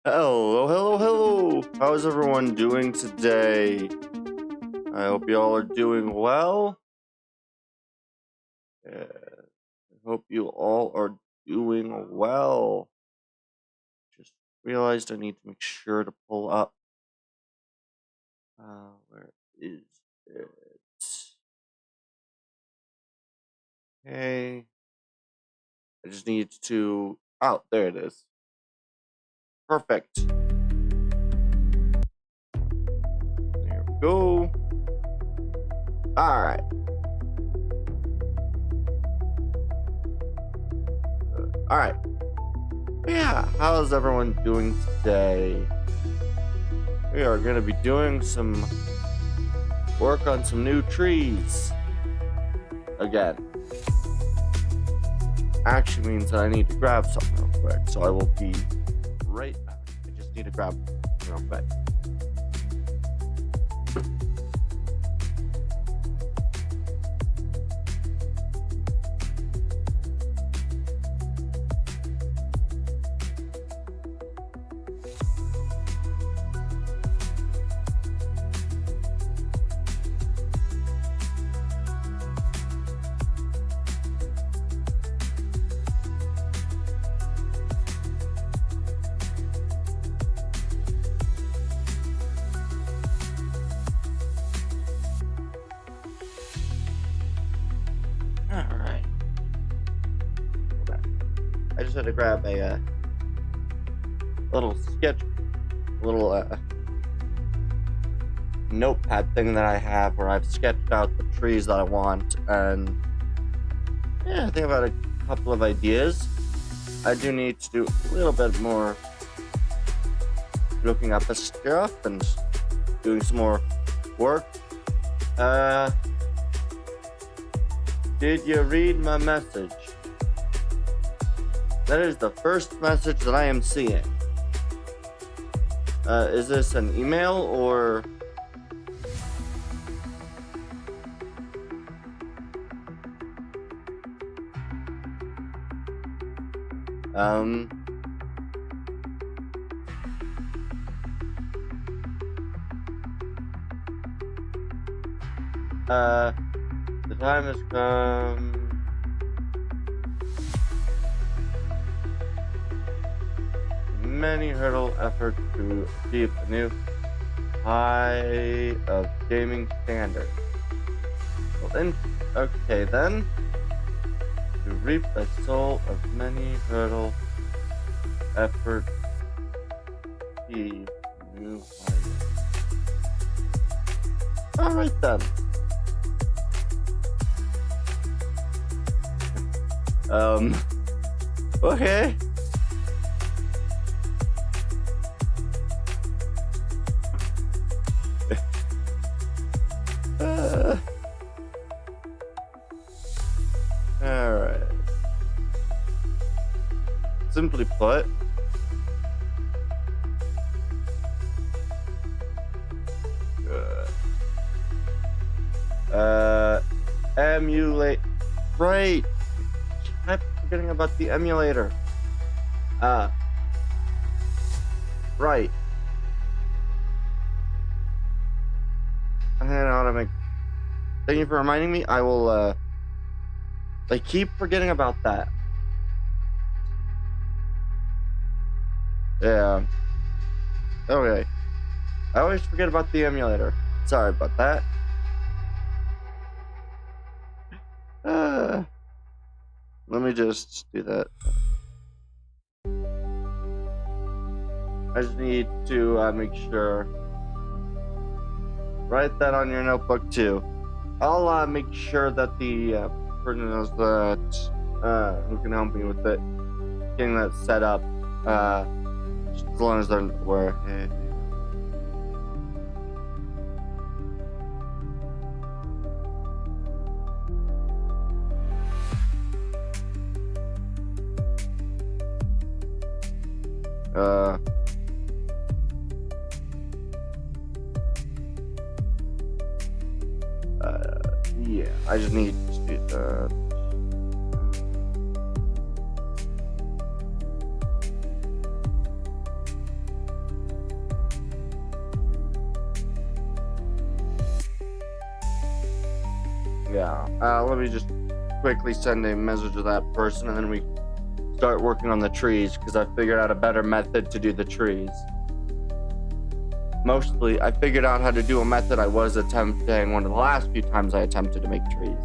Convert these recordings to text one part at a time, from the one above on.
Hello. How's everyone doing today? I hope you all are doing well. I hope you all are doing well. Just realized I need to make sure to pull up. Where is it? Okay. I just need to. Oh, there it is. Perfect. There we go. Alright. Alright. Yeah, how's everyone doing today? We are going to be doing some work on some new trees. Again. Actually means that I need to grab something real quick, so I will be right back. I just need to grab something real quick. Alright. I just had to grab a little sketch, little notepad thing that I have where I've sketched out the trees that I want, and yeah, I think I've had a couple of ideas. I do need to do a little bit more looking up the stuff and doing some more work. Did you read my message? That is the first message that I am seeing. Is this an email or... The time has come. Many hurdle effort to achieve a new high of gaming standards. Well then, okay then. To reap the soul of many hurdle effort to achieve a new high. Alright then. Okay. Alright. Simply put, emulate, right. I'm forgetting about the emulator. Right. I don't know how to make. Thank you for reminding me. I will, I keep forgetting about that. Yeah. Okay. I always forget about the emulator. Sorry about that. Let me just do that. I just need to make sure. Write that on your notebook too. I'll make sure that the person knows that who can help me with it, getting that set up. Just as long as they're aware. Yeah, I just need to do that. Yeah. Let me just quickly send a message to that person, and then we start working on the trees, because I figured out a better method to do the trees. Mostly, I figured out how to do a method I was attempting one of the last few times I attempted to make trees.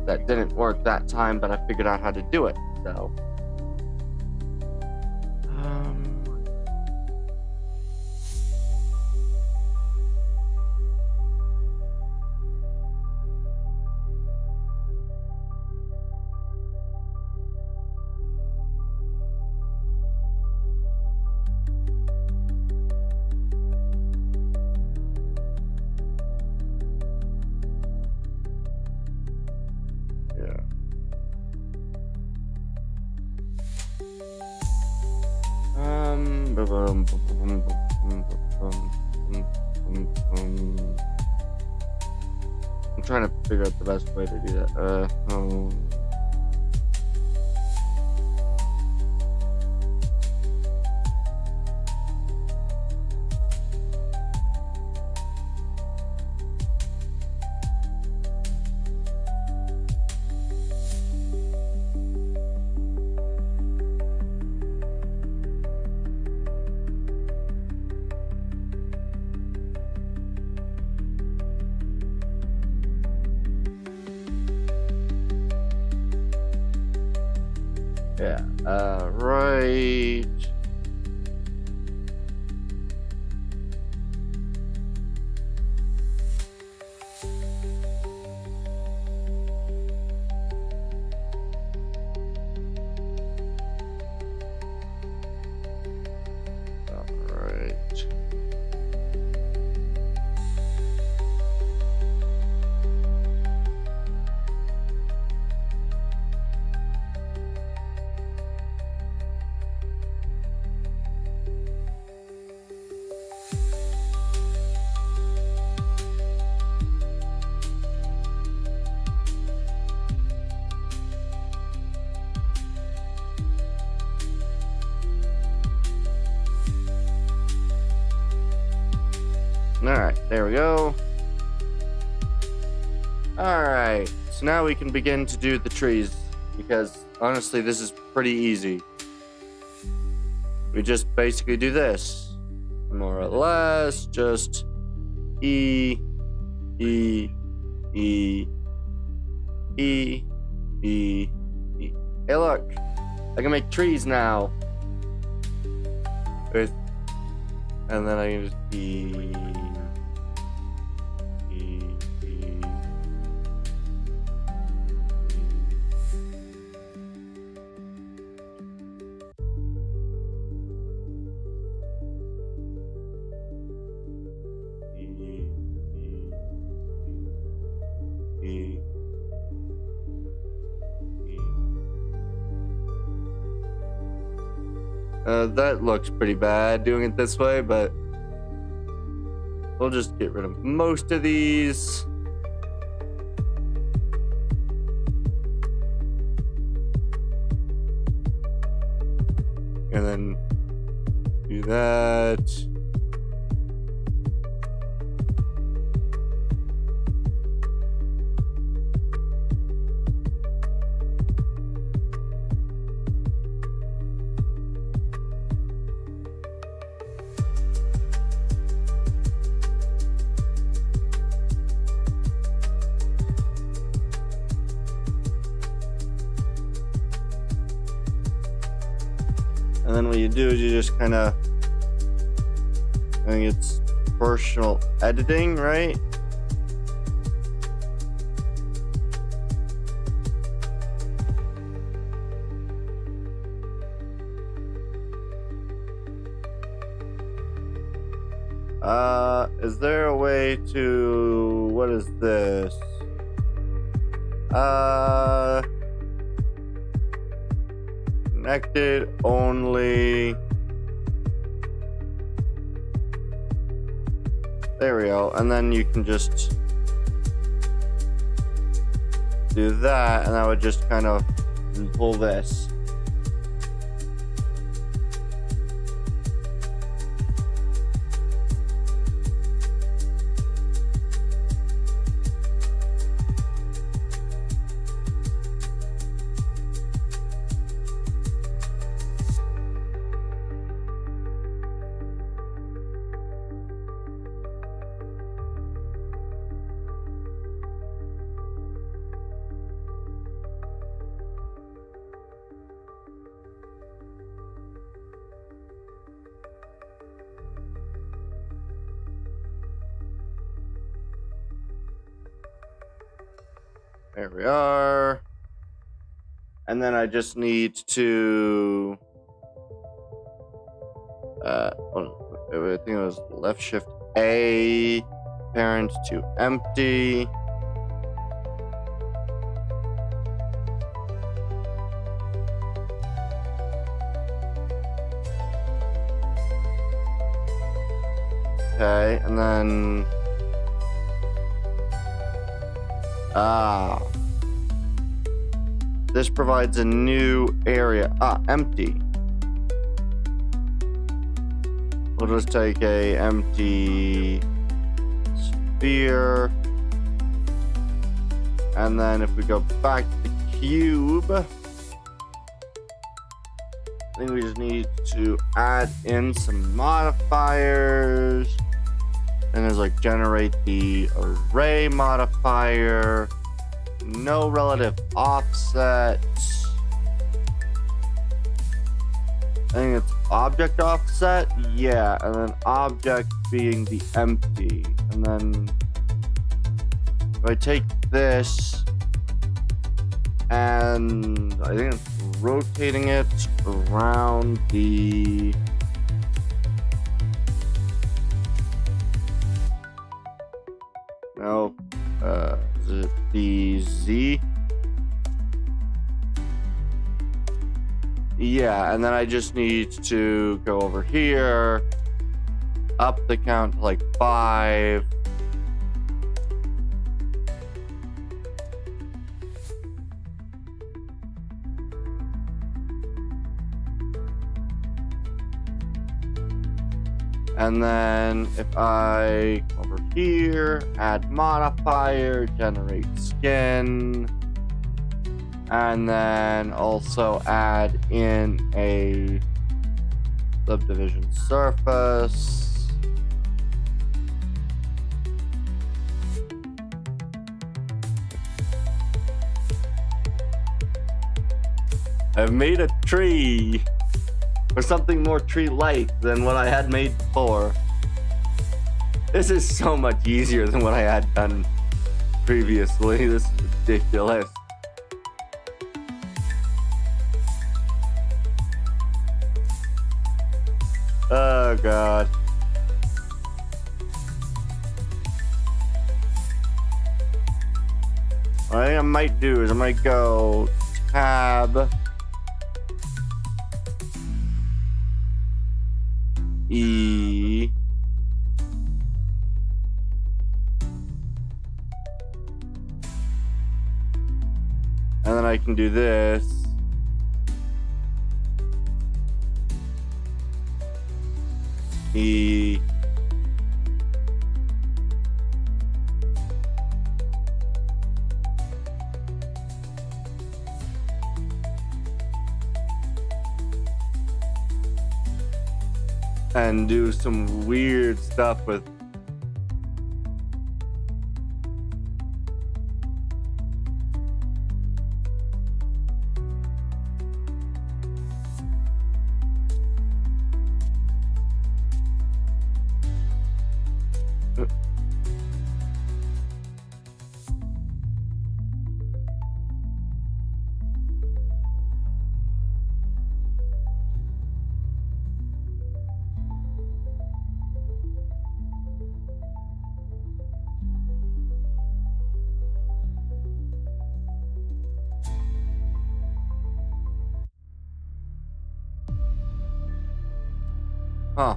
That didn't work that time, but I figured out how to do it, so. I'm trying to figure out the best way to do that. Right. Alright, there we go. Alright, so now we can begin to do the trees, because honestly this is pretty easy. We just basically do this. More or less, just E, E, E, E, E, E. Hey look, I can make trees now. With, and then I can just E. That looks pretty bad doing it this way, but we'll just get rid of most of these. And then do that. And then what you do is you just kind of, I think it's proportional editing, right? Is there a way to, what is this? Connected only. There we go. And then you can just do that, and that would just kind of pull this. There we are. And then I just need to I think it was left shift A, parent to empty. Okay, and then this provides a new area. Empty. We'll just take a empty sphere. And then if we go back to the cube, I think we just need to add in some modifiers. And there's like generate the array modifier, no relative offset. I think it's object offset, yeah, and then object being the empty. And then if I take this and I think it's rotating it around the the Z. Yeah, and then I just need to go over here, up the count to like 5. And then if I come over here, add modifier, generate skin, and then also add in a subdivision surface. I've made a tree. Or something more tree-like than what I had made before. This is so much easier than what I had done previously. This is ridiculous. Oh god. What I think I might do is I might go tab E, and then I can do this. E, and do some weird stuff with Huh.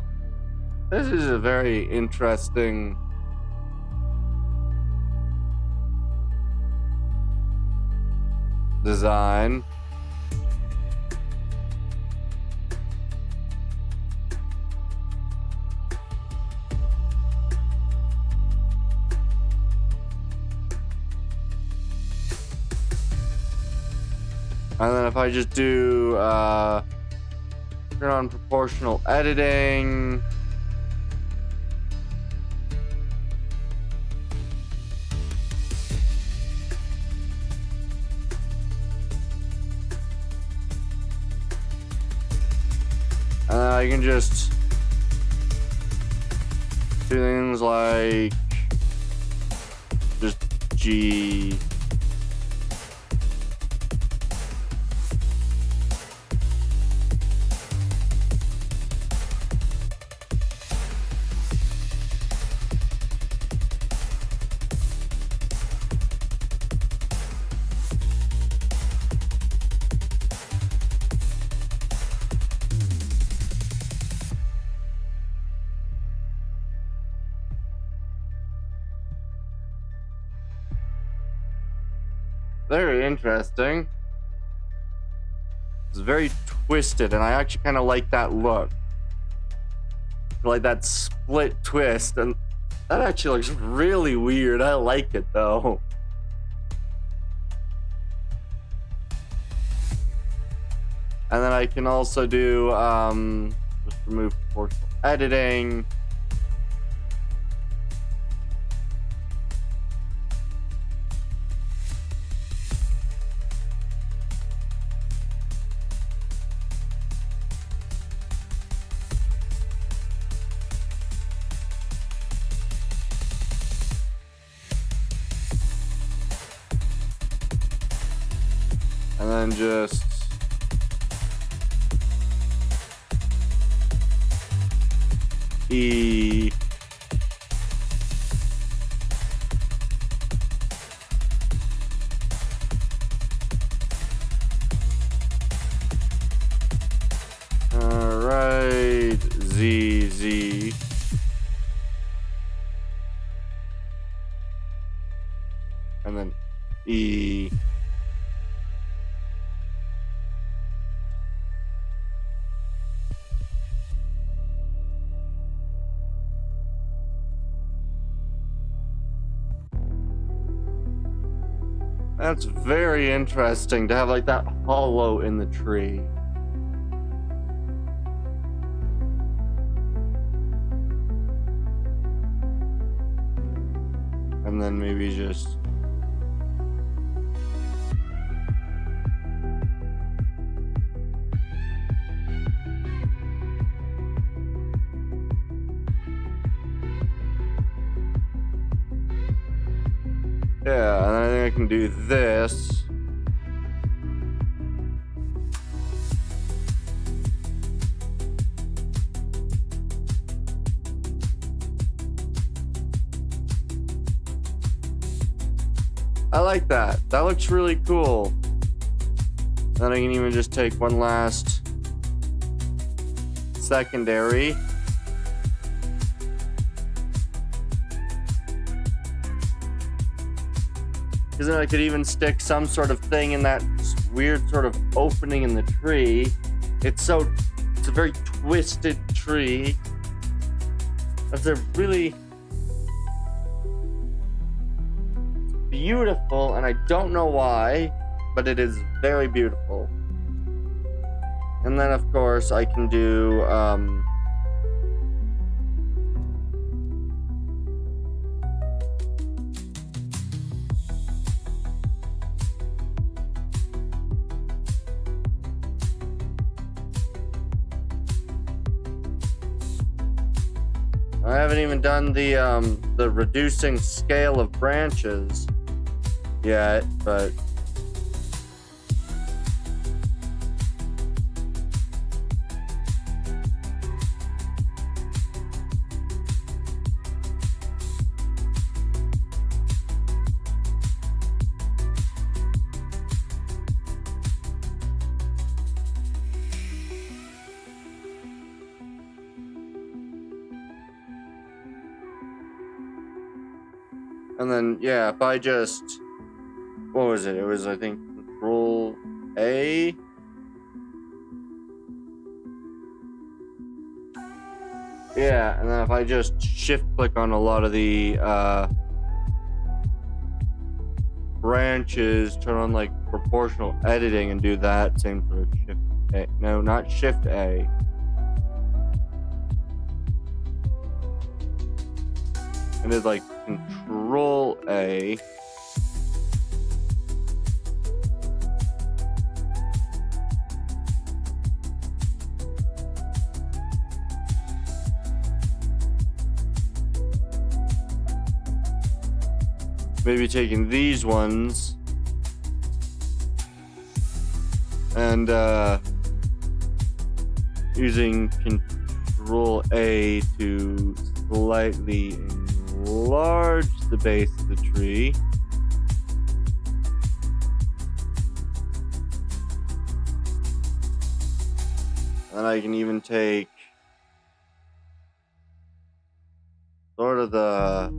This is a very interesting design. And then if I just do turn on proportional editing, and then I can just do things like just G very interesting. It's very twisted, and I actually kind of like that look. Like that split twist, and that actually looks really weird. I like it though. And then I can also do just remove proportional editing. And then just E. Alright, Z. And then E. That's very interesting to have like that hollow in the tree. And then maybe just yeah, and then I think I can do this. I like that. That looks really cool. Then I can even just take one last secondary. Because then I could even stick some sort of thing in that weird sort of opening in the tree. It's a very twisted tree. It's a really beautiful, and I don't know why, but it is very beautiful. And then of course I can do I haven't even done the reducing scale of branches yet, but and then yeah, if I just what was it? It was I think Control A. Yeah, and then if I just shift click on a lot of the branches, turn on like proportional editing and do that same for shift A. No, not shift A. And it's like Control A. Maybe taking these ones and using Control A to slightly enlarge the base of the tree. And I can even take sort of the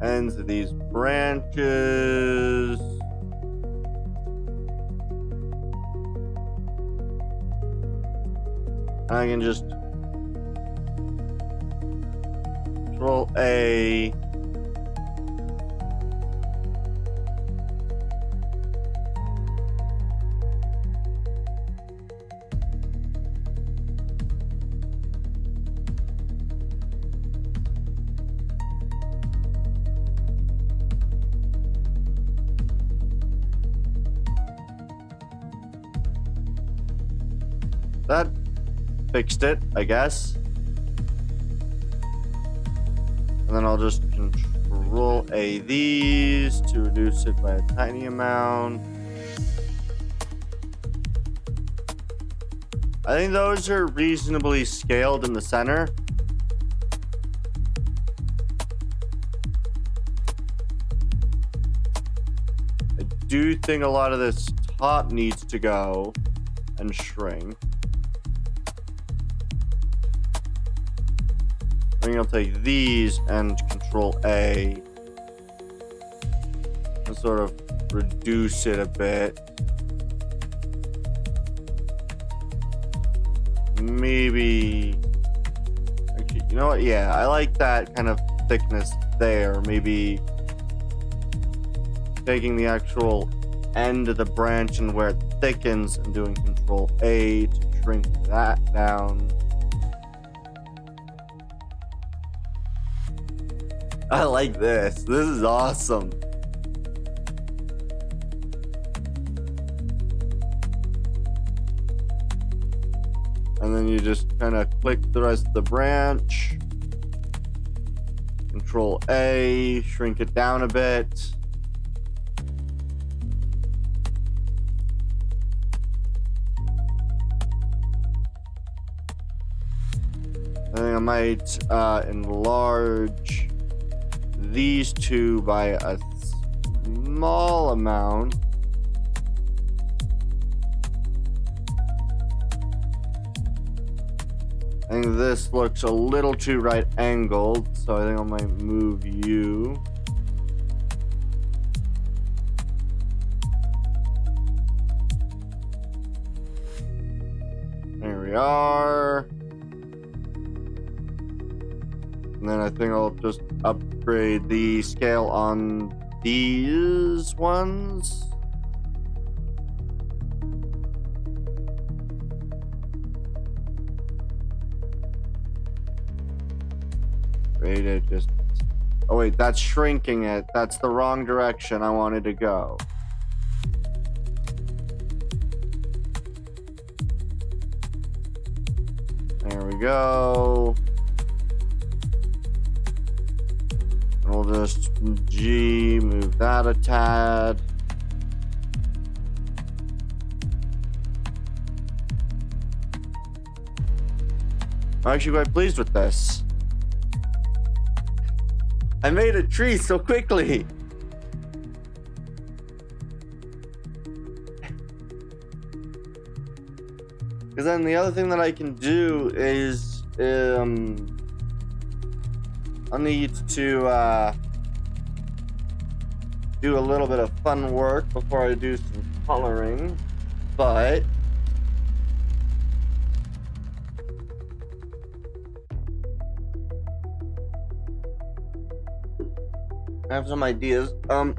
ends of these branches. I can just Control A. That fixed it, I guess. And then I'll just Control A these to reduce it by a tiny amount. I think those are reasonably scaled in the center. I do think a lot of this top needs to go and shrink. I think I'll take these and Control A and sort of reduce it a bit. Maybe, actually, you know what? Yeah, I like that kind of thickness there. Maybe taking the actual end of the branch and where it thickens and doing Control A to shrink that down. I like this. This is awesome. And then you just kind of click the rest of the branch. Control A, shrink it down a bit. I think I might enlarge these two by a small amount. I think this looks a little too right angled, so I think I might move you. There we are. And then I think I'll just upgrade the scale on these ones. Rate it just... Oh wait, that's shrinking it. That's the wrong direction I wanted to go. There we go. We'll just G, move that a tad. I'm actually quite pleased with this. I made a tree so quickly. Because then the other thing that I can do is I'll need to do a little bit of fun work before I do some coloring, but I have some ideas. I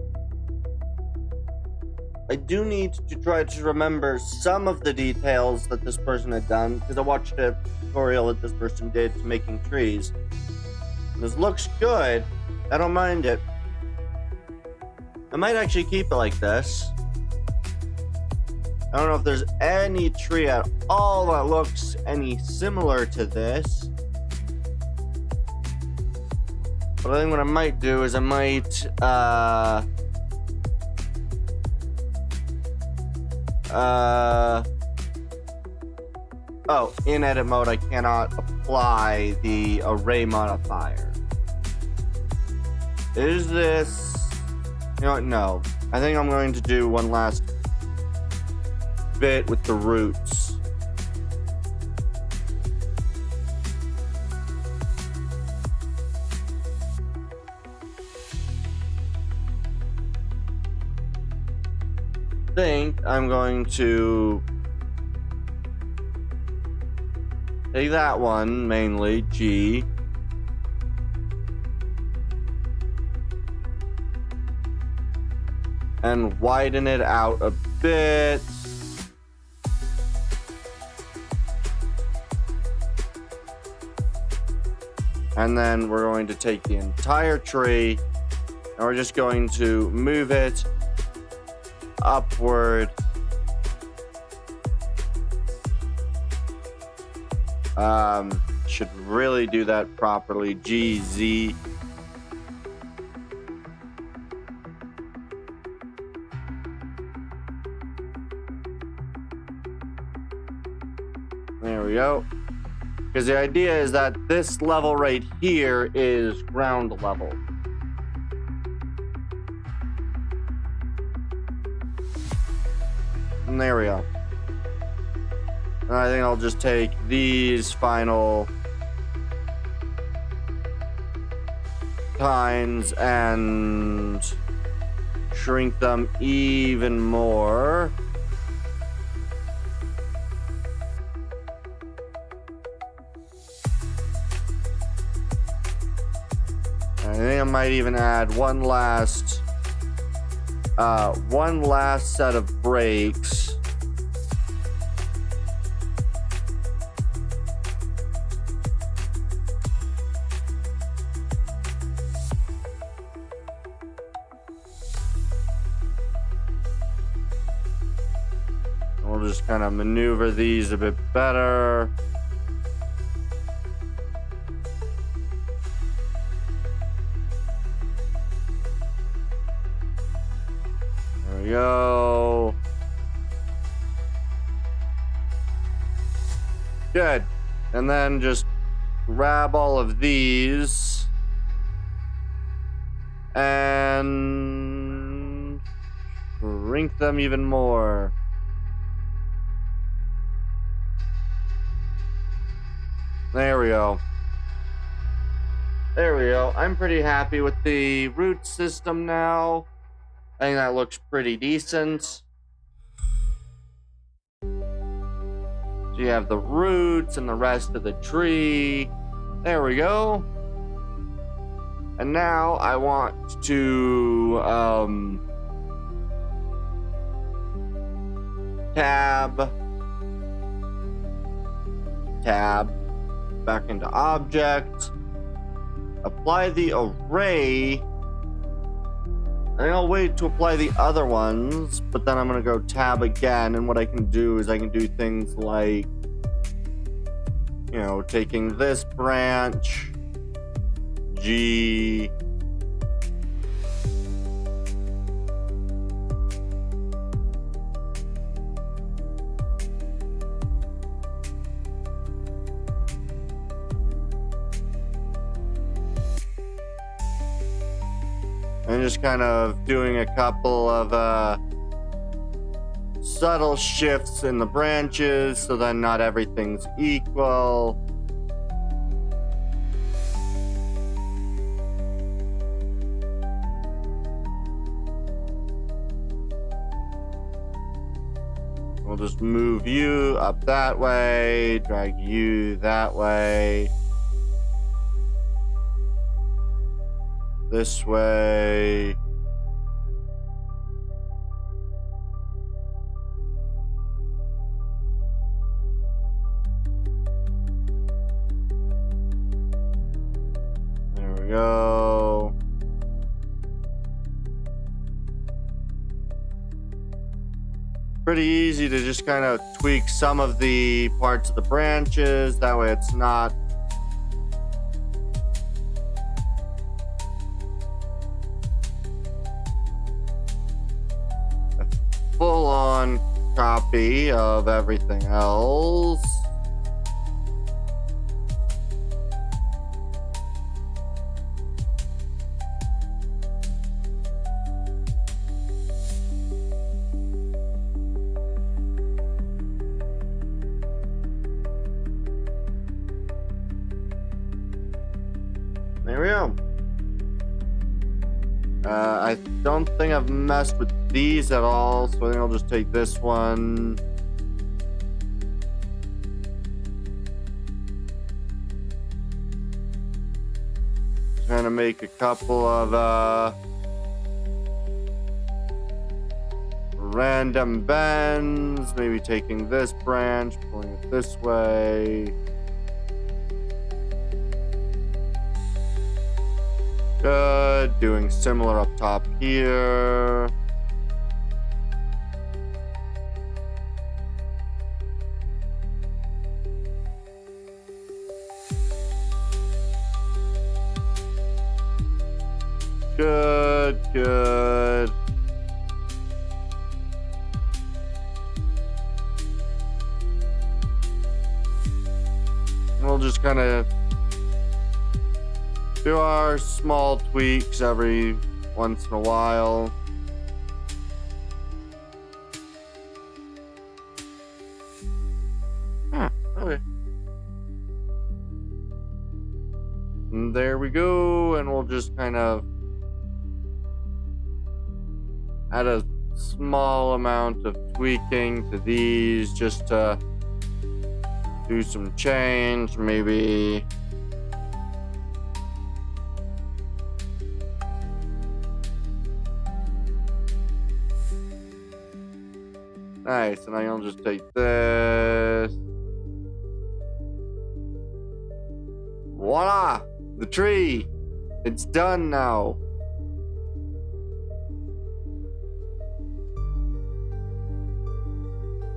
do need to try to remember some of the details that this person had done, because I watched a tutorial that this person did to making trees. This looks good. I don't mind it. I might actually keep it like this. I don't know if there's any tree at all that looks any similar to this. But I think what I might do is I might oh, in edit mode I cannot apply the array modifier. Is this... You know what? No. I think I'm going to do one last bit with the roots. think I'm going to take that one mainly, G. And widen it out a bit. And then we're going to take the entire tree and we're just going to move it upward. Should really do that properly. GZ. There we go. Because the idea is that this level right here is ground level. And there we go. And I think I'll just take these final tines and shrink them even more. I think I might even add one last set of brakes. We'll just kind of maneuver these a bit better. There we go. Good. And then just grab all of these and shrink them even more. There we go. There we go. I'm pretty happy with the root system now. I think that looks pretty decent. So you have the roots and the rest of the tree. There we go. And now I want to tab back into object, apply the array. I think I'll wait to apply the other ones, but then I'm gonna go tab again, and what I can do is I can do things like, you know, taking this branch, G, and just kind of doing a couple of subtle shifts in the branches so that not everything's equal. We'll just move you up that way, drag you that way. This way. There we go. Pretty easy to just kind of tweak some of the parts of the branches. That way it's not full-on copy of everything else. There we go. I don't think I've messed with these at all, so I think I'll just take this one. Trying to make a couple of random bends, maybe taking this branch, pulling it this way. Good. Doing similar up top here. Good, good. We'll just kind of do our small tweaks every once in a while. Okay. And there we go, and we'll just kind of add a small amount of tweaking to these just to do some change, maybe. Nice, and I'll just take this. Voila! The tree! It's done now.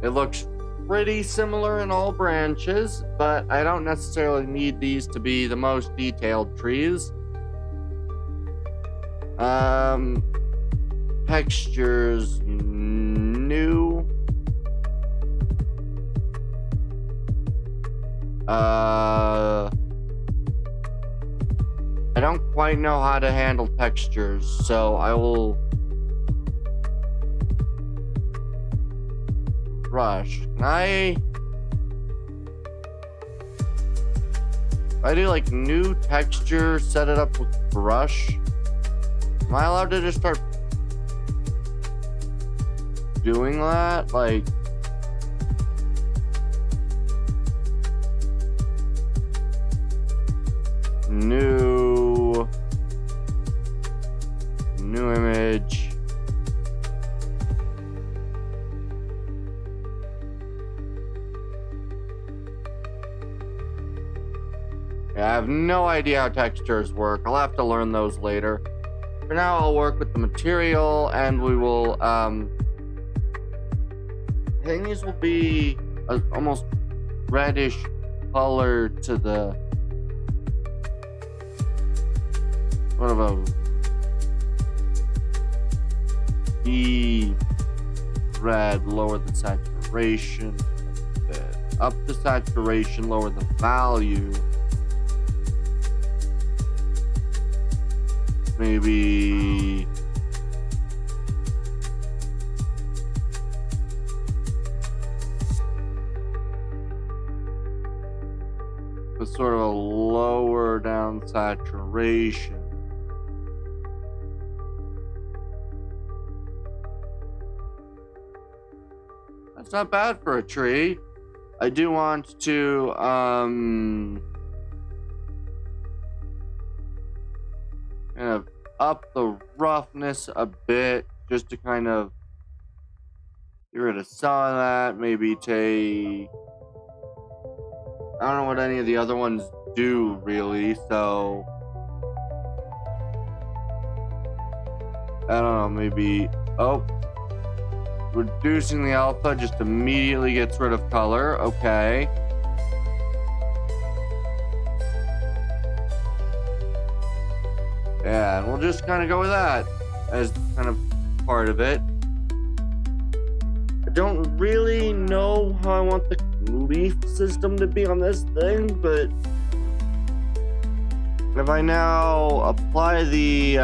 It looks pretty similar in all branches, but I don't necessarily need these to be the most detailed trees. Textures new. I don't quite know how to handle textures, so I will brush. Can I do like new texture, set it up with brush? Am I allowed to just start doing that? Like, new image. Yeah, I have no idea how textures work. I'll have to learn those later. For now, I'll work with the material, and we will, I think these will be almost reddish color to the sort of a deep red. Lower the saturation, up the saturation, lower the value. Maybe with sort of a lower down saturation. That's not bad for a tree. I do want to kind of up the roughness a bit, just to kind of get rid of some of that. Maybe take, I don't know what any of the other ones do really, so I don't know, maybe, oh, reducing the alpha just immediately gets rid of color. Okay. Yeah, and we'll just kind of go with that as kind of part of it. I don't really know how I want the leaf system to be on this thing, but if I now apply the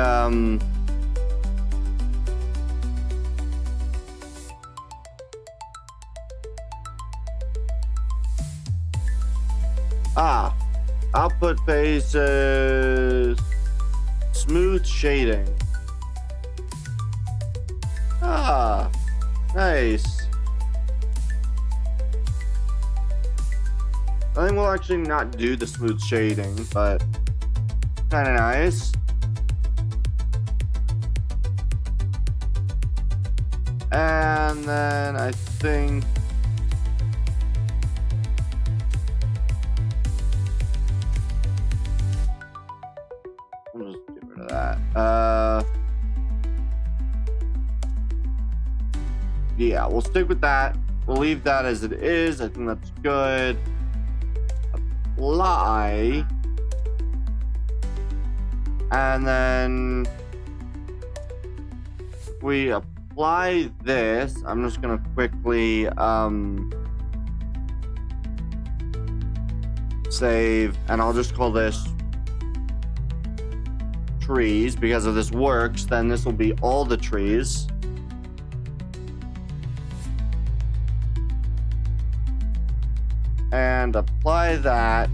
output faces, smooth shading. Ah, nice. I think we'll actually not do the smooth shading, but kind of nice. And then I think I'll just get rid of that. Yeah, we'll stick with that. We'll leave that as it is. I think that's good. Apply. And then we apply this. I'm just gonna quickly save, and I'll just call this trees, because if this works, then this will be all the trees. And apply that.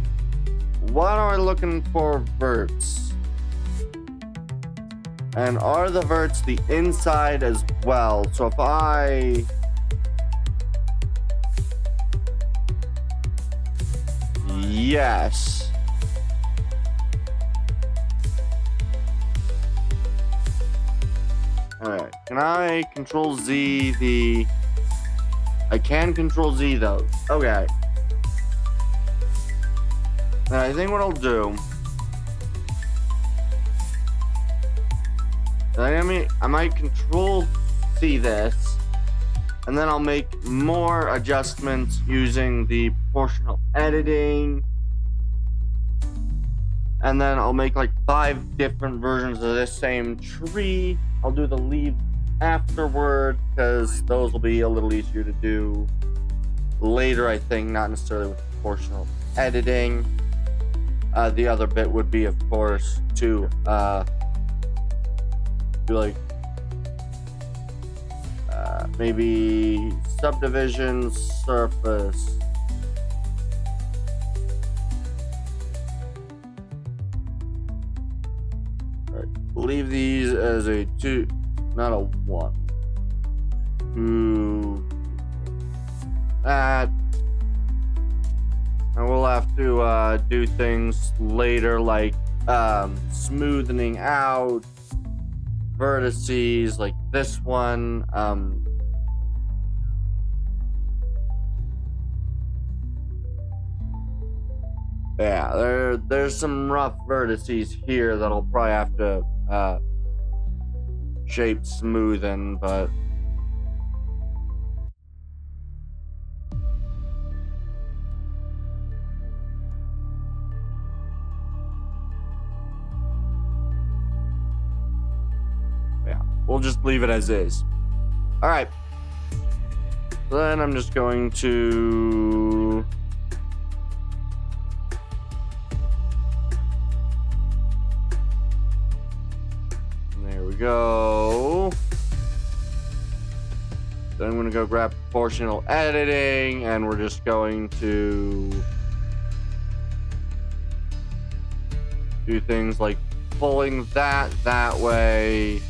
What are we looking for? Verts. And are the verts the inside as well? So if I yes. Alright, can I control Z the... I can control Z those. Okay. And I think what I'll do... I might control C this, and then I'll make more adjustments using the proportional editing. And then I'll make like 5 different versions of this same tree. I'll do the leaves afterward, because those will be a little easier to do later, I think, not necessarily with proportional editing. The other bit would be, of course, to do like maybe subdivision surface. Alright, leave these as a 2, not a 1. 2. That. And we'll have to do things later, like smoothing out vertices, like this one. Yeah, there's some rough vertices here that I'll probably have to shape smoothen, but yeah, we'll just leave it as is. All right. Then I'm just going to go. Then I'm going to go grab proportional editing, and we're just going to do things like pulling that way,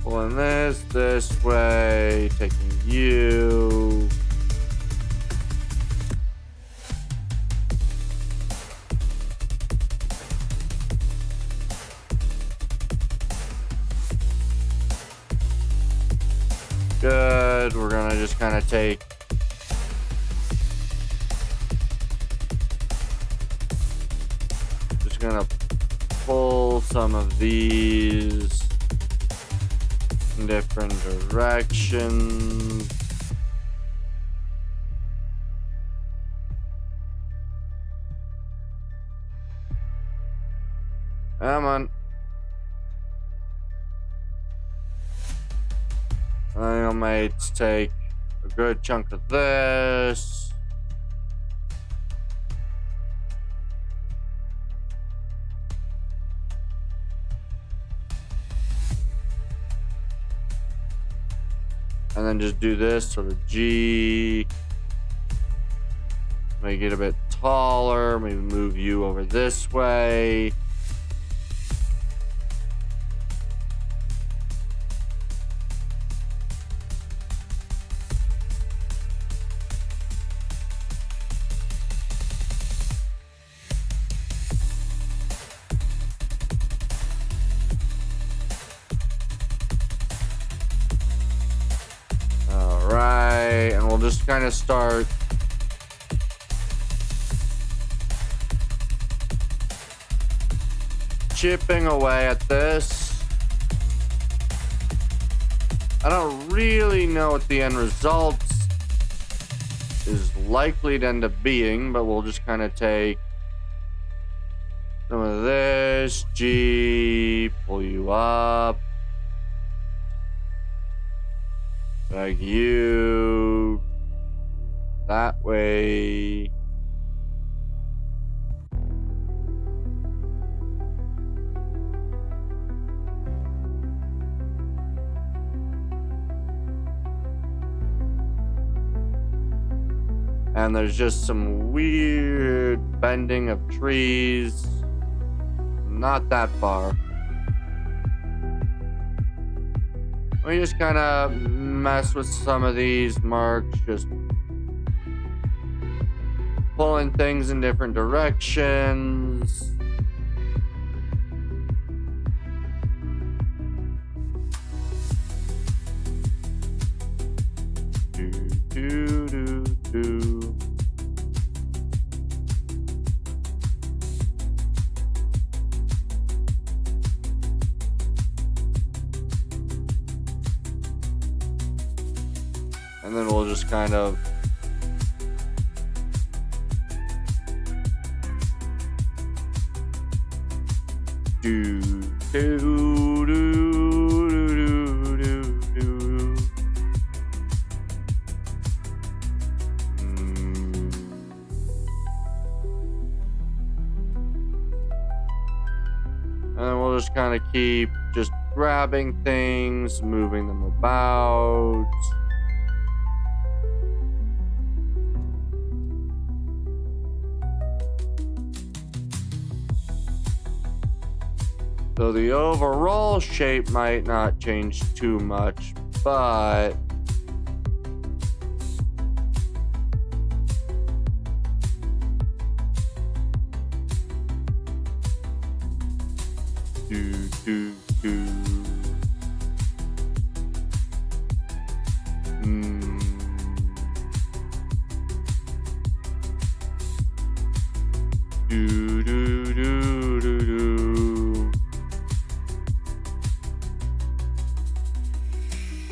pulling this way, taking you. Good. We're gonna just kind of take gonna pull some of these in different directions. Come on. I might take a good chunk of this. And then just do this sort of G. Make it a bit taller. Maybe move you over this way. just kind of start chipping away at this. I don't really know what the end result is likely to end up being, but we'll just kind of take some of this, G, pull you up, drag you that way. And there's just some weird bending of trees. Not that far. We just kind of mess with some of these marks, just pulling things in different directions. Do, do, do, do. And then we'll just kind of do do do do do do. And then we'll just kind of keep just grabbing things, moving them about. So the overall shape might not change too much, but do do do. Do do do do do.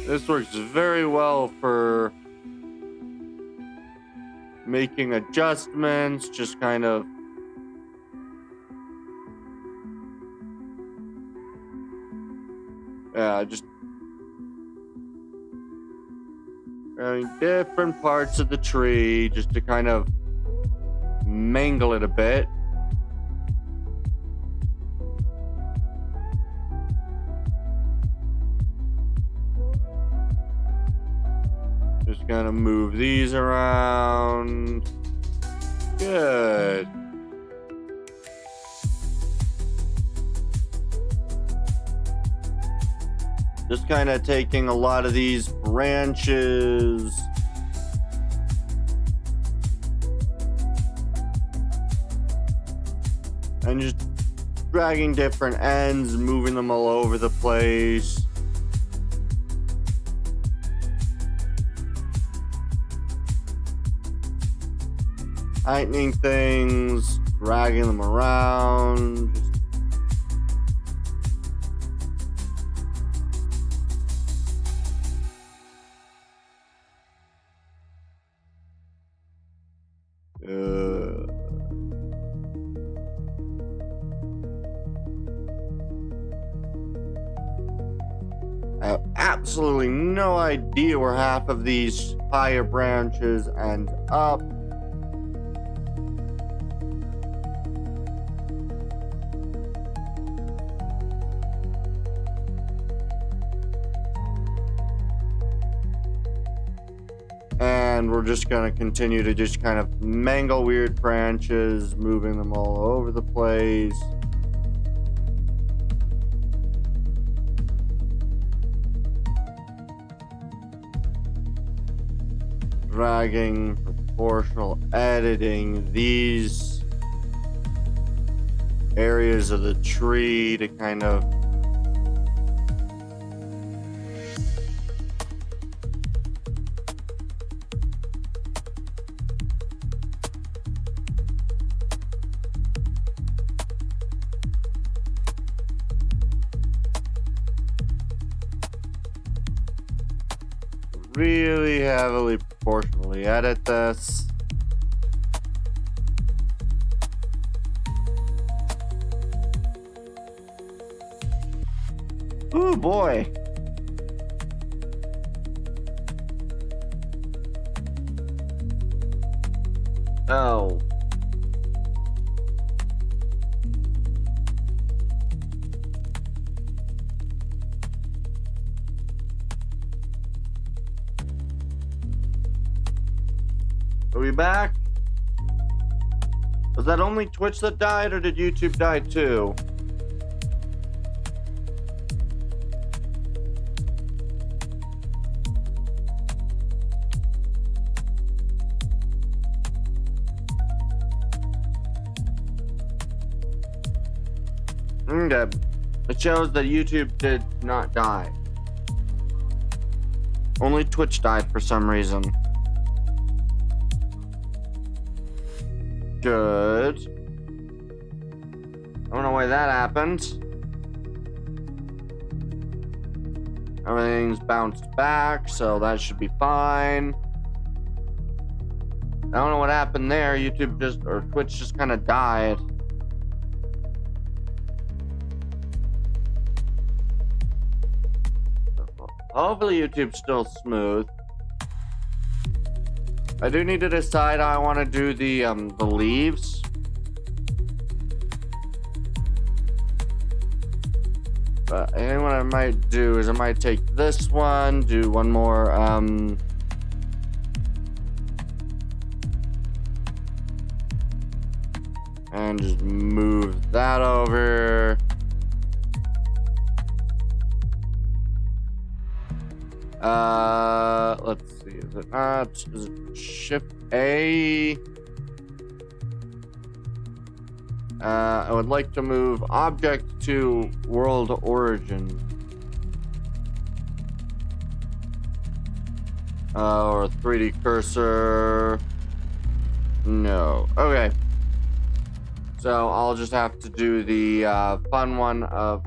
This works very well for making adjustments, just kind of just different parts of the tree just to kind of mangle it a bit. Just gonna move these around. Good. Just kind of taking a lot of these branches and just dragging different ends, moving them all over the place. Tightening things, dragging them around. I have absolutely no idea where half of these higher branches end up. And we're just going to continue to just kind of mangle weird branches, moving them all over the place. Dragging, proportional editing these areas of the tree to kind of really heavily proportionally edit this. Ooh, boy. Oh. Are we back? Was that only Twitch that died, or did YouTube die too? Okay. It shows that YouTube did not die. Only Twitch died for some reason. Good. I don't know why that happened. Everything's bounced back, so that should be fine. I don't know what happened there. YouTube just, or Twitch just kind of died. Hopefully YouTube's still smooth. I do need to decide how I want to do the leaves. But I think what I might do is I might take this one, do one more and just move that over. Let's see, is it Shift A? I would like to move object to world origin. Or 3D cursor. No. Okay. So I'll just have to do the fun one of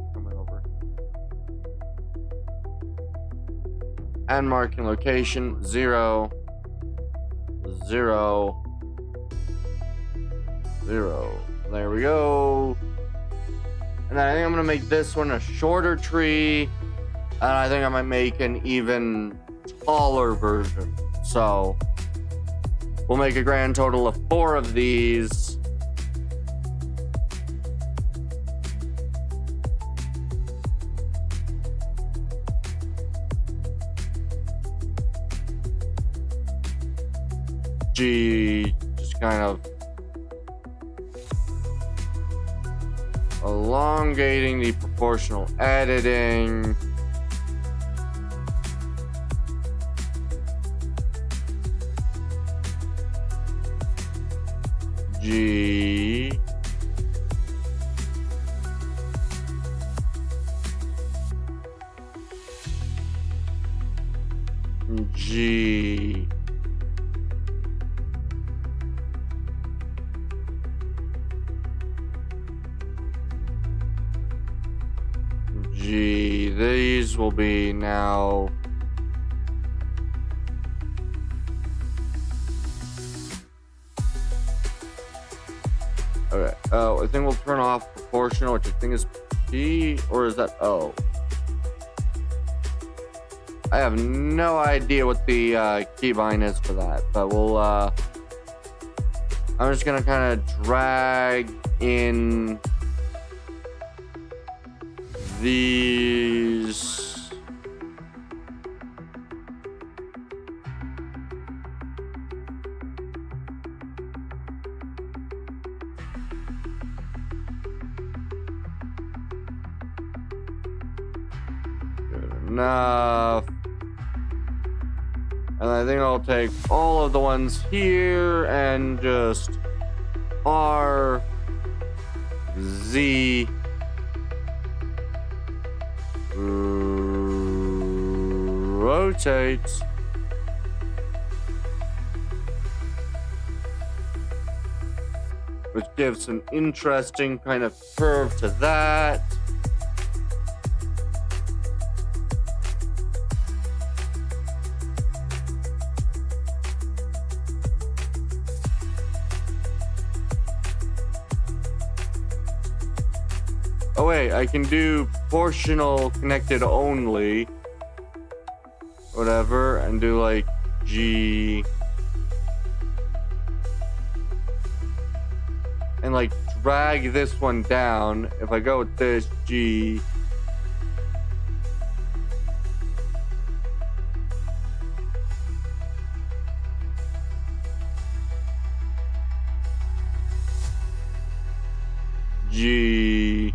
and marking location 0 0 0. There we go. And then I think I'm gonna make this one a shorter tree, and I think I might make an even taller version. So we'll make a grand total of 4 of these. Just kind of elongating the proportional editing. G. G. G. These will be now okay. Oh, I think we'll turn off proportional, which I think is P, or is that O? I have no idea what the keybind is for that, but we'll I'm just gonna kind of drag in these. Good enough. And I think I'll take all of the ones here and just R, Z, rotate, which gives an interesting kind of curve to that. Oh wait, I can do proportional connected only. Whatever, and do like G. And like drag this one down. If I go with this, G. G.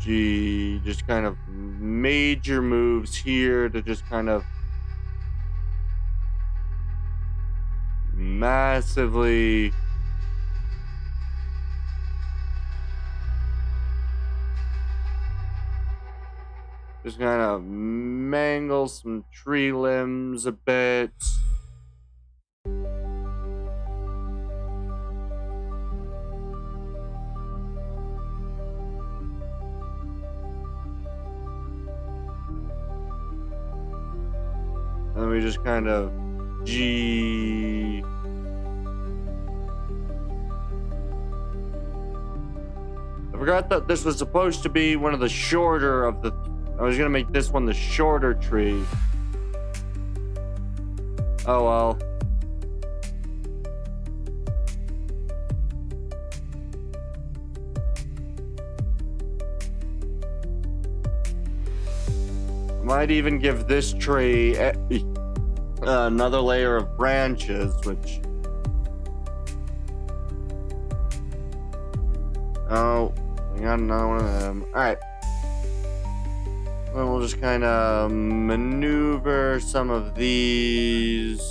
G. Just kind of major moves here to just kind of massively just kind of mangle some tree limbs a bit. And then we just kind of G. I forgot that this was supposed to be one of the shorter of the... I was gonna make this one the shorter tree. Oh well. Might even give this tree another layer of branches, which... Oh, we got another one of them. Alright. Then we'll just kind of maneuver some of these.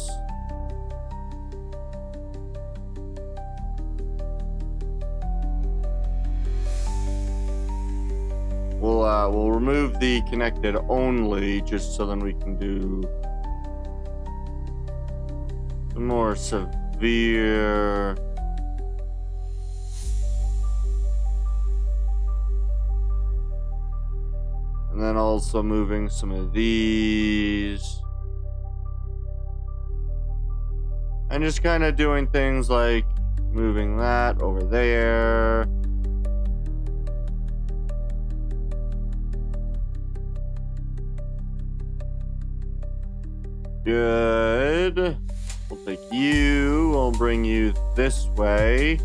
We'll remove the connected only, just so then we can do some more severe. And then also moving some of these. And just kind of doing things like moving that over there. Good. We'll take you. We'll bring you this way.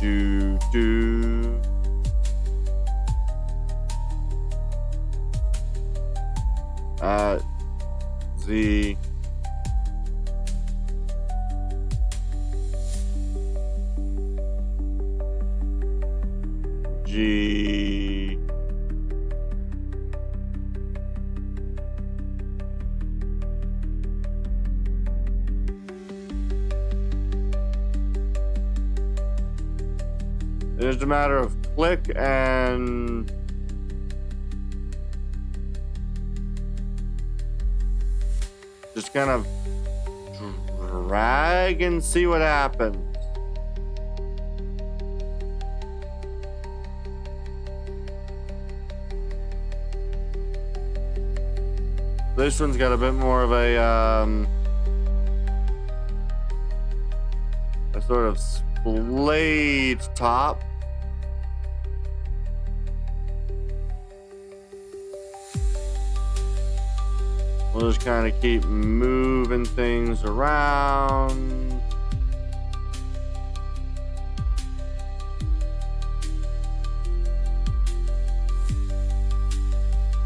Do. Z. G. It's just a matter of click and just kind of drag and see what happens. This one's got a bit more of a sort of splayed top. We'll just kind of keep moving things around.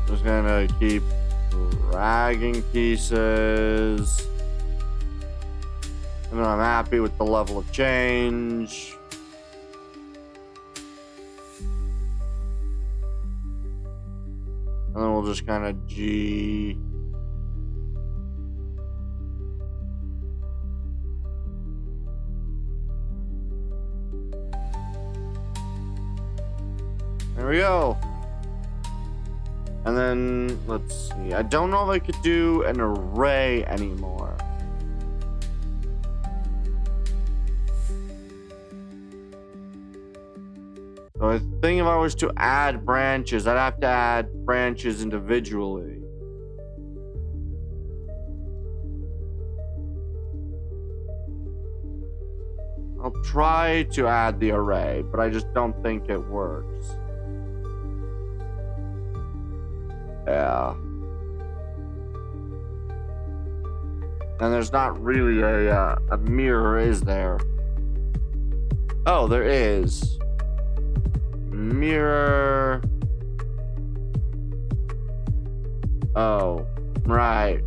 Just gonna keep dragging pieces. And then I'm happy with the level of change. And then we'll just kind of G. There we go. And then, let's see. I don't know if I could do an array anymore. So I think if I was to add branches, I'd have to add branches individually. try to add the array, but I just don't think it works. Yeah. And there's not really a mirror, is there? Oh, there is. Mirror. Oh, right.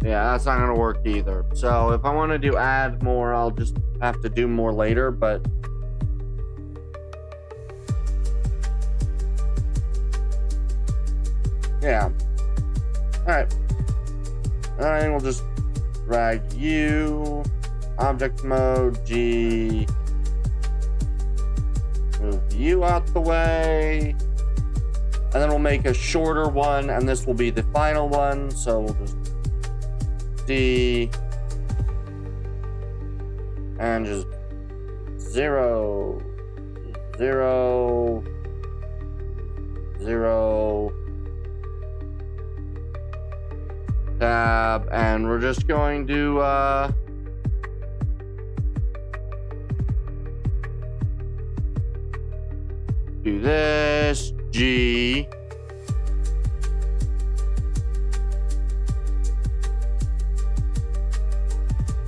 Yeah, that's not gonna work either. So if I want to do add more, I'll just have to do more later, but yeah. Alright. I think we'll just drag you, object mode, G, move you out the way, and then we'll make a shorter one, and this will be the final one, so we'll just D, and just 0, 0, 0, tab, and we're just going to do this, G,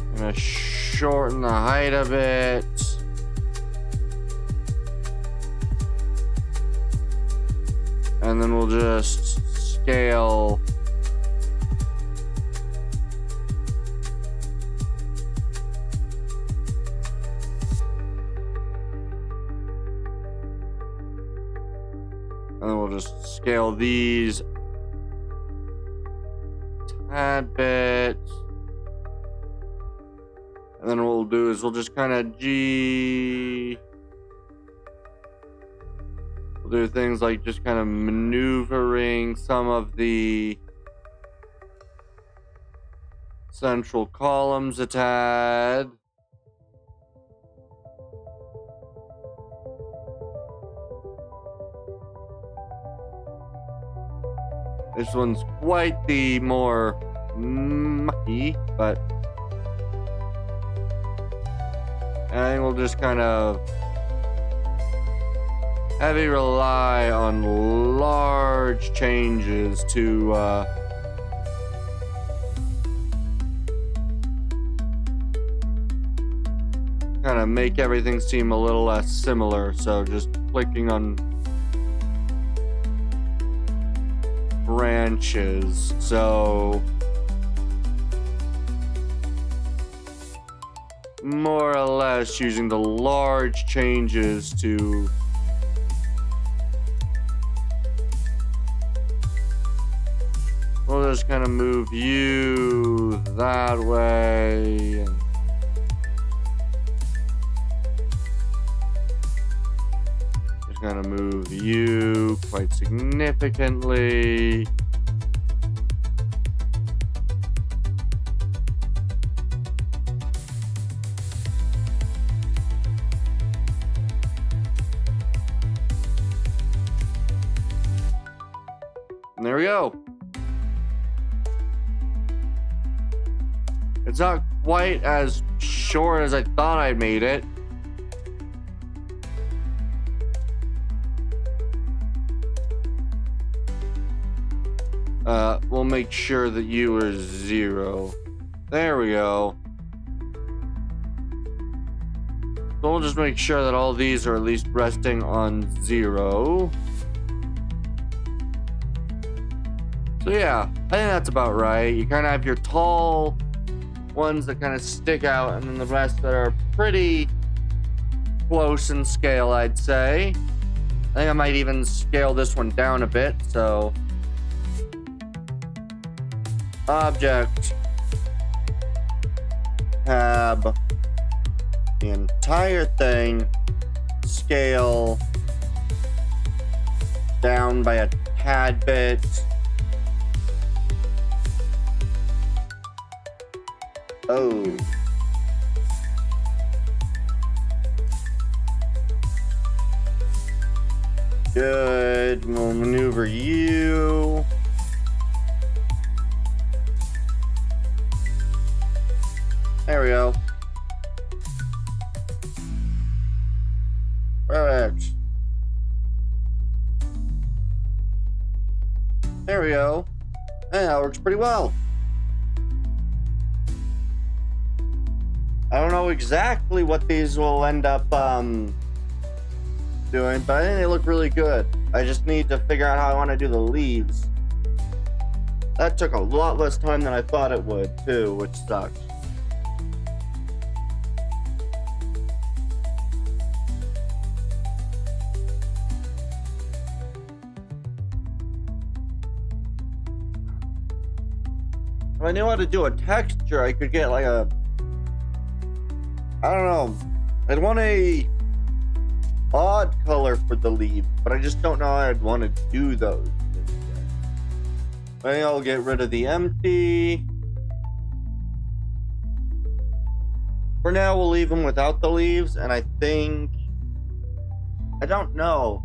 I'm gonna shorten the height a bit. And then we'll just scale scale these a tad bit. And then what we'll do is we'll just kind of we'll do things like just kind of maneuvering some of the central columns a tad. This one's quite the more mucky, but I think we'll just kind of heavy rely on large changes to kind of make everything seem a little less similar. So just clicking on branches, so more or less using the large changes to we'll just kind of move you that way and just kind of move you quite significantly. And there we go. It's not quite as short as I thought I made it. We'll make sure that you are 0. There we go. So we'll just make sure that all these are at least resting on 0. So yeah, I think that's about right. You kind of have your tall ones that kind of stick out, and then the rest that are pretty close in scale, I'd say. I think I might even scale this one down a bit, so object, tab, the entire thing, scale down by a tad bit. Oh. Good. We'll maneuver you. There There we go. Perfect. There we go. And that works pretty well. I don't know exactly what these will end up doing, but I think they look really good. I just need to figure out how I want to do the leaves. That took a lot less time than I thought it would, too, which sucks. If I knew how to do a texture, I could get like a... I don't know. I'd want a odd color for the leaves, but I just don't know how I'd want to do those. Maybe I'll get rid of the empty. For now, we'll leave them without the leaves, and I think... I don't know.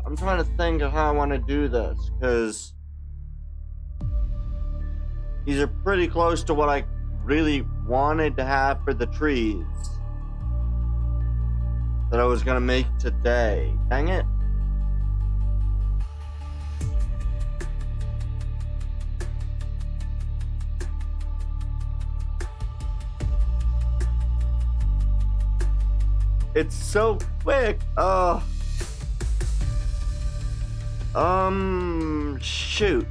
I'm trying to think of how I want to do this, because these are pretty close to what I really wanted to have for the trees that I was going to make today. Dang it. It's so quick. Shoot.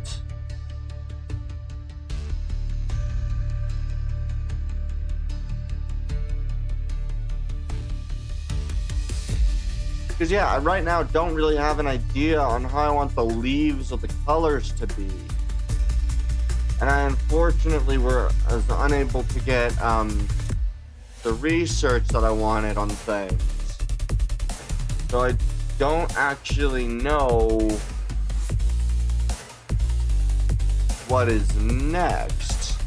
Because yeah, I right now don't really have an idea on how I want the leaves or the colors to be. And I unfortunately was unable to get the research that I wanted on things. So I don't actually know what is next.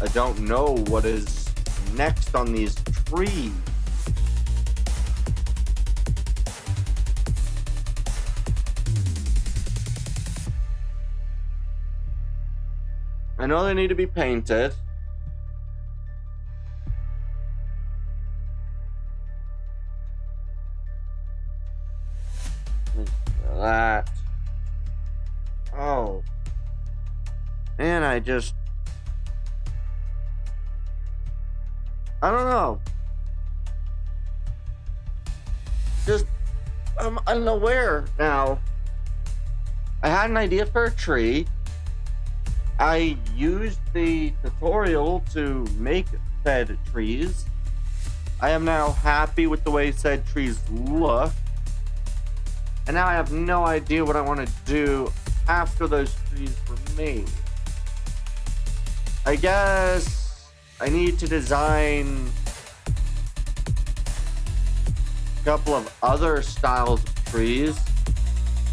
I don't know what is next on these trees. I know they need to be painted. That. Oh. And I don't know. I'm unaware now. I had an idea for a tree. I used the tutorial to make said trees. I am now happy with the way said trees look. And now I have no idea what I want to do after those trees were made. I guess I need to design a couple of other styles of trees.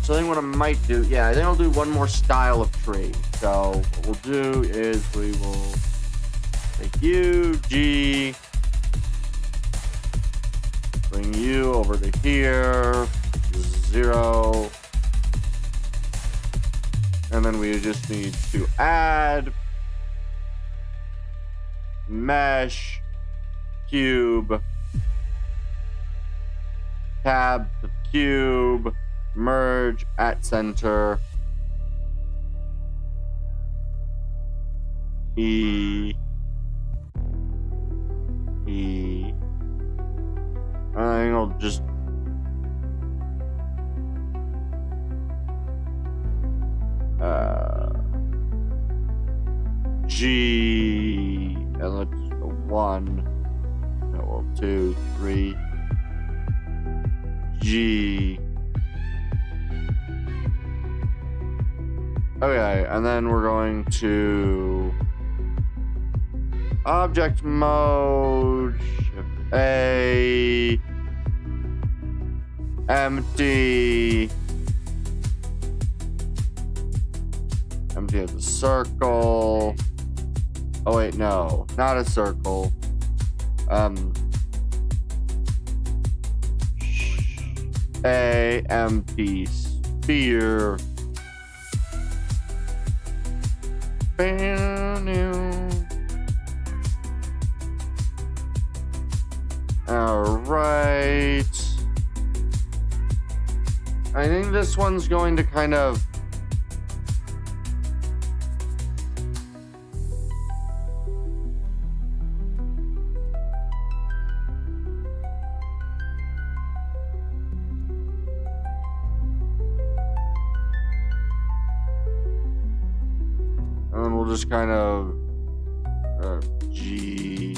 So I think what I might do, yeah, I think I'll do one more style of tree. So what we'll do is we will take you, G, bring you over to here, 0, and then we just need to add mesh, cube, tab to cube, merge at center, E, I think I'll just G, and let's go 1, no, well, 2, 3, G. Okay, and then we're going to object mode, Shift A, empty as a circle. Oh wait, no, not a circle. a empty sphere. Alright. I think this one's going to kind of... And we'll just kind of... G...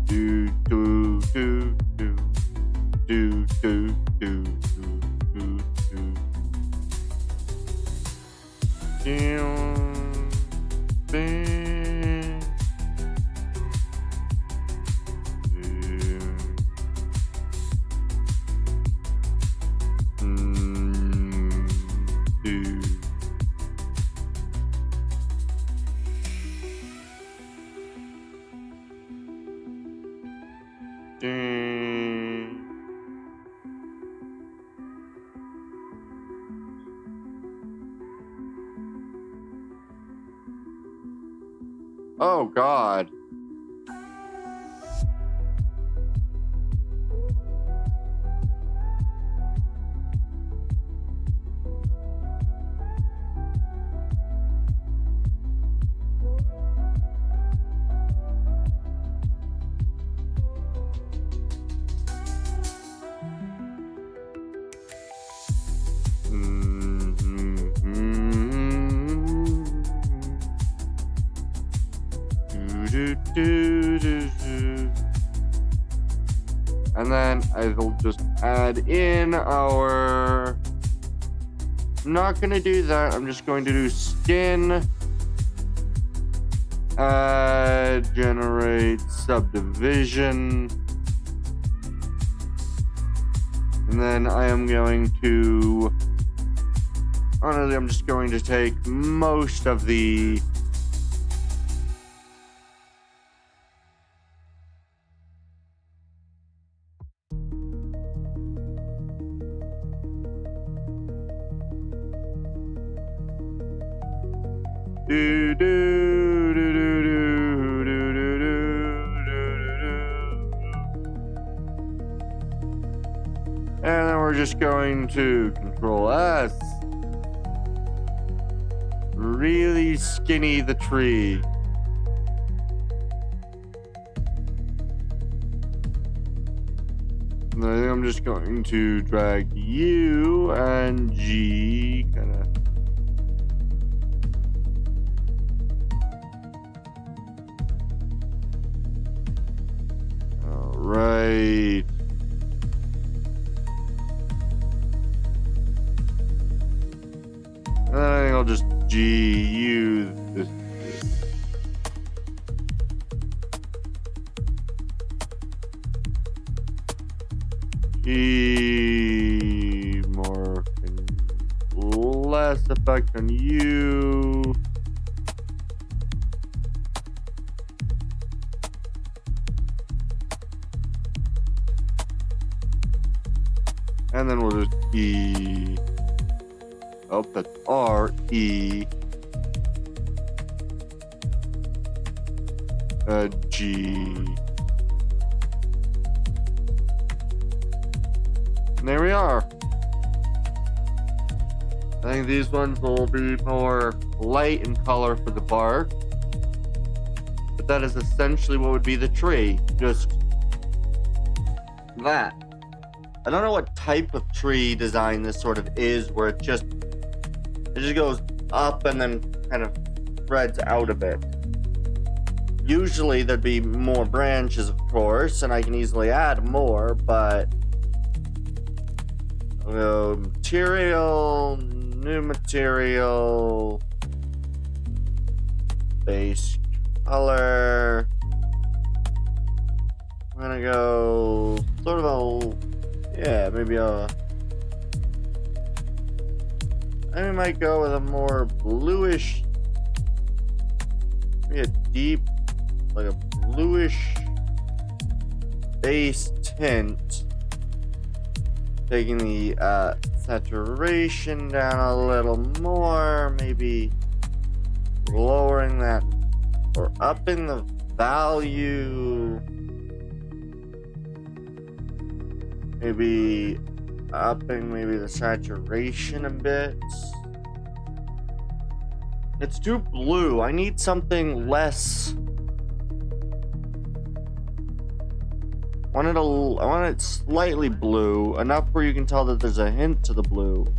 Do do do do do do do do do down bang do Oh God. And then I will just add in our... I'm not going to do that. I'm just going to do skin. Add, generate, subdivision. And then I am going to... Honestly, I'm just going to take most of the... Do do do do do do do do. And then we're just going to Control S. Really skinny the tree. And I think I'm just going to drag U and G kind of. Right. And then I think I'll just GU this. G more less effect on you. And then we'll just E. Oh, that's R, E. G. And there we are. I think these ones will be more light in color for the bark. But that is essentially what would be the tree. Just that. I don't know what type of tree design this sort of is, where it just goes up and then kind of spreads out a bit. Usually there'd be more branches, of course, and I can easily add more, but material, new material, base color. I'm gonna go sort of a, yeah, maybe a, I might go with a more bluish maybe a deep, like a bluish base tint. Taking the saturation down a little more, maybe lowering that or upping the value. Maybe upping the saturation a bit. It's too blue. I need something less. I want it slightly blue, enough where you can tell that there's a hint to the blue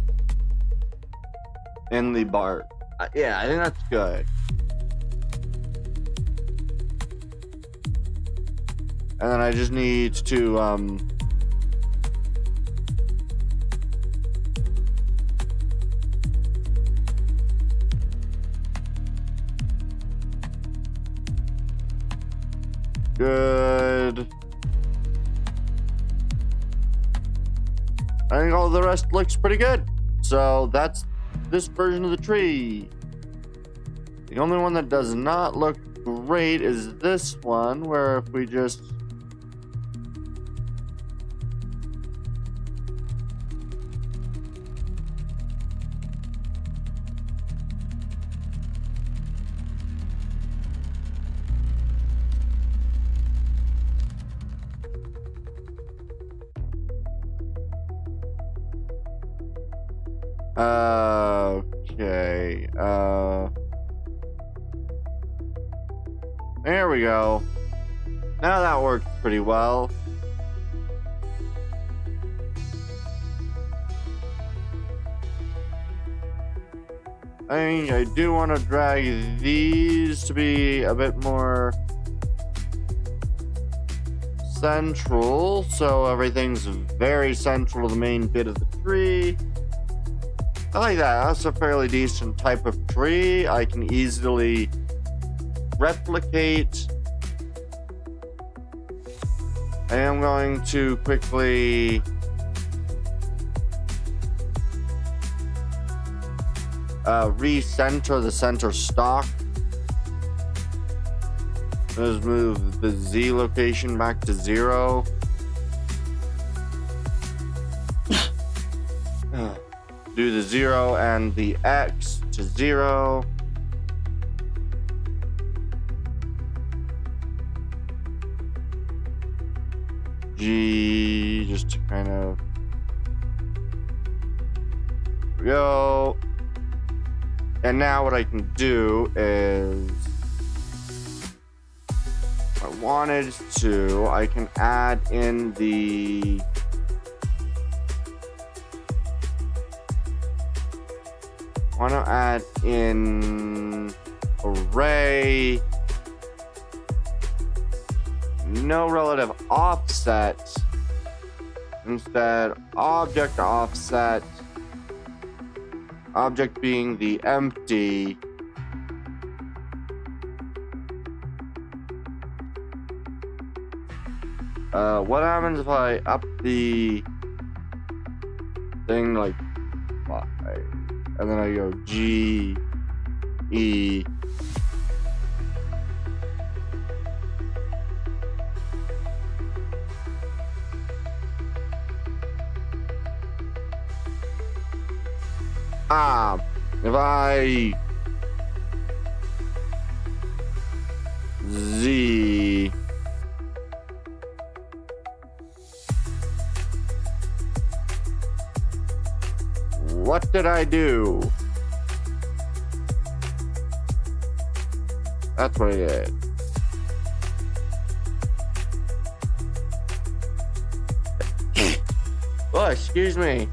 in the bar. Yeah, I think that's good. And then I just need to good. I think all the rest looks pretty good. So that's this version of the tree. The only one that does not look great is this one, where if we just okay. There we go. Now that works pretty well. I think I do want to drag these to be a bit more central, so everything's very central to the main bit of the tree. I like that. That's a fairly decent type of tree. I can easily replicate. I am going to quickly recenter the center stock. Let's move the Z location back to 0. Do the 0 and the X to 0. G, just to kind of go. And now what I can do is, if I wanted to, I can add in the array, no relative offset, instead object offset, object being the empty. What happens if I up the thing like 5, and then I go G, E, if I Z, what did I do? That's what I did. Oh, excuse me.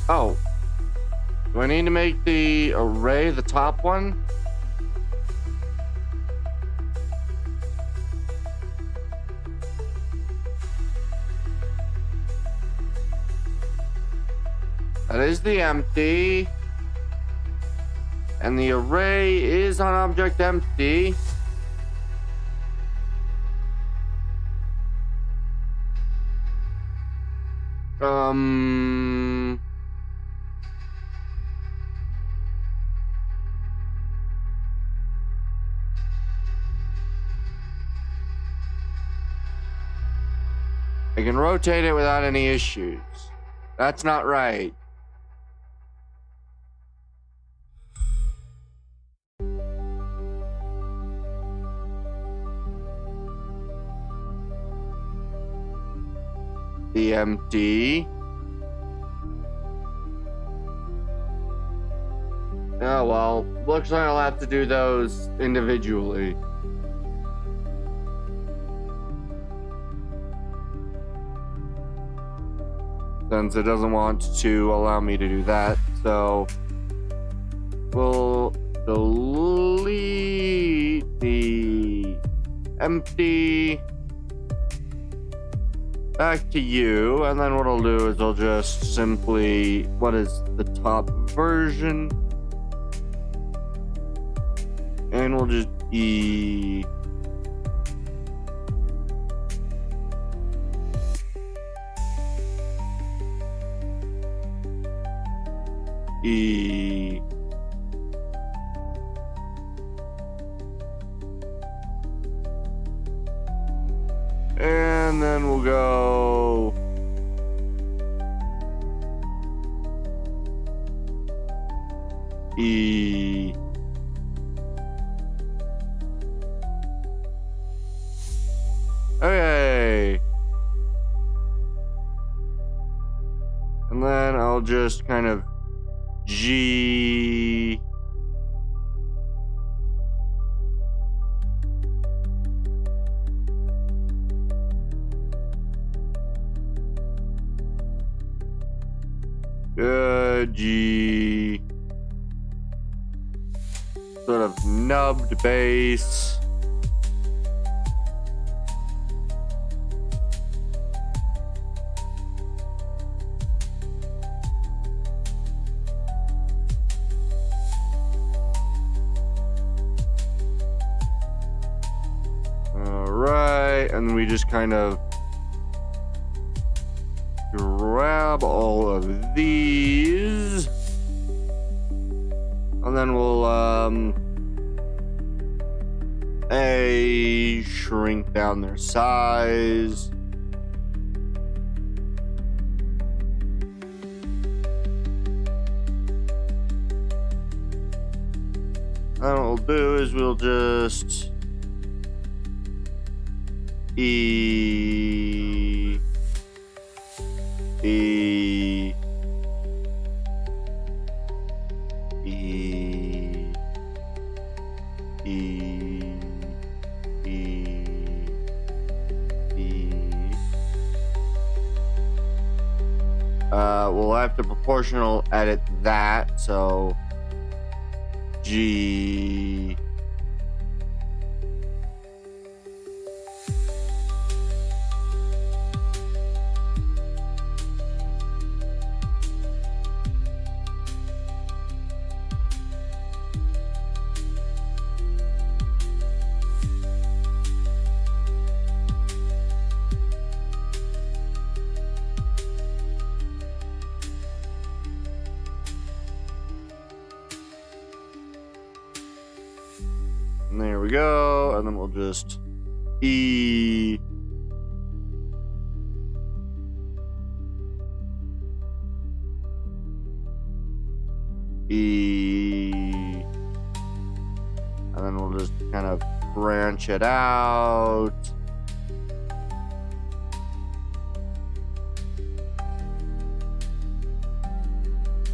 Oh. Do I need to make the array the top one? That is the empty. And the array is on object empty. I can rotate it without any issues. That's not right. The empty. Oh well, looks like I'll have to do those individually. Since it doesn't want to allow me to do that, so we'll delete the empty back to you, and then what I'll do is I'll just simply, what is the top version? And we'll just E. E. And then we'll go E. Okay. And then I'll just kind of G. G. Sort of nubbed base. And we just kind of grab all of these, and then we'll shrink down their size. And what we'll do is we'll just E. E. E. E. E. E. We'll have to proportional edit that, so G. And there we go, and then we'll just E. E. And then we'll just kind of branch it out.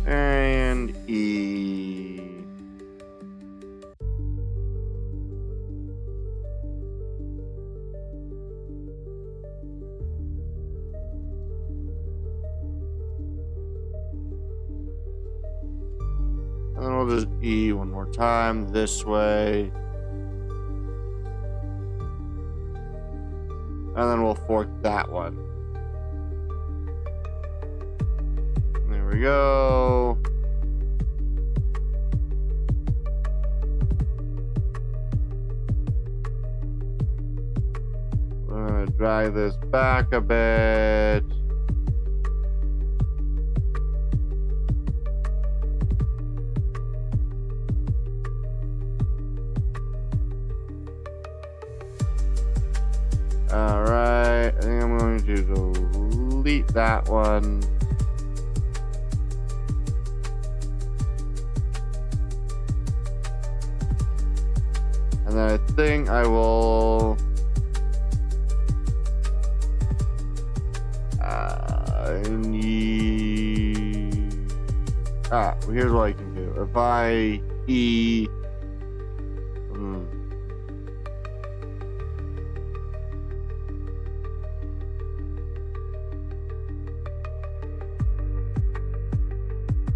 And E. And then we'll just E one more time this way. And then we'll fork that one. There we go. We're gonna drag this back a bit. Alright, I think I'm going to delete that one. And then I think I will well, here's what I can do. If I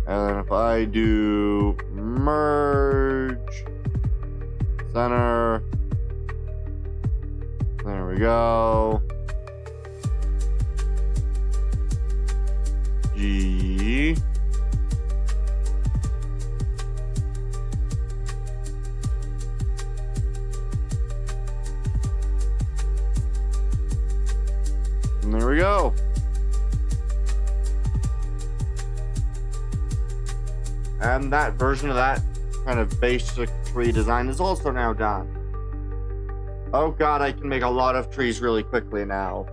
and then if I do merge center, there we go. G. And there we go. And that version of that kind of basic tree design is also now done. Oh god, I can make a lot of trees really quickly now.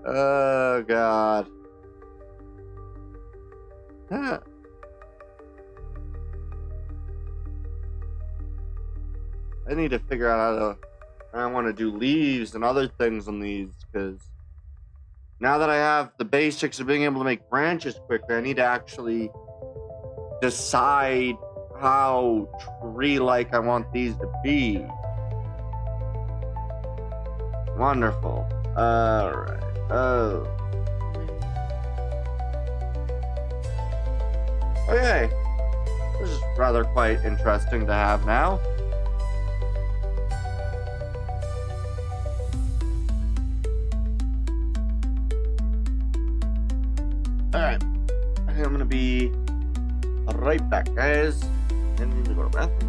Oh god. I need to figure out how I want to do leaves and other things on these, because now that I have the basics of being able to make branches quickly, I need to actually decide how tree-like I want these to be. Wonderful. Alright. Oh. Okay. This is rather quite interesting to have now. Alright. I think I'm gonna be right back, guys. And need to go to the bathroom.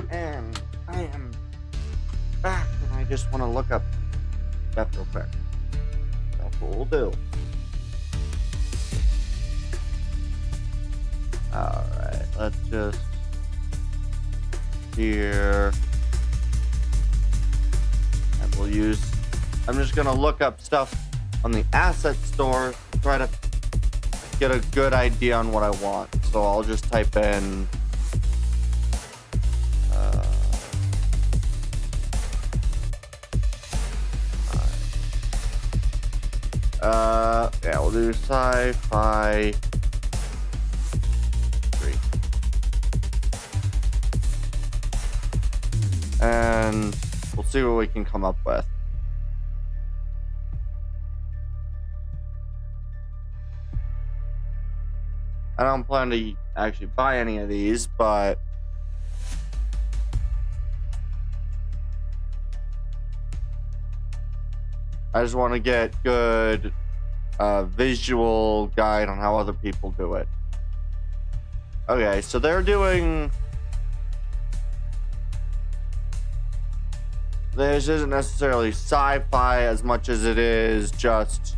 And I am back, and I just want to look up stuff real quick. That's what we'll do. Alright, let's just here. And we'll use, I'm just gonna look up stuff on the asset store, try to get a good idea on what I want. So I'll just type in yeah, we'll do sci-fi 3. And we'll see what we can come up with. I don't plan to actually buy any of these, but I just want to get good visual guide on how other people do it. Okay, so they're doing... This isn't necessarily sci-fi as much as it is just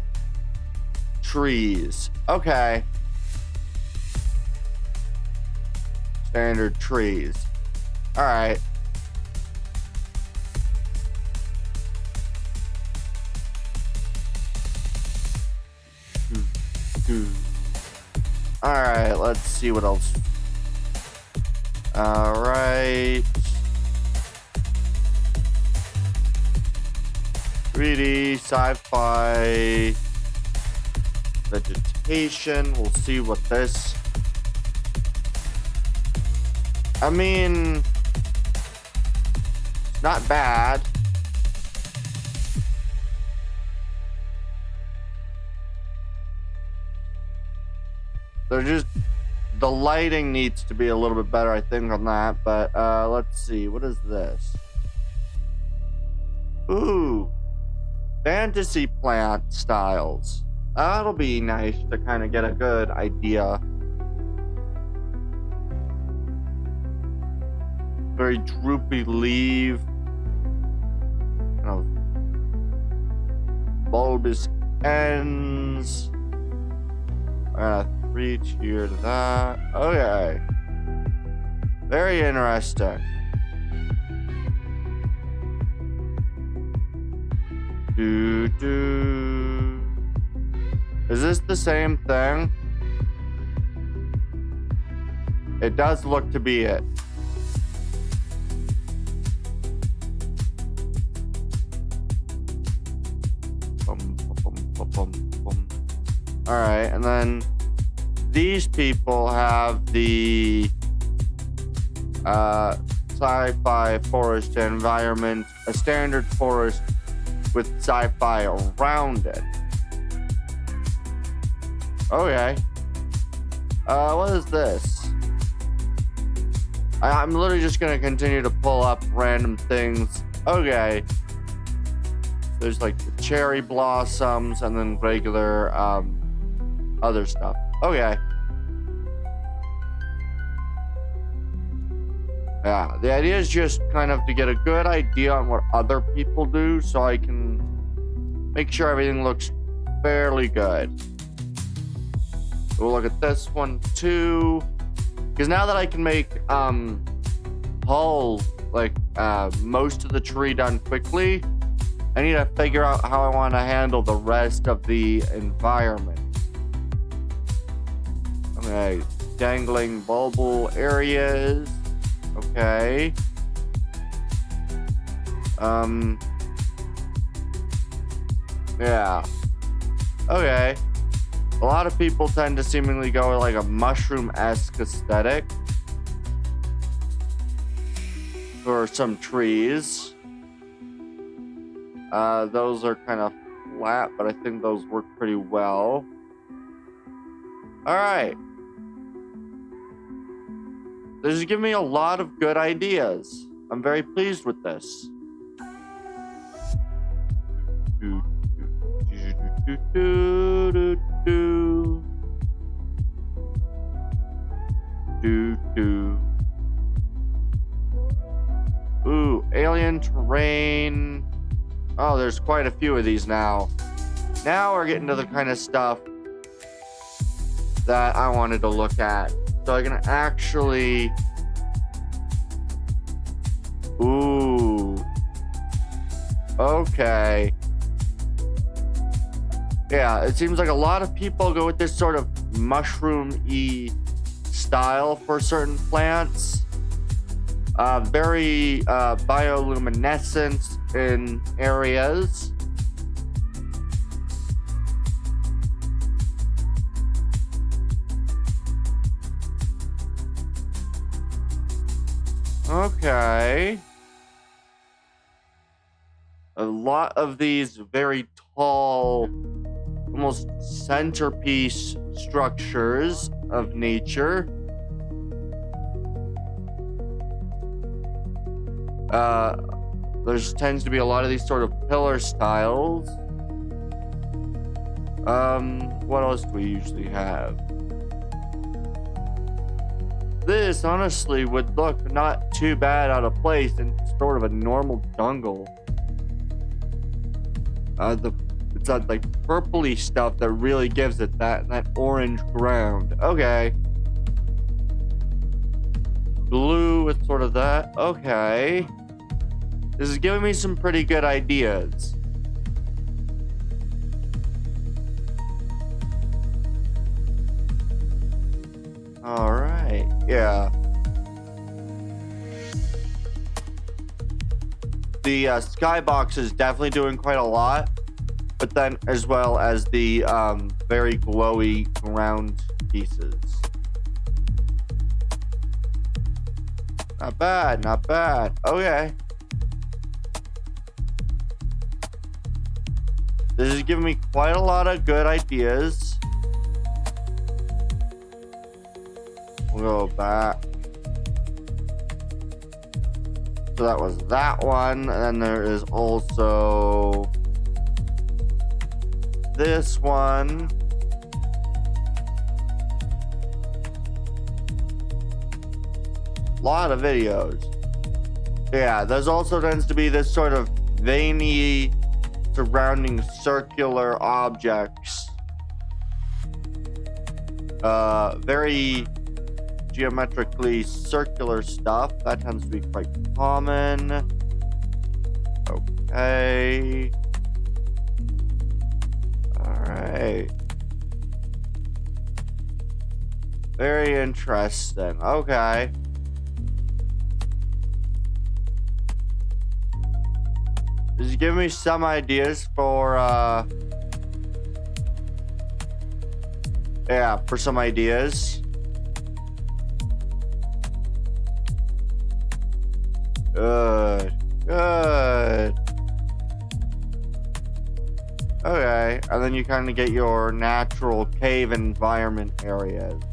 trees. Okay. Standard trees. Alright. Alright, let's see what else. Alright. 3D, sci-fi, vegetation. We'll see what this... I mean, not bad. They're just, the lighting needs to be a little bit better, I think, on that. But let's see, what is this? Ooh, fantasy plant styles. That'll be nice to kind of get a good idea. Very droopy leaf. You know, bulbous ends. 3 tier to that. Okay. Very interesting. Is this the same thing? It does look to be it. Alright, and then these people have the sci-fi forest environment, a standard forest with sci-fi around it. Okay. What is this? I'm literally just gonna continue to pull up random things. Okay. There's like the cherry blossoms and then regular other stuff. Okay. Yeah, the idea is just kind of to get a good idea on what other people do so I can make sure everything looks fairly good. We'll look at this one too. Because now that I can make whole, like most of the tree done quickly, I need to figure out how I want to handle the rest of the environment. Okay, dangling bulbul areas. Okay. Yeah. Okay. A lot of people tend to seemingly go with like a mushroom-esque aesthetic for some trees. Those are kind of flat, but I think those work pretty well. All right. This is giving me a lot of good ideas. I'm very pleased with this. alien terrain. Oh, there's quite a few of these now. Now we're getting to the kind of stuff that I wanted to look at. So I can actually... Ooh. Okay. Yeah, it seems like a lot of people go with this sort of mushroom-y style for certain plants. Very bioluminescent in areas. Okay. A lot of these very tall, almost centerpiece structures of nature. There tends to be a lot of these sort of pillar styles. What else do we usually have? This honestly would look not too bad out of place in sort of a normal jungle. It's that like purpley stuff that really gives it that orange ground. Okay. Blue with sort of that. Okay. This is giving me some pretty good ideas. All right. Yeah. The skybox is definitely doing quite a lot, but then as well as the very glowy ground pieces. Not bad, not bad. Okay. This is giving me quite a lot of good ideas. We'll go back. So that was that one. And then there is also this one. Lot of videos. Yeah, there's also tends to be this sort of veiny surrounding circular objects. Very geometrically circular stuff. That tends to be quite common. Okay. Alright. Very interesting. Okay. This is giving me some ideas for, yeah, for some ideas. Good. Good. Okay. And then you kind of get your natural cave environment areas.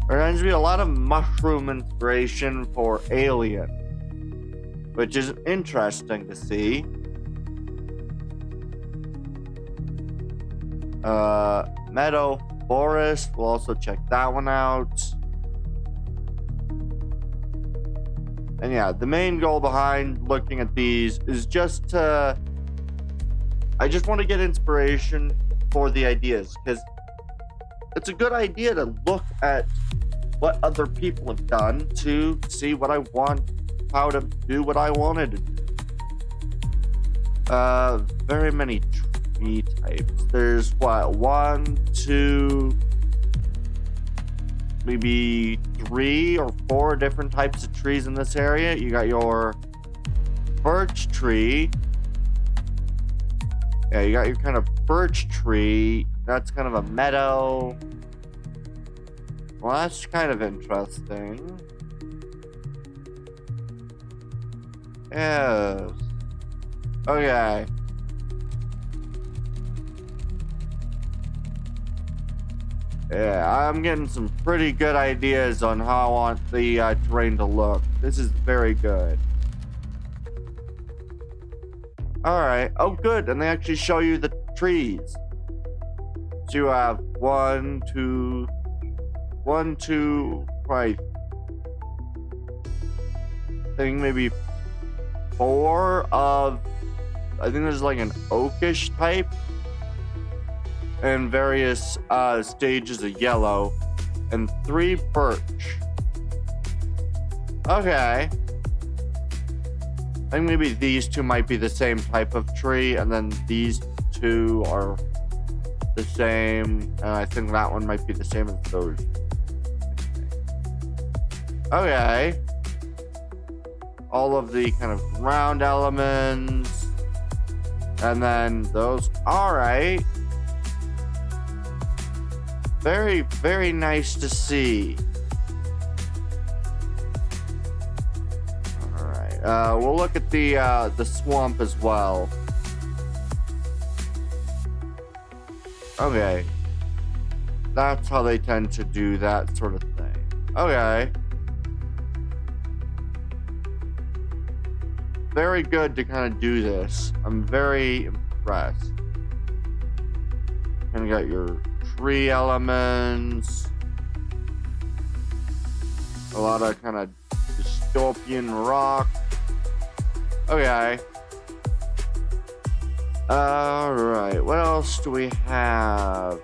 There tends to be a lot of mushroom inspiration for Alien, which is interesting to see. Meadow Forest, we'll also check that one out. And yeah, the main goal behind looking at these is just to... I just want to get inspiration for the ideas, because it's a good idea to look at what other people have done to see what I want, how to do what I wanted to do. Very many tree types. There's what, 1, 2, maybe 3 or 4 different types of trees in this area. You got your birch tree. Yeah, you got your kind of birch tree. That's kind of a meadow. Well, that's kind of interesting. Yes. Okay. Yeah, I'm getting some pretty good ideas on how I want the terrain to look. This is very good. Alright. Oh, good. And they actually show you the trees. So you have 1, 2, 1, 2, right. think maybe 4 of, I think there's like an oakish type and various stages of yellow, and 3 birch. Okay. I think maybe these 2 might be the same type of tree, and then these 2 are the same, and I think that one might be the same as those. Okay. All of the kind of ground elements, and then those. All right. Very, very nice to see. All right. We'll look at the swamp as well. Okay. That's how they tend to do that sort of thing. Okay. Very good to kind of do this. I'm very impressed. Kind of got your tree elements. A lot of kind of dystopian rock. Okay. Alright, what else do we have?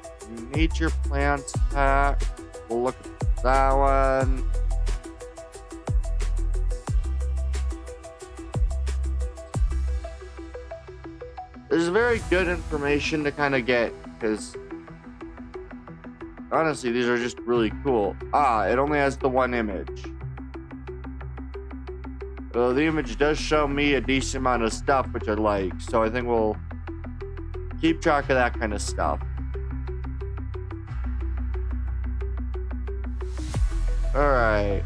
Nature plants pack. We'll look at that one. There's very good information to kind of get, because honestly, these are just really cool. It only has the 1 image. Well, the image does show me a decent amount of stuff, which I like, so I think we'll keep track of that kind of stuff. Alright.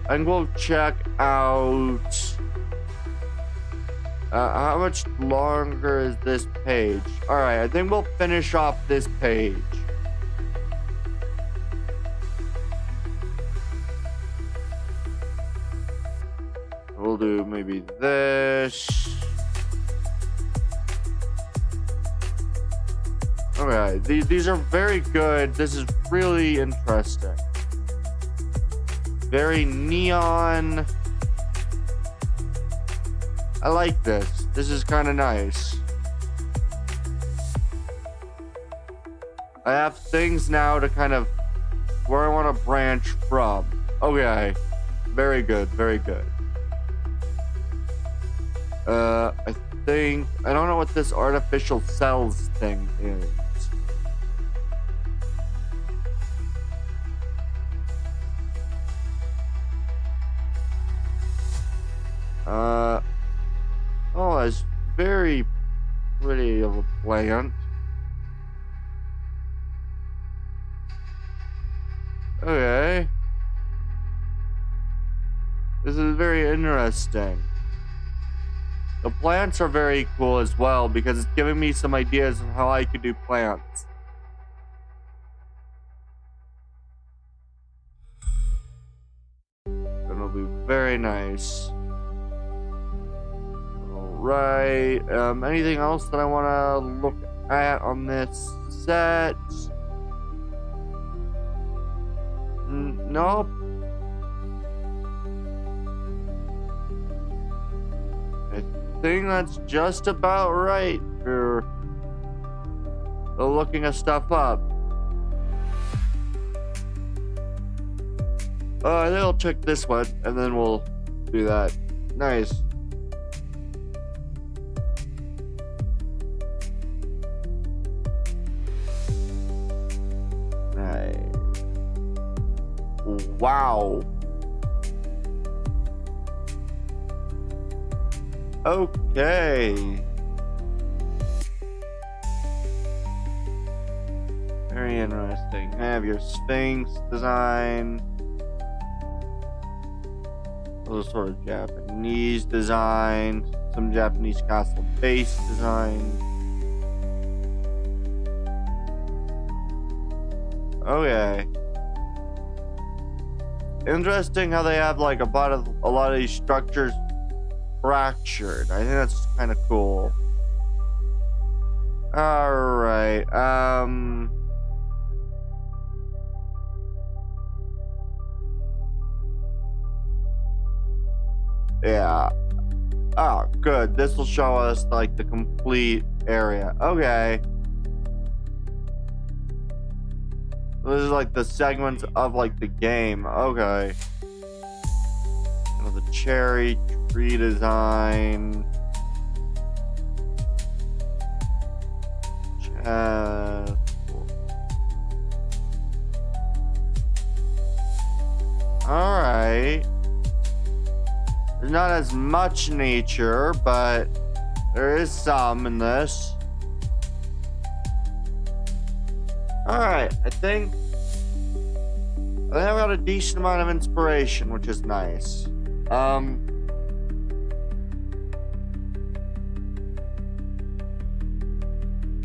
And we'll check out... how much longer is this page? Alright, I think we'll finish off this page. We'll do maybe this. Okay, these are very good. This is really interesting. Very neon. I like this. This is kind of nice. I have things now to kind of where I want to branch from. Okay. Very good. Very good. I think... I don't know what this artificial cells thing is. Oh, it's very pretty of a plant. Okay. This is very interesting. The plants are very cool as well because it's giving me some ideas of how I could do plants. It'll be very nice. Alright. Anything else that I want to look at on this set? Nope. I think that's just about right for looking at stuff up. I think I'll check this one and then we'll do that. Nice. Nice. Wow. Okay. Very interesting. Have your Sphinx design. Those sort of Japanese design. Some Japanese castle base design. Okay. Interesting how they have like a lot of these structures fractured. I think that's kind of cool. All right. Yeah. Oh, good. This will show us, like, the complete area. Okay. This is, like, the segments of, like, the game. Okay. You know, the cherry tree design. Alright. There's not as much nature, but there is some in this. Alright, I think I've got a decent amount of inspiration, which is nice. I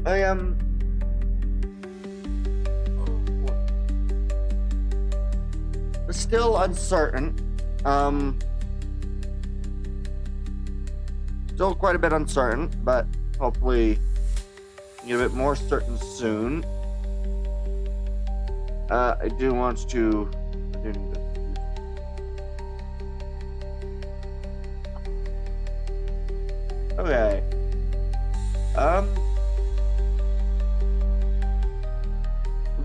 am still uncertain. Still quite a bit uncertain, but hopefully get a bit more certain soon. I do want to. Okay. I've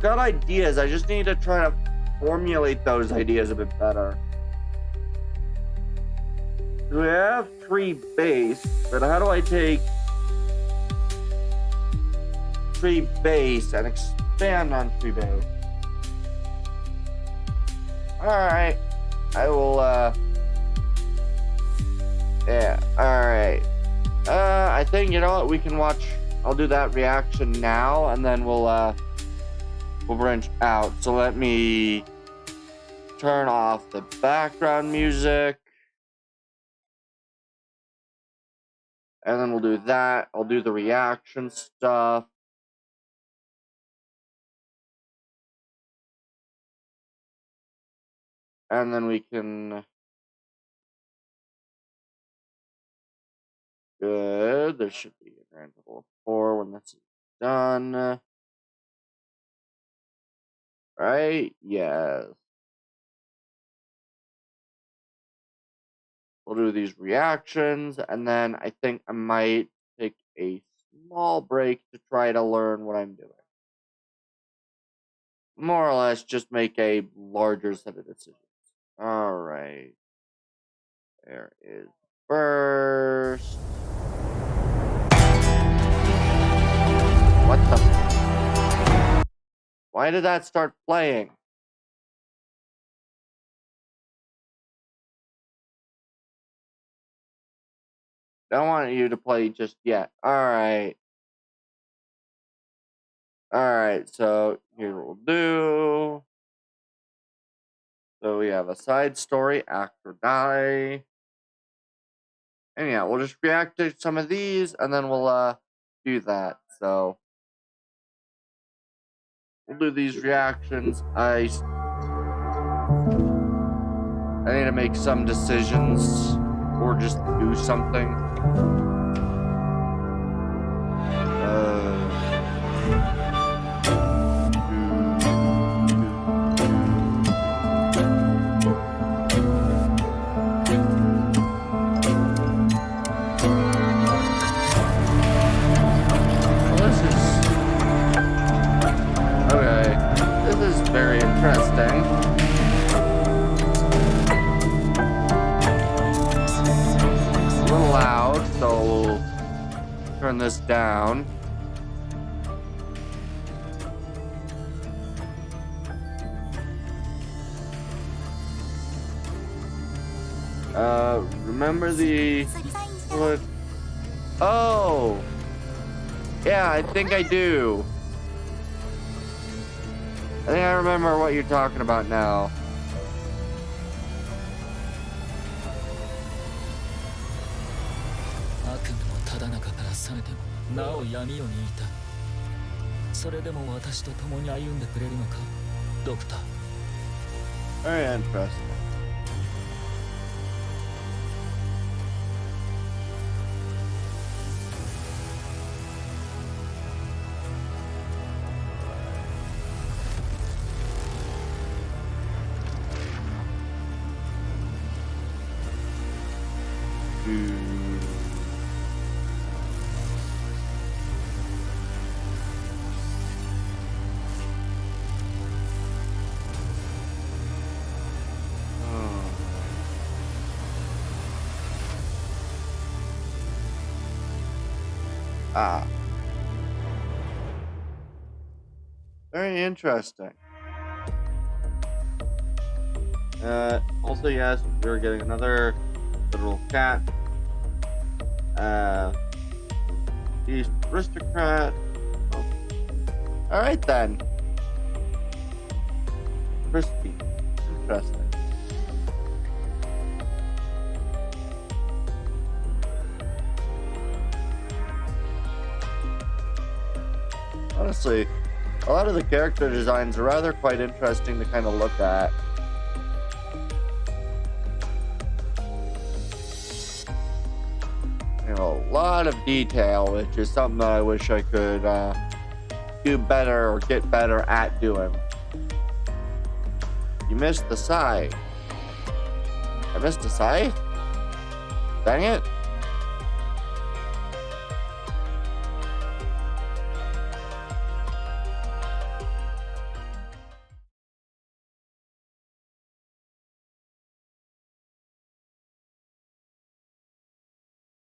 got ideas. I just need to try to formulate those ideas a bit better. We have tree base, but how do I take tree base and expand on tree base? Alright. I will, yeah, alright. I think, you know what, we can watch, I'll do that reaction now, and then we'll branch out. So let me turn off the background music. And then we'll do that. I'll do the reaction stuff. And then we can... Good. There should be a grand total of 4 when this is done. Right? Yes. We'll do these reactions, and then I think I might take a small break to try to learn what I'm doing. More or less, just make a larger set of decisions. Alright. There is first. What the? Why did that start playing? Don't want you to play just yet. Alright. Alright, so here we'll do. So we have a side story, act or die. And yeah, we'll just react to some of these, and then we'll do that. So we'll do these reactions. I need to make some decisions, or just do something. Very interesting. A little loud, so we'll turn this down. Remember the... What? Oh! Yeah, I think I do. I think I remember what you're talking about now. Very interesting. Ah. Very interesting. Also, yes, we're getting another little cat. He's aristocrat. Oh. Alright then. Crispy. Interesting. Honestly, a lot of the character designs are rather quite interesting to kind of look at. You know, a lot of detail, which is something that I wish I could do better or get better at doing. You missed the scythe. I missed the scythe? Dang it.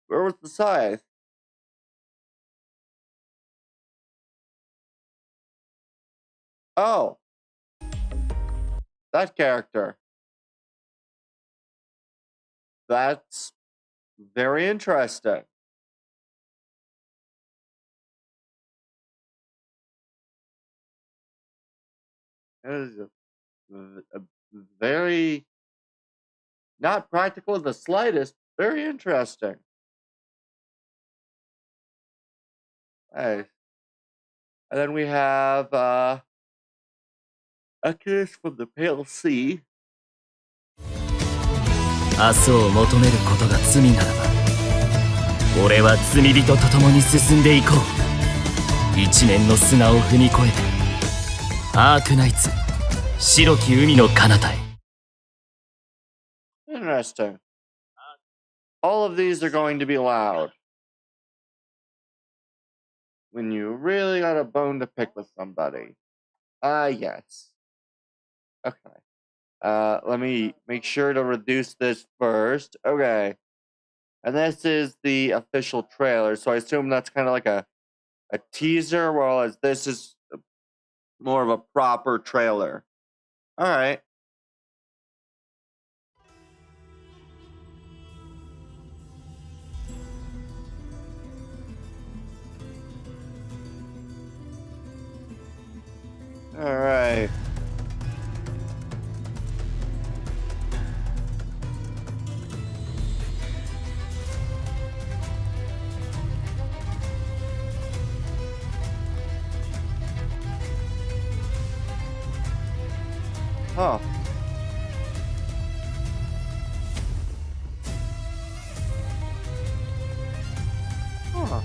Where was the scythe? Oh. That character. That's very interesting. It is a very not practical in the slightest. Very interesting. Hey. And then we have a kiss from the Pale Sea. 明日を求めることが罪ならば、俺は罪人と共に進んでいこう。一面の砂を踏み越えて、アークナイツ、白き海の彼方へ。Interesting. All of these are going to be loud. When you really got a bone to pick with somebody. Yes. Okay. Let me make sure to reduce this first. Okay. And this is the official trailer, so I assume that's kind of like a teaser, whereas this is more of a proper trailer. Alright. Alright. Huh. Huh.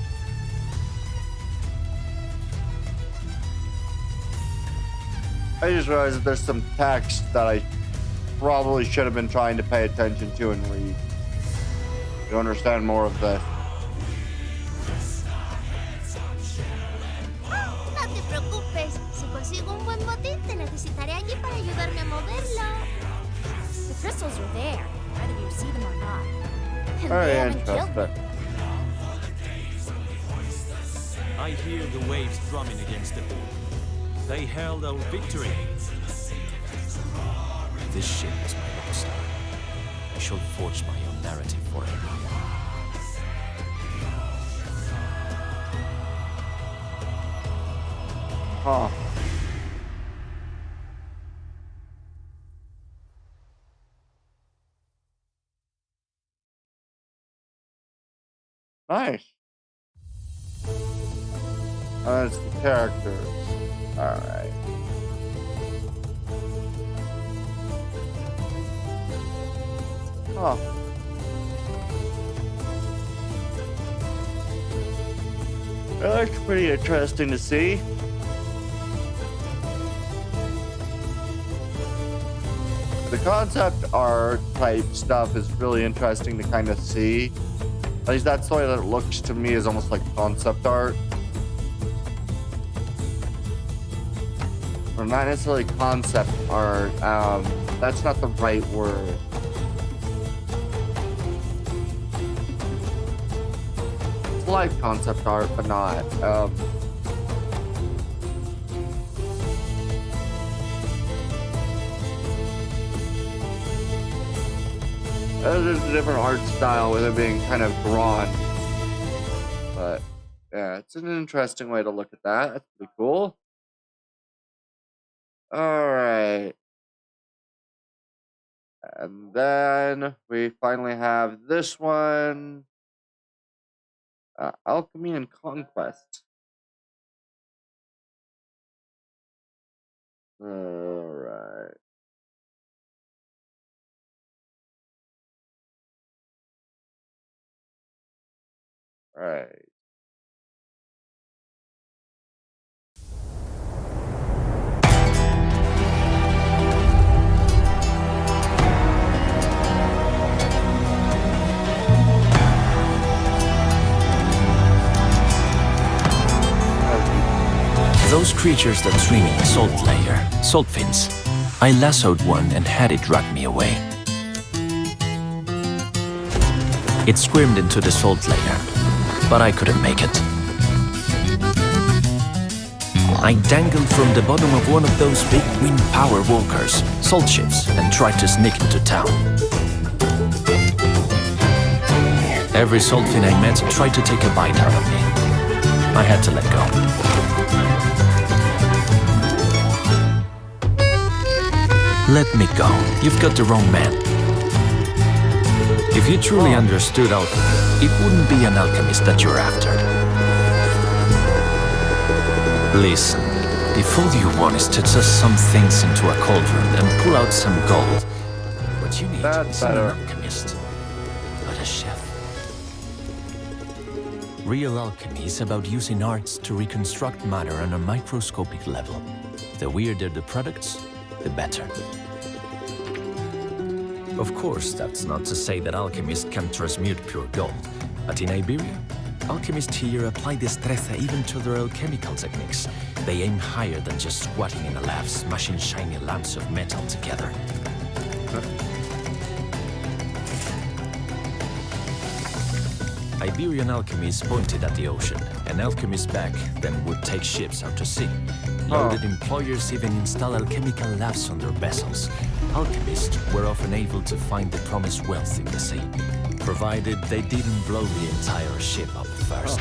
I just realized that there's some text that I probably should have been trying to pay attention to and read to understand more of this. No te preocupes, si consigo un buen botín te necesitaré allí para ayudarme a moverlo. The crystals are there, whether you see them or not. And Very they haven't killed me. interesting. I hear the waves drumming against the pool. They held our victory. This ship is my North Star. I shall forge my own narrative for it. Huh. Nice. That's the characters. Alright. Huh. Well, that's pretty interesting to see. The concept art type stuff is really interesting to kind of see. At least that's the way that it looks to me, is almost like concept art. Or not necessarily concept art. That's not the right word. It's like concept art, but not. There's a different art style with it being kind of drawn. But yeah, it's an interesting way to look at that. That's pretty cool. Alright. And then we finally have this one. Alchemy and Conquest. Alright. Alright. Those creatures that swim in the salt layer, salt fins. I lassoed one and had it drag me away. It squirmed into the salt layer, but I couldn't make it. I dangled from the bottom of one of those big wind power walkers, salt ships, and tried to sneak into town. Every salt fin I met tried to take a bite out of me. I had to let go. Let me go. You've got the wrong man. If you truly understood alchemy, it wouldn't be an alchemist that you're after. Listen, if all you want is to toss some things into a cauldron and pull out some gold, what you need is an alchemist, not a chef. Real alchemy is about using arts to reconstruct matter on a microscopic level. The weirder the products, the better. Of course, that's not to say that alchemists can transmute pure gold, but in Iberia, alchemists here apply destreza even to their alchemical techniques. They aim higher than just squatting in a lab, smashing shiny lumps of metal together. Iberian alchemists pointed at the ocean, and alchemists back then would take ships out to sea. Loaded employers even install alchemical labs on their vessels. Alchemists were often able to find the promised wealth in the sea, provided they didn't blow the entire ship up first.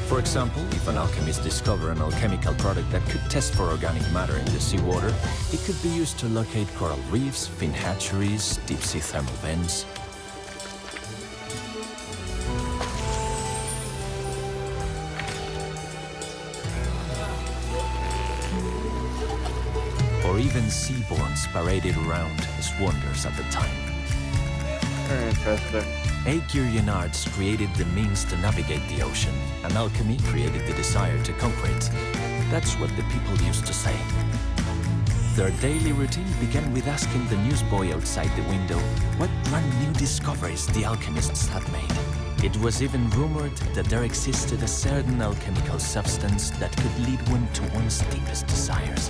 For example, if an alchemist discovered an alchemical product that could test for organic matter in the seawater, it could be used to locate coral reefs, fin hatcheries, deep-sea thermal vents. Or even seaborns paraded around as wonders at the time. Very interesting. Aegirian arts created the means to navigate the ocean, and alchemy created the desire to conquer it. That's what the people used to say. Their daily routine began with asking the newsboy outside the window what brand new discoveries the alchemists had made. It was even rumored that there existed a certain alchemical substance that could lead one to one's deepest desires.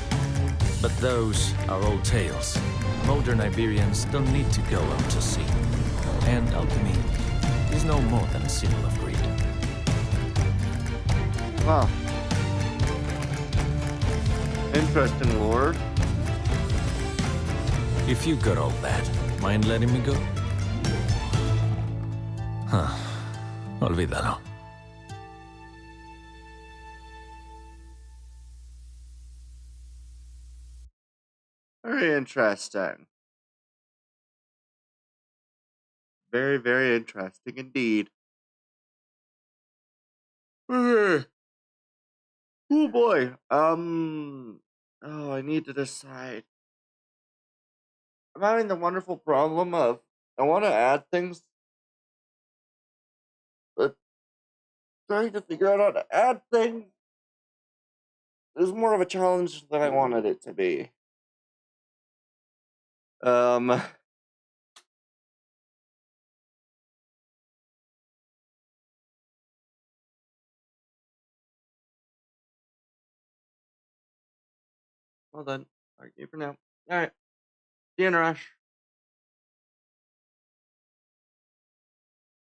But those are old tales. Modern Iberians don't need to go out to sea. And alchemy is no more than a symbol of greed. Wow. Interesting lore. If you got all that, mind letting me go? Huh. Olvídalo. Very interesting. Very, very interesting indeed. Okay. Oh boy. Oh, I need to decide. I'm having the wonderful problem of I want to add things, but trying to figure out how to add things it was more of a challenge than I wanted it to be. Well then, thank you for now. Alright, see you in a rush.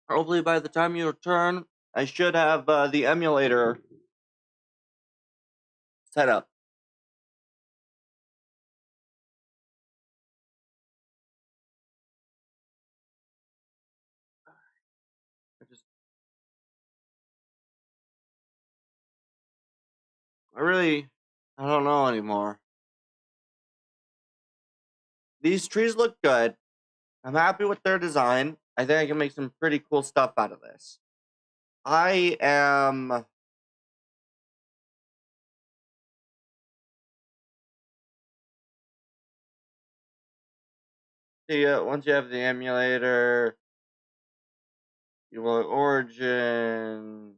Hopefully by the time you return, I should have the emulator set up. I don't know anymore. These trees look good. I'm happy with their design. I think I can make some pretty cool stuff out of this. I am... See, once you have the emulator, you want origin.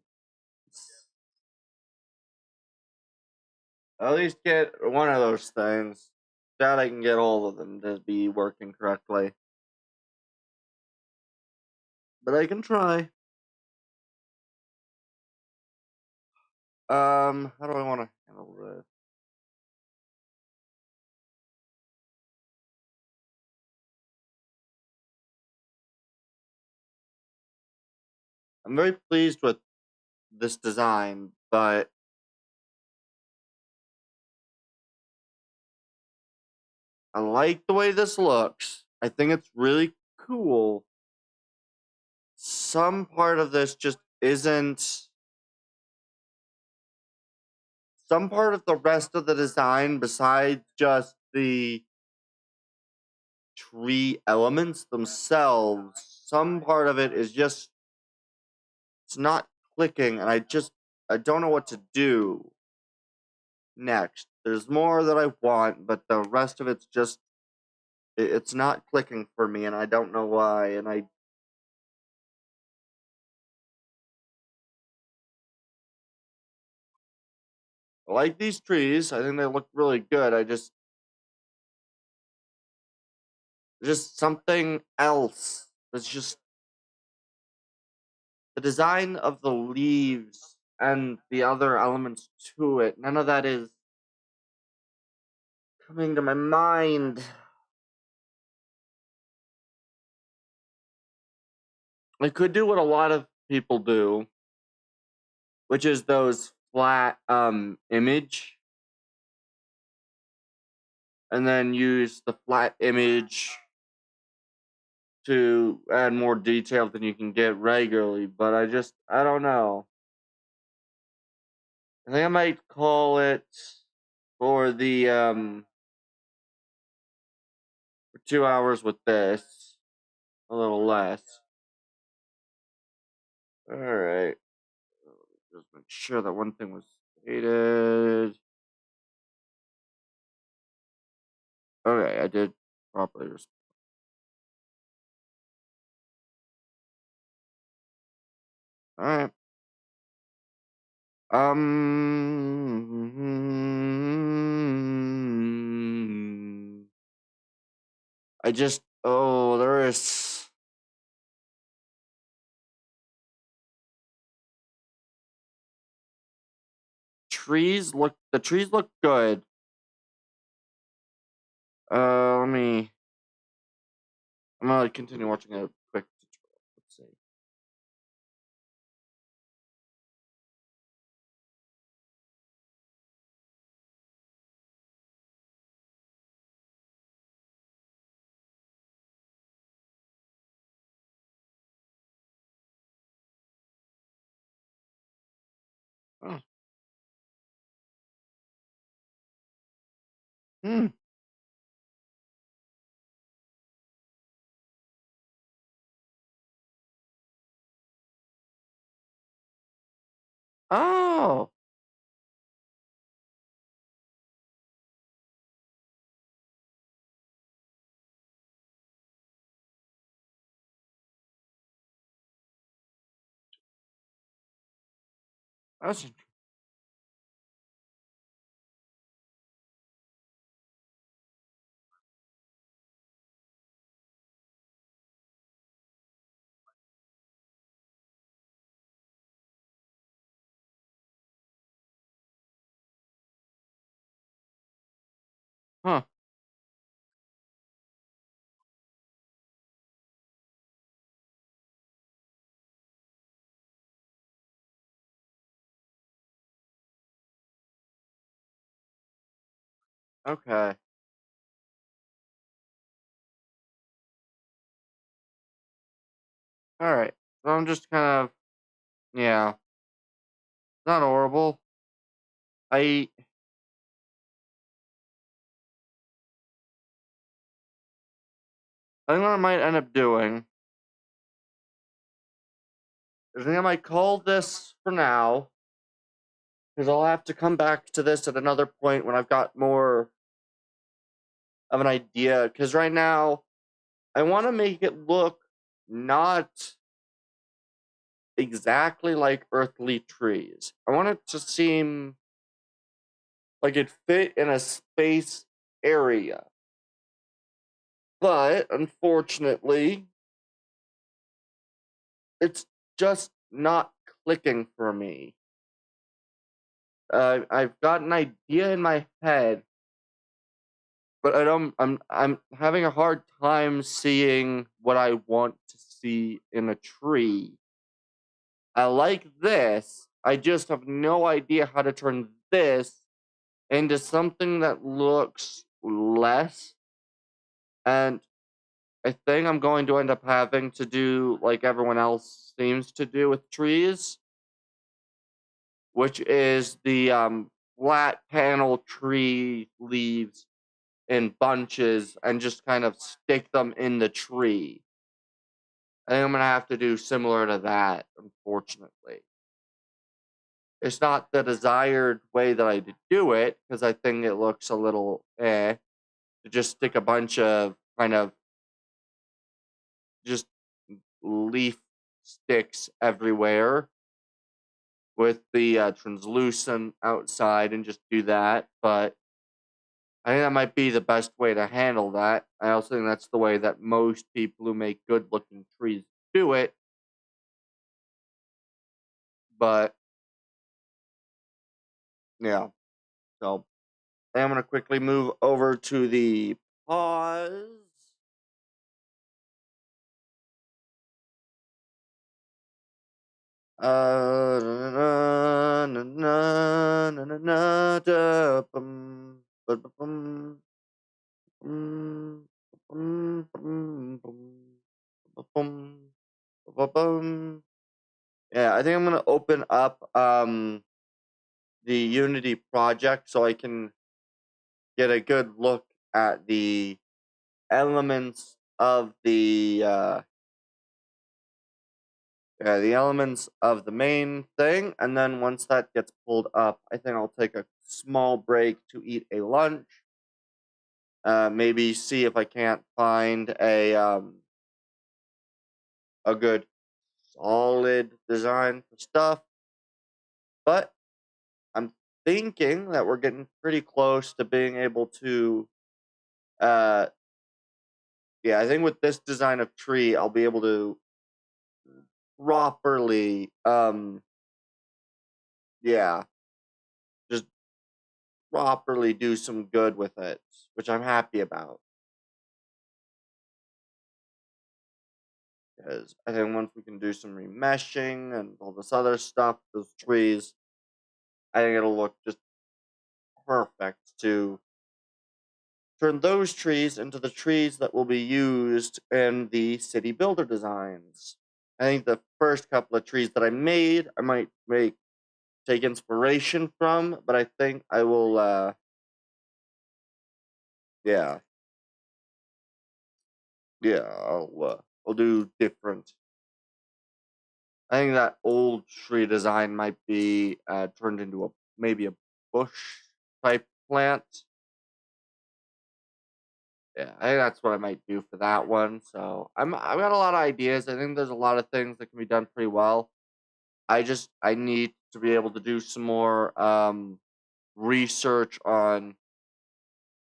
At least get one of those things. That I can get all of them to be working correctly. But I can try. How do I want to handle this? I'm very pleased with this design, but I like the way this looks. I think it's really cool. Some part of this just isn't. Some part of the rest of the design, besides just the tree elements themselves, some part of it is just, it's not clicking, and I don't know what to do next. There's more that I want, but the rest of it's just, it's not clicking for me, and I don't know why, and I like these trees. I think they look really good. Just something else. It's just the design of the leaves and the other elements to it. None of that is coming to my mind. I could do what a lot of people do, which is those flat image, and then use the flat image to add more detail than you can get regularly, but I don't know. I think I might call it for the for 2 hours with this, a little less. All right, just make sure that one thing was stated. Okay, I did properly respond. All right. There is the trees look good. I'm gonna continue watching a quick tutorial. Let's see. Oh. Hmm. Oh. That's Huh. Okay. Alright. So I'm just kind of, yeah, not horrible. I I think what I might end up doing is I think I might call this for now, because I'll have to come back to this at another point when I've got more of an idea. Because right now, I want to make it look not exactly like earthly trees. I want it to seem like it fit in a space area. But unfortunately, it's just not clicking for me. I've got an idea in my head, but I don't. I'm having a hard time seeing what I want to see in a tree. I like this. I just have no idea how to turn this into something that looks less. And I think I'm going to end up having to do like everyone else seems to do with trees, which is the flat panel tree leaves in bunches and just kind of stick them in the tree. I think I'm gonna have to do similar to that, unfortunately. It's not the desired way that I do it, because I think it looks a little to just stick a bunch of kind of just leaf sticks everywhere with the translucent outside and just do that. But I think that might be the best way to handle that. I also think that's the way that most people who make good looking trees do it. But yeah, so I'm gonna quickly move over to the pause. Na, na, na, na, na, na, da, bum, ba, ba, bum, bum, bum, bum, bum, ba, bum, ba, bum. Yeah, I think I'm gonna open up the Unity project so I can get a good look at the elements of the elements of the main thing, and then once that gets pulled up, I think I'll take a small break to eat a lunch. Maybe see if I can't find a good solid design for stuff. But I'm thinking that we're getting pretty close to being able to uh yeah, I think with this design of tree I'll be able to properly yeah, just properly do some good with it, which I'm happy about. Because I think once we can do some remeshing and all this other stuff, those trees, I think it'll look just perfect to turn those trees into the trees that will be used in the city builder designs. I think the first couple of trees that I made, I might take inspiration from, but I think I will, yeah, yeah, I'll do different. I think that old tree design might be turned into maybe a bush type plant. Yeah, I think that's what I might do for that one. So I've got a lot of ideas. I think there's a lot of things that can be done pretty well. I need to be able to do some more research on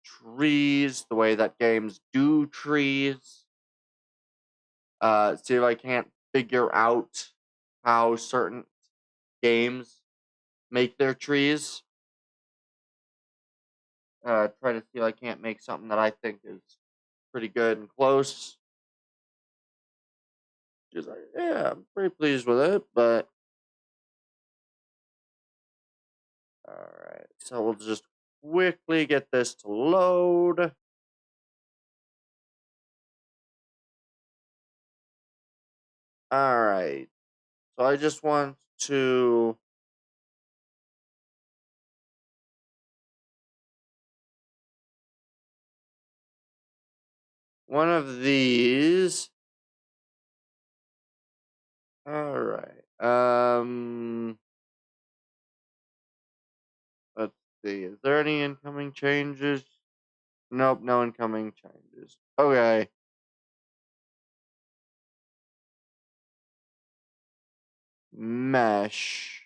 trees, the way that games do trees. See if I can't figure out how certain games make their trees. try to see if I can't make something that I think is pretty good and close. Just like, yeah, I'm pretty pleased with it, but alright. So we'll just quickly get this to load. Alright. So I just want to one of these. Alright. Let's see. Is there any incoming changes? Nope, no incoming changes. Okay. Mesh.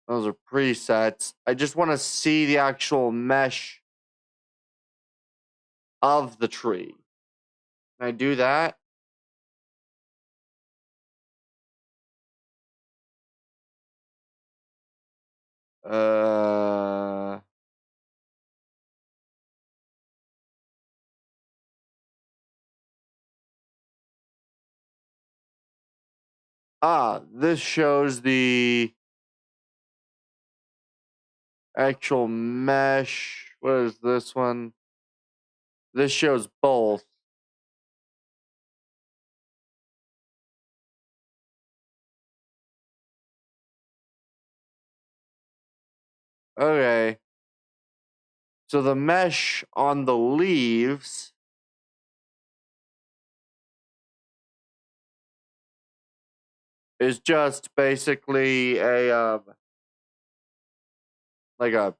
Those are presets. I just want to see the actual mesh of the tree. Can I do that? Uh, this shows the actual mesh. What is this one? This shows both. Okay. So the mesh on the leaves is just basically a like a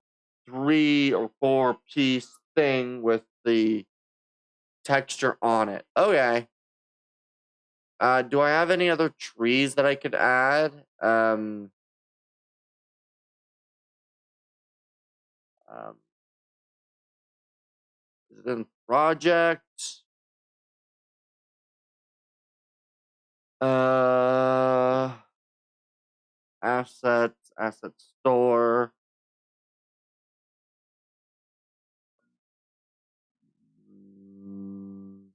3 or 4 piece thing with the texture on it. Okay. Do I have any other trees that I could add? Is it in project? Assets, asset store. Mm,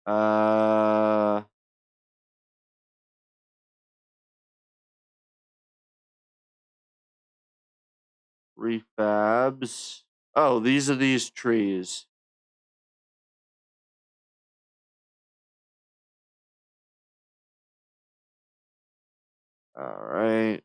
Uh, refabs. Oh, these are these trees. All right.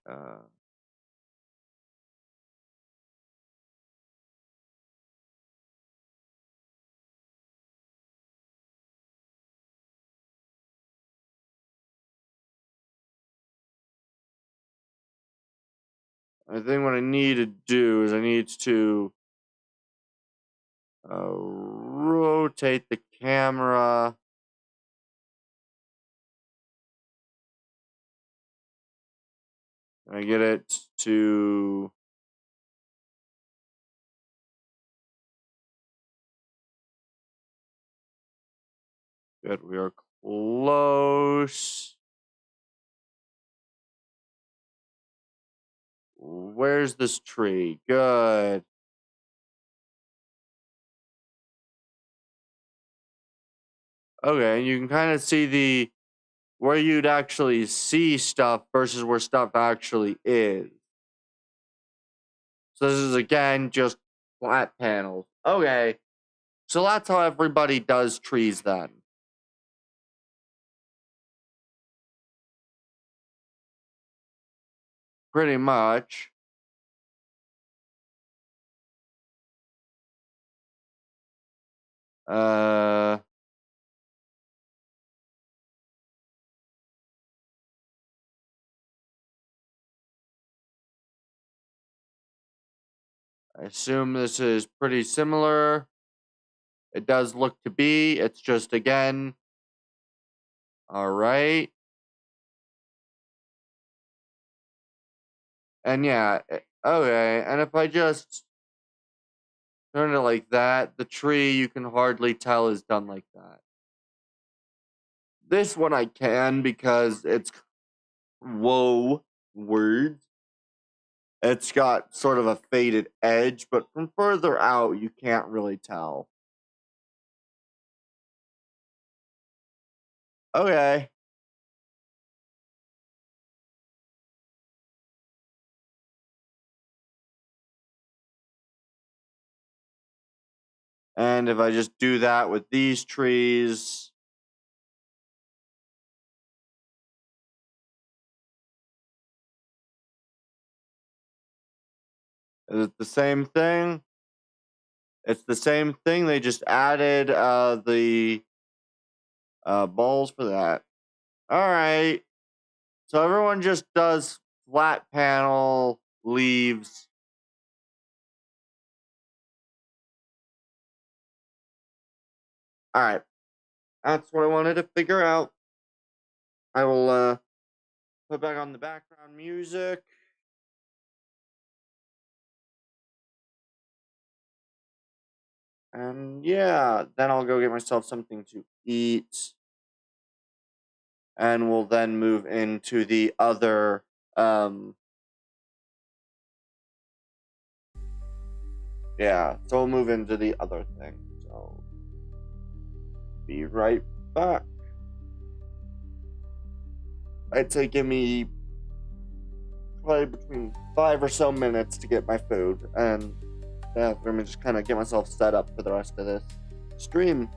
I think what I need to do is I need to rotate the camera. I get it to good. We are close. Where's this tree? Good. Okay, you can kind of see the where you'd actually see stuff versus where stuff actually is. So this is again just flat panels. Okay. So that's how everybody does trees then. Pretty much. I assume this is pretty similar. It does look to be. It's just again All right. And yeah, okay. And if I just turn it like that, the tree you can hardly tell is done like that. This one I can because it's whoa words. It's got sort of a faded edge, but from further out you can't really tell. Okay. And if I just do that with these trees, is it the same thing? It's the same thing. They just added the balls for that. All right. So everyone just does flat panel leaves. All right. That's what I wanted to figure out. I will put back on the background music. And yeah, then I'll go get myself something to eat. And we'll then move into the other yeah, so we'll move into the other thing. So be right back. I'd say give me probably between 5 or so minutes to get my food, and let me just kind of get myself set up for the rest of this stream.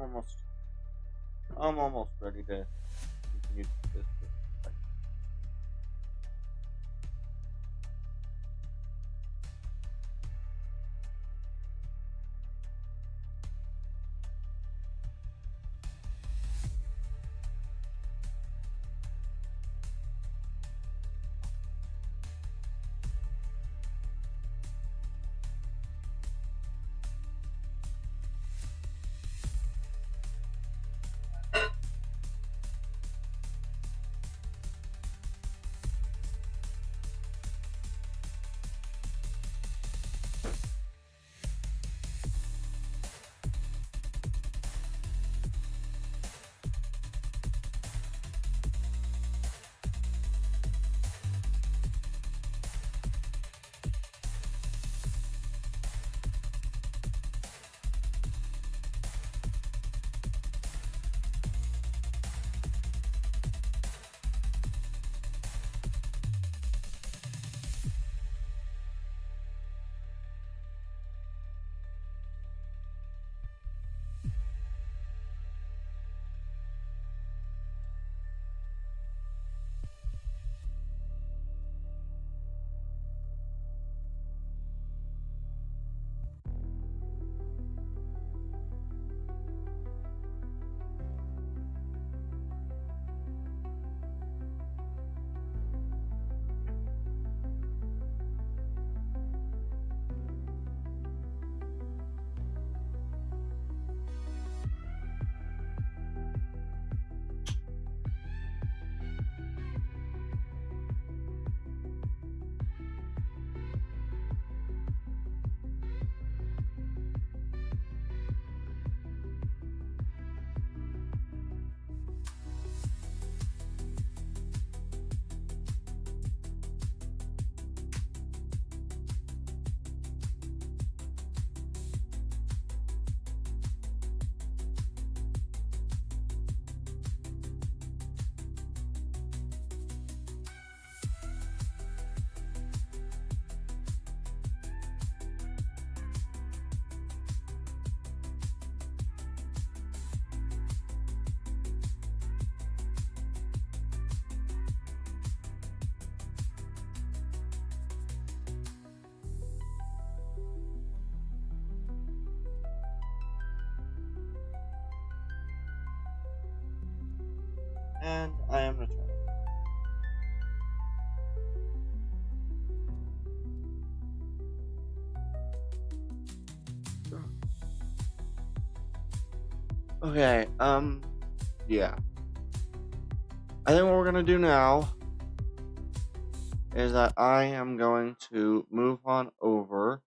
I'm almost ready to continue this. And I am returned. Okay, yeah. I think what we're gonna do now is that I am going to move on over.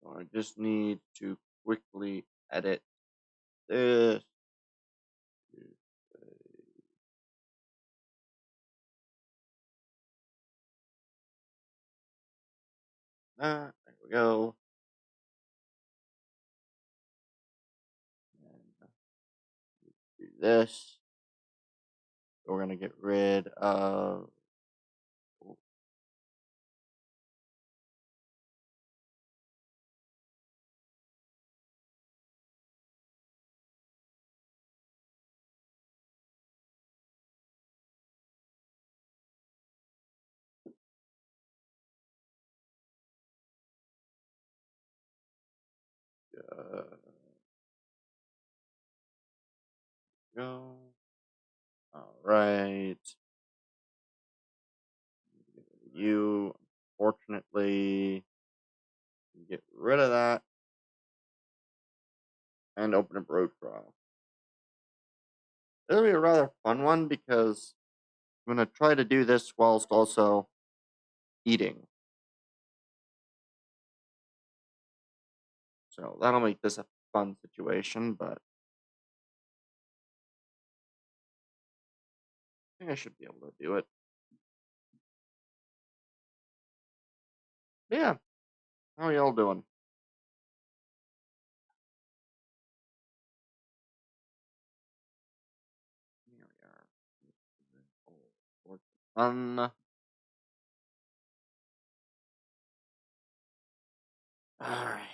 So I just need to quickly edit this. There we go. And do this. We're gonna get rid of. Go. All right. You, unfortunately, get rid of that and open up RoadCraft. It'll be a rather fun one because I'm gonna try to do this whilst also eating. So that'll make this a fun situation, but I think I should be able to do it. Yeah. How are y'all doing? Here we are. Fun. Alright.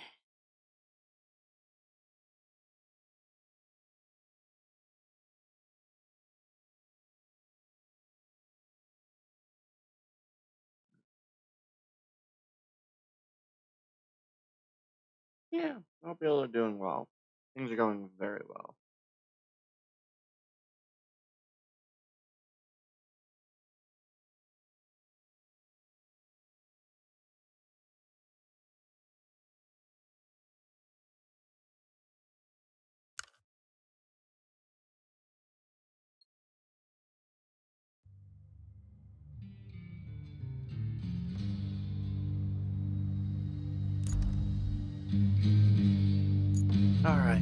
Yeah, I hope y'all are doing well. Things are going very well. Alright.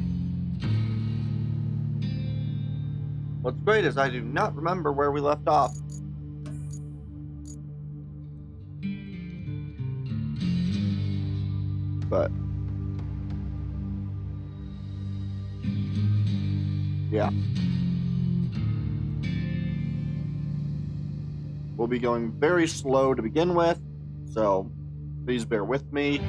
What's great is I do not remember where we left off. But yeah. We'll be going very slow to begin with, so please bear with me.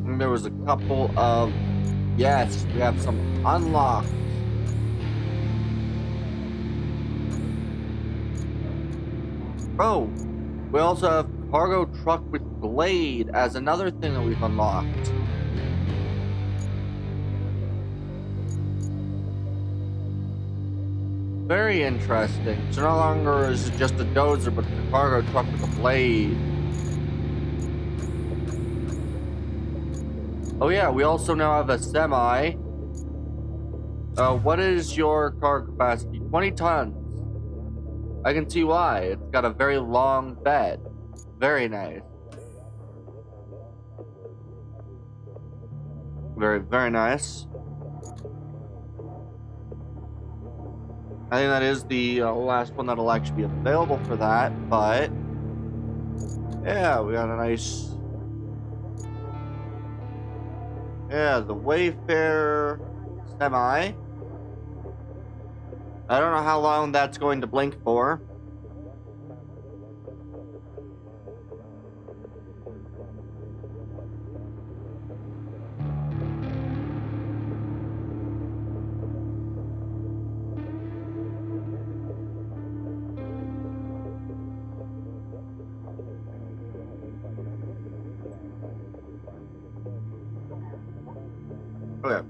And there was a couple of... Yes, we have some unlocked. Oh, we also have cargo truck with blade as another thing that we've unlocked. Very interesting. So no longer is it just a dozer, but the cargo truck with a blade. Oh yeah, we also now have a semi. What is your cargo capacity? 20 tons. I can see why. It's got a very long bed. Very nice. Very, very nice. I think that is the last one that'll actually be available for that, but yeah, we got a nice... Yeah, the Wayfarer semi. I don't know how long that's going to blink for. Okay.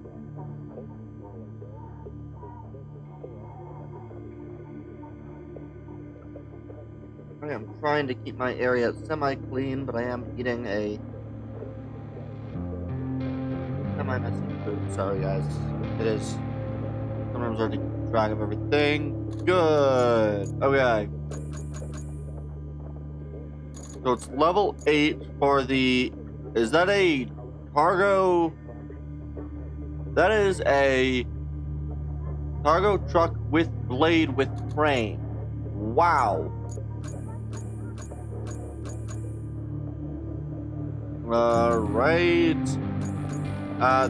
I am trying to keep my area semi-clean, but I am eating a semi-messy food. Sorry, guys. It is. Sometimes hard to keep track of everything. Good. Okay. So it's level 8 for the... Is that a cargo... That is a cargo truck with blade with crane. Wow. Right.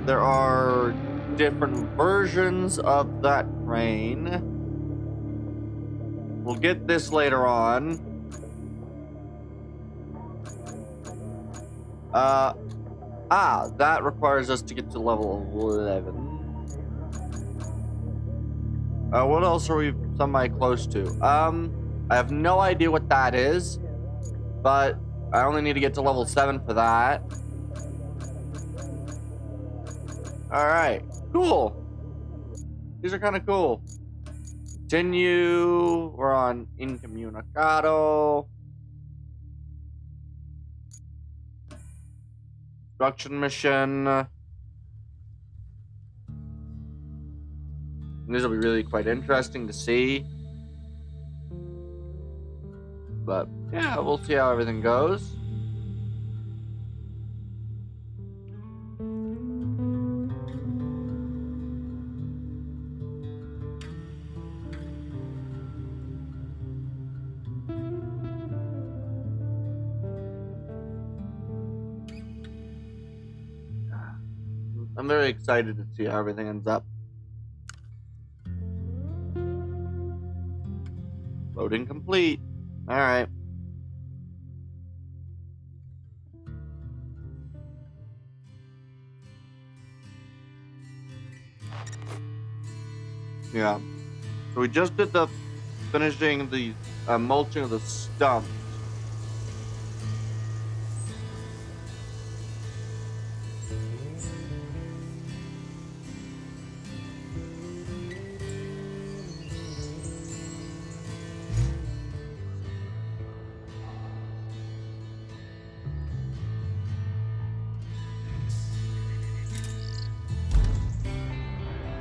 There are different versions of that crane. We'll get this later on. That requires us to get to level 11. What else are we semi-close to? I have no idea what that is, but I only need to get to level 7 for that. Alright, cool. These are kind of cool. Continue. We're on Incomunicado. Construction mission. These will be really quite interesting to see. But yeah, we'll see how everything goes. I'm very excited to see how everything ends up. Loading complete. All right. Yeah. So we just did the finishing the mulching of the stumps.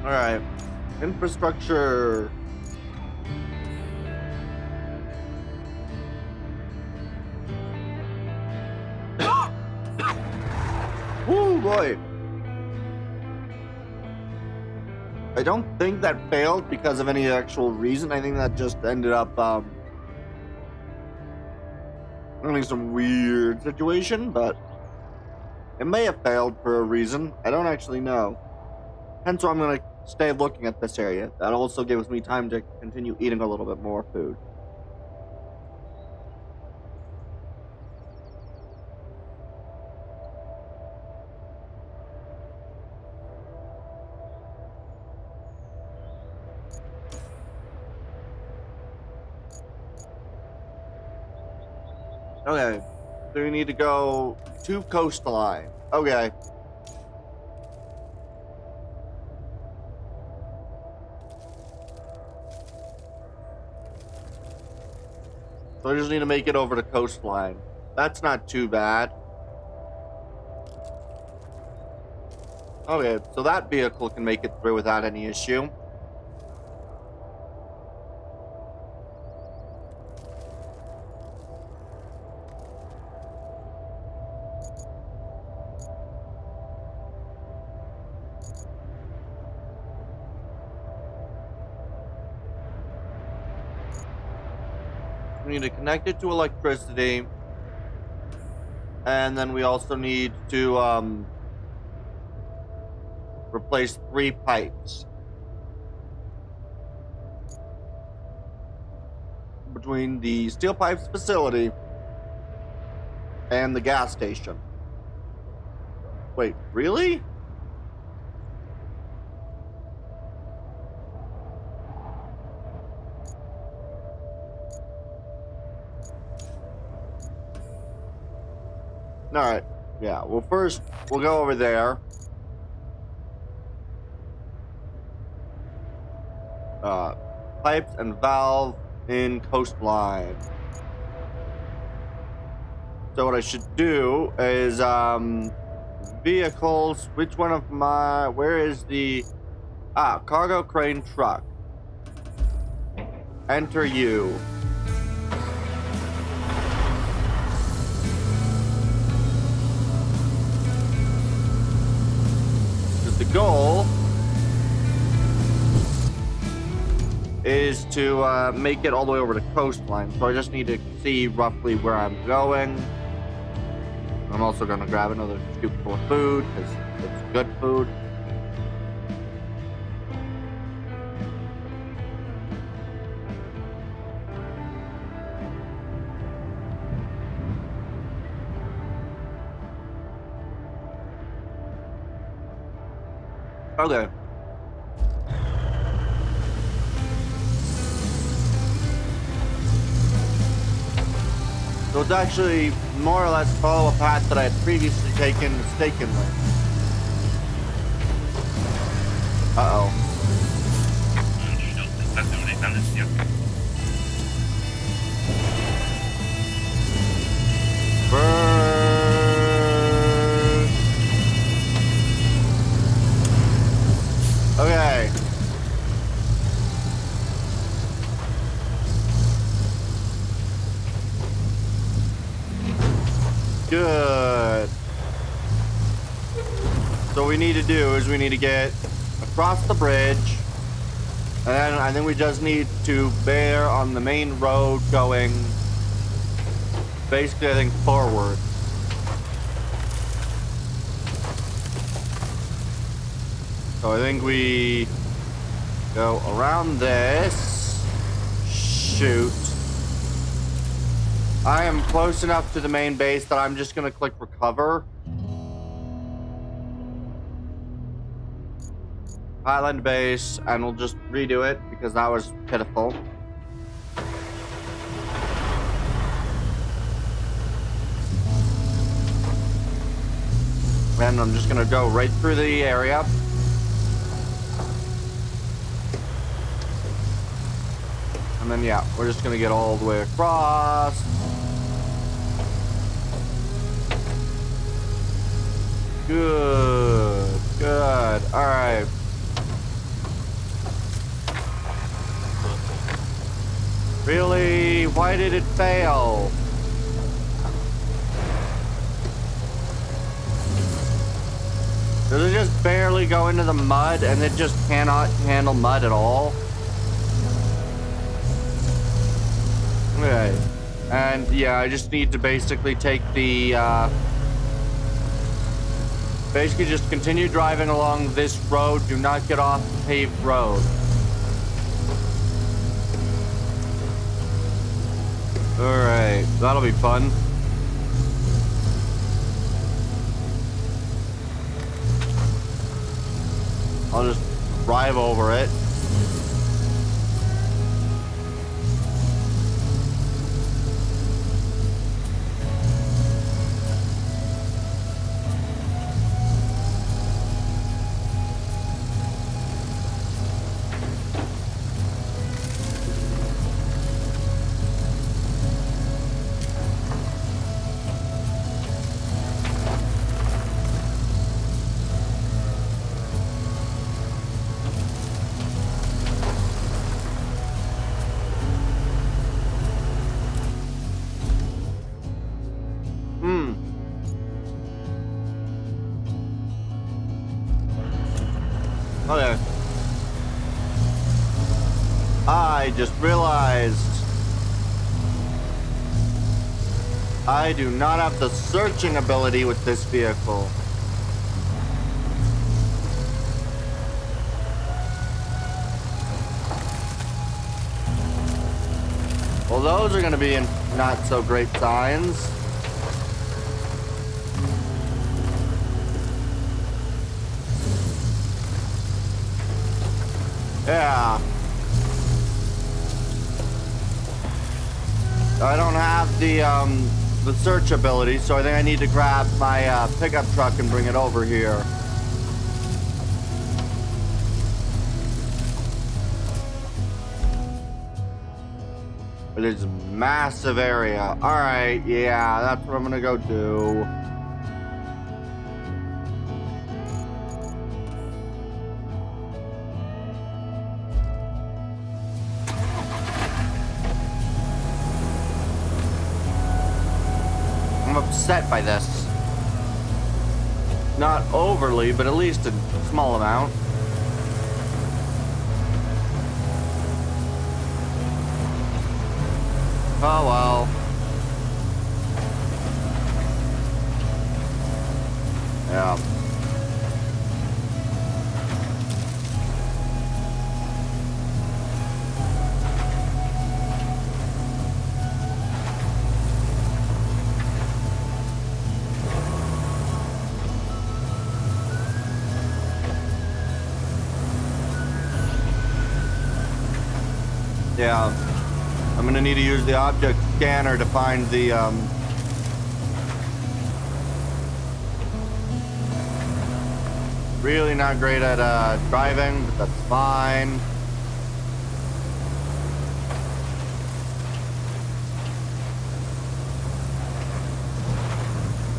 Alright. Infrastructure. Woo, boy. I don't think that failed because of any actual reason. I think that just ended up having some weird situation, but it may have failed for a reason. I don't actually know. Hence why I'm going to stay looking at this area. That also gives me time to continue eating a little bit more food. Okay, so we need to go to coastline. Okay. So I just need to make it over to coastline. That's not too bad. Okay, so that vehicle can make it through without any issue. We need to connect it to electricity. And then we also need to replace 3 pipes between the steel pipes facility and the gas station. Wait, really? All right. Yeah. Well, first we'll go over there. Pipes and valve in coastline. So what I should do is vehicles. Which one of my? Where is the cargo crane truck? Enter you. The goal is to make it all the way over to coastline. So I just need to see roughly where I'm going. I'm also going to grab another scoop full of food because it's good food. Okay. So it's actually more or less follow a path that I had previously taken mistakenly. Uh-oh. Okay. Good. So what we need to do is we need to get across the bridge. And then I think we just need to bear on the main road going basically, I think, forward. So I think we go around this. Shoot. I am close enough to the main base that I'm just going to click recover. Highland base, and we'll just redo it because that was pitiful. And I'm just going to go right through the area. And then, yeah, we're just going to get all the way across. Good. Good. All right. Really? Why did it fail? Does it just barely go into the mud and it just cannot handle mud at all? Okay. And yeah, I just need to basically take the, basically just continue driving along this road. Do not get off the paved road. Alright, that'll be fun. I'll just drive over it. Okay. I just realized I do not have the searching ability with this vehicle. Well, those are going to be in not so great signs. Yeah. I don't have the search ability, so I think I need to grab my pickup truck and bring it over here. It is a massive area. All right, yeah, that's what I'm gonna go do. I'm upset by this. Not overly, but at least a small amount. Oh well. Yeah. Yeah. I'm gonna need to use the object scanner to find the really not great at driving, but that's fine.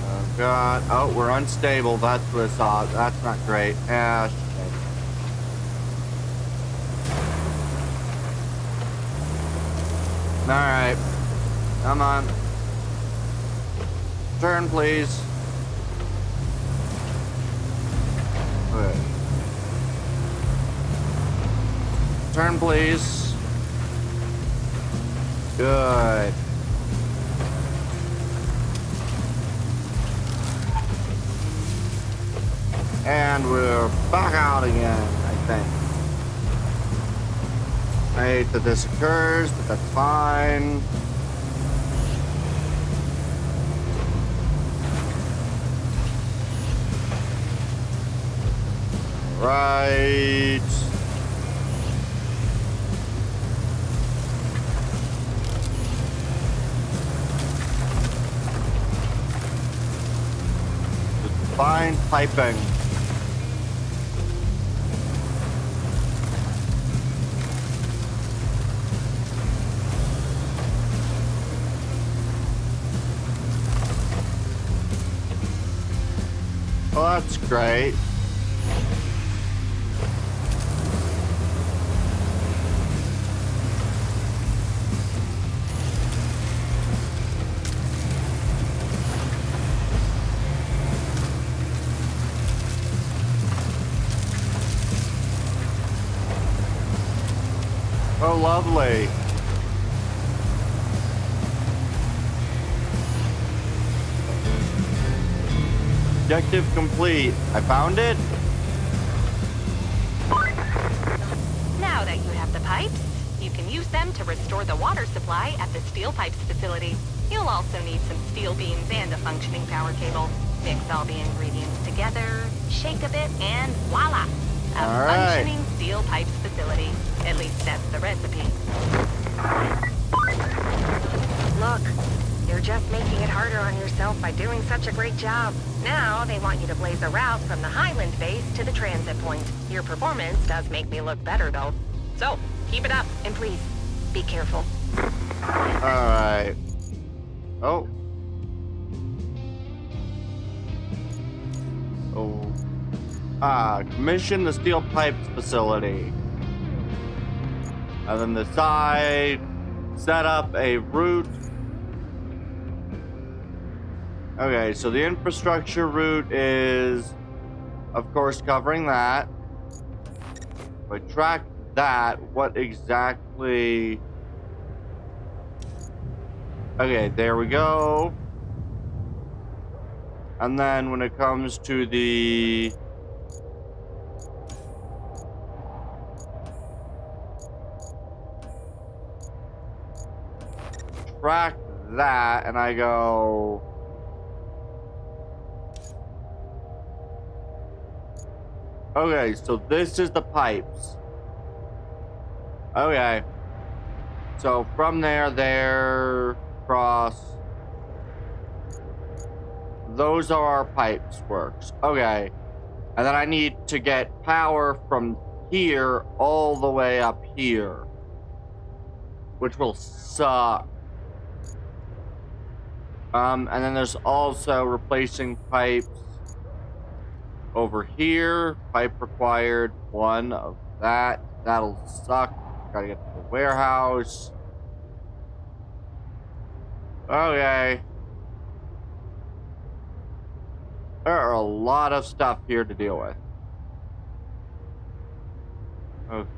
Oh god. Oh, we're unstable. That's what I saw. That's not great. Ah, shit. Alright. Come on. Turn, please. Okay. Turn, please. Good. And we're back out again, I think. I hate that this occurs, but that's fine. Right. Just fine piping. Well, that's great. lovely. Objective complete. I found it. Now that you have the pipes, you can use them to restore the water supply at the steel pipes facility. You'll also need some steel beams and a functioning power cable. Mix all the ingredients together, shake a bit, and voila! A All right. functioning steel pipes facility. At least that's the recipe. Look, you're just making it harder on yourself by doing such a great job. Now they want you to blaze a route from the Highland base to the transit point. Your performance does make me look better, though. So, keep it up, and please, be careful. Alright. Oh. Oh. Commission the steel pipes facility. And then the side, set up a route. Okay, so the infrastructure route is, of course, covering that. If I track that, what exactly... Okay, there we go. And then when it comes to the... track that, and I go... Okay, so this is the pipes. Okay. So from there, across. Those are our pipes works. Okay. And then I need to get power from here all the way up here. Which will suck. And then there's also replacing pipes over here. Pipe required, one of that. That'll suck. Gotta get to the warehouse. Okay. There are a lot of stuff here to deal with. Okay.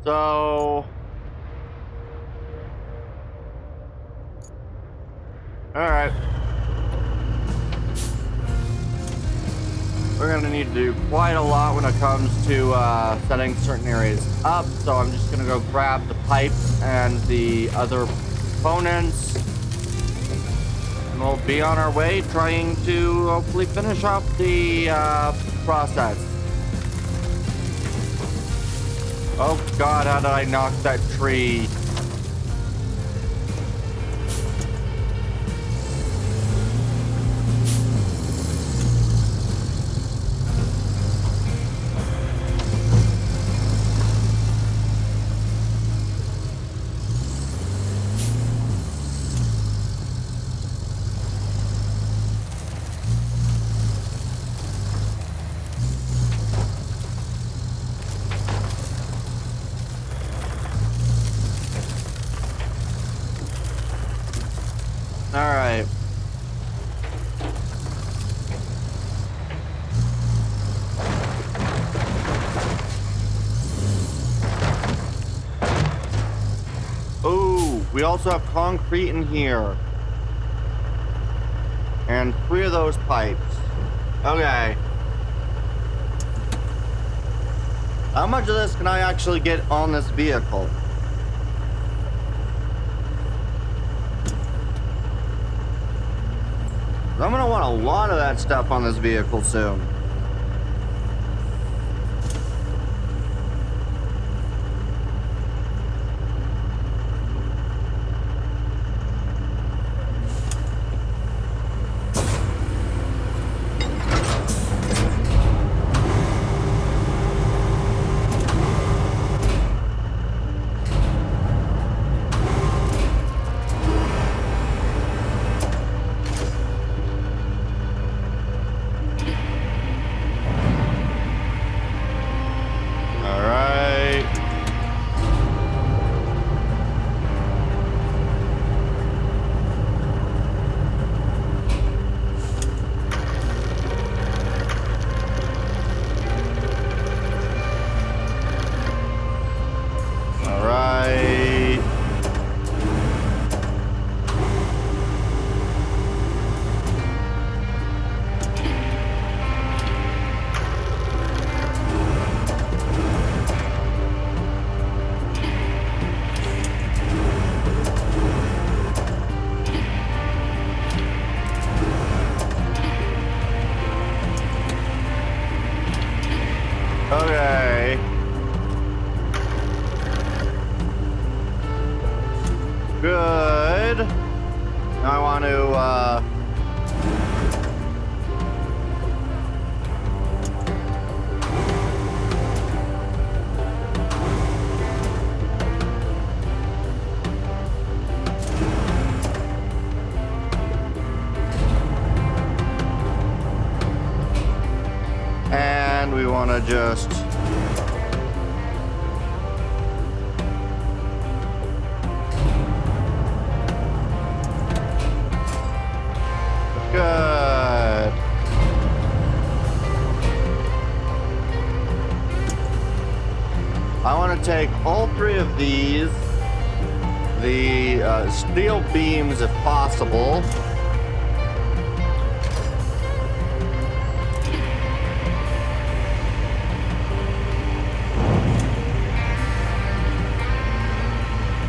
So... Alright. We're gonna need to do quite a lot when it comes to setting certain areas up, so I'm just gonna go grab the pipes and the other components. And we'll be on our way trying to hopefully finish off the process. Oh god, how did I knock that tree? Alright. Ooh, we also have concrete in here. And 3 of those pipes. Okay. How much of this can I actually get on this vehicle? I'm gonna want a lot of that stuff on this vehicle soon. Good. Now I want to, and we want to just good. I want to take all three of these, the steel beams if possible.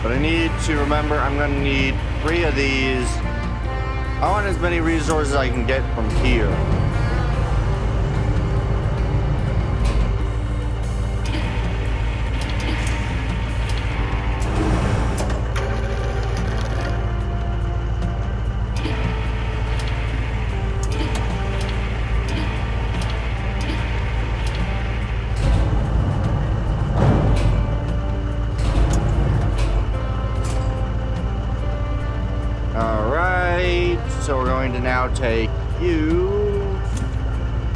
But I need to remember I'm going to need 3 of these. I want as many resources as I can get from here. So we're going to now take you.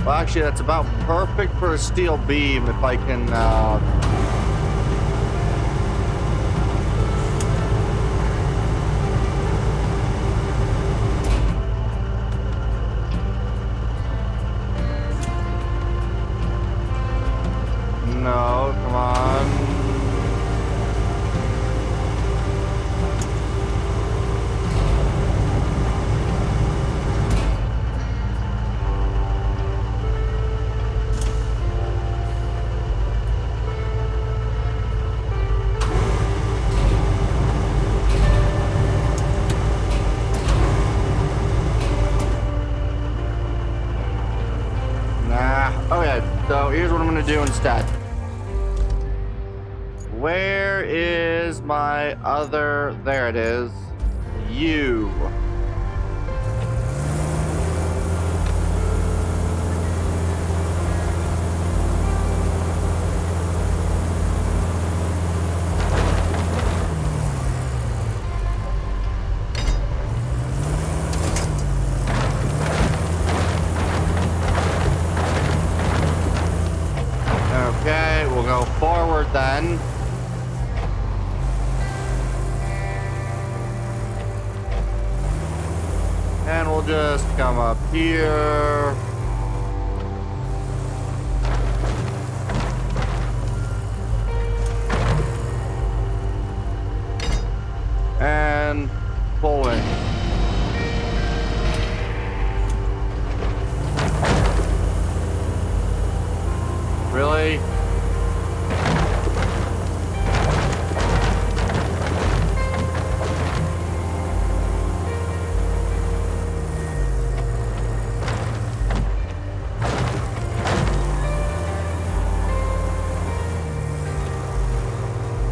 Well, actually, that's about perfect for a steel beam if I can. No, come on. Okay, so here's what I'm gonna do instead. Where is my other? There it is. You. Okay, we'll go forward then. And we'll just come up here. And pull in. Really?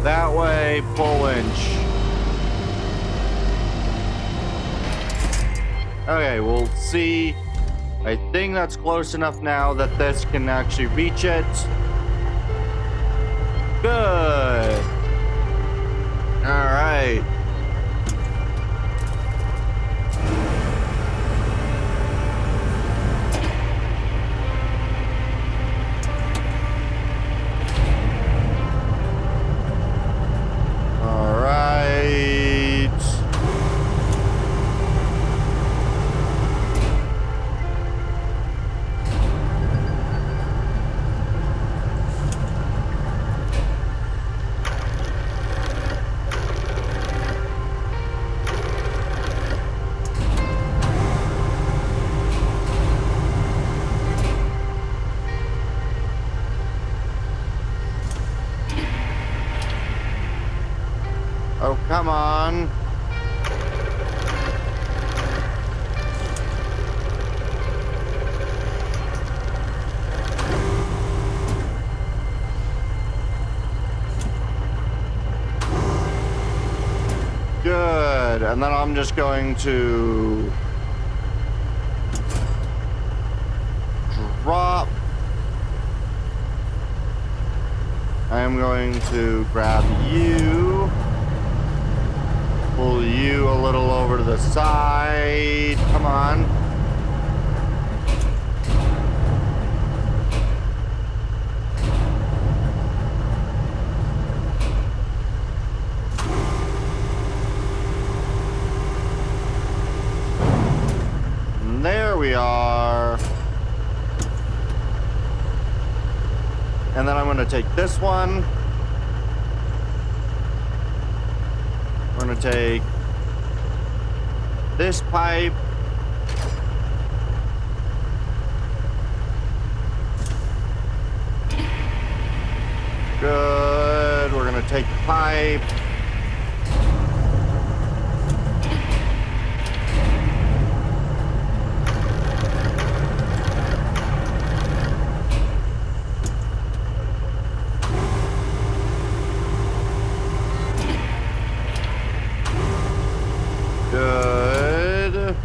That way, pull winch. Okay, we'll see. I think that's close enough now that this can actually reach it. Good. All right. All right. Good. And then I'm just going to drop. I am going to grab you. Pull you a little over to the side. Come on. And there we are. And then I'm going to take this one. We're going to take this pipe. Good. We're going to take the pipe. Good.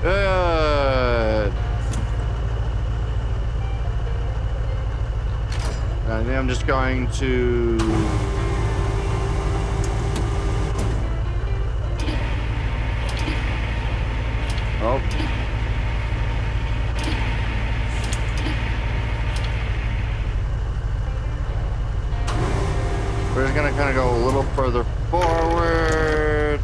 Good. And then I'm just going to oh. We're just gonna kind of go a little further forward.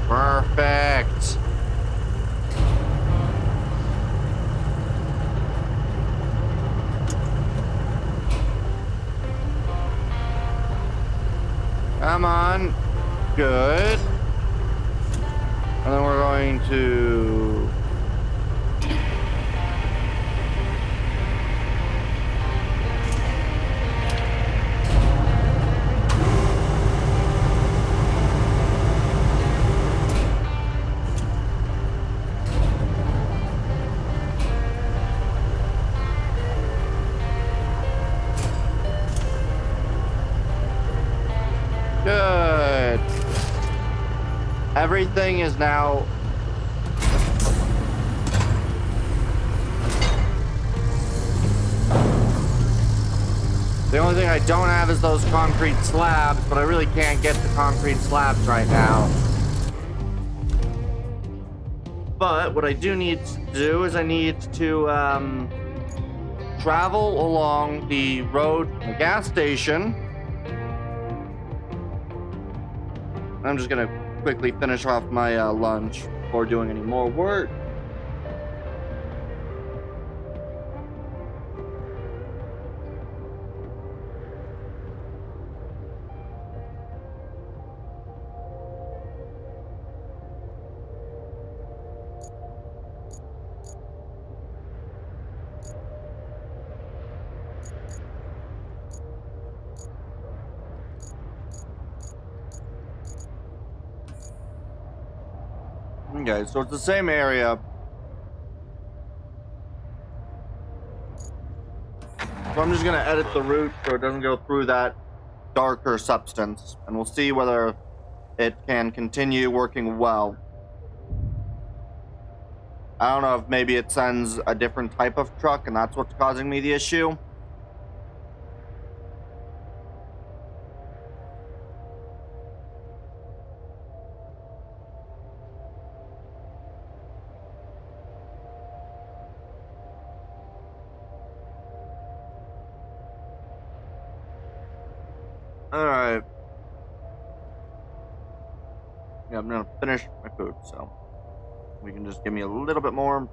Perfect. Come on. Good. And then we're going to good. Everything is now the only thing I don't have is those concrete slabs, but I really can't get the concrete slabs right now. But what I do need to do is I need to travel along the road from the gas station. I'm just gonna quickly finish off my lunch before doing any more work. Okay, so it's the same area. So I'm just gonna edit the route so it doesn't go through that darker substance, and we'll see whether it can continue working well. I don't know if maybe it sends a different type of truck and that's what's causing me the issue. Alright. Yeah, I'm gonna finish my food, so we can just give me a little bit more.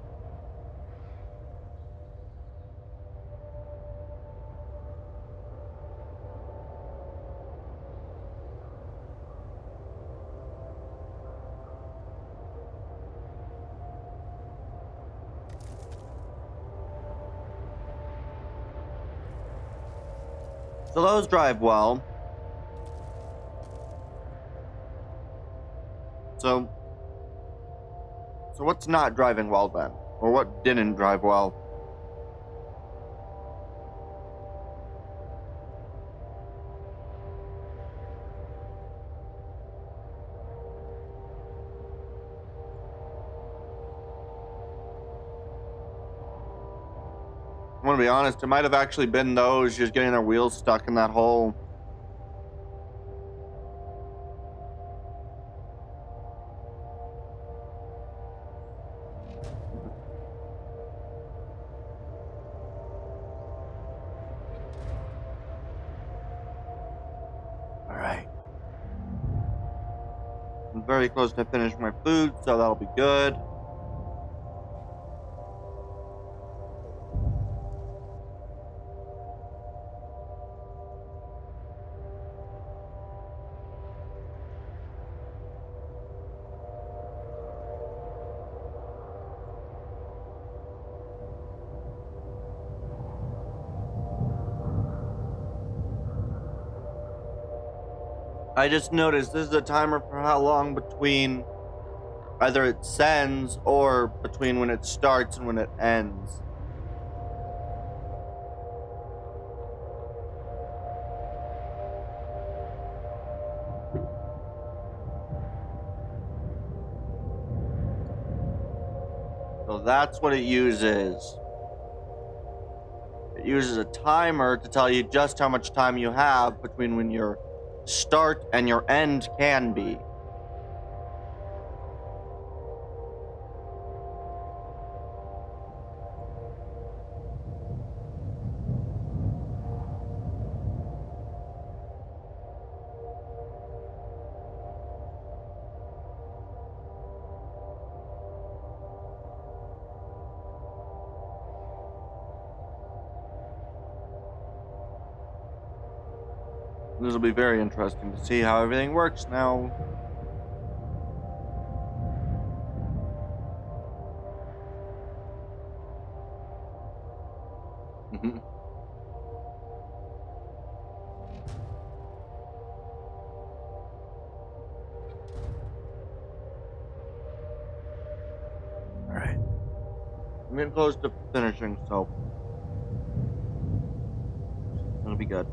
So those drive well. So what's not driving well then? Or what didn't drive well? I'm gonna be honest, it might have actually been those just getting their wheels stuck in that hole. Alright. I'm very close to finishing my food, so that'll be good. I just noticed this is a timer for how long between either it sends or between when it starts and when it ends. So that's what it uses. It uses a timer to tell you just how much time you have between when your start and your end can be. This will be very interesting to see how everything works now. Alright. I'm getting close to finishing, so it'll be good.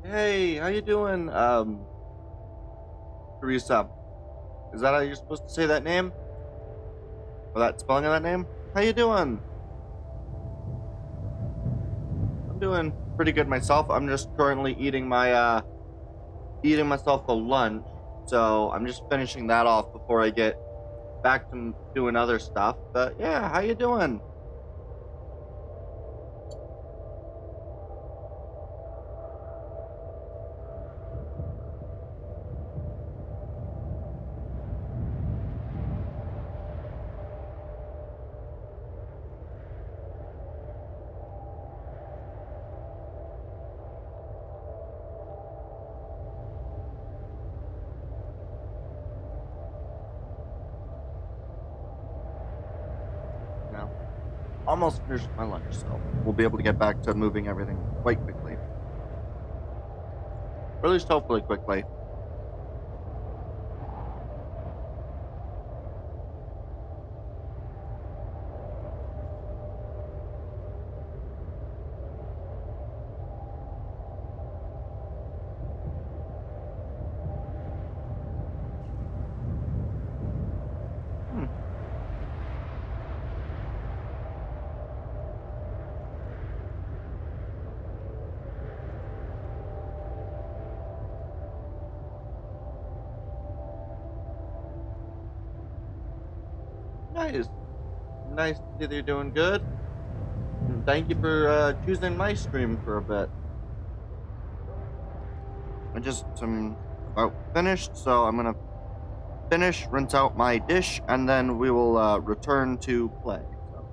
Hey, how you doing? Teresa. Is that how you're supposed to say that name? Or that spelling of that name? How you doing? I'm doing pretty good myself. I'm just currently eating my eating myself a lunch. So I'm just finishing that off before I get back to doing other stuff. But yeah, how you doing? Almost finished my lunch, so we'll be able to get back to moving everything quite quickly. Or at least hopefully quickly. Nice. Nice to see that you're doing good. And thank you for choosing my stream for a bit. I just am about finished, so I'm gonna finish, rinse out my dish, and then we will return to play. So.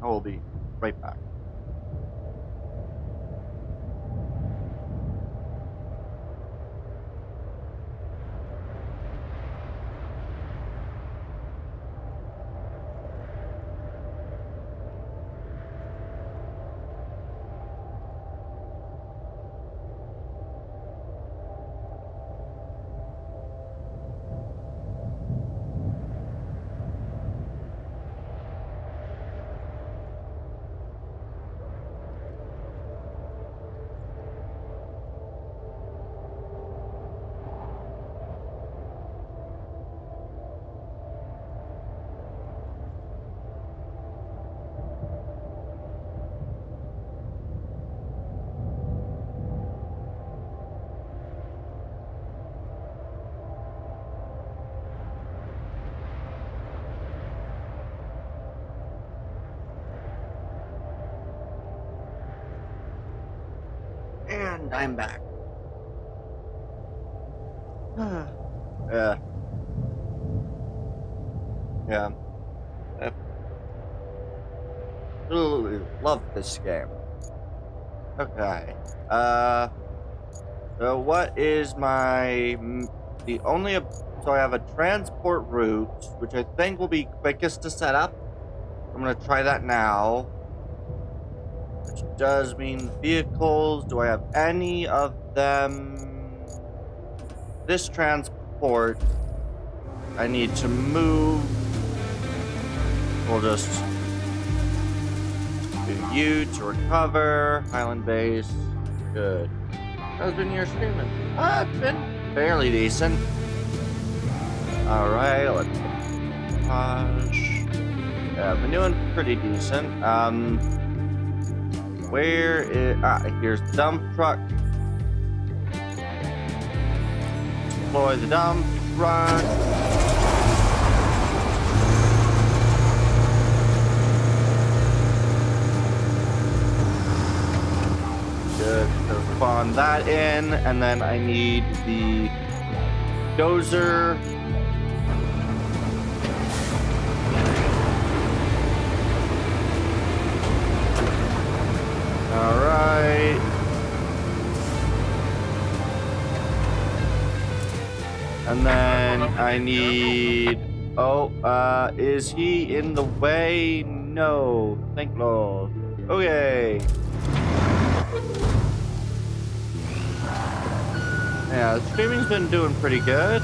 I will be right back. And I'm back. Yeah. Yeah. I absolutely love this game. Okay. So what is the only, so I have a transport route, which I think will be quickest to set up. I'm gonna try that now. Which does mean vehicles. Do I have any of them? This transport, I need to move. We'll just do you to recover. Highland base. Good. How's been your streaming? It's been fairly decent. Alright, let's push. Yeah, I've been doing pretty decent. Where is... here's the dump truck. Deploy the dump truck. Good. So spawn that in, and then I need the dozer. Alright. And then I need... Oh, is he in the way? No. Thank Lord. Okay. Yeah, the streaming's been doing pretty good.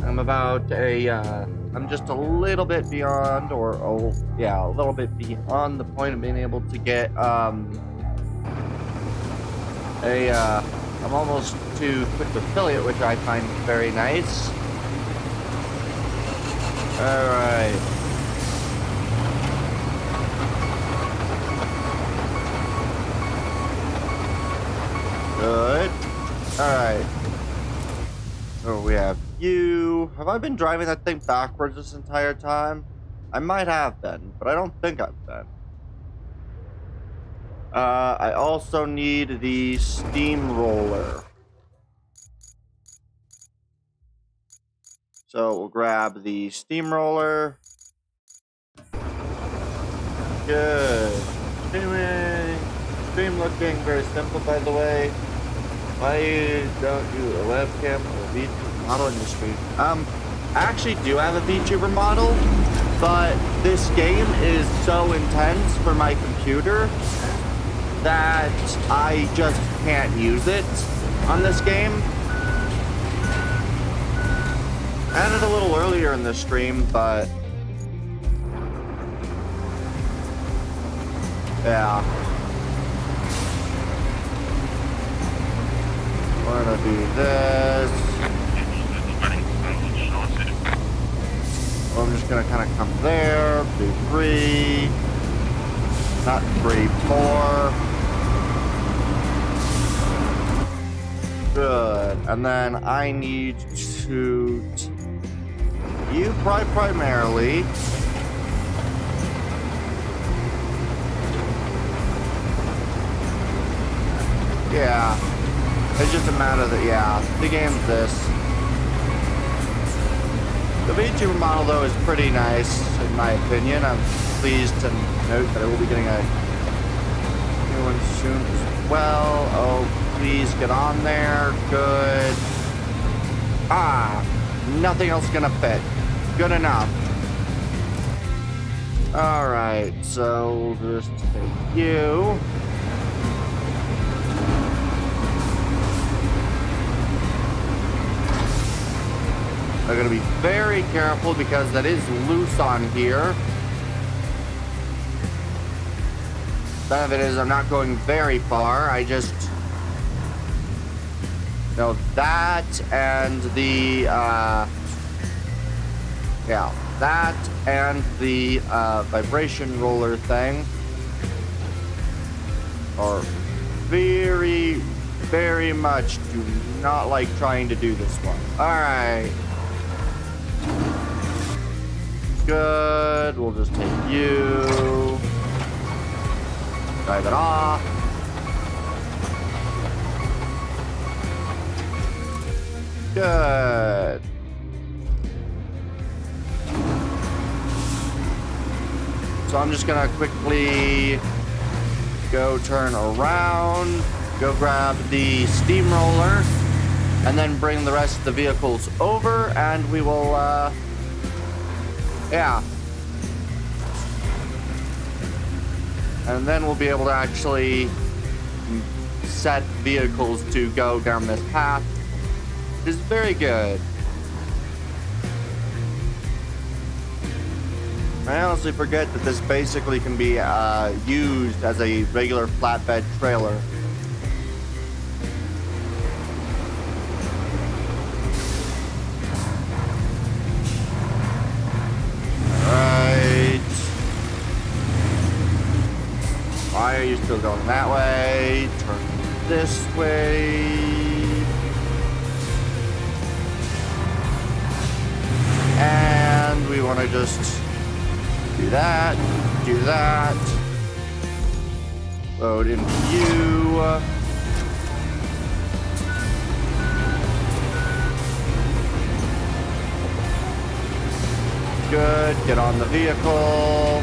I'm about I'm just a little bit beyond, a little bit beyond the point of being able to get, I'm almost to quick affiliate, which I find very nice. Alright. Good. Alright. So we have you. Have I been driving that thing backwards this entire time? I might have been, but I don't think I've been. I also need the steamroller. So we'll grab the steamroller. Good. Streaming. Stream looking very simple, by the way. Why don't you a webcam or a VTuber model in your stream? I actually do have a VTuber model, but this game is so intense for my computer that I just can't use it on this game. I had it a little earlier in the stream, but yeah. We're gonna do this. I'm just gonna kind of come there, do 3, not 3, 4. Good. And then I need to you primarily. Yeah. It's just a matter that, yeah, the game's this. The VTuber model, though, is pretty nice, in my opinion. I'm pleased to note that I will be getting a new one soon as well. Oh, please get on there. Good. Ah, nothing else gonna fit. Good enough. Alright, so we'll just take you. I'm gonna be very careful because that is loose on here. Benefit is I'm not going very far. I just know that and the yeah, that and the vibration roller thing are very, very much do not like trying to do this one. Alright. Good. We'll just take you. Drive it off. Good. So I'm just gonna quickly go turn around, go grab the steamroller, and then bring the rest of the vehicles over, and we will, yeah. And then we'll be able to actually set vehicles to go down this path, which is very good. I honestly forget that this basically can be used as a regular flatbed trailer. Alright. Why are you still going that way? Turn this way. And we want to just do that, do that. Load into you. Good, get on the vehicle.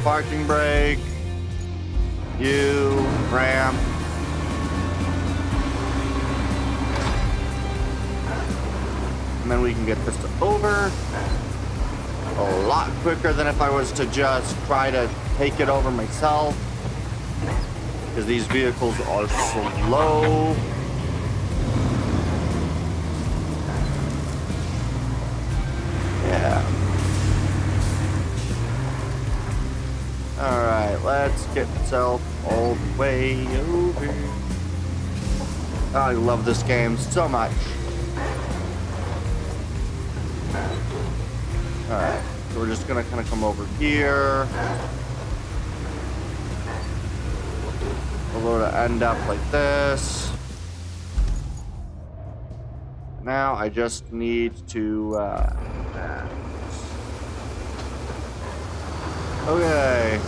Parking brake. You, ramp. And then we can get this over a lot quicker than if I was to just try to take it over myself, because these vehicles are slow. Yeah. Alright, let's get myself all the way over. I love this game so much. Alright, so we're just gonna kind of come over here. We'll end up like this. Now I just need to, okay.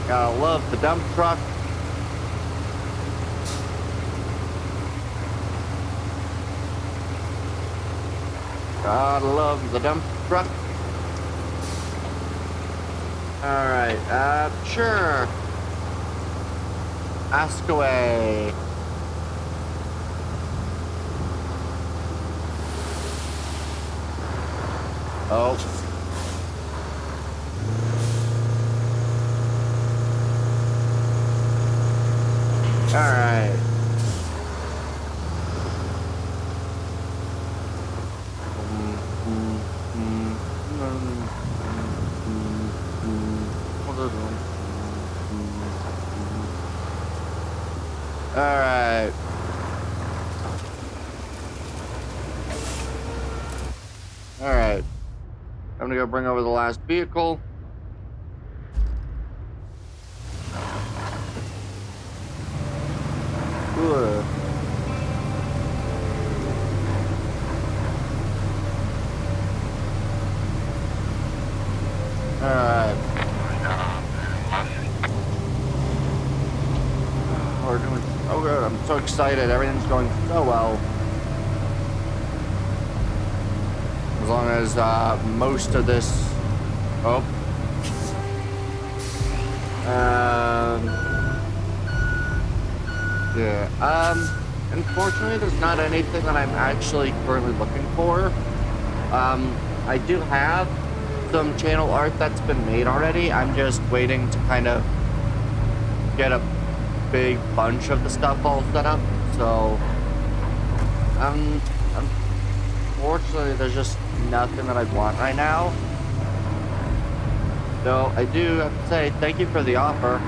Gotta love the dump truck. Gotta love the dump truck. Alright, sure. Ask away. Oh. Alright. Alright. Alright. I'm gonna go bring over the last vehicle. Good. Alright. excited. Everything's going so well. As long as most of this... Oh. Yeah. Unfortunately, there's not anything that I'm actually currently looking for. I do have some channel art that's been made already. I'm just waiting to kind of get a big bunch of the stuff all set up. So, unfortunately, there's just nothing that I want right now. So, I do have to say thank you for the offer.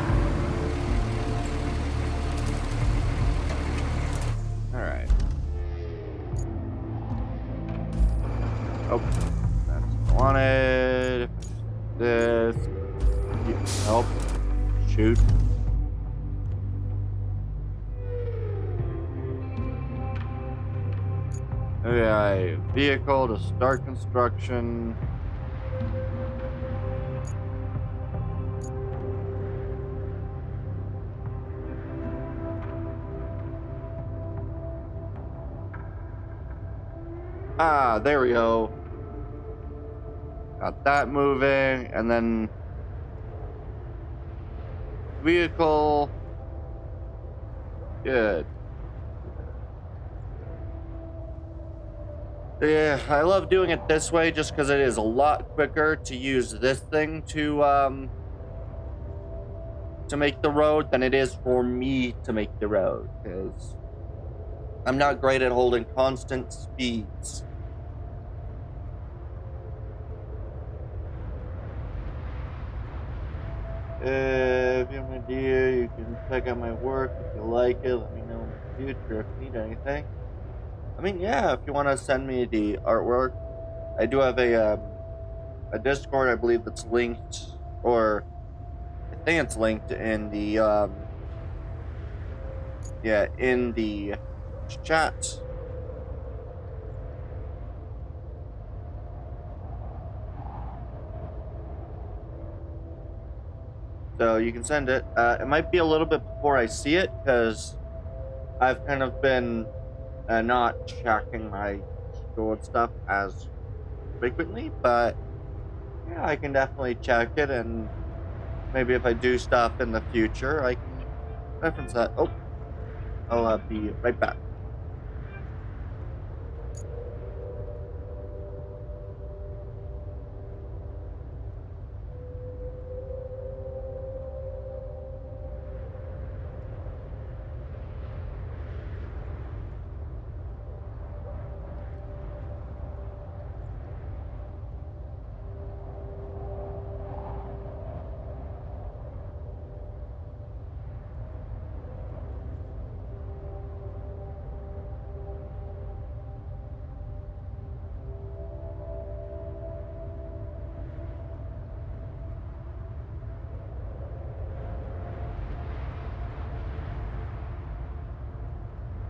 Alright. Oh, that's what I wanted. This. Help. Shoot. Okay, vehicle to start construction. Ah, there we go. Got that moving, and then vehicle. Good. Yeah, I love doing it this way just because it is a lot quicker to use this thing to make the road than it is for me to make the road, because I'm not great at holding constant speeds. If you have an idea, you can check out my work. If you like it, let me know in the future if you need anything. I mean, yeah, if you want to send me the artwork, I do have a Discord, I believe that's linked, or I think it's linked in the yeah, in the chat. So you can send it. It might be a little bit before I see it, because I've kind of been not checking my stored stuff as frequently, but yeah, I can definitely check it, and maybe if I do stuff in the future, I can reference that. Oh, I'll be right back.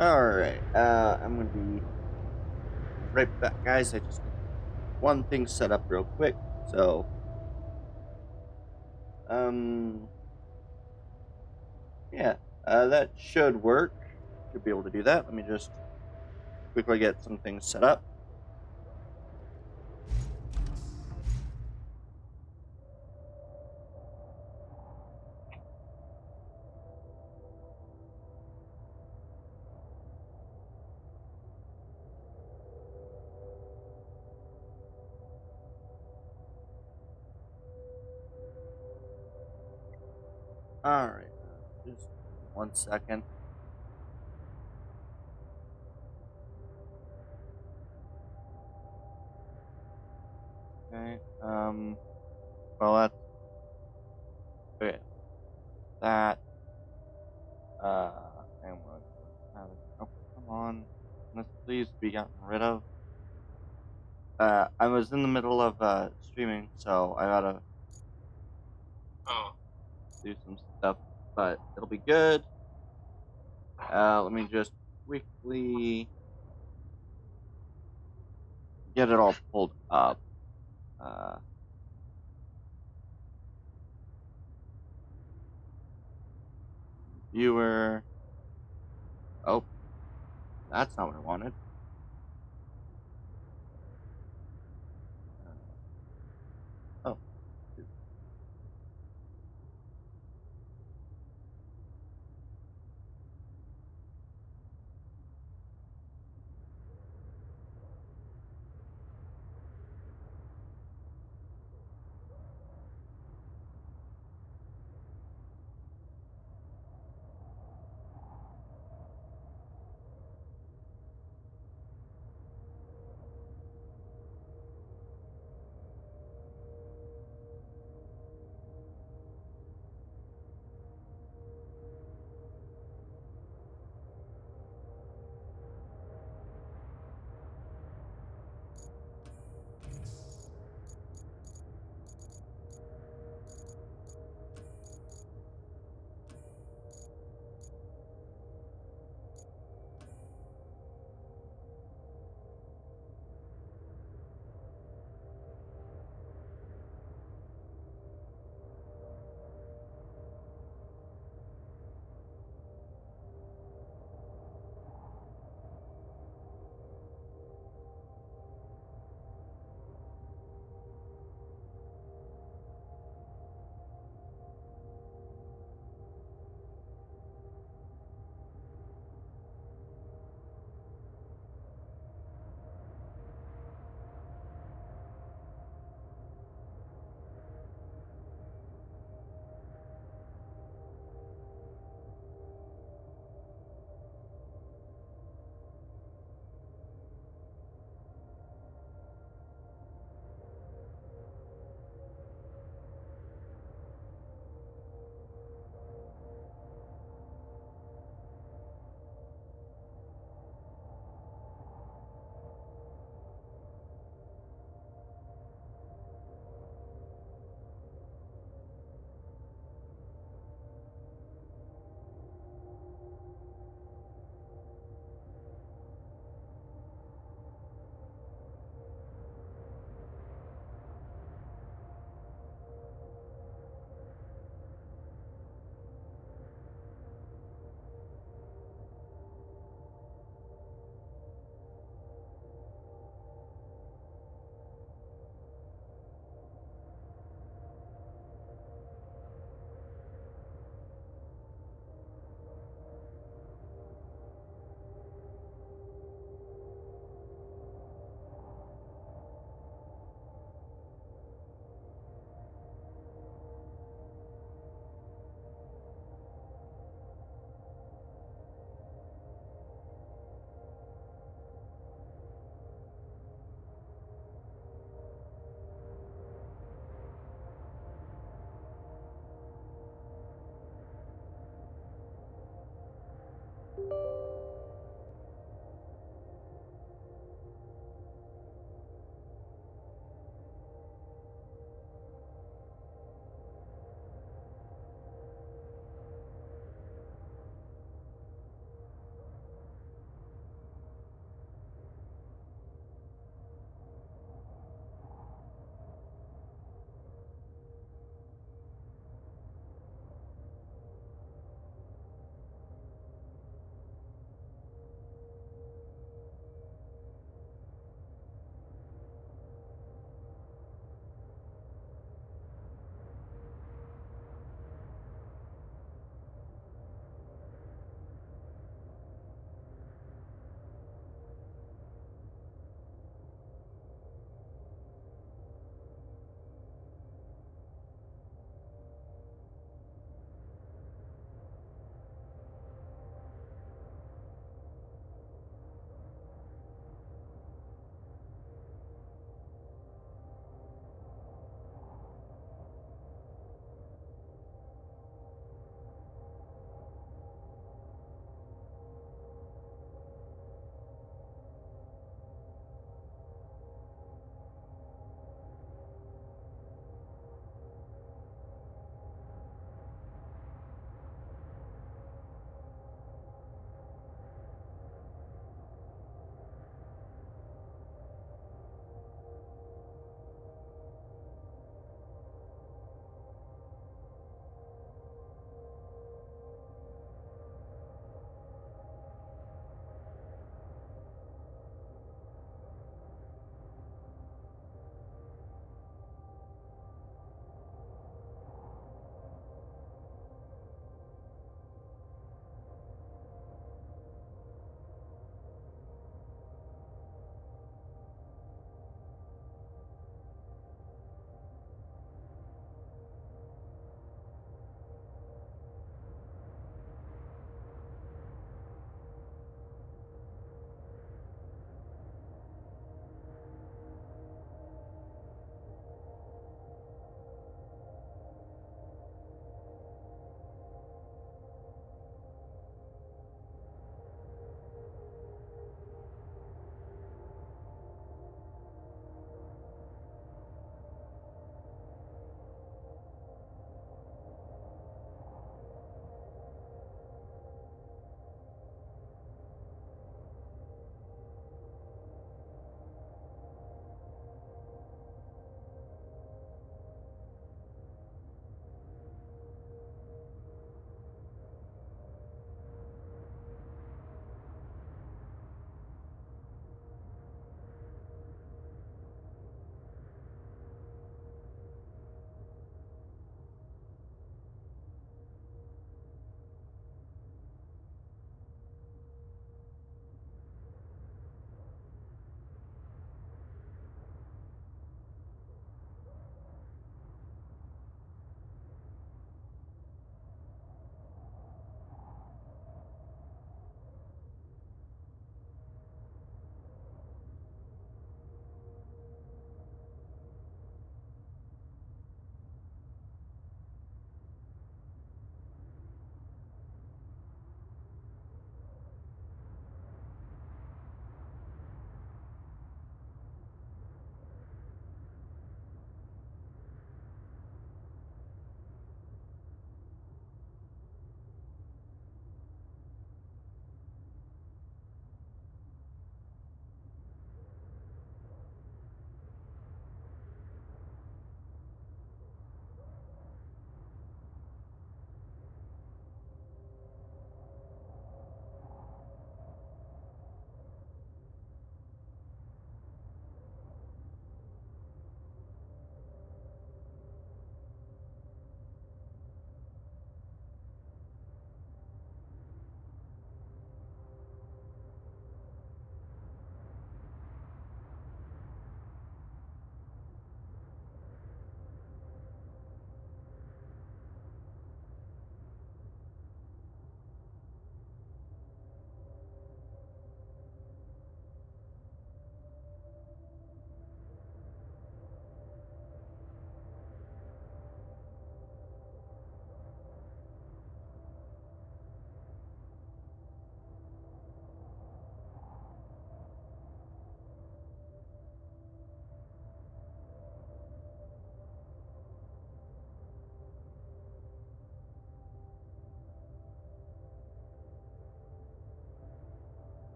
Alright, I'm gonna be right back, guys. I just need one thing set up real quick. So, yeah, that should work. Should be able to do that. Let me just quickly get some things set up. Alright, just 1 second. Okay, well, that's, okay, that, and what, oh, come on, can this please be gotten rid of? I was in the middle of, streaming, so I gotta, do some stuff, but it'll be good. Let me just quickly get it all pulled up. Viewer. Oh, that's not what I wanted. Oh.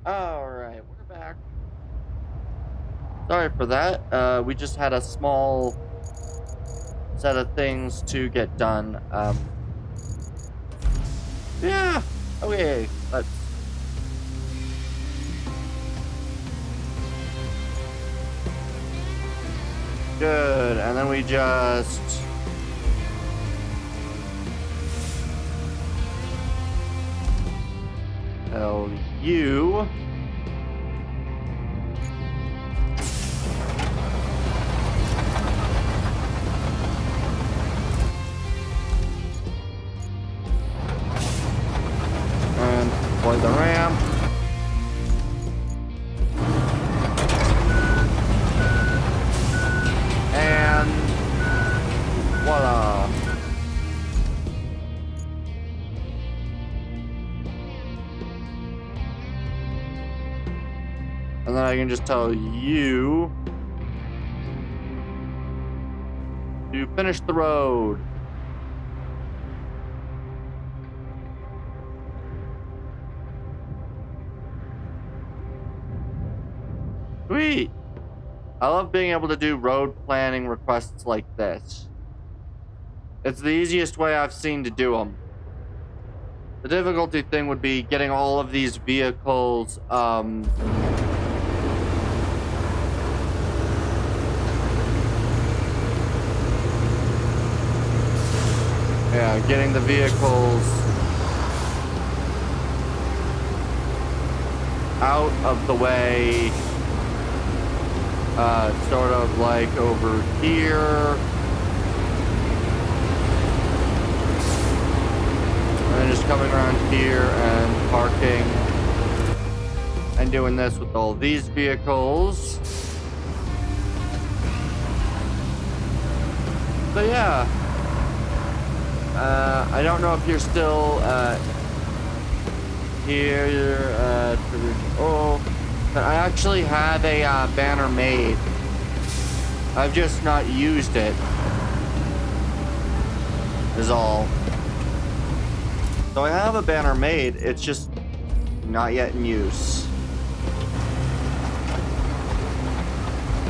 Alright, we're back. Sorry for that. We just had a small set of things to get done. Yeah. Okay, let's... Good, and then we just... tell you... and deploy the ramp. And voila. And then I can just tell you to finish the road. Sweet. I love being able to do road planning requests like this. It's the easiest way I've seen to do them. The difficulty thing would be getting all of these vehicles, yeah, getting the vehicles out of the way, sort of like over here. And then just coming around here and parking and doing this with all these vehicles. So yeah. I don't know if you're still here but I actually have a banner made. I've just not used it, is all. So I have a banner made, it's just not yet in use.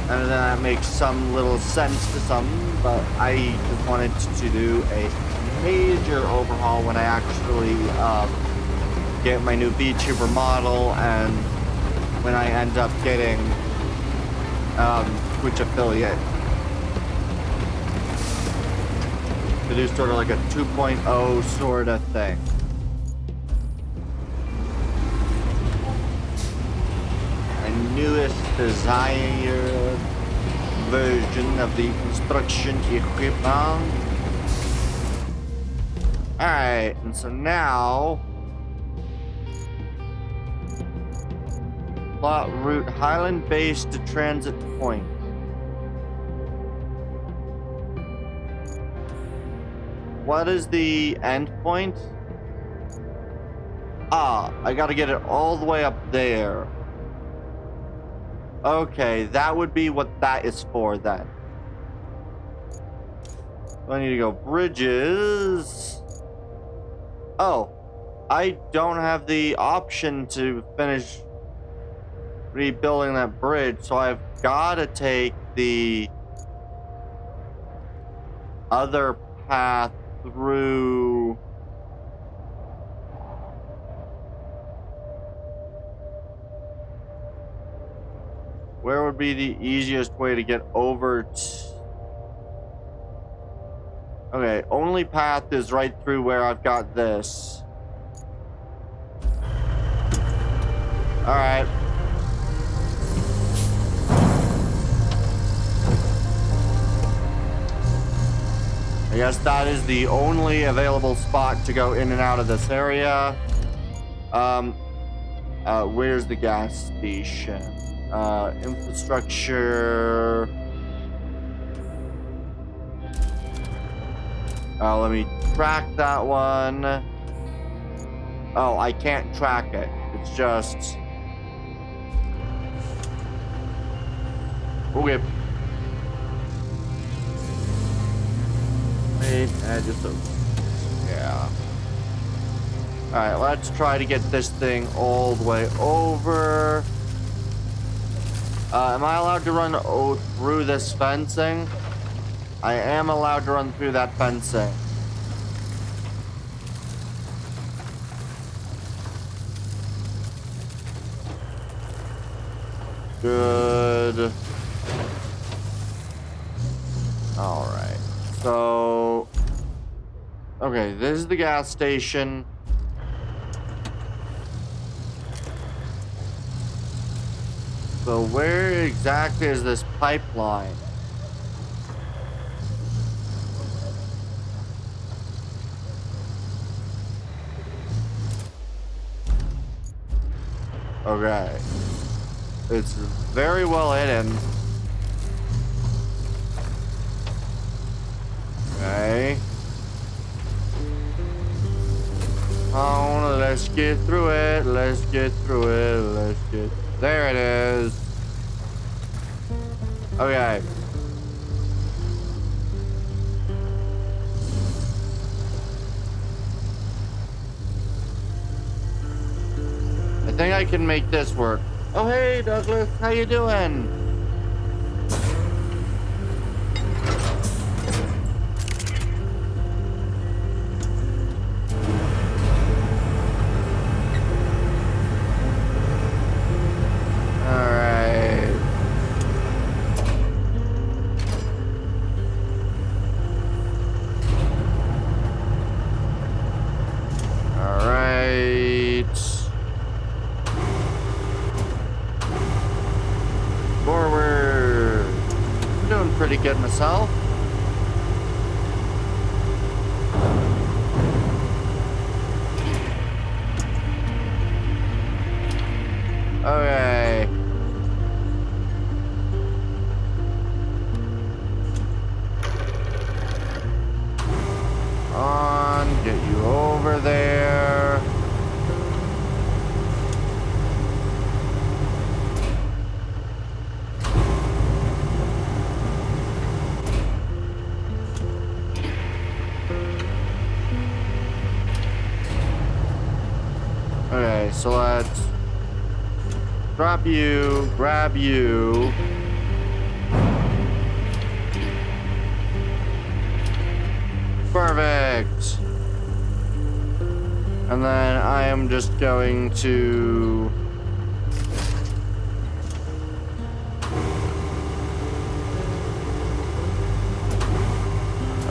And that makes some little sense to some, but I just wanted to do a major overhaul when I actually get my new VTuber model and when I end up getting Twitch affiliate. To do sort of like a 2.0 sort of thing. A newest desired version of the construction equipment. Alright, and so now plot route Highland Base to Transit Point. What is the end point? Ah, I gotta get it all the way up there. Okay, that would be what that is for then. I need to go bridges. Oh, I don't have the option to finish rebuilding that bridge, so I've got to take the other path through. Where would be the easiest way to get over Okay, only path is right through where I've got this. Alright. I guess that is the only available spot to go in and out of this area. Where's the gas station? Infrastructure. Let me track that one. Oh, I can't track it. It's just... Okay. Wait, just... Yeah. Alright, let's try to get this thing all the way over. Am I allowed to run through this fencing? I am allowed to run through that fencing. Good. Alright. So... Okay, this is the gas station. So where exactly is this pipeline? Okay. It's very well hidden. Okay. Oh, let's get through it. Let's get through it. Let's get... There it is. Okay. I think I can make this work. Oh, hey, Douglas. How you doing? Get myself. Okay. On, get you over there. Okay, so let's drop you, grab you. Perfect. And then I am just going to...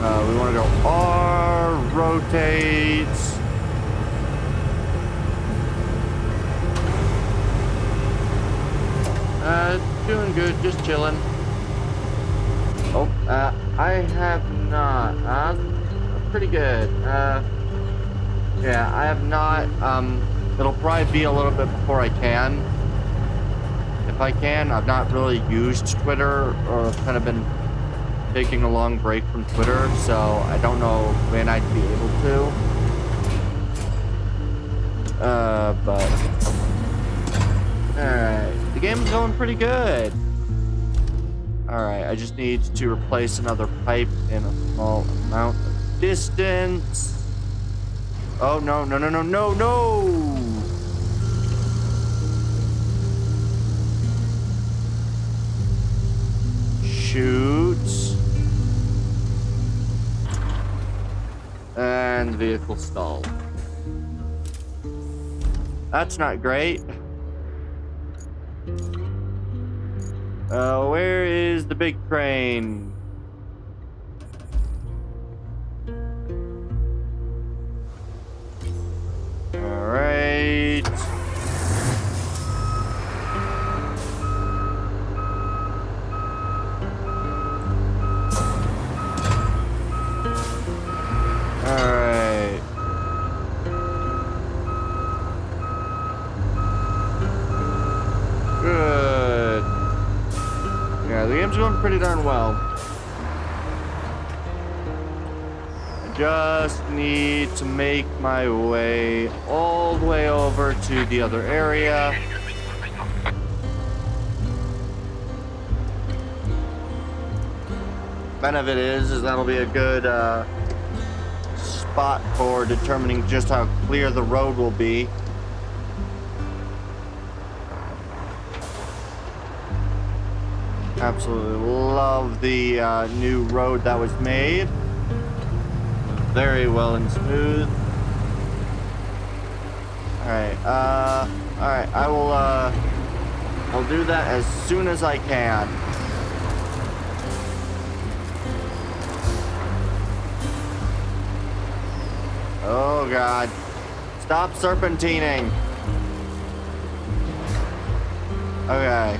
we want to go R, rotate. Doing good, just chilling. Oh, I have not. Pretty good. Yeah, I have not. It'll probably be a little bit before I can. If I can, I've not really used Twitter, or I've kind of been taking a long break from Twitter, so I don't know when I'd be able to. But... Alright. The game's going pretty good. Alright, I just need to replace another pipe in a small amount of distance. Oh, no, no, no, no, no, no! Shoot. And the vehicle stalled. That's not great. Where is the big crane? All right. All right. Good. Yeah, the game's going pretty darn well. I just need to make my way all the way over to the other area. Benefit is that'll be a good spot for determining just how clear the road will be. Absolutely love the new road that was made. Very well and smooth. Alright, alright, I'll do that as soon as I can. Oh god. Stop serpentining. Okay.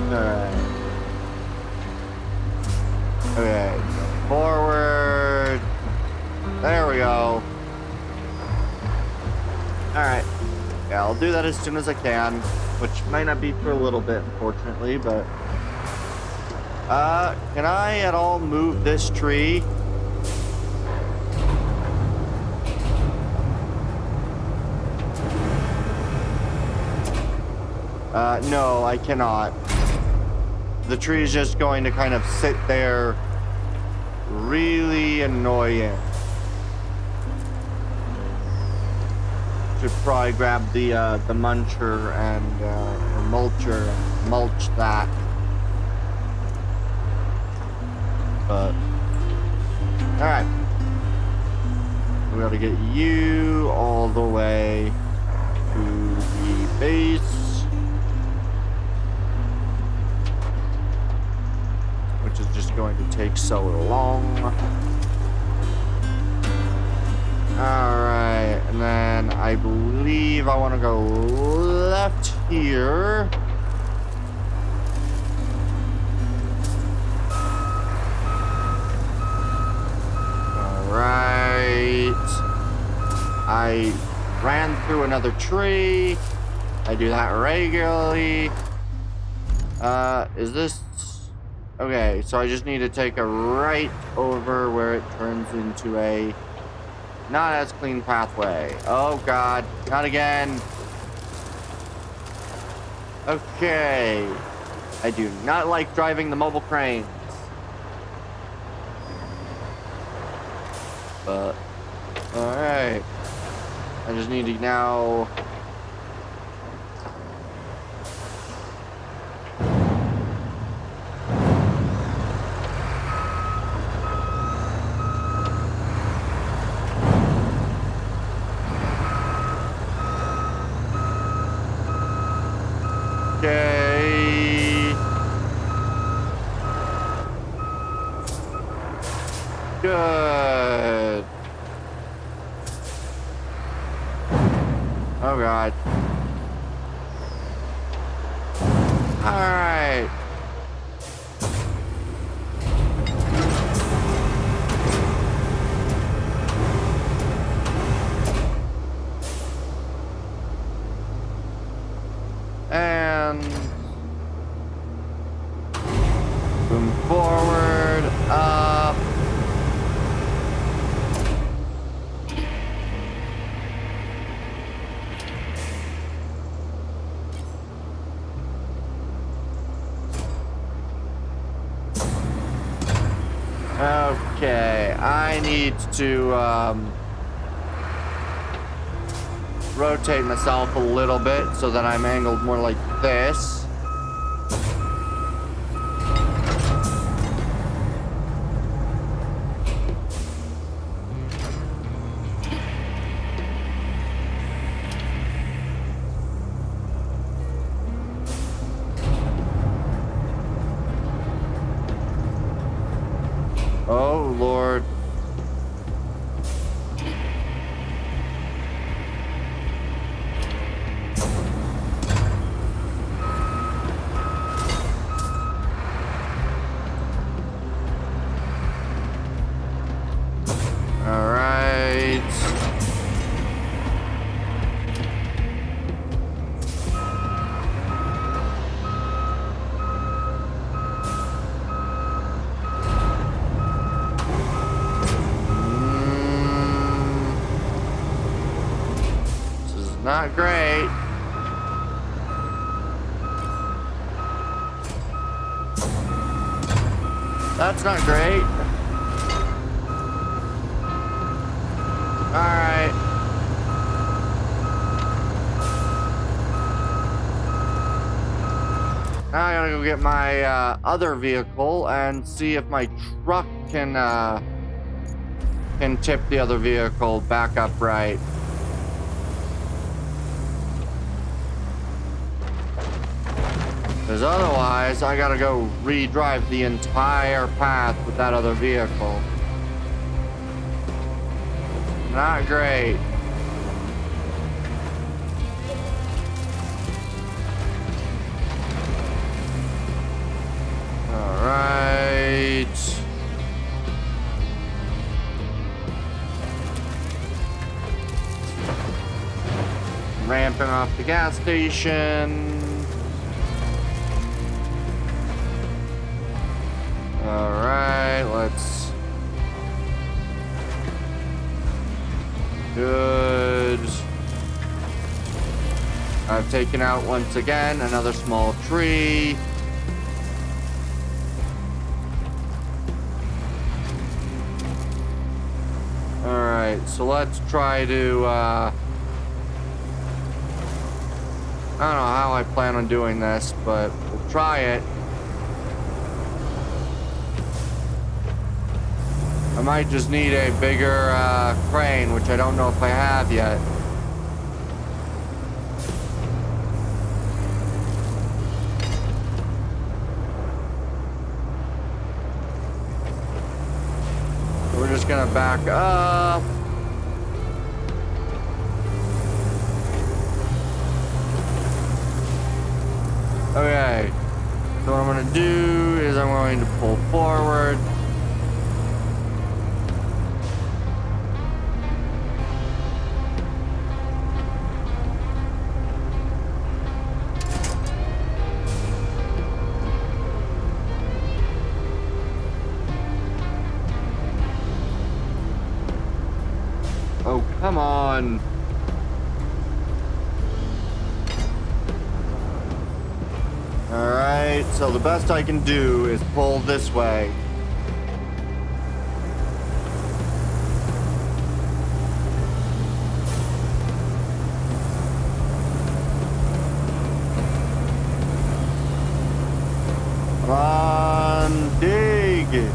Alright. Okay. Forward. There we go. Alright. Yeah, I'll do that as soon as I can. Which might not be for a little bit, unfortunately, but... can I at all move this tree? No, I cannot. The tree is just going to kind of sit there. Really annoying. Should probably grab the muncher and or mulcher and mulch that. But all right, we got to get you all the way to the base, which is just going to take so long. Alright, and then I believe I want to go left here. Alright. I ran through another tree. I do that regularly. Is this... Okay, so I just need to take a right over where it turns into a not as clean pathway. Oh god, not again. Okay. I do not like driving the mobile cranes. But, alright. I just need to now... Okay. Good. Oh god. All right. And boom forward, up. Okay, I need to rotate myself a little bit so that I'm angled more like this. Oh, Lord. All right. This is not great. That's not great. Alright. Now I gotta go get my other vehicle and see if my truck can tip the other vehicle back upright. Because otherwise, I gotta go re-drive the entire path with that other vehicle. Not great. Alright. Ramping off the gas station. Alright, let's... Good. I've taken out once again another small tree. Alright, so let's try to I don't know how I plan on doing this, but we'll try it. I might just need a bigger crane, which I don't know if I have yet. We're just gonna back up. Okay, so what I'm gonna do is I'm going to pull forward. Oh, come on. Alright, so the best I can do is pull this way. Come on, dig.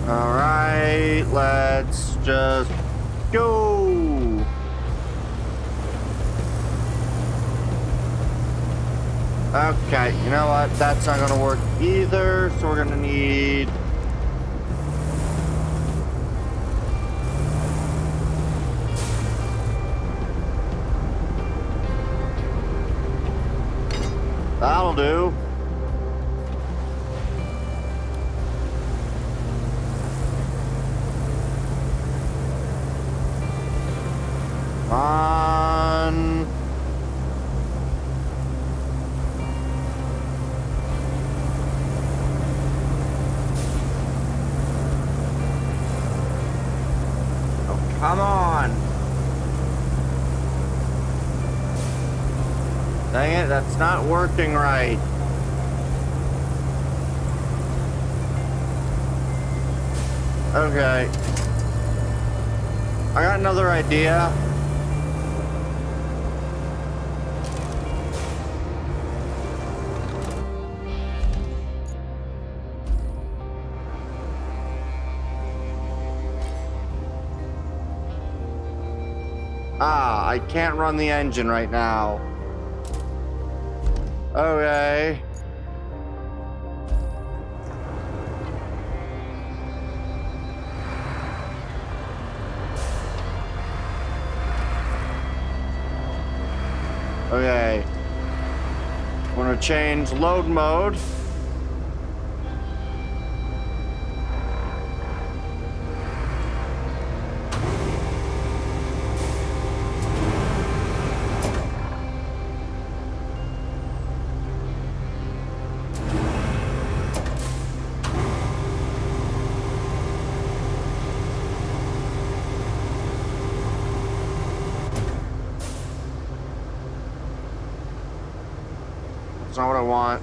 Alright, let's just go. Okay, you know what? That's not gonna work either, so we're gonna need... That'll do. Come on. Oh, come on. Dang it, that's not working right. Okay. I got another idea. Ah, I can't run the engine right now. Okay. Okay. I'm gonna change load mode. That's not what I want.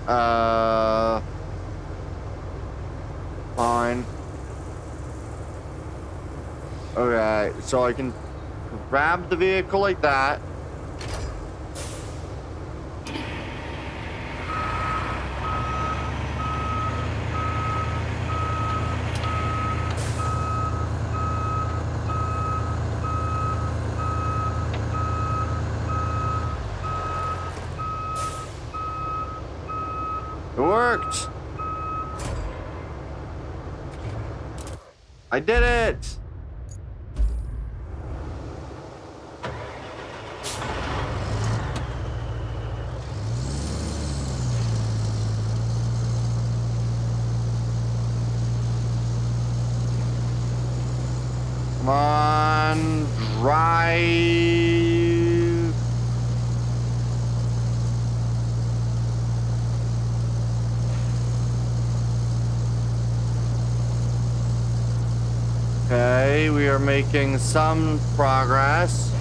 Fine. Okay, so I can grab the vehicle like that. It worked! I did it! Come on, drive. Okay, we are making some progress.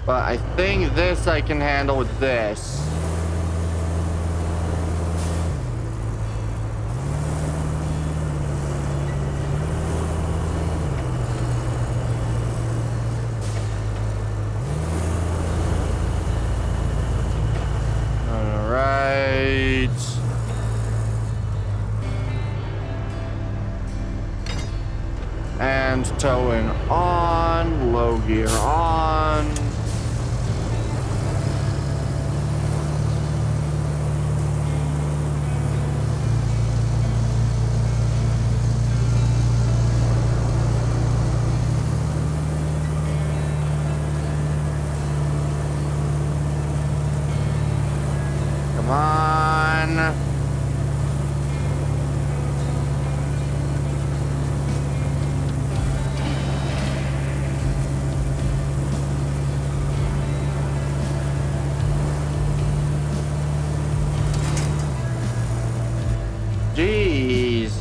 But I think this I can handle with this. And towing on, low gear on. Come on. Jeez.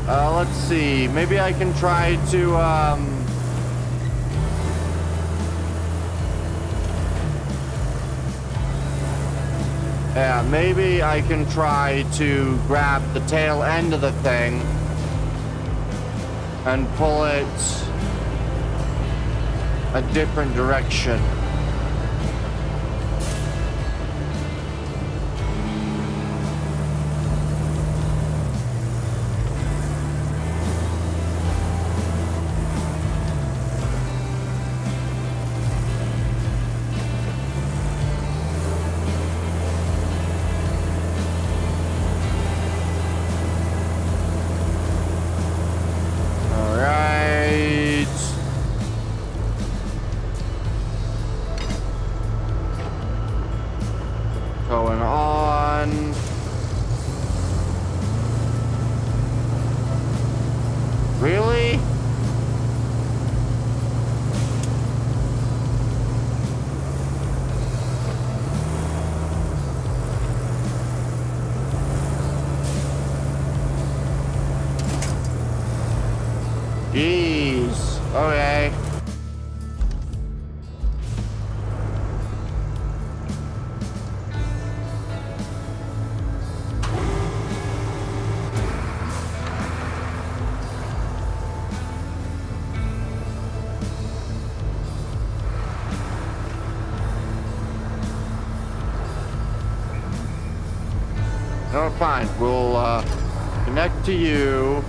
Let's see. Maybe I can try to, yeah, maybe I can try to grab the tail end of the thing and pull it a different direction. Going on. Really? Jeez. Okay. No, fine. We'll connect to you.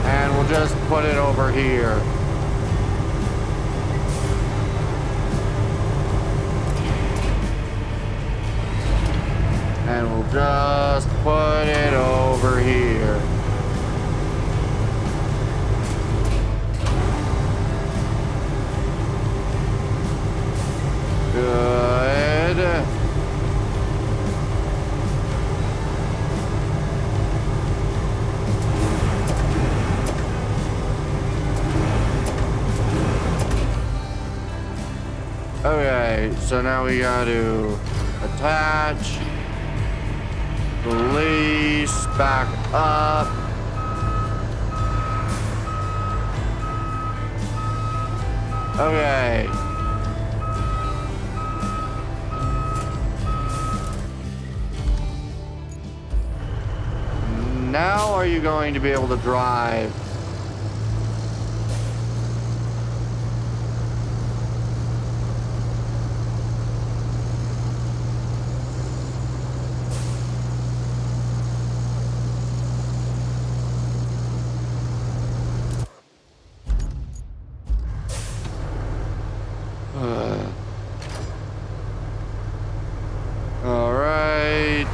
And we'll just put it over here. And we'll just put it over here. Good. Okay, so now we gotta attach, release, back up. Okay. Now are you going to be able to drive? All right.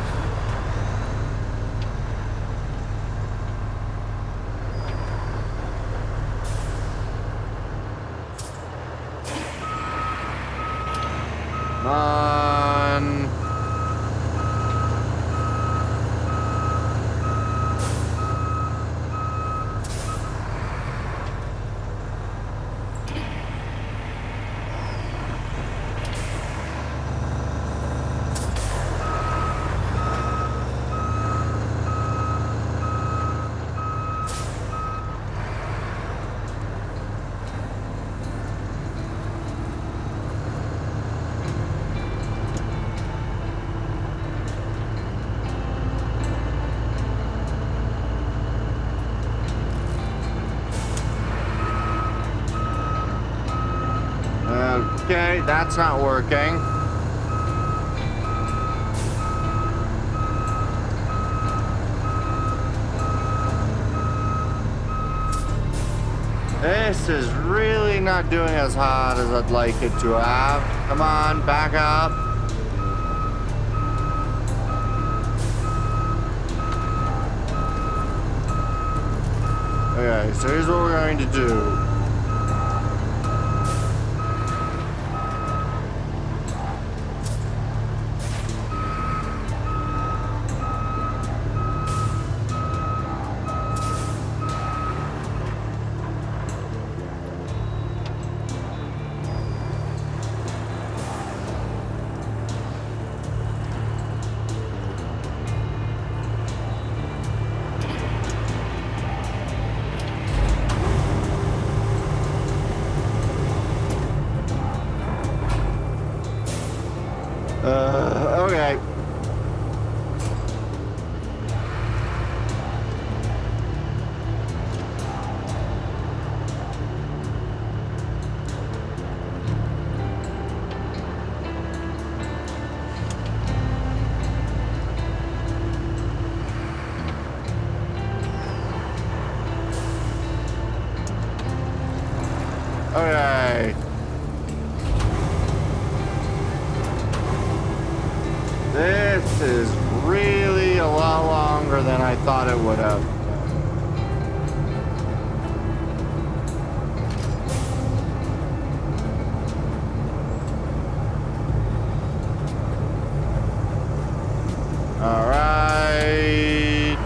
Come on. Okay, that's not working. This is really not doing as hot as I'd like it to have. Come on, back up. Okay, so here's what we're going to do. Okay. Okay. This is really a lot longer than I thought it would have. All right.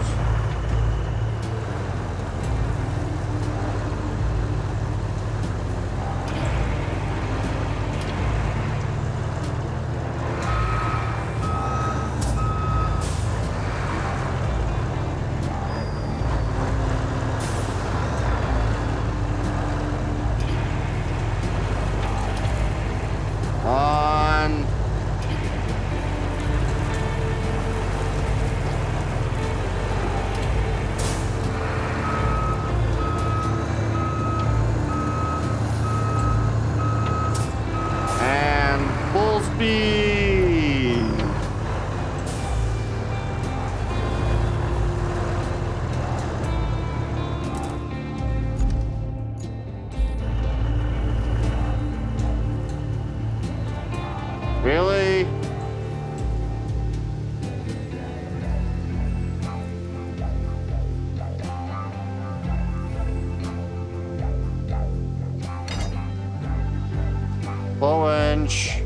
On. And full speed. Really? Full winch.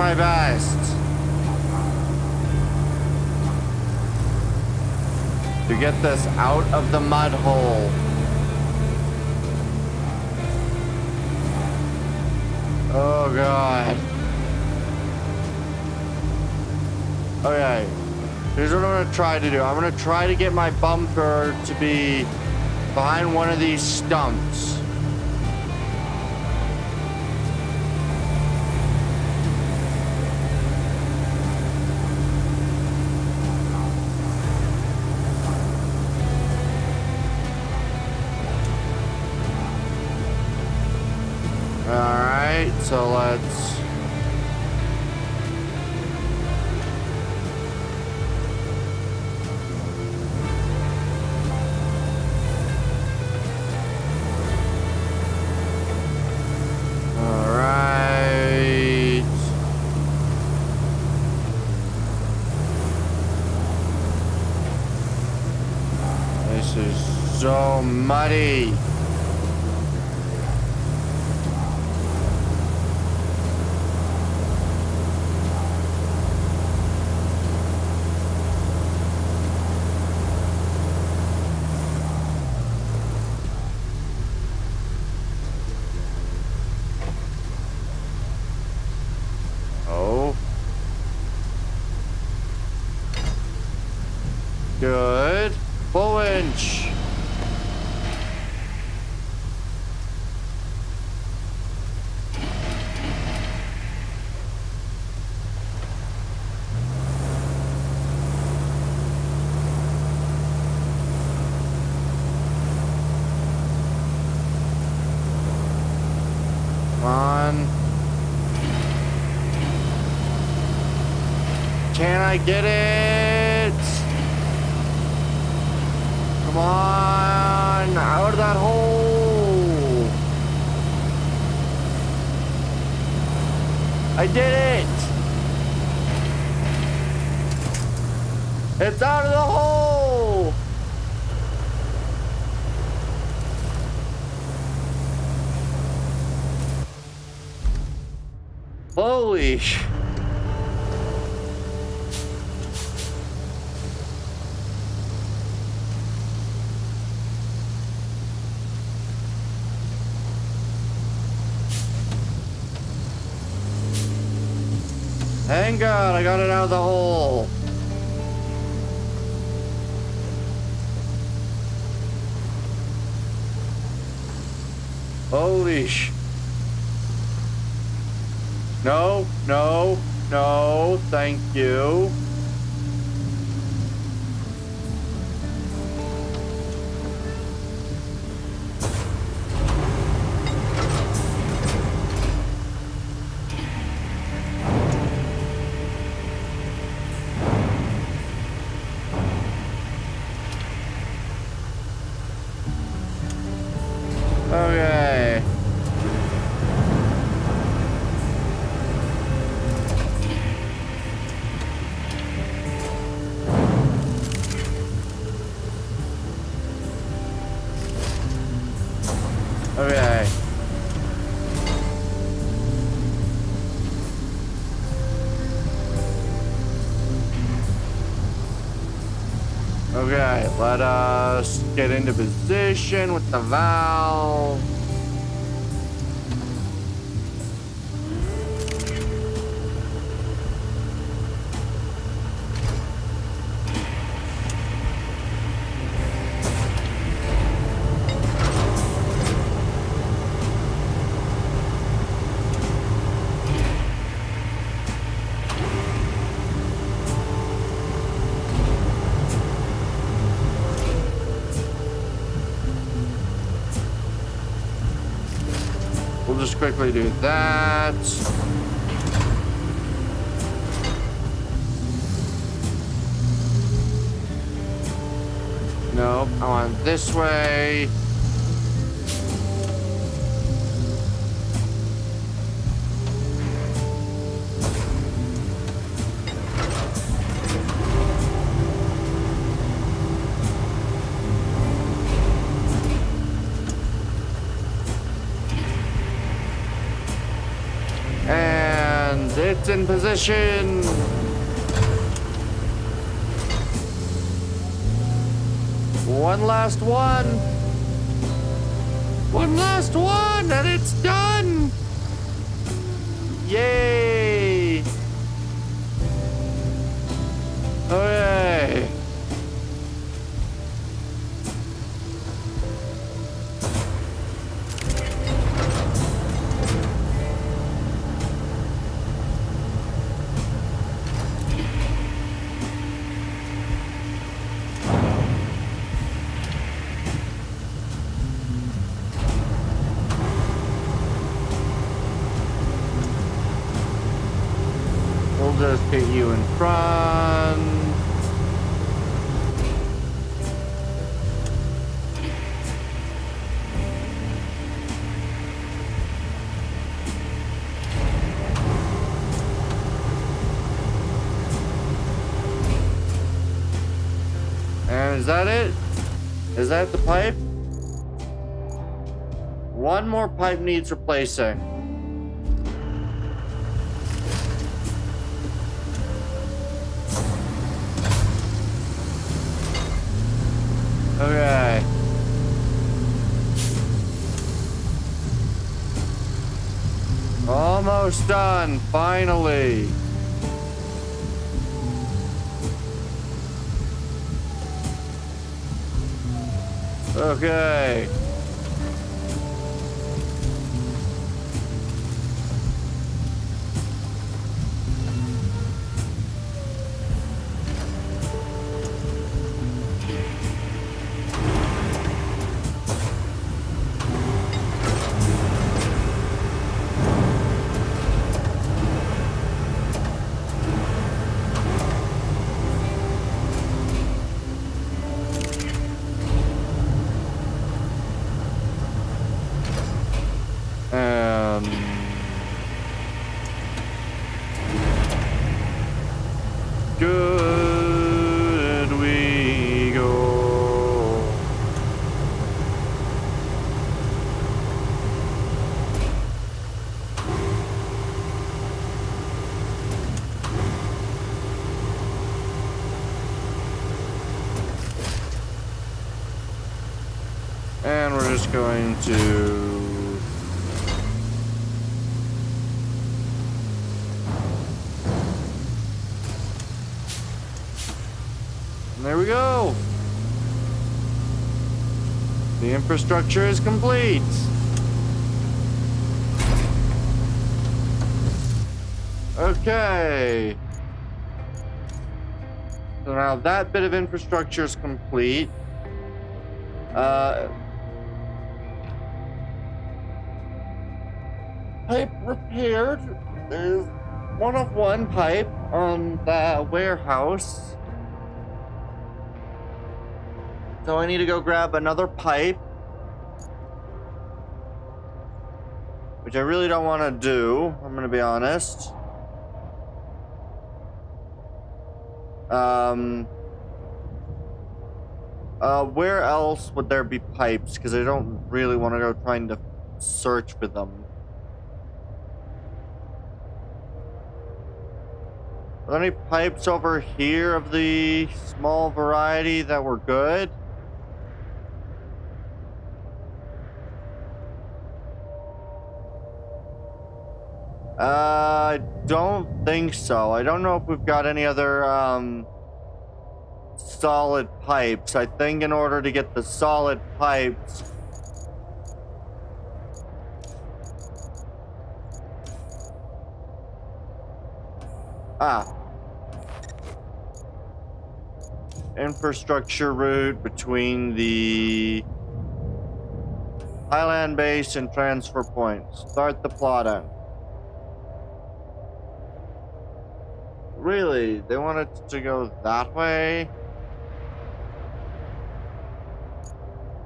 my best to get this out of the mud hole. Oh God. Okay. Here's what I'm gonna try to do. I'm gonna try to get my bumper to be behind one of these stumps. Alright, so let's... Alright. This is so muddy. Good. Full winch. Come on. Can I get it? Come on, out of that hole. I did it. It's out of the hole. Holy. Thank God I got it out of the hole. Holy sh... No, no, no, thank you. Okay. Okay. Okay, let us get into position with the valve. We'll just quickly do that. Nope, I want this way. And it's pipes in position. One last one. One last one, and it's done. Yay. Okay. We'll just get you in front. And is that it? Is that the pipe? One more pipe needs replacing. Okay. Almost done, finally. Okay. Good we go. And we're just going to and there we go. The infrastructure is complete. Okay. So now that bit of infrastructure is complete. Pipe repaired. There's one pipe on the warehouse. So I need to go grab another pipe, which I really don't want to do, I'm going to be honest. Where else would there be pipes? Because I don't really want to go trying to search for them. Are there any pipes over here of the small variety that were good? I don't think so. I don't know if we've got any other solid pipes. I think in order to get the solid pipes, infrastructure route between the Highland base and transfer points. Start the plotting. Really? They want it to go that way?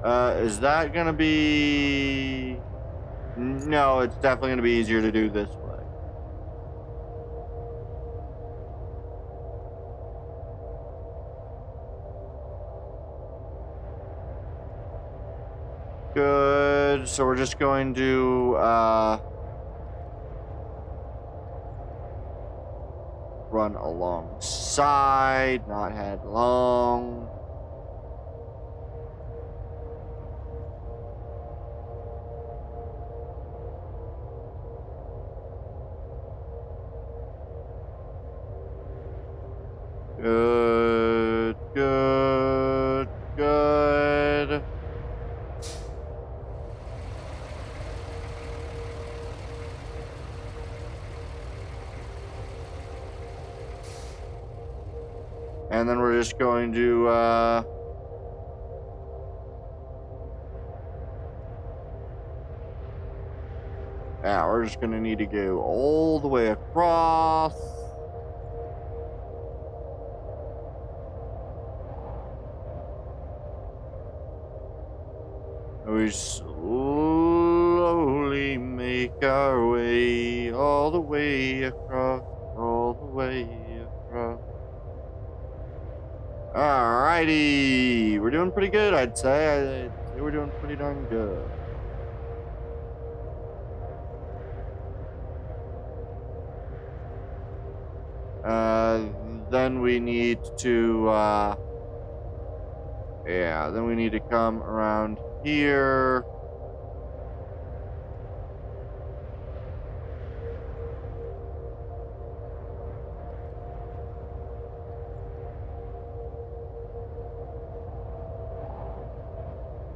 Is that gonna be... No, it's definitely gonna be easier to do this way. Good. So we're just going to, run alongside, not headlong. Good, good, good. And then we're just going to, yeah, we're just gonna need to go all the way across. We slowly make our way all the way across, all the way across. Alrighty, we're doing pretty good, I'd say. I'd say we're doing pretty darn good. Then we need to, yeah, then we need to come around here.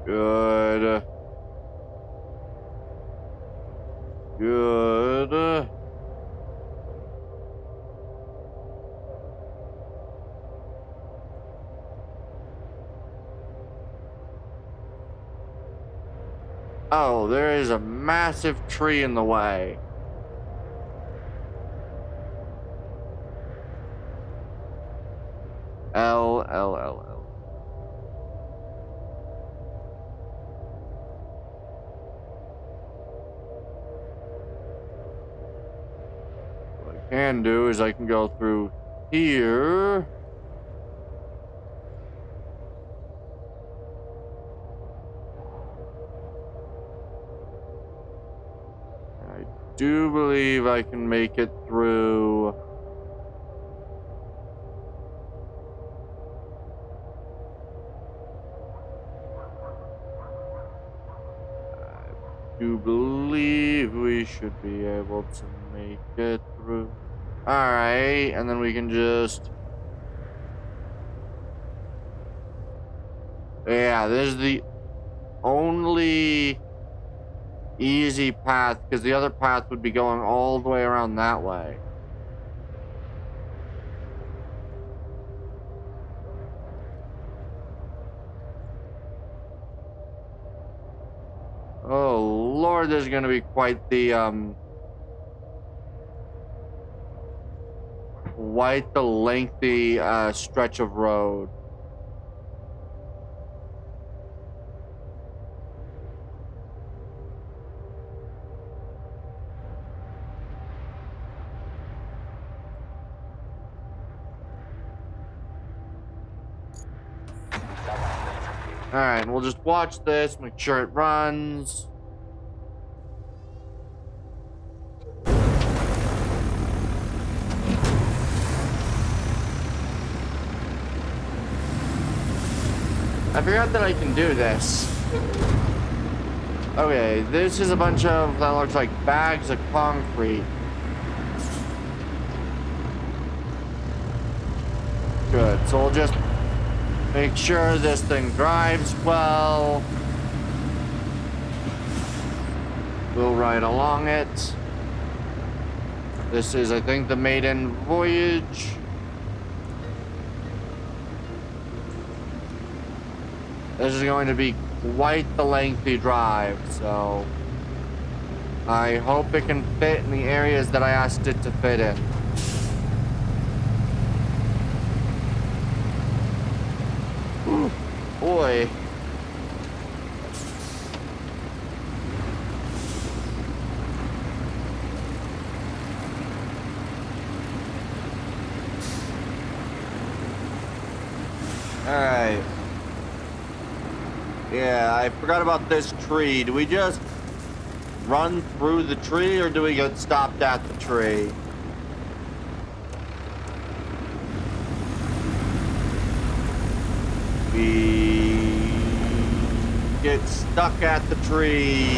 Good. Good. Oh, there is a massive tree in the way. L. What I can do is I can go through here. I do believe I can make it through. I do believe we should be able to make it through. Alright, and then we can just... Yeah, this is the only easy path, because the other path would be going all the way around that way. Oh Lord, this is going to be quite the lengthy stretch of road. Alright, we'll just watch this, make sure it runs. I forgot that I can do this. Okay, this is a bunch of, that looks like bags of concrete. Good, so we'll just make sure this thing drives well. We'll ride along it. This is, I think, the maiden voyage. This is going to be quite the lengthy drive, so I hope it can fit in the areas that I asked it to fit in. Ooh, boy. Alright. Yeah, I forgot about this tree. Do we just run through the tree or do we get stopped at the tree? We get stuck at the tree.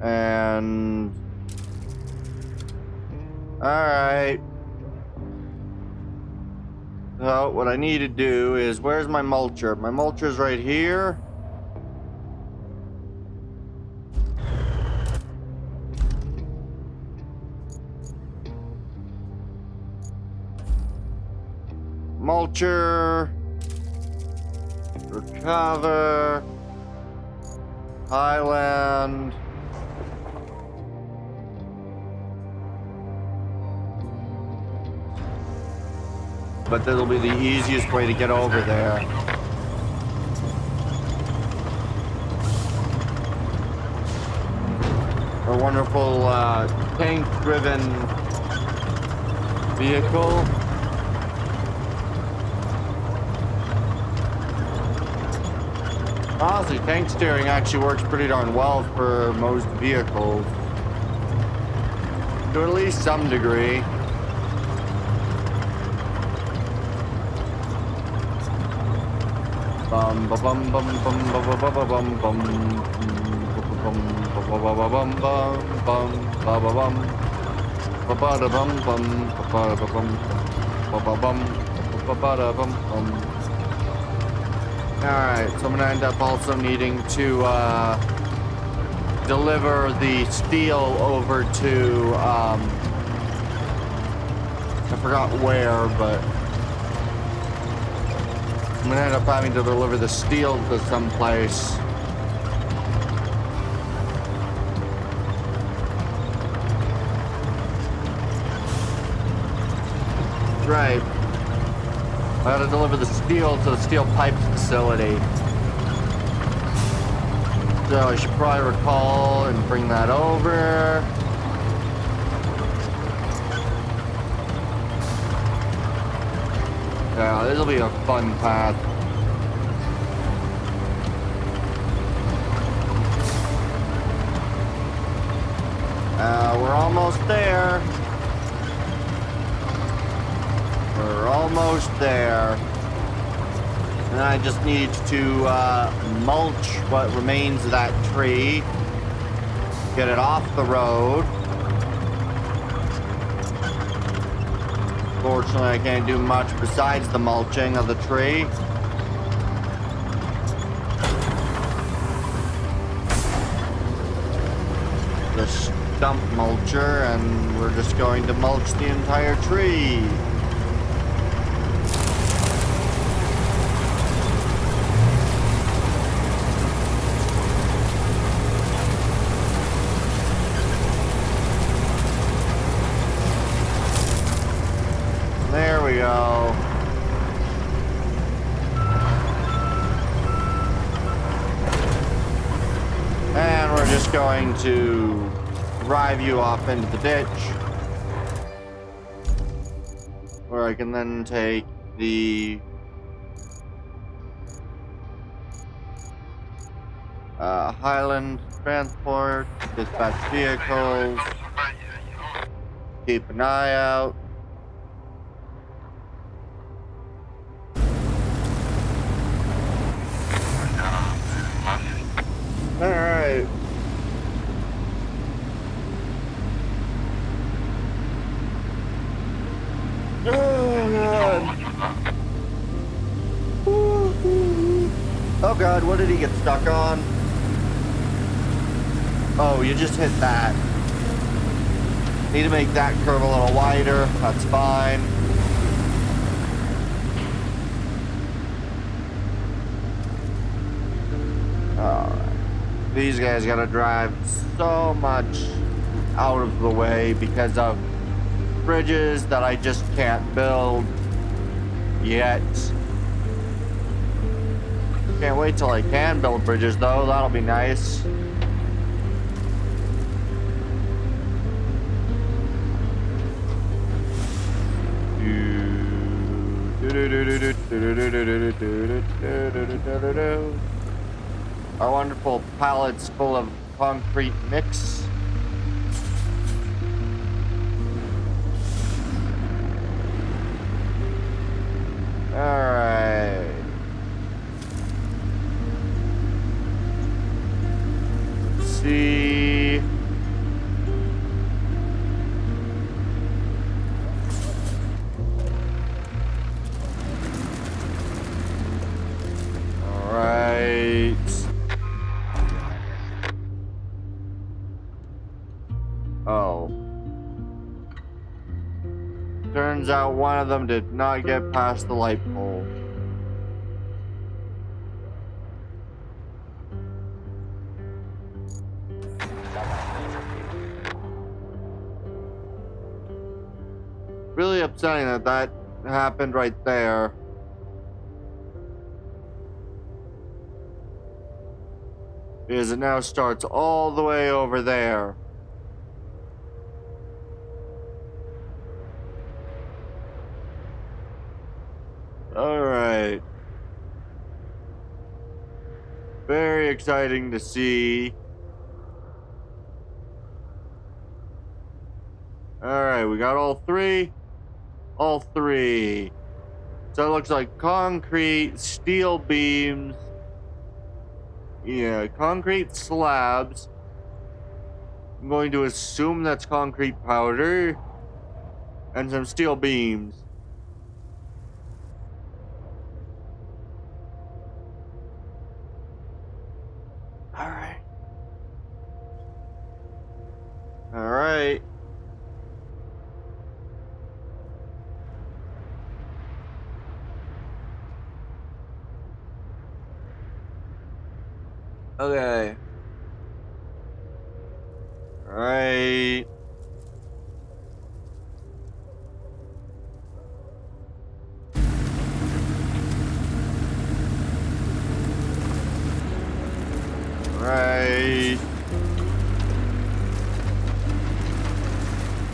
And all right. So what I need to do is, where's my mulcher? My mulcher's right here. Mulcher. Recover. Highland. But that'll be the easiest way to get over there. A wonderful tank-driven vehicle. Honestly, tank steering actually works pretty darn well for most vehicles. To at least some degree. Bum bum bum bum bum bum bum bum bum bum. Alright, so I'm gonna end up also needing to deliver the steel over to I forgot where, but I'm gonna end up having to deliver the steel to someplace. Right. I gotta deliver the steel to the steel pipes facility. So I should probably recall and bring that over. Yeah, this'll be a fun path. We're almost there. We're almost there. And I just need to mulch what remains of that tree. Get it off the road. Fortunately, I can't do much besides the mulching of the tree. The stump mulcher, and we're just going to mulch the entire tree. There we go. And we're just going to drive you off into the ditch, where I can then take the Highland transport, dispatch vehicles, keep an eye out. All right. Oh god. Oh god, what did he get stuck on? Oh, you just hit that. Need to make that curve a little wider. That's fine. Alright. These guys gotta drive so much out of the way because of bridges that I just can't build yet. Can't wait till I can build bridges though, that'll be nice. Our wonderful pallets full of concrete mix. Turns out one of them did not get past the light pole. Really upsetting that that happened right there. Because it now starts all the way over there. Alright. Very exciting to see. Alright, we got all three. All three. So it looks like concrete, steel beams. Yeah, concrete slabs. I'm going to assume that's concrete powder. And some steel beams. Alright. Alright. Okay. Alright. Right.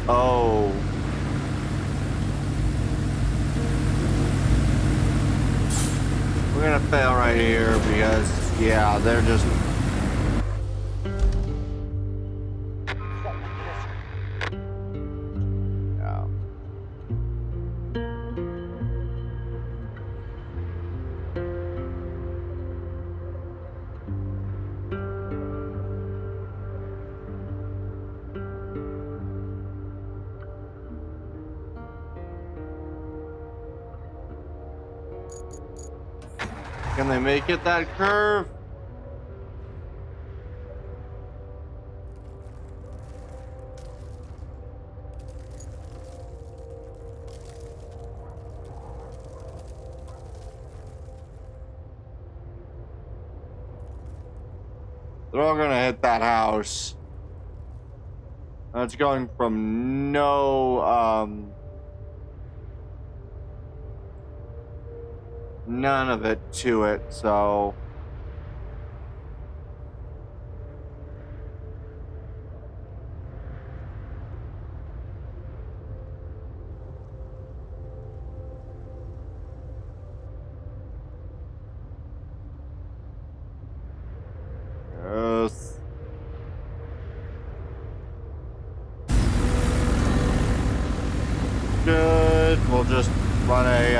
Oh. We're gonna fail right here because, yeah, they're just... Yeah. Can they make it that curve? They're all gonna hit that house. That's going from none of it to it, so... Yes. Good. We'll just run a,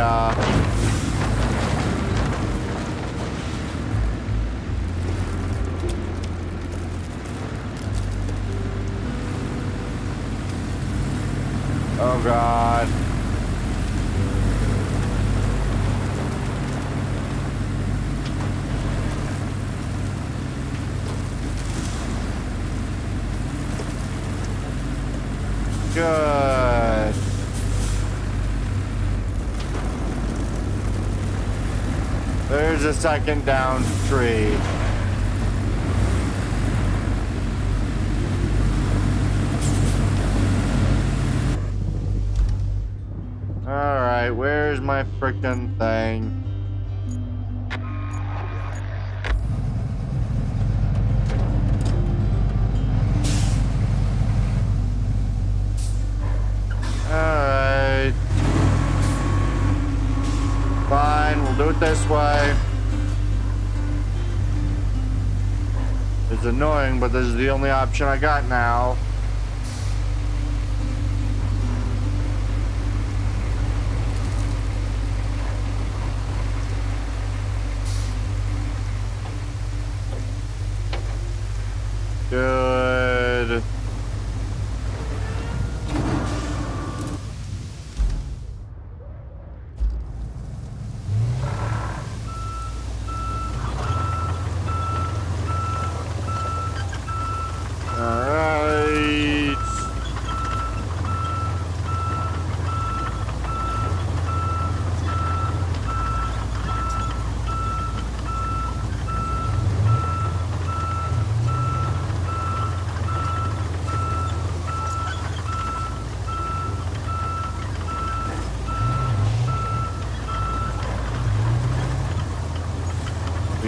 Oh, God. Good. There's a second down tree. Alright, where's my frickin' thing? Alright. Fine, we'll do it this way. It's annoying, but this is the only option I got now. Good. Alright.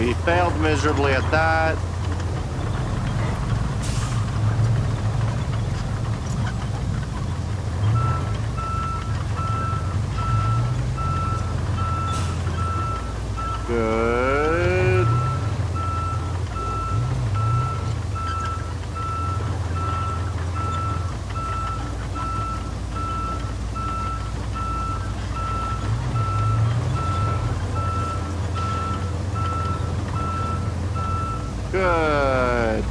We failed miserably at that. Good. Good.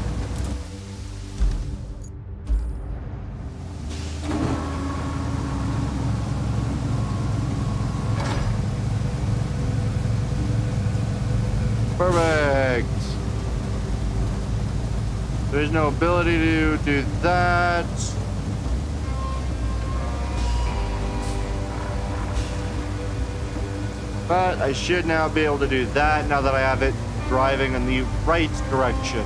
Perfect. There's no ability to do that. But I should now be able to do that now that I have it driving in the right direction.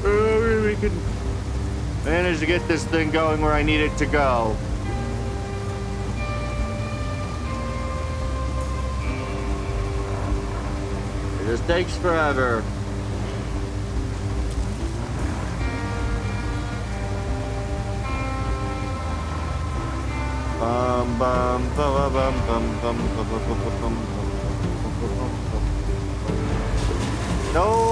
We can manage to get this thing going where I need it to go. It just takes forever. Bum bum bum bum bum bum bum bum bum. No.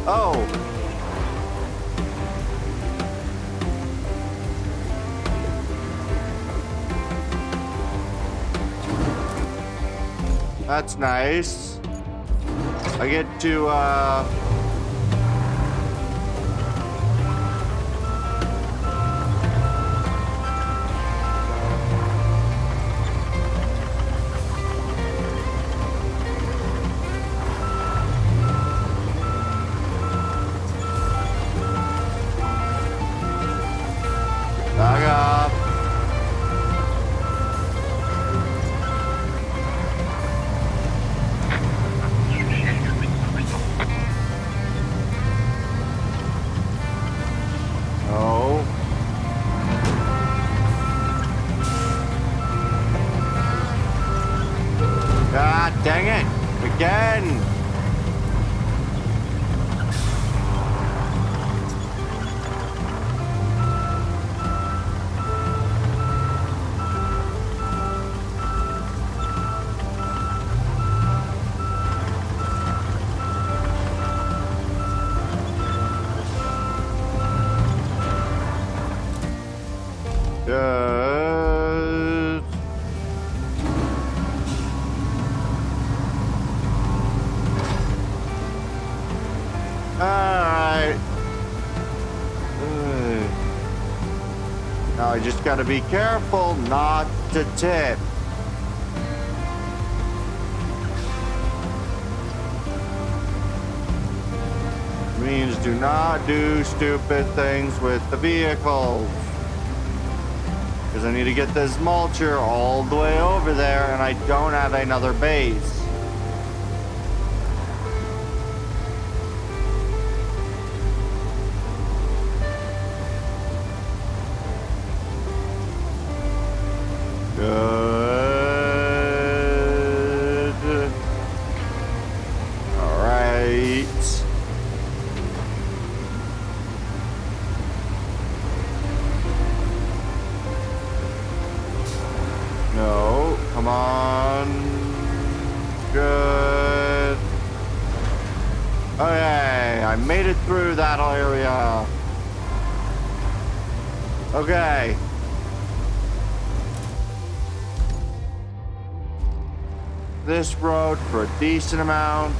Oh. That's nice. I get to, back up. No. God dang it. Again. Good. Alright. Now I just gotta be careful not to tip. Means do not do stupid things with the vehicle. Because I need to get this mulcher all the way over there, and I don't have another base. Good. All right. No, come on. Good. Okay, I made it through that area. Okay. This road for a decent amount.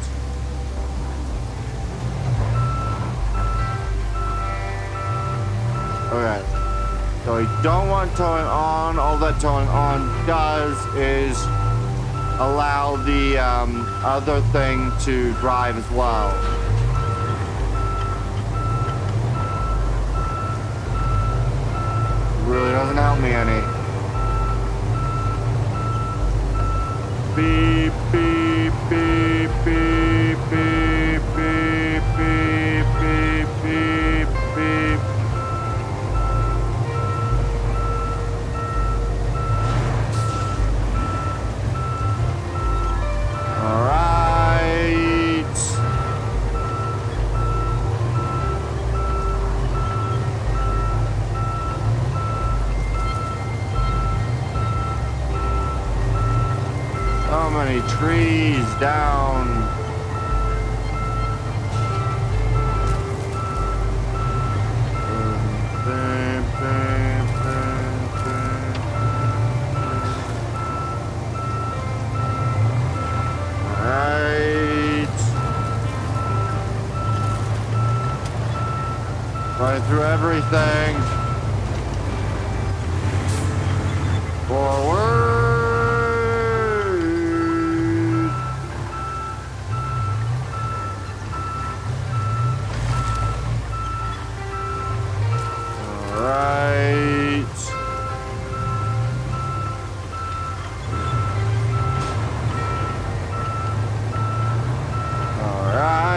Okay. So I don't want towing on. All that towing on does is allow the other thing to drive as well. Really doesn't help me any. Beep, beep, beep, beep, beep, beep, beep, beep, beep, beep. All right. So many trees down. Right through everything. Forward. All right. All right.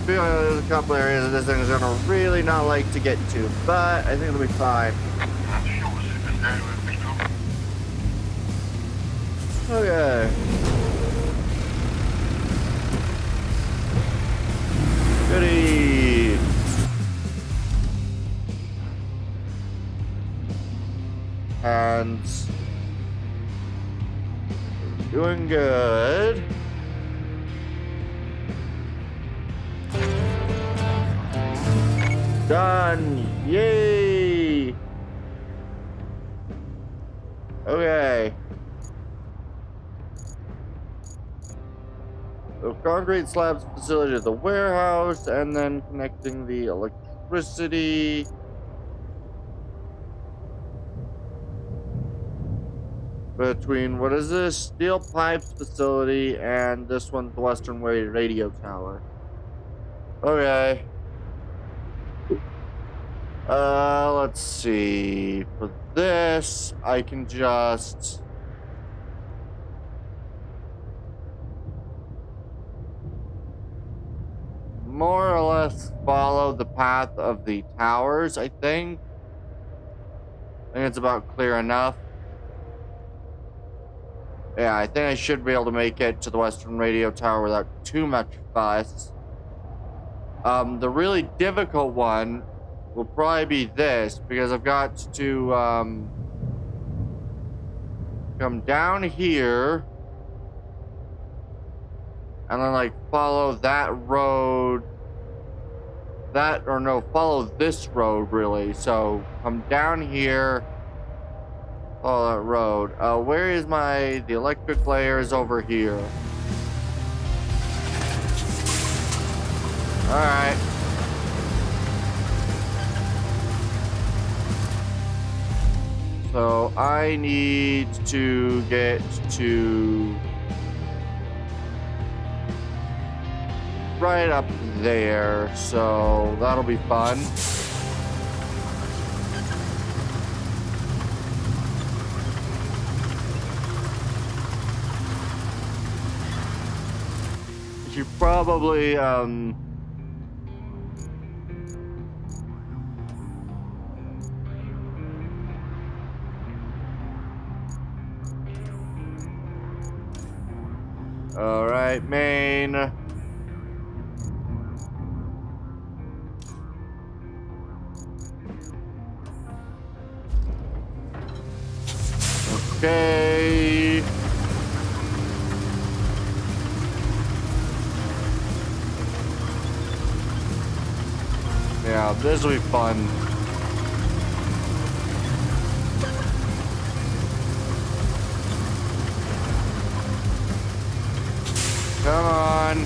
There's a couple areas that this thing is gonna really not like to get to, but I think it'll be fine. Okay. Goody. And doing good. Done! Yay! Okay. So concrete slabs facility to the warehouse, and then connecting the electricity. Between, what is this? Steel pipes facility, and this one's the Western Way radio tower. Okay. Let's see. For this, I can just more or less follow the path of the towers, I think. I think it's about clear enough. Yeah, I think I should be able to make it to the Western Radio Tower without too much fuss. The really difficult one will probably be this, because I've got to come down here and then like follow that road, follow this road really. So come down here Follow that road. Where is the electric layer is over here. Alright. So I need to get to right up there, so that'll be fun. You probably all right, main. Okay. Yeah, this will be fun. Come on.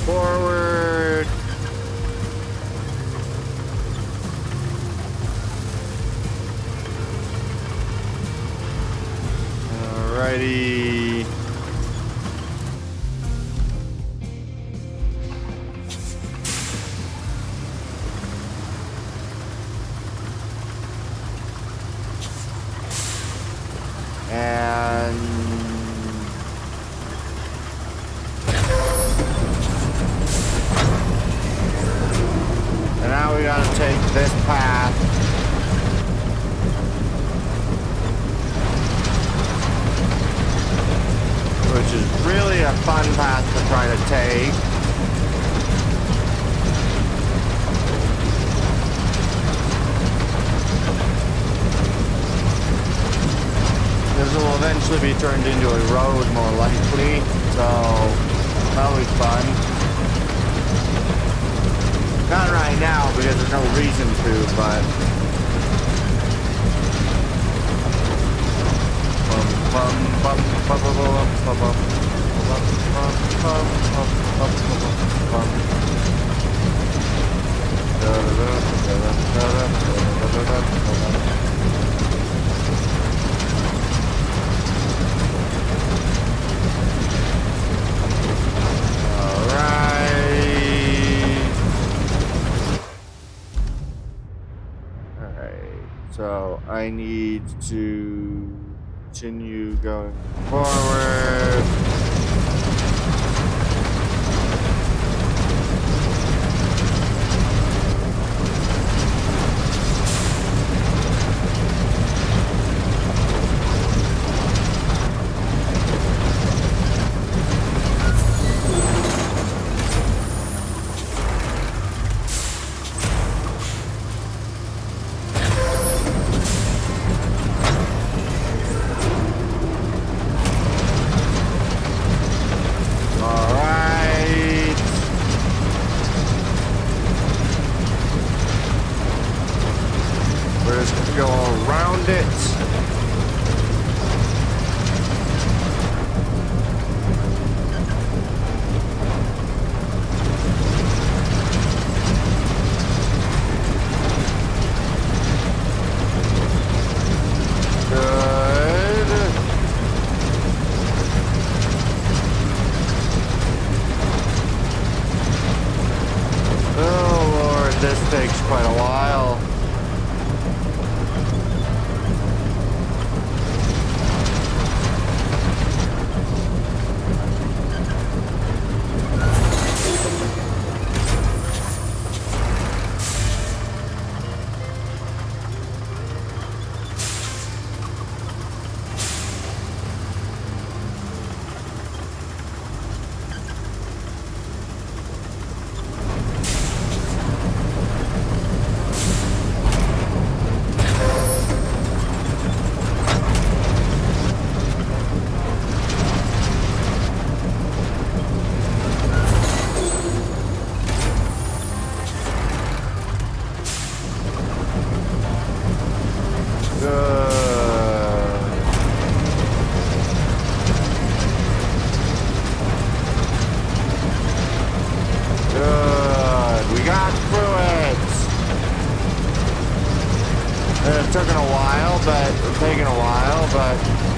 Forward. Alrighty. And now we gotta take this path. Which is really a fun path to try to take. This will eventually be turned into a road more likely, so that'll be fun. Not right now because there's no reason to, but so I need to continue going forward.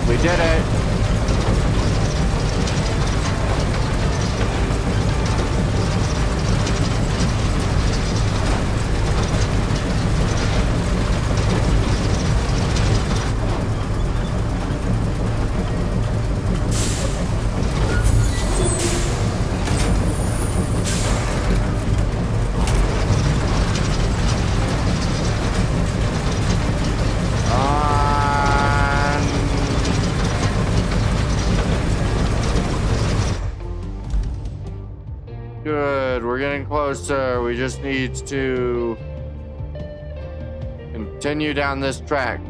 We did it. Good, we're getting closer. We just need to continue down this track.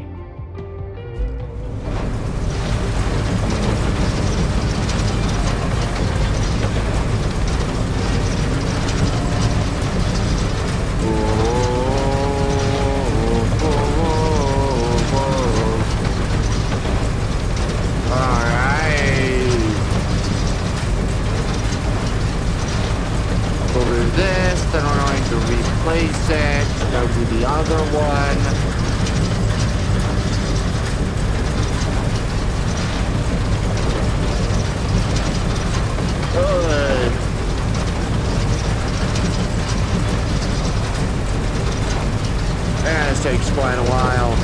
Then we're going to replace it. Go to the other one. Good. And this takes quite a while.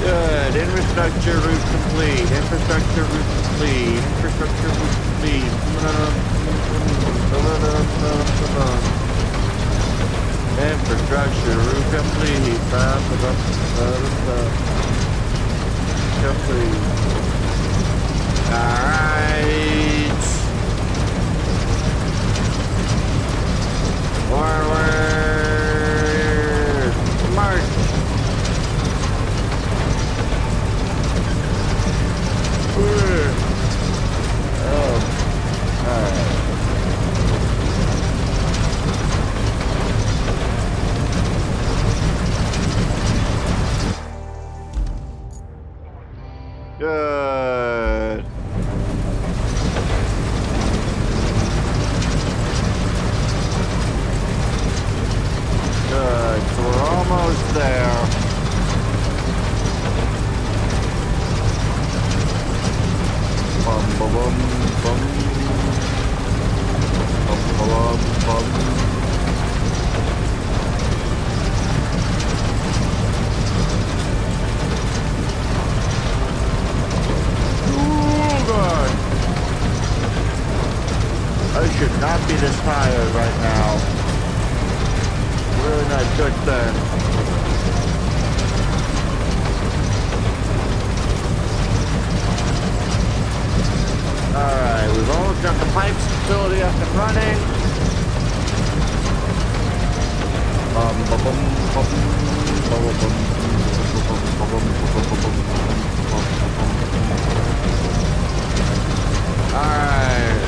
Good. Infrastructure route complete. Infrastructure route complete. Infrastructure route complete. Infrastructure route complete. Complete. Alright. Forward. March. Good. Good. So we're almost there. Bum bum bum bum. Bum bum bum. I should not be this tired right now. Really not good thing. Alright, we've almost got the pipes facility up and running. Alright.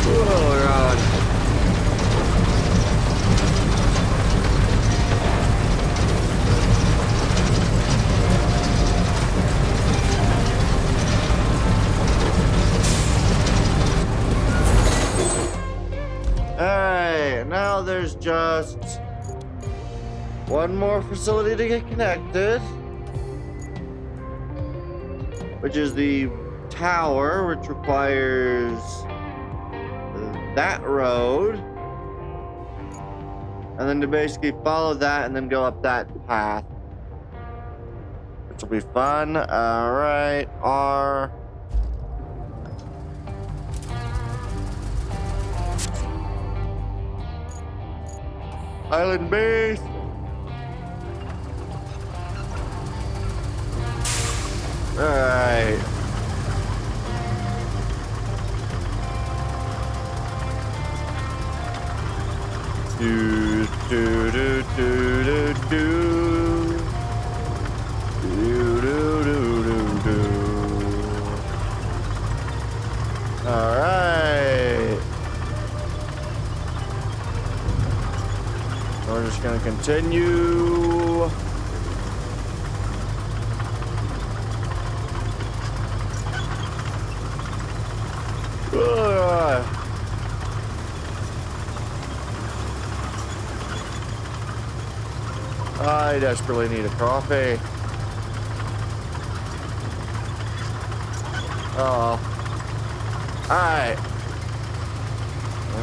Oh god. Alright, now there's just one more facility to get connected, which is the tower, which requires that road, and then to basically follow that and then go up that path, which will be fun. All right, R. Island base. All right. Do do do do do do do do do. All right. We're just gonna continue. I desperately need a coffee. Oh. Alright.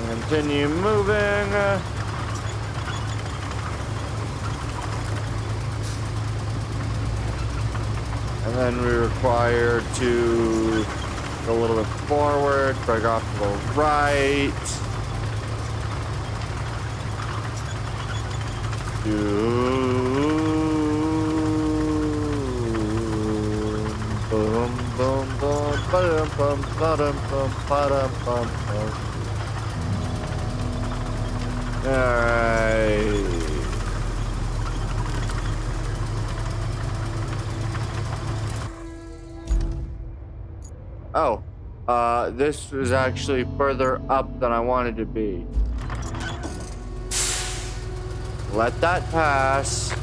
Continue moving. And then we require to go a little bit forward, break off to the right. Boom, boom, boom, ba-dum, bum, ba-dum, bum, ba-dum, bum, bum. Alright. Oh, this is actually further up than I wanted to be. Let that pass.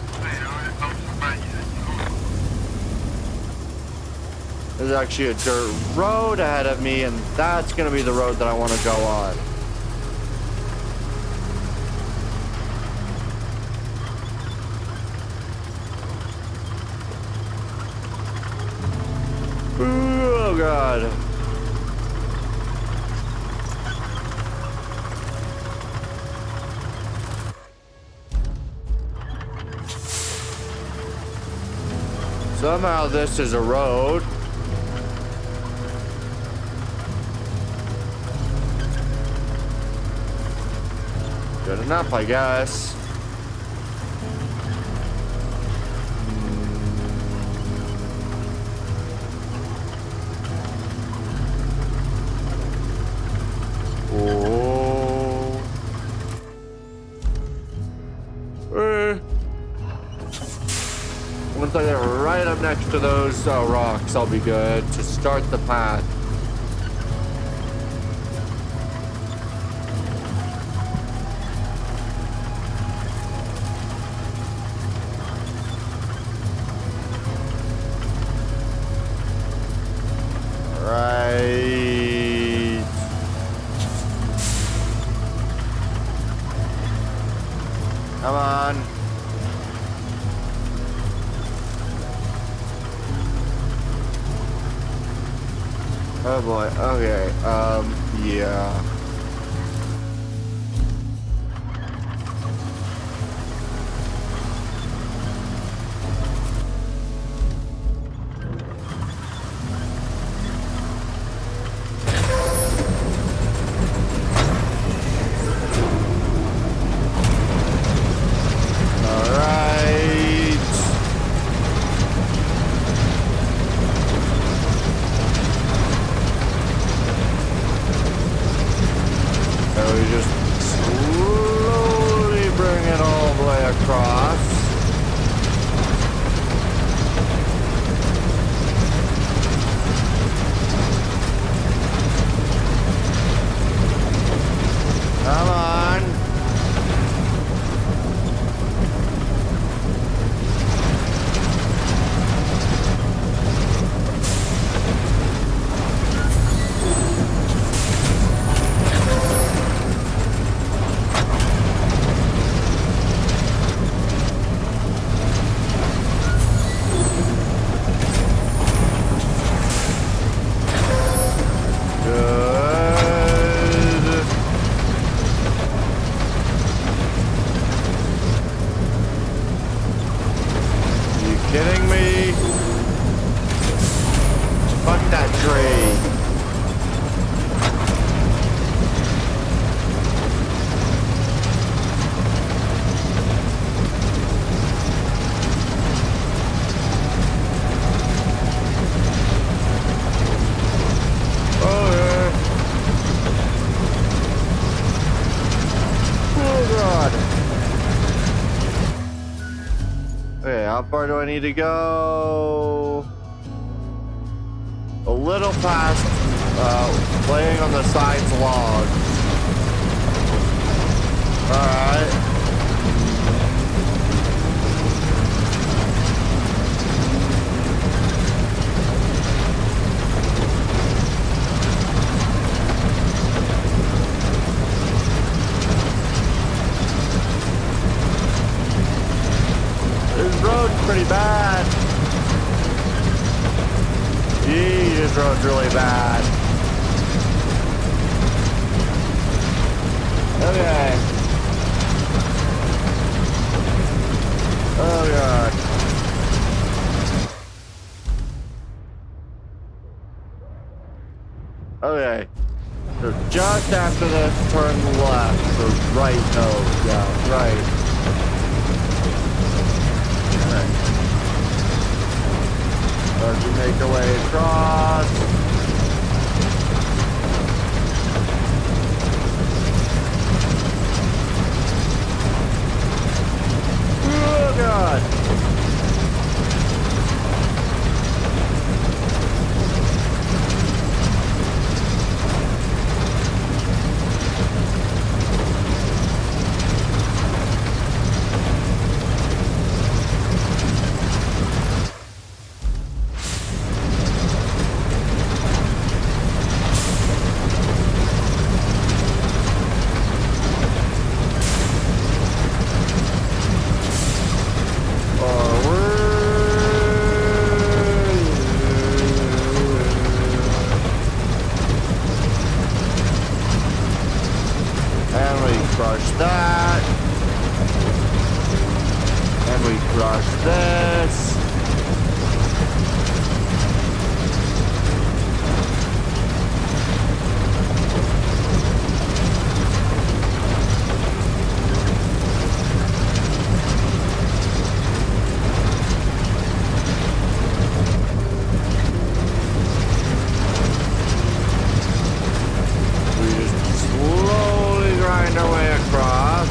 There's actually a dirt road ahead of me, and that's gonna be the road that I want to go on. Oh God. Somehow this is a road. Good enough, I guess. Oh. Once I get right up next to those rocks, I'll be good to start the path. Right. Come on. Oh boy, okay, yeah. How far do I need to go? A little past laying on the sides log. Alright. road's really bad. Okay. Oh god. Okay. So just after this, turn left or right. Oh, yeah, right. Alright. As we make our way across. Oh god. Crush that. And we crush this. We just slowly grind our way across.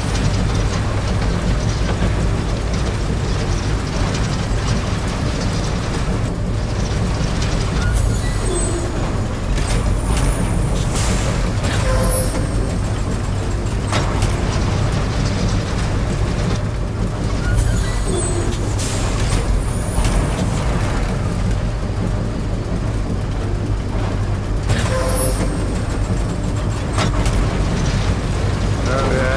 Okay.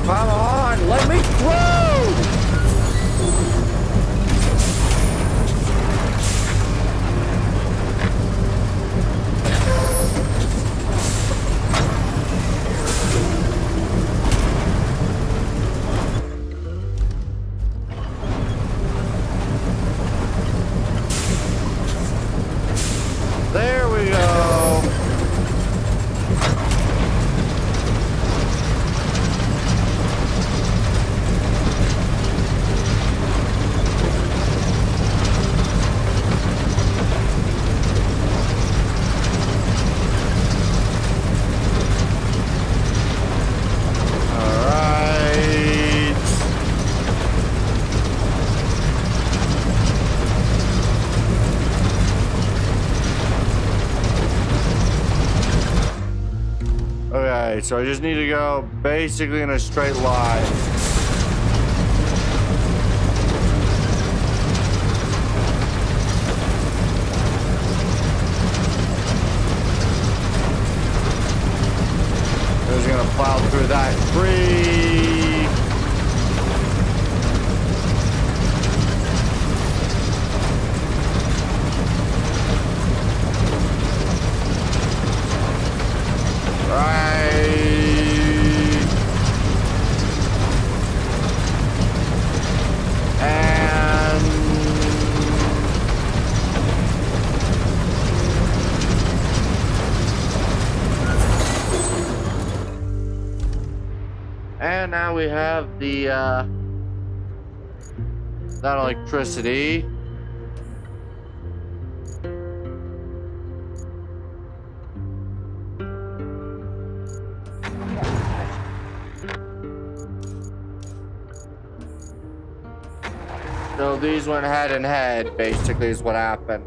Come on, let me through! There we go. Okay, so I just need to go basically in a straight line. I was gonna plow through that tree. And now we have the that electricity. So these went head and head, basically, is what happened.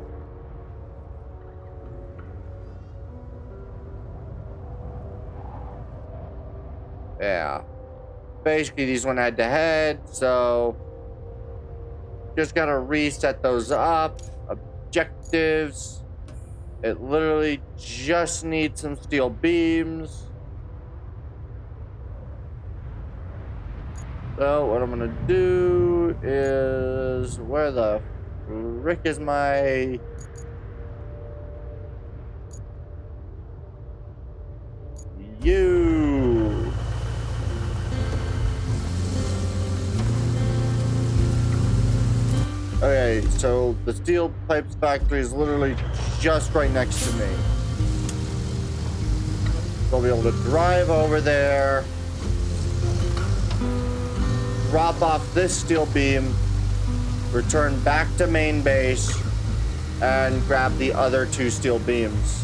Yeah. Basically, these went head to head, so just gotta reset those up. Objectives. It literally just needs some steel beams. So what I'm gonna do is, where the frick is my... You. Okay, so the steel pipes factory is literally just right next to me. So I'll be able to drive over there, drop off this steel beam, return back to main base, and grab the other 2 steel beams.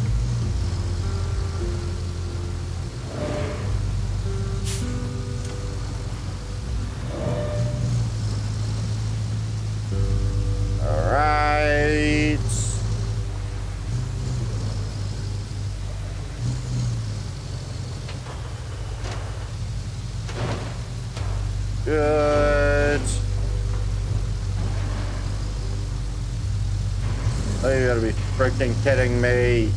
Alright. Good. Oh, you gotta be freaking kidding me.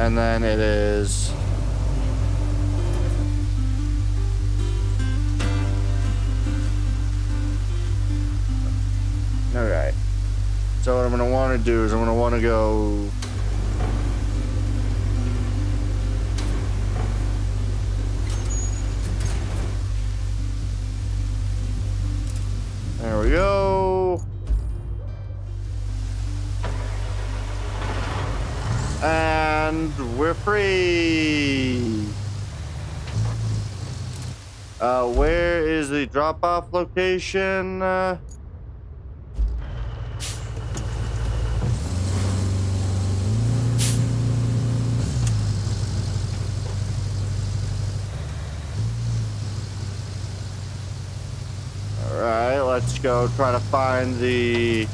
And then it is... Alright. So what I'm going to want to do is I'm going to want to go... There we go. And we're free. Where is the drop-off location? Alright, let's go try to find the...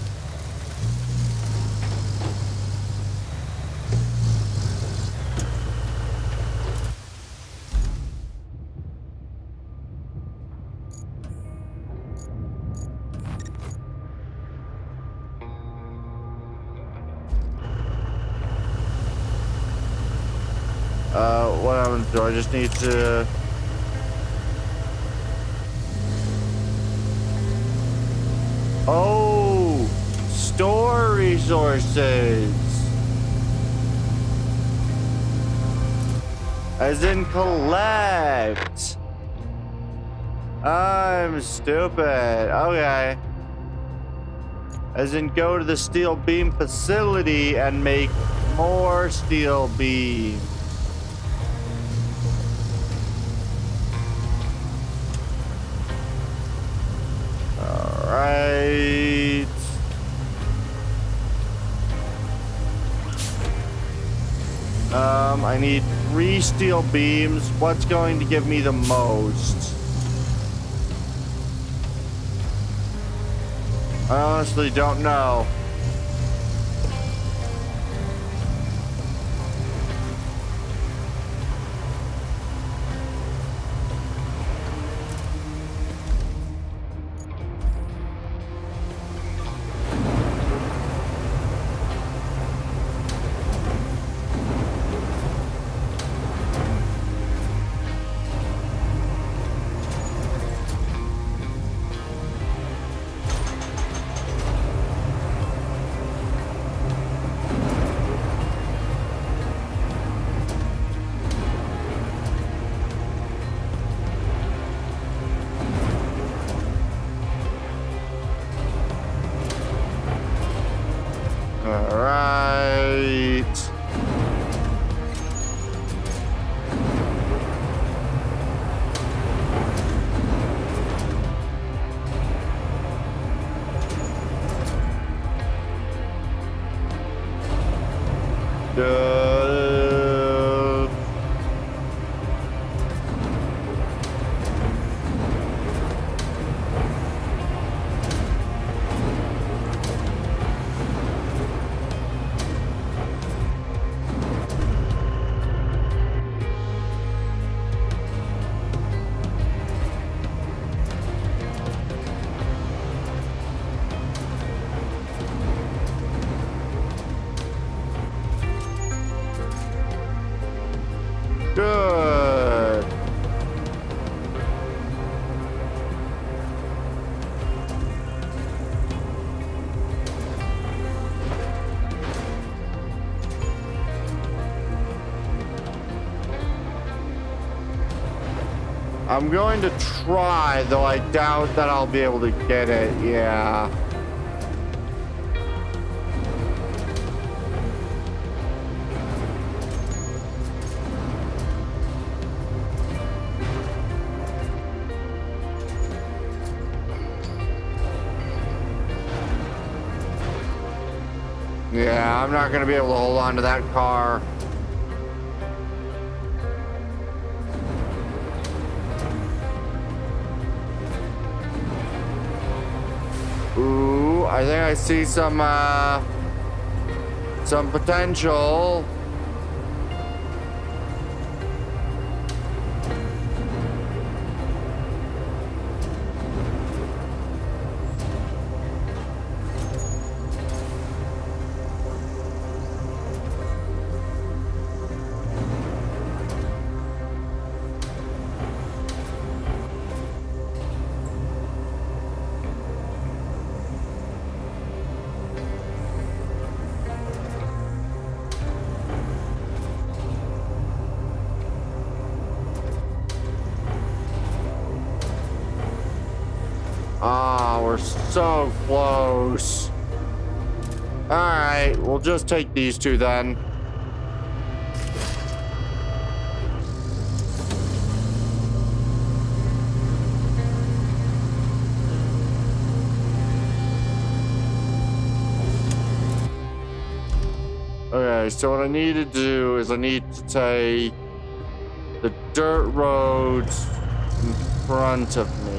what I'm gonna do, I just need to... Oh! Store resources! As in collect! I'm stupid. Okay. As in go to the steel beam facility and make more steel beams. Alright. I need 3 steel beams. What's going to give me the most? I honestly don't know. Alright. I'm going to try, though I doubt that I'll be able to get it. Yeah. Yeah, I'm not going to be able to hold on to that car. Ooh, I think I see some potential. Ah, we're so close. All right, we'll just take these two then. Okay, so what I need to do is I need to take the dirt roads in front of me.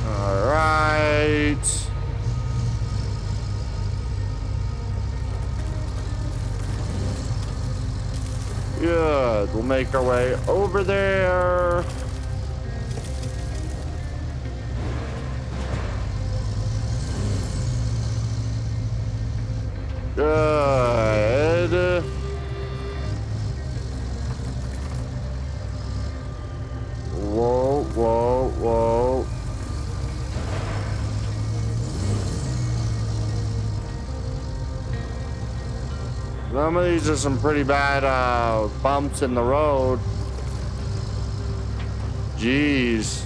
All right. Good. We'll make our way over there. Good. Whoa, whoa, whoa. Some of these are some pretty bad bumps in the road. Jeez.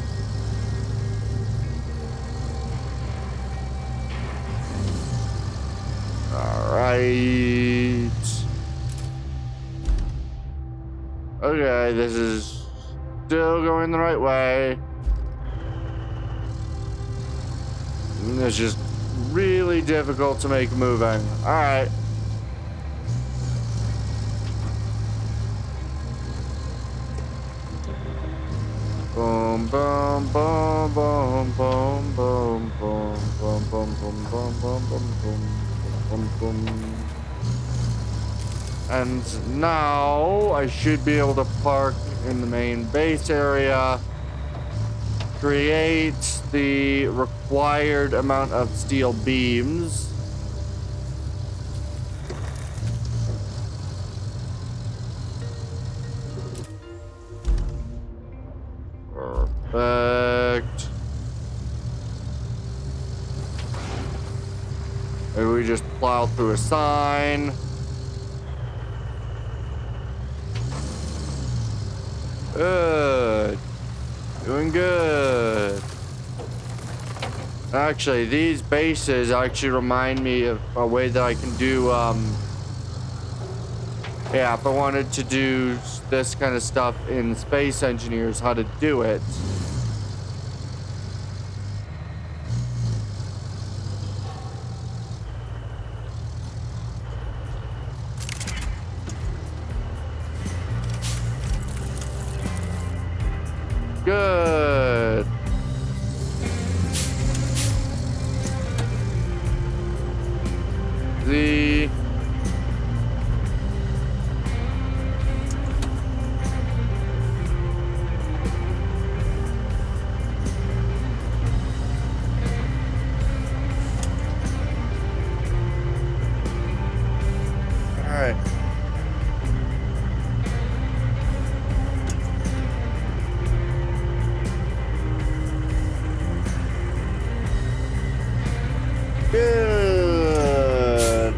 All right. Okay, this is still going the right way. It's just really difficult to make moving. All right. Boom, boom, boom, boom, boom, boom, boom, boom, boom, boom, boom, boom, boom, boom, boom. And now I should be able to park in the main base area, create the required amount of steel beams. Perfect. Maybe we just plow through a sign. Good. Doing good. Actually, these bases actually remind me of a way that I can do, yeah, if I wanted to do this kind of stuff in Space Engineers, how to do it. Good. Z. All right. Good.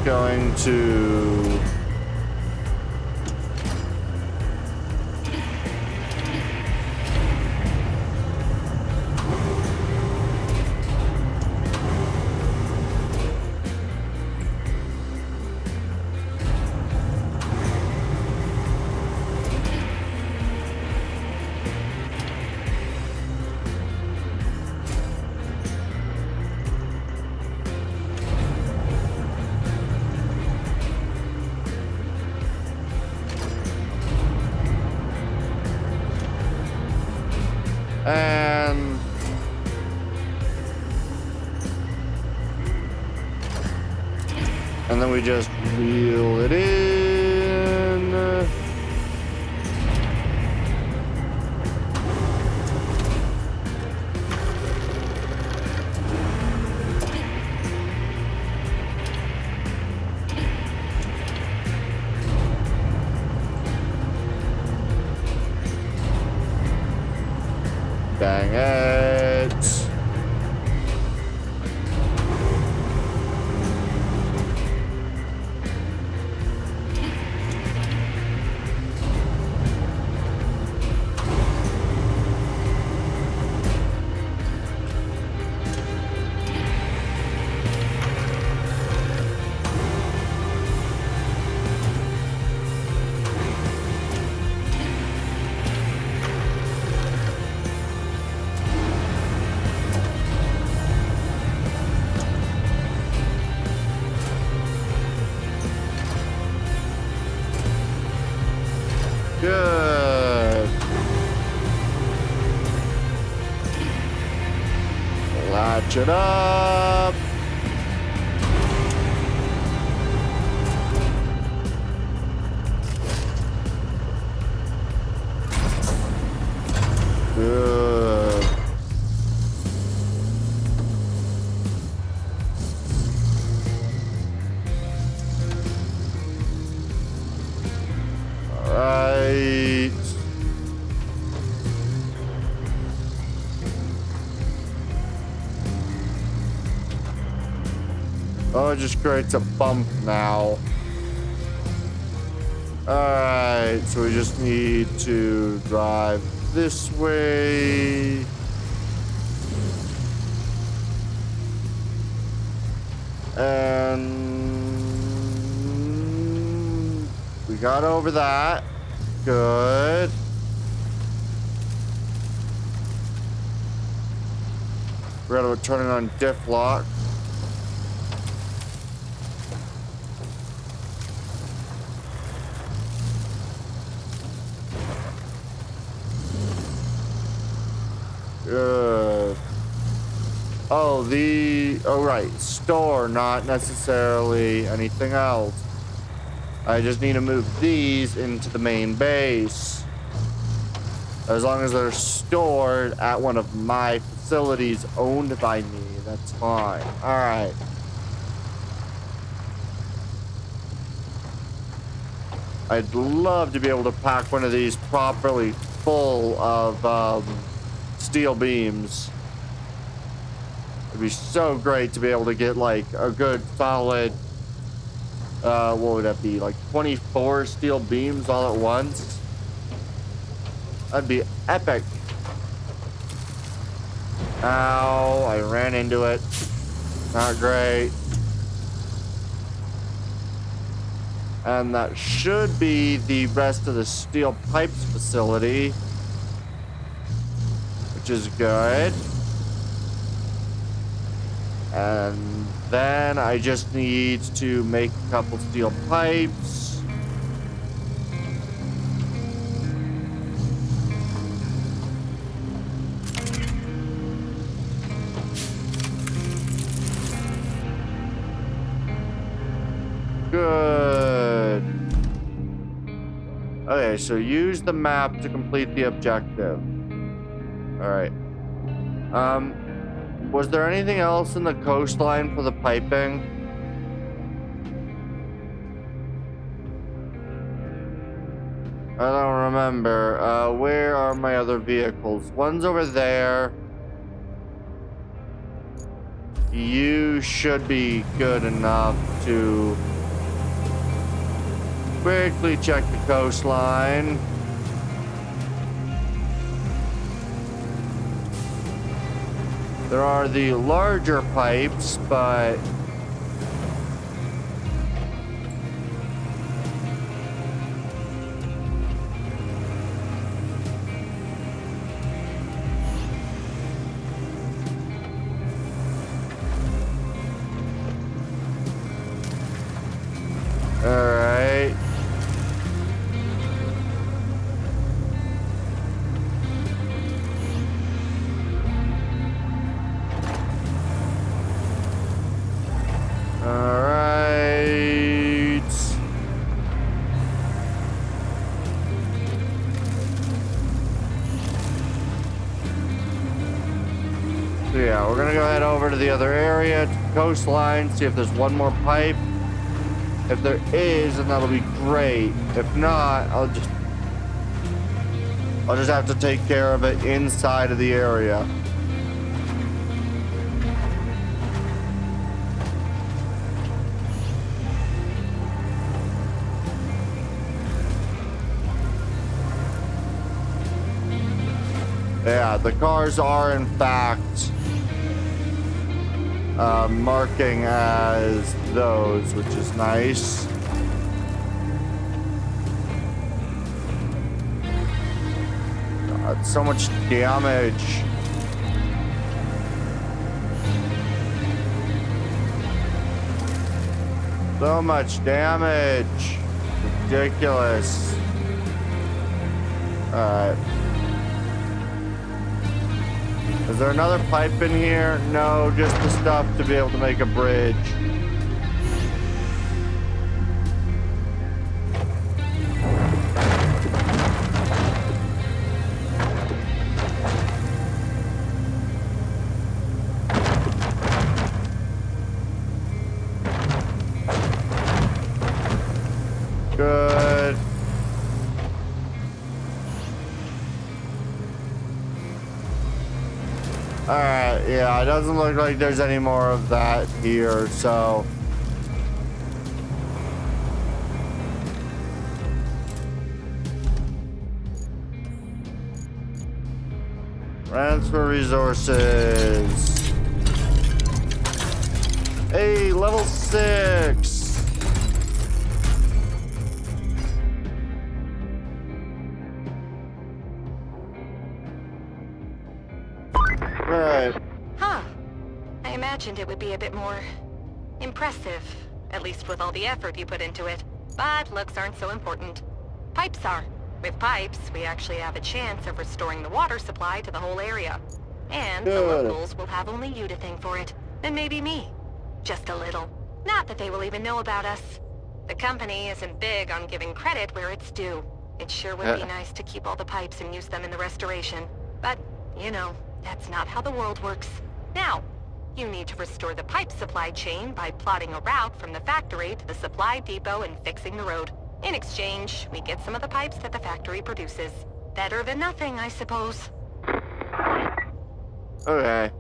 going to... And then we just wheel it in. Dang it. Good. Latch it up. Good. All right. Oh, it just creates a bump now. Alright, so we just need to drive this way. And we got over that. Good. We're gonna turn it on diff lock. Good. Oh, right, store, not necessarily anything else. I just need to move these into the main base. As long as they're stored at one of my facilities owned by me, that's fine. All right. I'd love to be able to pack one of these properly full of steel beams. It'd be so great to be able to get like a good solid, what would that be, like 24 steel beams all at once. That'd be epic. Ow, I ran into it. Not great. And that should be the rest of the steel pipes facility, which is good. And then I just need to make a couple steel pipes. Good. Okay, so use the map to complete the objective. All right. Was there anything else in the coastline for the piping? I don't remember. Where are my other vehicles? One's over there. You should be good enough to quickly check the coastline. There are the larger pipes, but alright. Alright. So yeah, we're gonna go head over to the other area, to the coastline, see if there's one more pipe. If there is, then that'll be great. If not, I'll just have to take care of it inside of the area. Yeah, the cars are in fact marking as those, which is nice. God, so much damage. So much damage. Ridiculous. Alright. Is there another pipe in here? No, just the stuff to be able to make a bridge. Good. Alright, yeah, it doesn't look like there's any more of that here, so. Transfer resources. Hey, level 6. Right. Huh. I imagined it would be a bit more impressive, at least with all the effort you put into it. But looks aren't so important. Pipes are. With pipes, we actually have a chance of restoring the water supply to the whole area. And the Good. locals will have only you to thank for it, and maybe me. Just a little. Not that they will even know about us. The company isn't big on giving credit where it's due. It sure would be nice to keep all the pipes and use them in the restoration. But, you know, that's not how the world works. Now, you need to restore the pipe supply chain by plotting a route from the factory to the supply depot and fixing the road. In exchange, we get some of the pipes that the factory produces. Better than nothing, I suppose. Okay.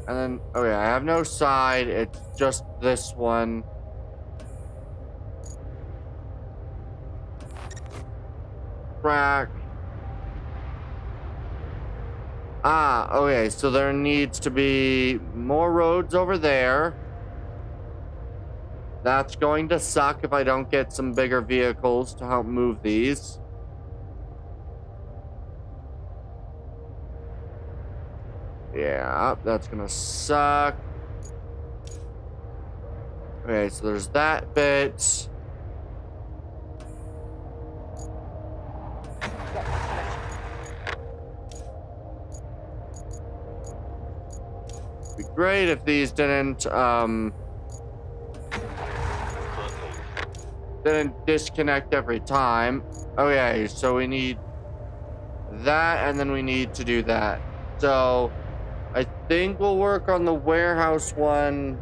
And then, okay, I have no side, it's just this one. Crack. Ah, okay, so there needs to be more roads over there. That's going to suck if I don't get some bigger vehicles to help move these. Yeah, that's gonna suck. Okay, so there's that bit. It'd be great if these didn't disconnect every time. Okay, so we need that, and then we need to do that. So I think we'll work on the warehouse one.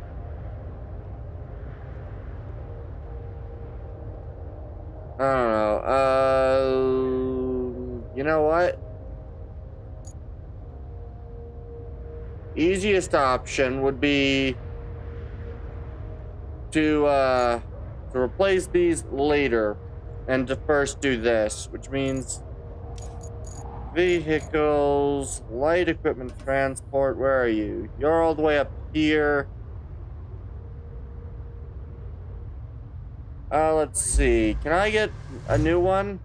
I don't know. You know what? Easiest option would be to to replace these later and to first do this, which means vehicles, light equipment transport. Where are you? You're all the way up here. Let's see. Can I get a new one?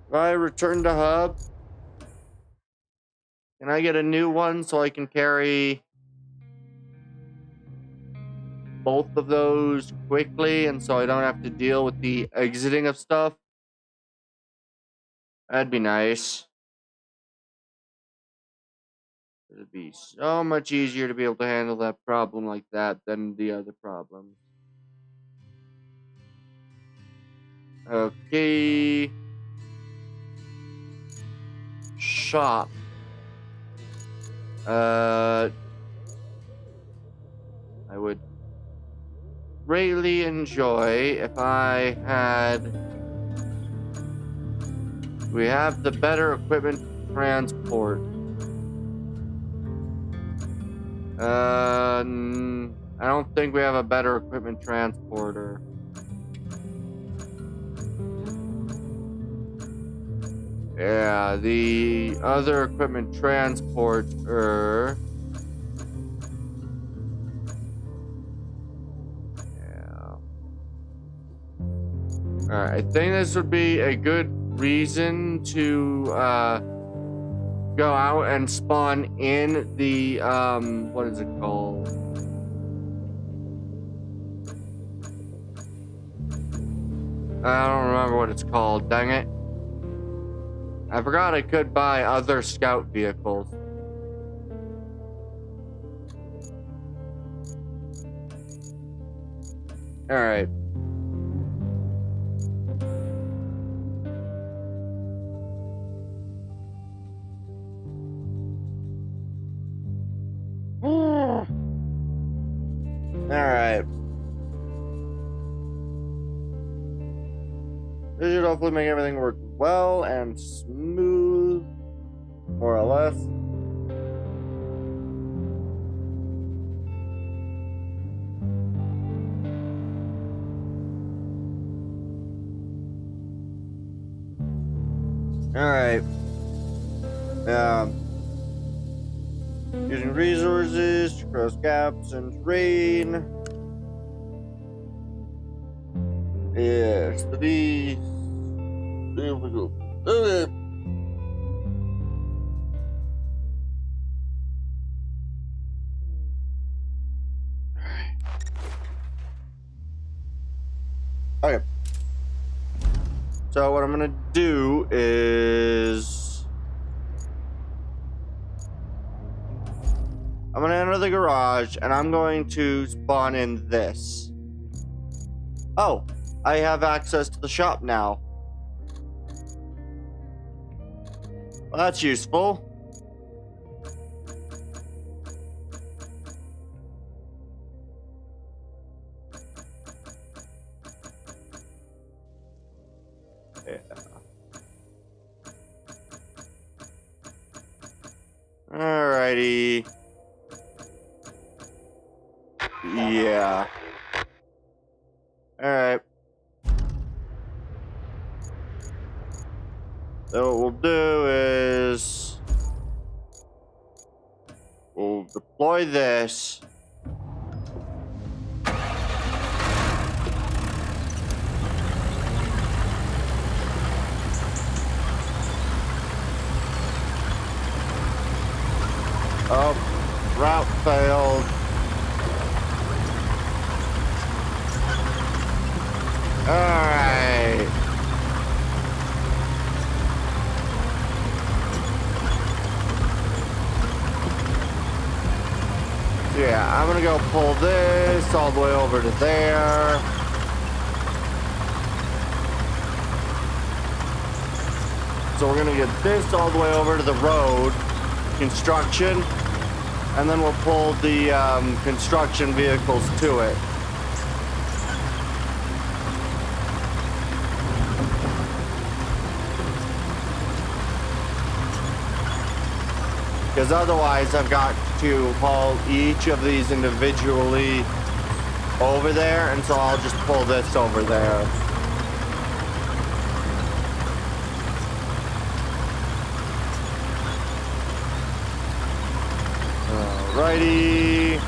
If I return to hub, can I get a new one so I can carry both of those quickly and so I don't have to deal with the exiting of stuff? That'd be nice. It'd be so much easier to be able to handle that problem like that than the other problems. Okay. Shop. I would greatly enjoy if I had... We have the better equipment transport. I don't think we have a better equipment transporter. Yeah, the other equipment transporter. Yeah. Alright, I think this would be a good reason to go out and spawn in the what is it called? I don't remember what it's called, dang it. I forgot I could buy other scout vehicles. Alright. Alright. This should hopefully make everything work well and smooth, more or less. Alright. Using resources to cross gaps in terrain. Yes, these. There we go. Okay. Okay. So what I'm gonna do is I'm gonna enter the garage and I'm going to spawn in this. Oh, I have access to the shop now. Well, that's useful. Yeah. Alrighty. Yeah. Alright. So what we'll do is we'll deploy this. Oh, route failed. Alright. Yeah, I'm gonna go pull this all the way over to there. So we're gonna get this all the way over to the road construction, and then we'll pull the construction vehicles to it. Because otherwise I've got to haul each of these individually over there, and so I'll just pull this over there. Alrighty.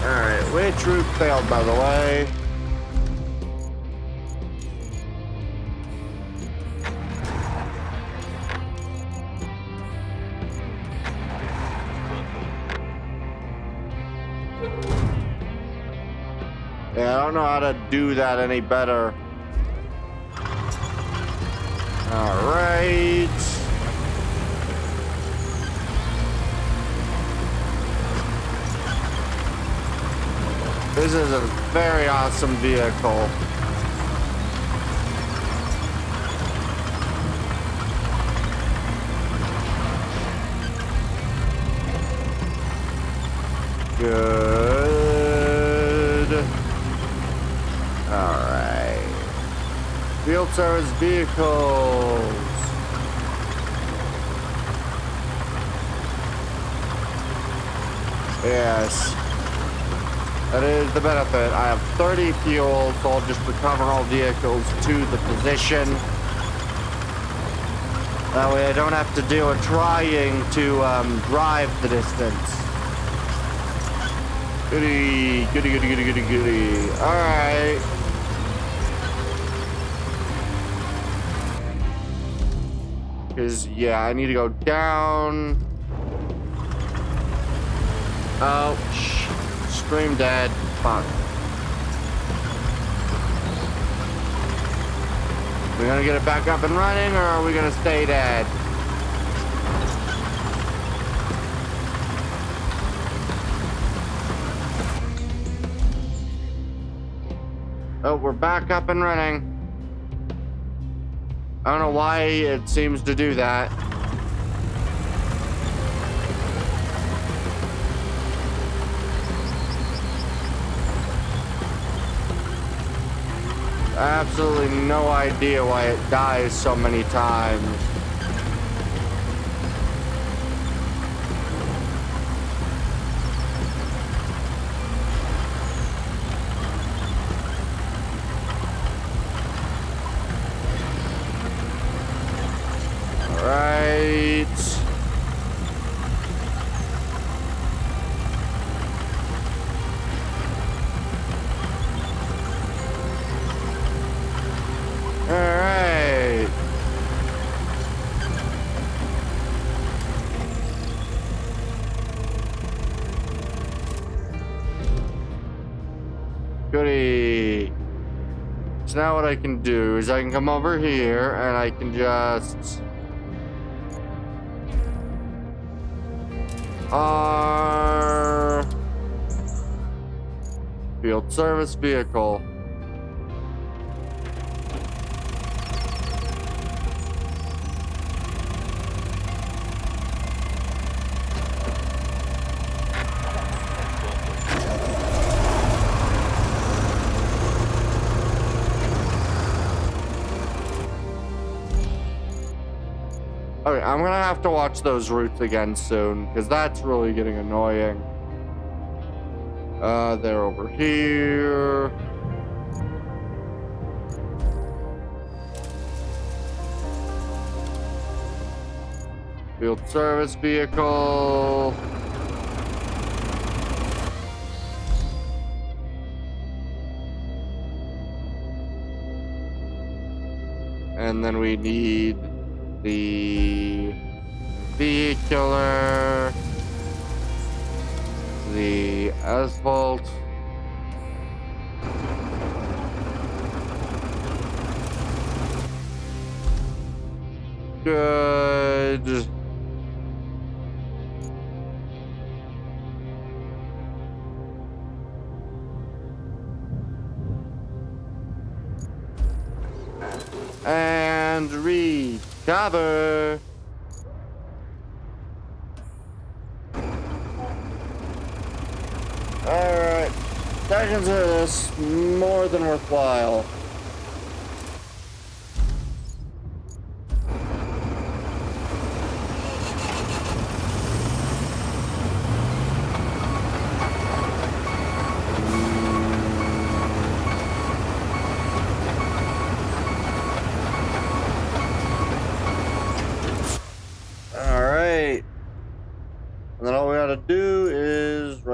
Alright, which route failed, by the way? Yeah, I don't know how to do that any better. Alright. This is a very awesome vehicle. Good. Alright. Field service vehicles. Yes. That is the benefit. I have 30 fuel, so I'll just recover all vehicles to the position. That way I don't have to do a trying to drive the distance. Goody, goody, goody, goody, goody, goody. Alright. Because, yeah, I need to go down. Ouch. Scream dead. Fuck. We gonna get it back up and running, or are we gonna stay dead? Oh, we're back up and running. I don't know why it seems to do that. Absolutely no idea why it dies so many times. All right. Alright. Goody. So now what I can do is I can come over here and I can just field service vehicle. Okay, I'm gonna have to watch those routes again soon, because that's really getting annoying. They're over here. Field service vehicle. And then we need the vehicular, the asphalt, good. And recover. Alright, I consider this more than worthwhile.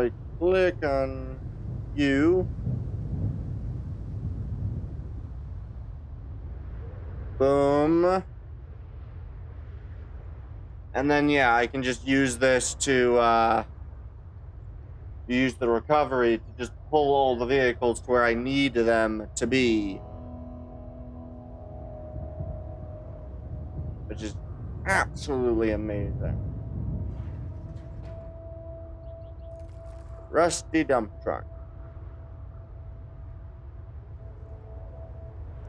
right click on you. Boom. And then, yeah, I can just use this to, use the recovery to just pull all the vehicles to where I need them to be. Which is absolutely amazing. Rusty dump truck.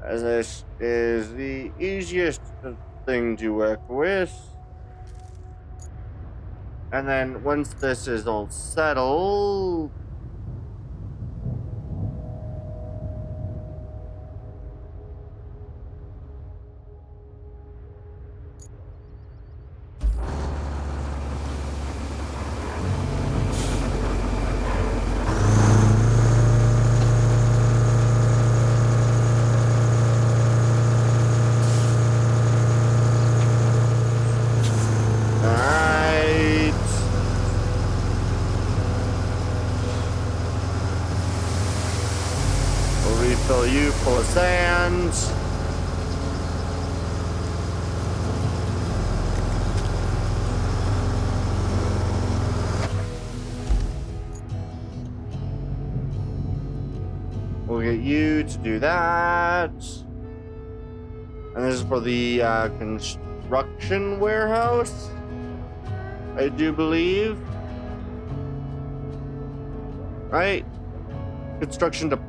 As this is the easiest thing to work with. And then once this is all settled, alright. We'll refill you full of sand. We'll get you to do that. And this is for the construction warehouse, I do believe. Right? Construction depot.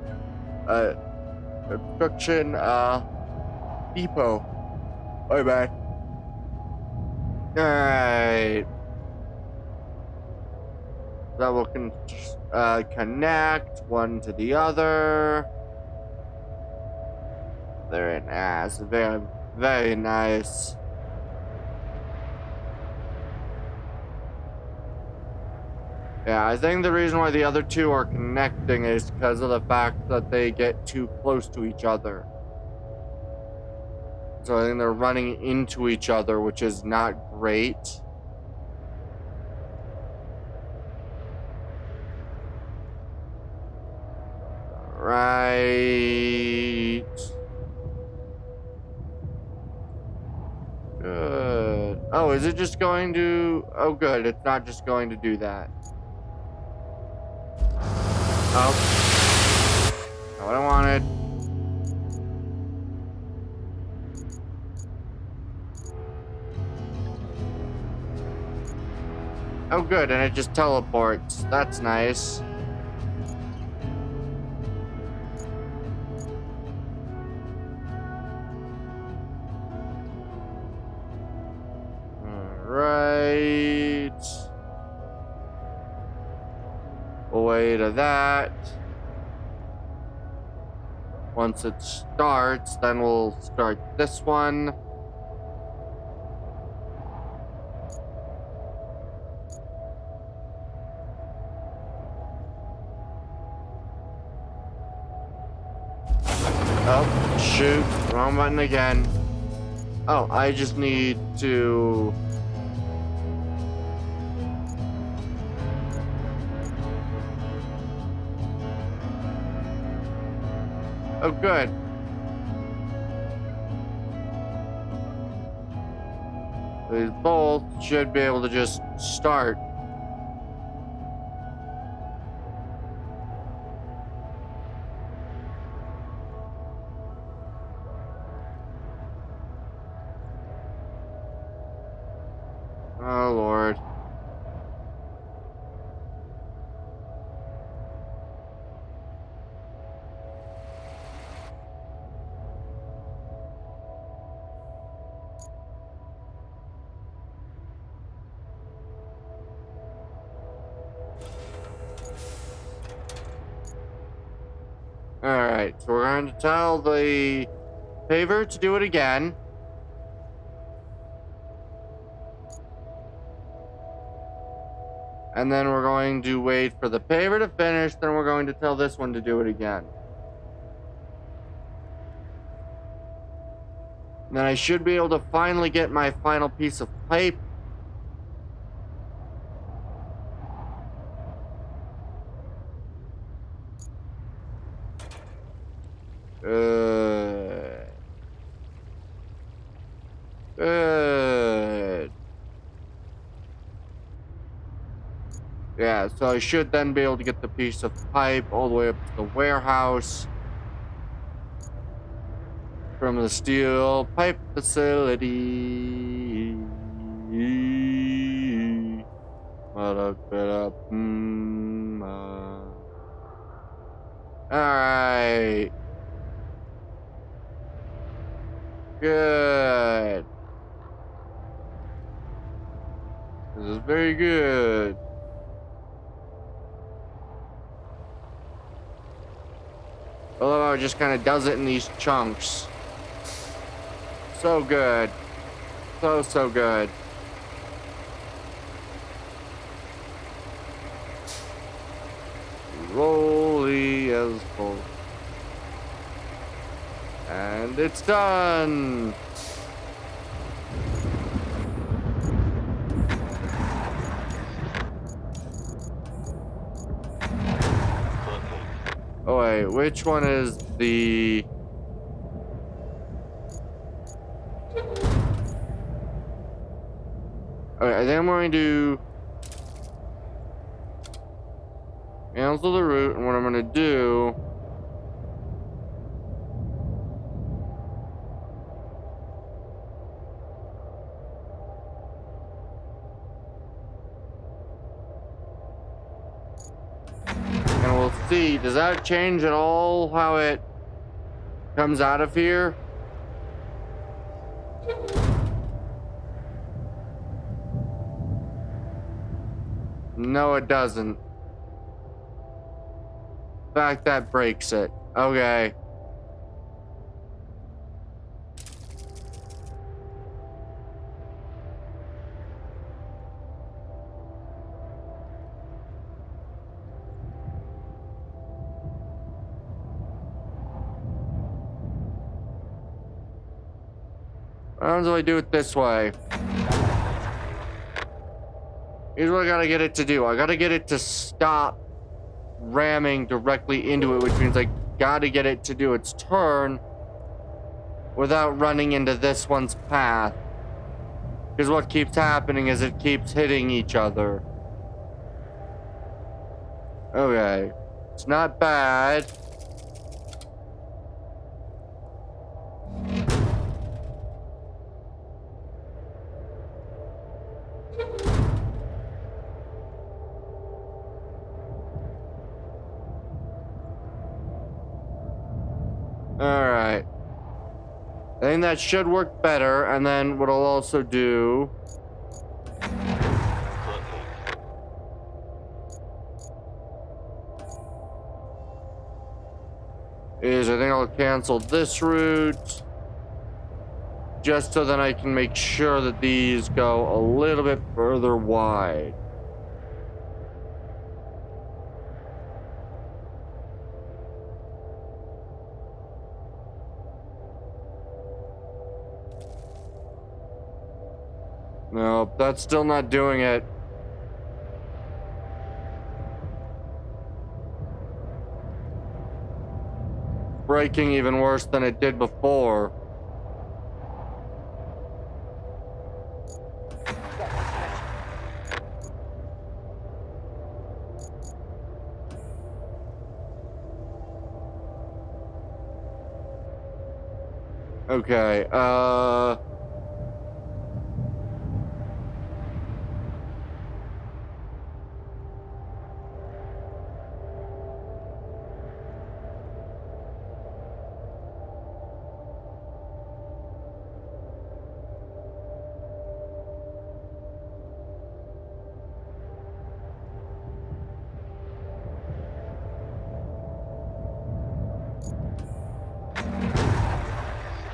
My bad. Alright. That will connect one to the other. Very nice. Very, very nice. Yeah, I think the reason why the other two are connecting is because of the fact that they get too close to each other. So I think they're running into each other, which is not great. Right. Good. Oh, is it just going to... Oh, good. It's not just going to do that. Oh. Not what I wanted. Oh, good. And it just teleports. That's nice. Right. Away to that. Once it starts, then we'll start this one. Oh, shoot. Wrong button again. Oh, I just need to... Oh, good. These both should be able to just start. Oh, Lord. Alright, so we're going to tell the paver to do it again. And then we're going to wait for the paver to finish, then we're going to tell this one to do it again. And then I should be able to finally get my final piece of pipe. Good. Yeah, so I should then be able to get the piece of pipe all the way up to the warehouse from the steel pipe facility. Alright. Good. This is very good. I love how it just kind of does it in these chunks. So good. So good. Rolly as full. And it's done. Oh wait, which one is the... Okay, then we're going to cancel the route, and what I'm going to do and we'll see, does that change at all how it comes out of here? No, it doesn't. In fact, that breaks it. Okay. What happens if I do it this way? Here's what I gotta get it to do. I gotta get it to stop ramming directly into it, which means I gotta get it to do its turn without running into this one's path. Because what keeps happening is it keeps hitting each other. Okay. It's not bad. Alright. I think that should work better, and then what I'll also do is I think I'll cancel this route just so that I can make sure that these go a little bit further wide. Nope, that's still not doing it. Breaking even worse than it did before. Okay,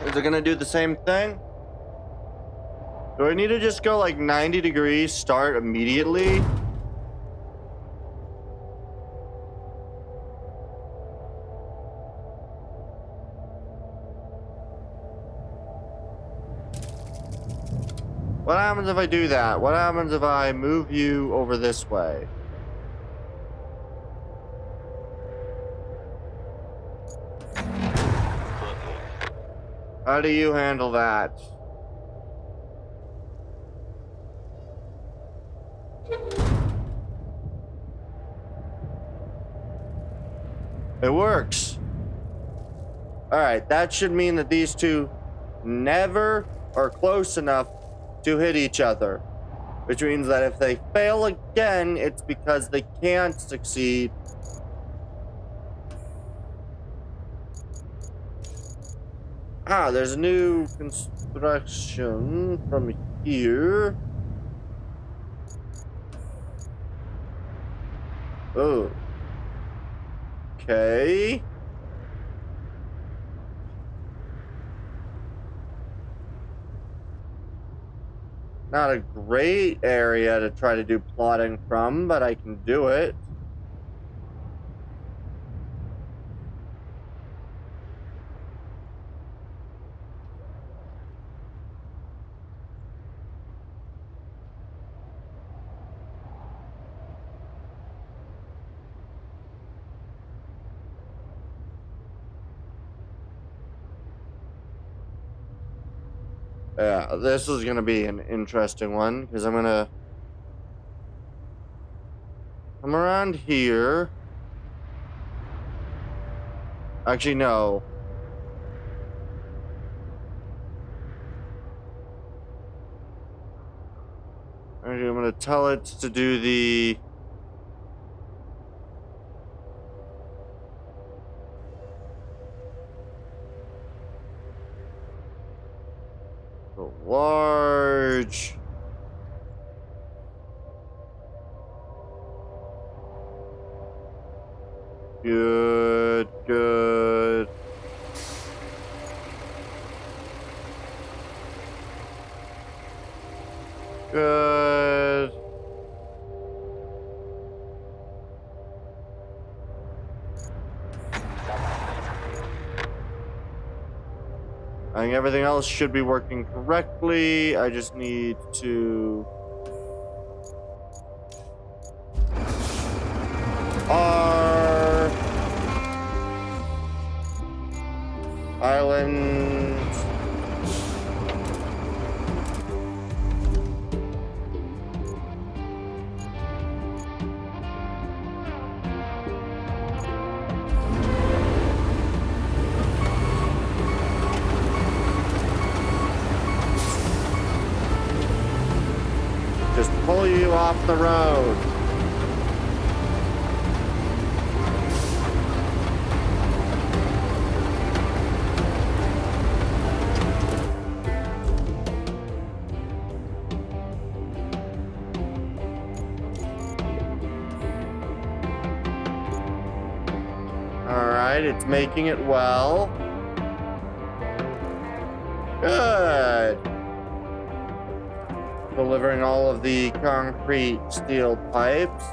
is it gonna do the same thing? Do I need to just go like 90 degrees, start immediately? What happens if I do that? What happens if I move you over this way? How do you handle that? It works. Alright, that should mean that these two never are close enough to hit each other. Which means that if they fail again, it's because they can't succeed. Ah, there's a new construction from here. Oh. Okay. Not a great area to try to do plotting from, but I can do it. Yeah, this is gonna be an interesting one because I'm gonna come around here. Actually, no. Actually, I'm gonna tell it to do the large. Good, good. Good. I think everything else should be working correctly. I just need to... R... Island... Just pull you off the road. Alright, it's making it well. Good. Delivering all of the concrete steel pipes.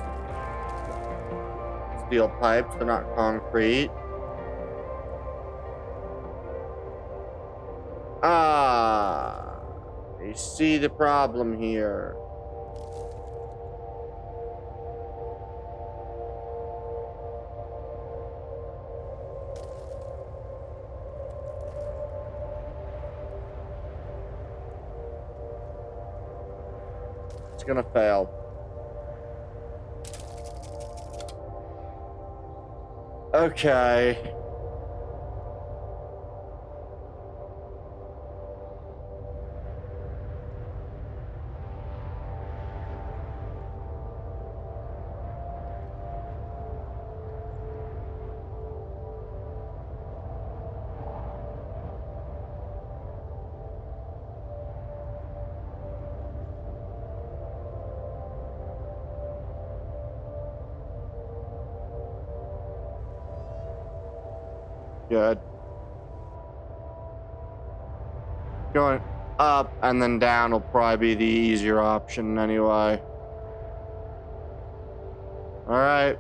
Steel pipes, they're not concrete. Ah, you see the problem here. Gonna fail. Okay. Good. Going up and then down will probably be the easier option anyway. Alright.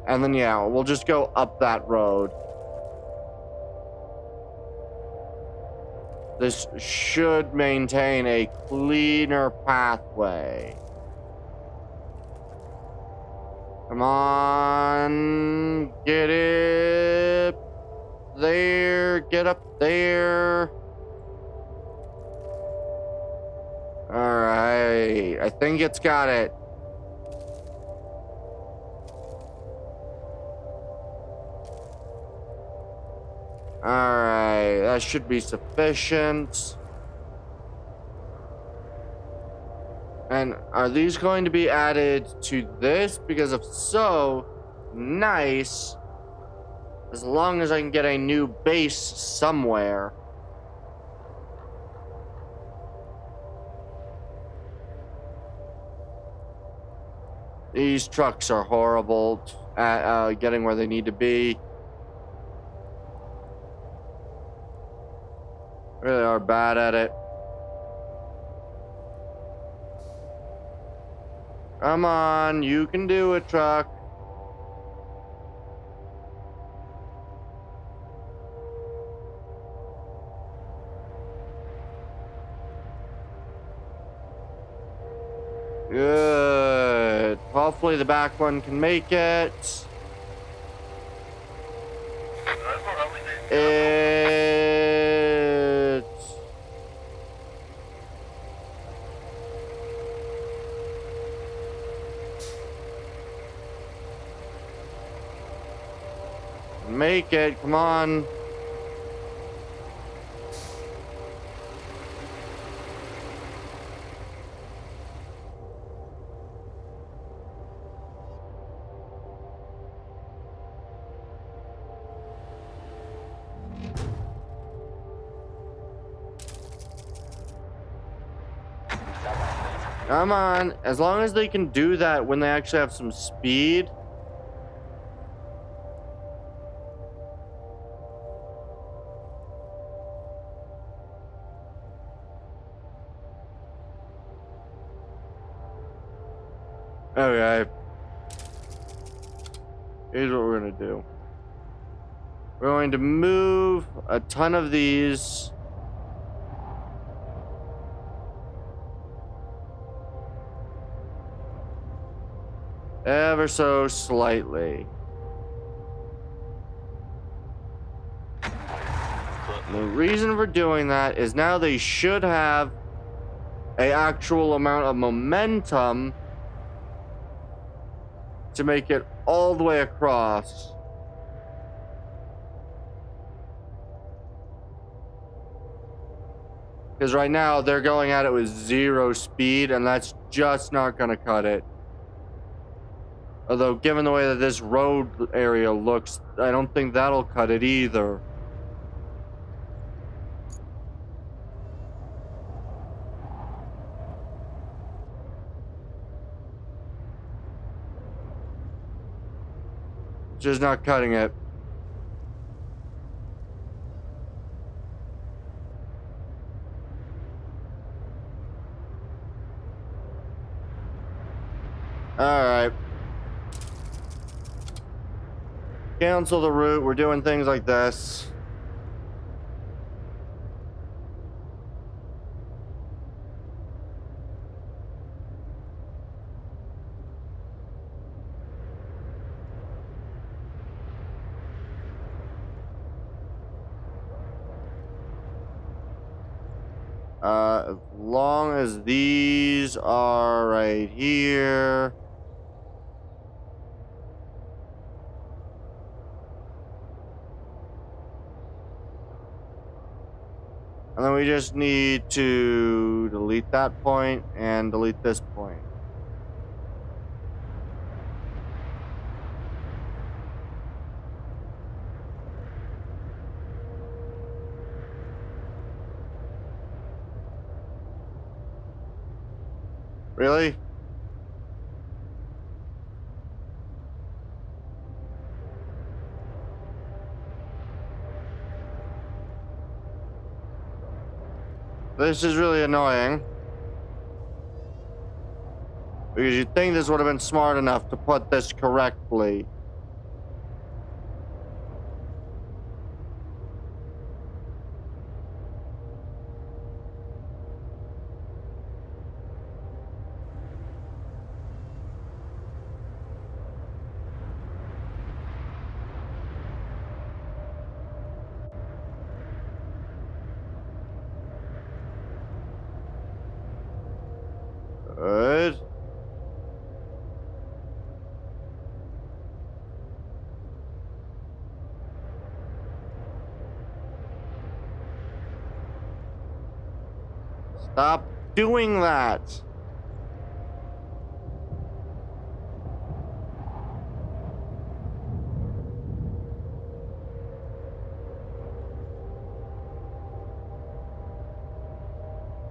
And then, yeah, we'll just go up that road. This should maintain a cleaner pathway. Come on. Get it there. Get up there. Alright. I think it's got it. Alright. That should be sufficient. And are these going to be added to this? Because if so, nice. As long as I can get a new base somewhere. These trucks are horrible at getting where they need to be. Really are bad at it. Come on, you can do it, truck. Good. Hopefully the back one can make it. Make it, come on. Come on. As long as they can do that when they actually have some speed. Okay. Here's what we're going to do. We're going to move a ton of these. Ever so slightly. The reason for doing that is now they should have an actual amount of momentum to make it all the way across. Because right now they're going at it with 0 speed, and that's just not going to cut it. Although, given the way that this road area looks, I don't think that'll cut it either. Just not cutting it. Alright. Cancel the route. We're doing things like this. As long as these are right here. And then we just need to delete that point and delete this point. Really? This is really annoying. Because you'd think this would have been smart enough to put this correctly. Stop doing that.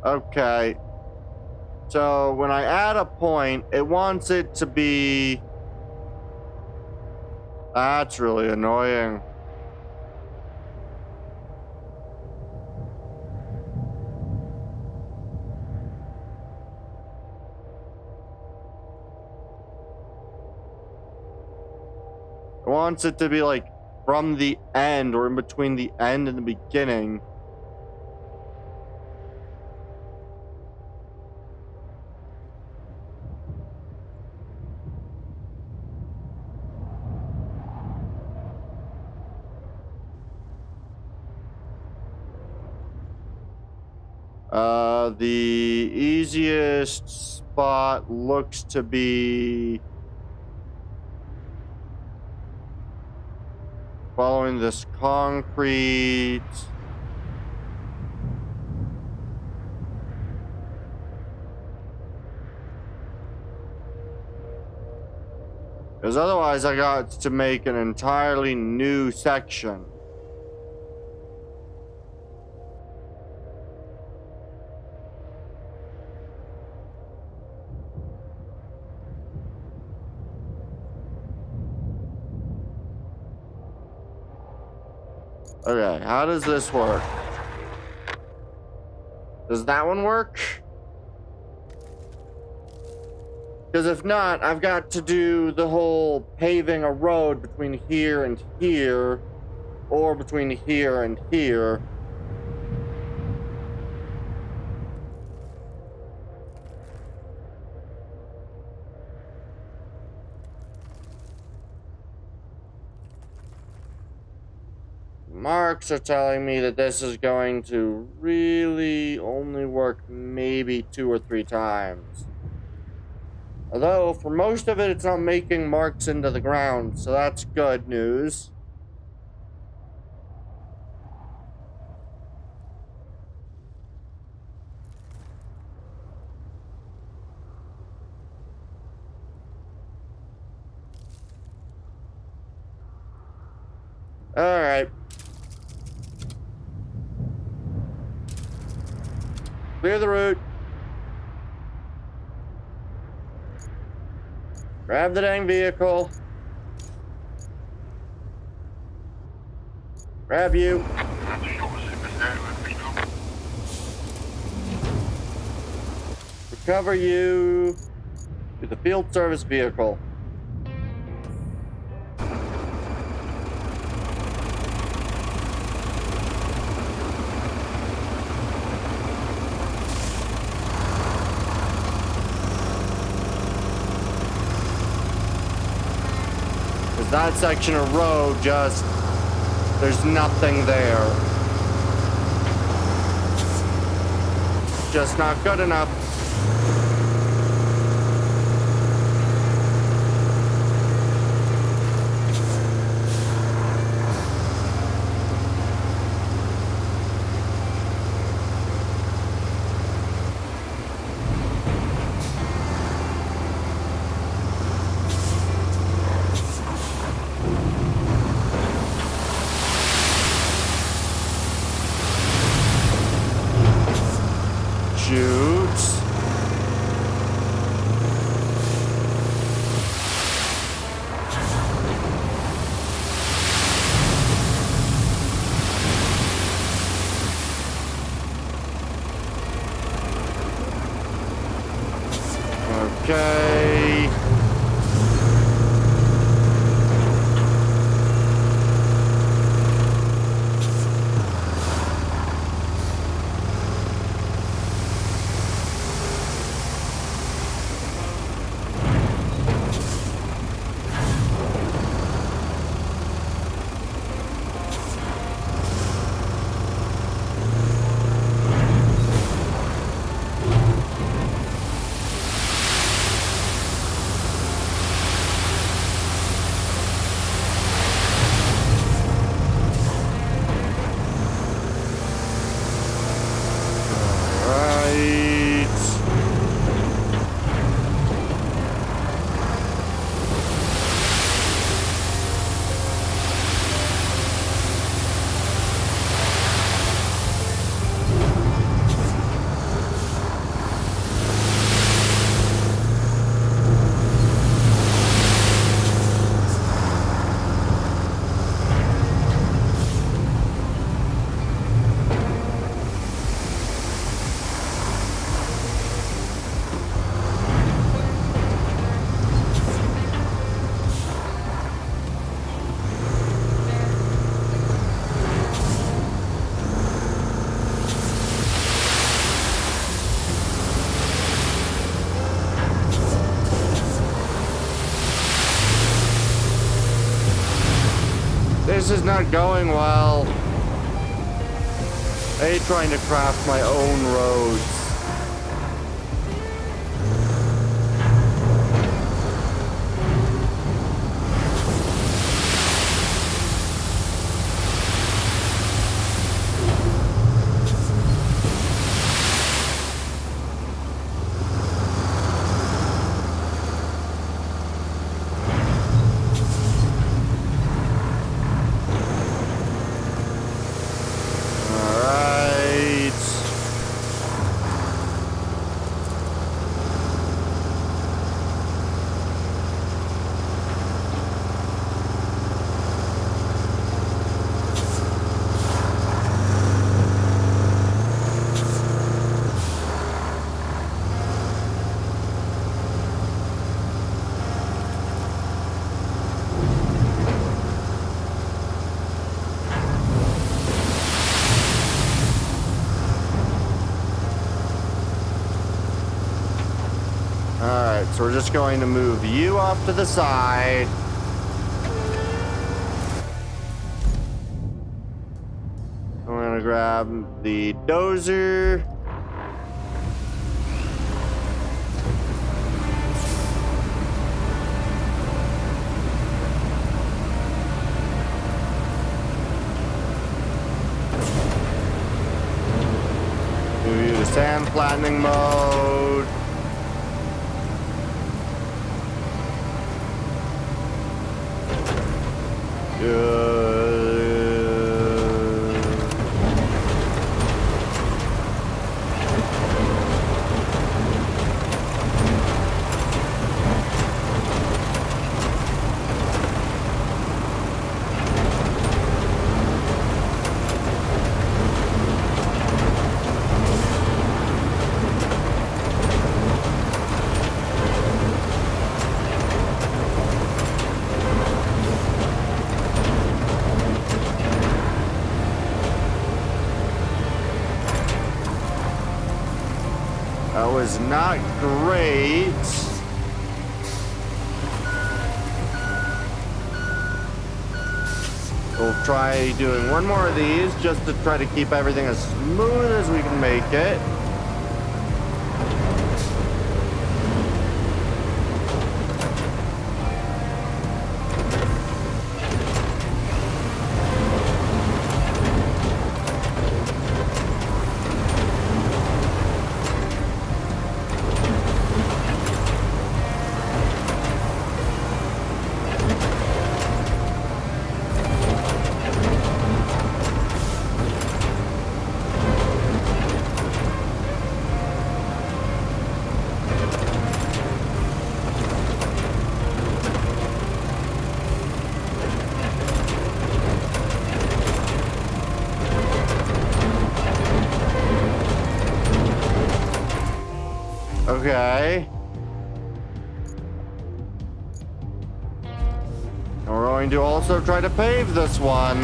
Okay. So when I add a point, it wants it to be... That's really annoying. It wants it to be like from the end or in between the end and the beginning. The easiest spot looks to be following this concrete. Because otherwise I got to make an entirely new section. Okay, how does this work? Does that one work? Because if not, I've got to do the whole paving a road between here and here, or between here and here. Marks are telling me that this is going to really only work maybe 2 or 3 times. Although, for most of it, it's not making marks into the ground, so that's good news. Alright. Clear the route. Grab the dang vehicle. Grab you. Recover you to the field service vehicle. That section of road just, there's nothing there. Just not good enough. Shoot. This is not going well. I hate trying to craft my own roads. So we're just going to move you off to the side. I'm gonna grab the dozer. Move you to sand flattening mode. That was not great. We'll try doing one more of these just to try to keep everything as smooth as we can make it. Okay. And we're going to also try to pave this one.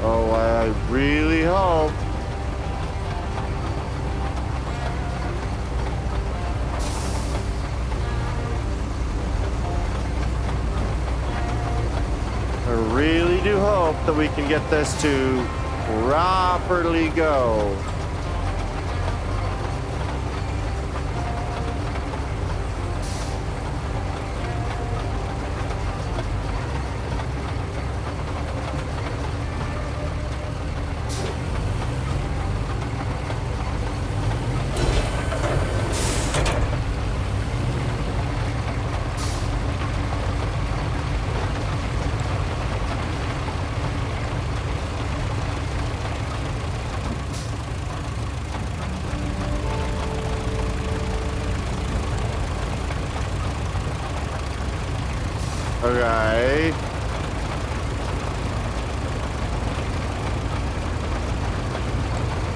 Oh, I really hope. I really do hope that we can get this to properly go. Okay.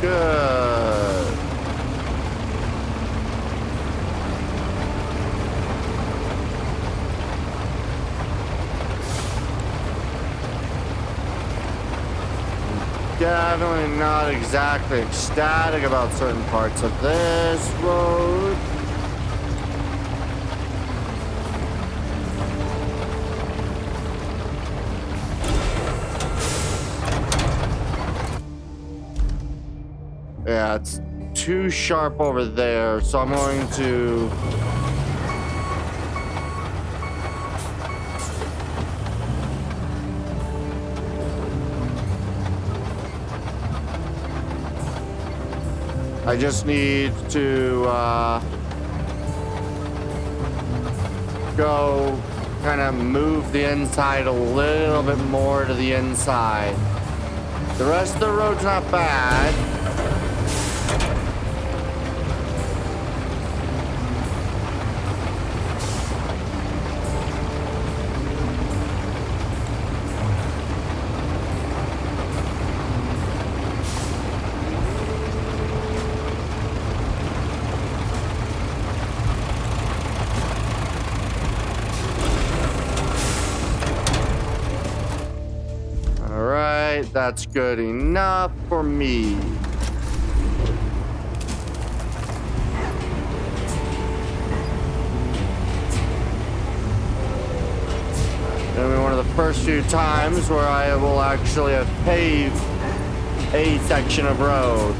Good. Definitely not exactly ecstatic about certain parts of this road. Yeah, it's too sharp over there, so I'm going to... I just need to go kind of move the inside a little bit more to the inside. The rest of the road's not bad. That's good enough for me. Gonna be one of the first few times where I will actually have paved a section of road.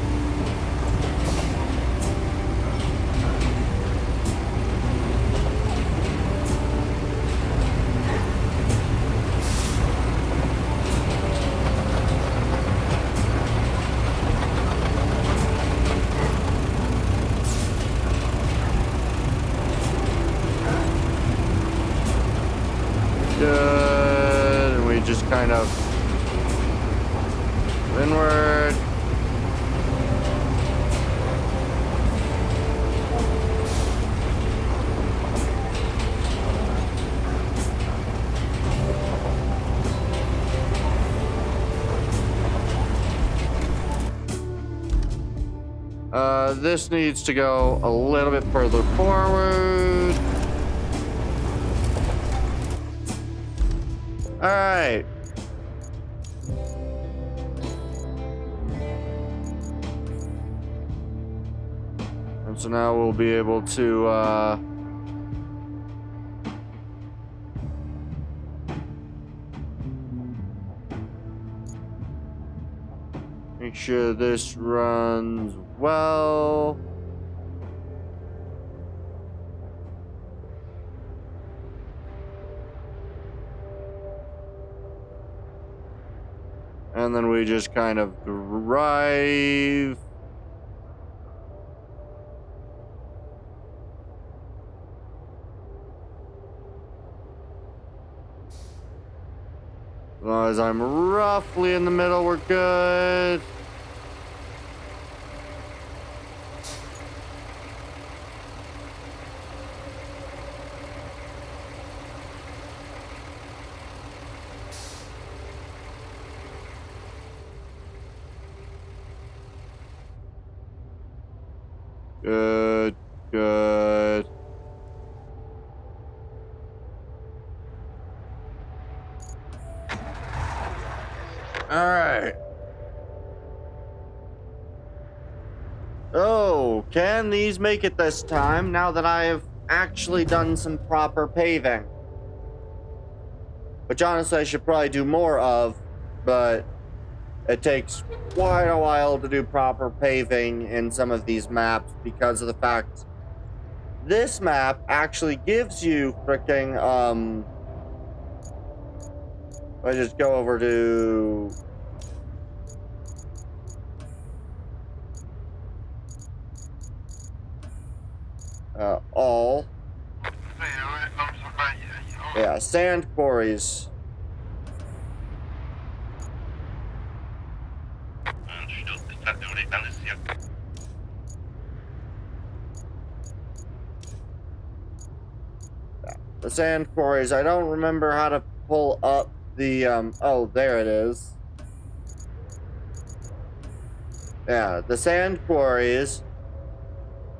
Good, and we just kind of inward. This needs to go a little bit further forward. All right. And so now we'll be able to make sure this runs well. And then we just kind of drive. As long as I'm roughly in the middle, we're good. Good, good. All right. Oh, can these make it this time now that I have actually done some proper paving? Which honestly I should probably do more of, but it takes quite a while to do proper paving in some of these maps because of the fact this map actually gives you freaking, I just go over to all. Yeah, sand quarries. The sand quarries. I don't remember how to pull up the, oh, there it is. Yeah, the sand quarries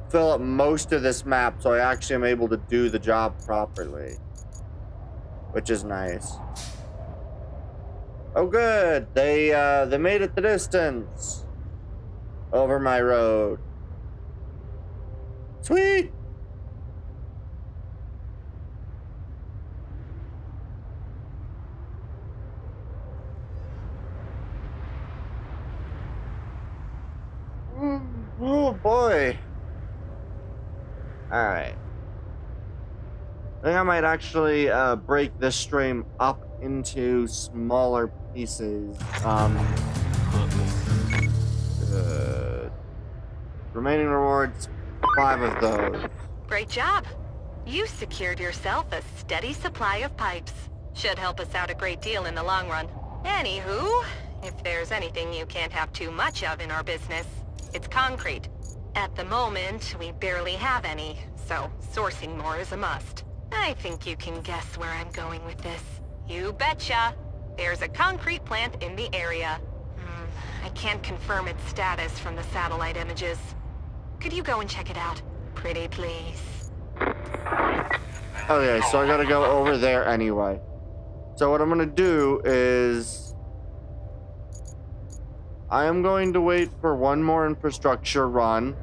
fill up most of this map, so I actually am able to do the job properly. Which is nice. Oh, good. They made it the distance over my road. Sweet. Alright. I think I might actually break this stream up into smaller pieces. Remaining rewards, 5 of those. Great job. You secured yourself a steady supply of pipes. Should help us out a great deal in the long run. Anywho, if there's anything you can't have too much of in our business, it's concrete. At the moment, we barely have any, so sourcing more is a must. I think you can guess where I'm going with this. You betcha! There's a concrete plant in the area. I can't confirm its status from the satellite images. Could you go and check it out? Pretty please. Okay, so I gotta go over there anyway. So what I'm gonna do is... I am going to wait for one more infrastructure run.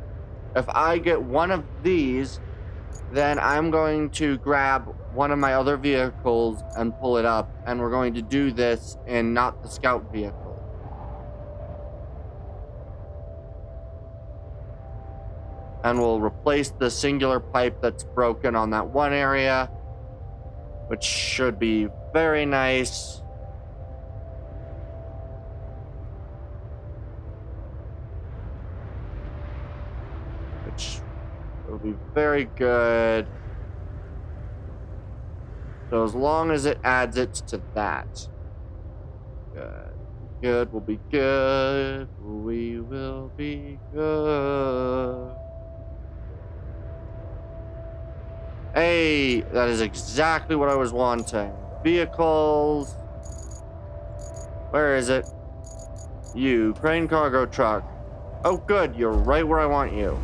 If I get one of these, then I'm going to grab one of my other vehicles and pull it up. And we're going to do this in not the scout vehicle. And we'll replace the singular pipe that's broken on that one area, which should be very nice. Which will be very good. So as long as it adds it to that. Good. Good will be good. We will be good. Hey, that is exactly what I was wanting. Vehicles. Where is it? You, crane cargo truck. Oh, good. You're right where I want you.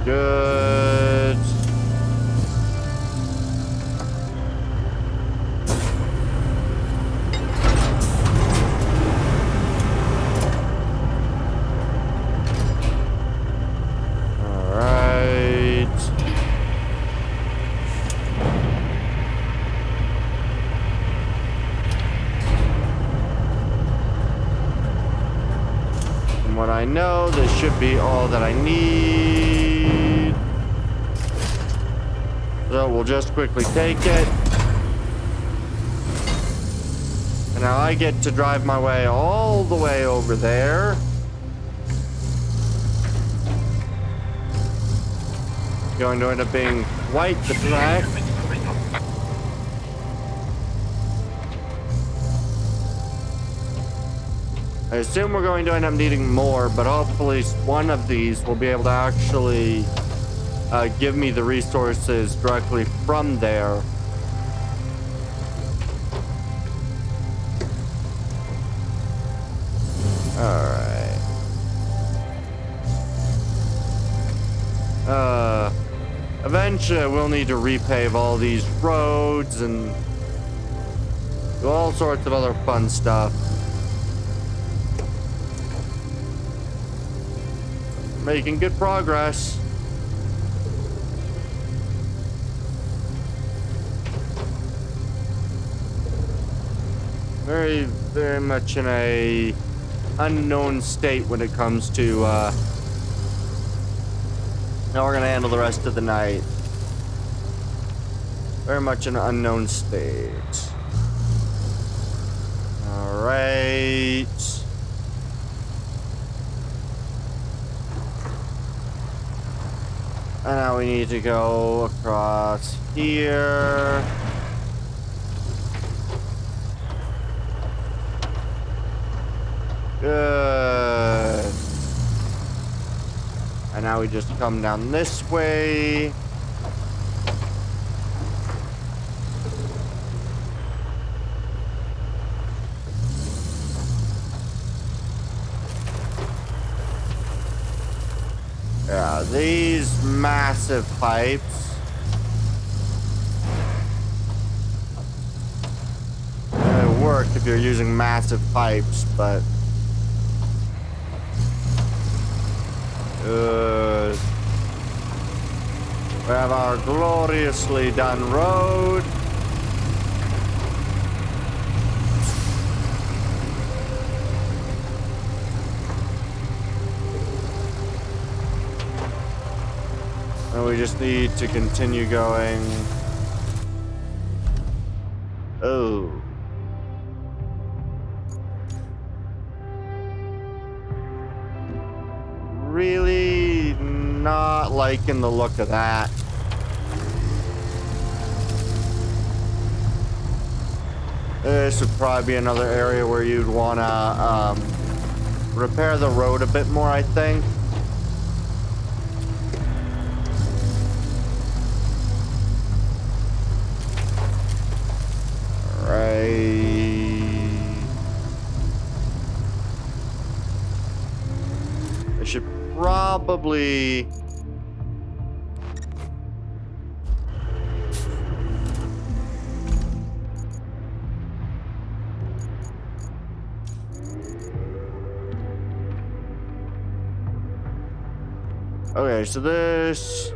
Good. All right. From what I know, this should be all that I need. So we'll just quickly take it. And now I get to drive my way all the way over there. Going to end up being quite the trek. I assume we're going to end up needing more, but hopefully one of these will be able to actually give me the resources directly from there. Alright. Eventually we'll need to repave all these roads and do all sorts of other fun stuff. Making good progress. Very, very much in a unknown state when it comes to how we're gonna handle the rest of the night. Very much an unknown state. All right. And now we need to go across here. Good. And now we just come down this way. Yeah, these massive pipes. They work if you're using massive pipes, but... Good. We have our gloriously done road. And we just need to continue going. Oh. Really not liking the look of that. This would probably be another area where you'd want to repair the road a bit more, I think. I should probably okay, so this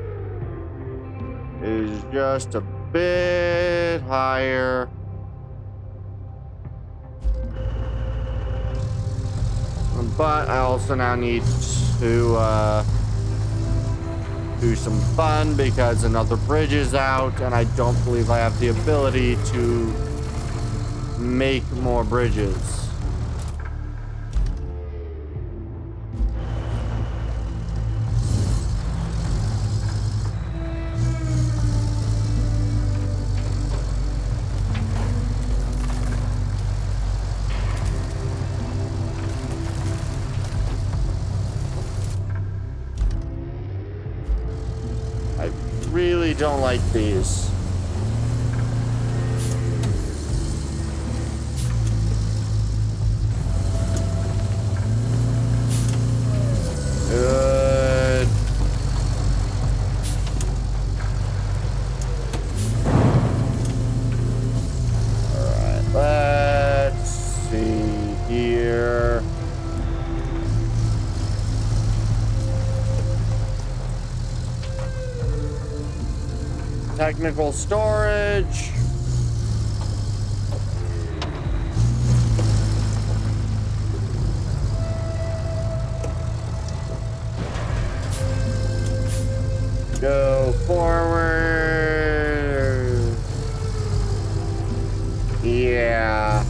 is just a bit higher. But I also now need to do some fun because another bridge is out and I don't believe I have the ability to make more bridges. Really don't like these. Good. All right, let's see here. Technical storage. Go forward. Yeah.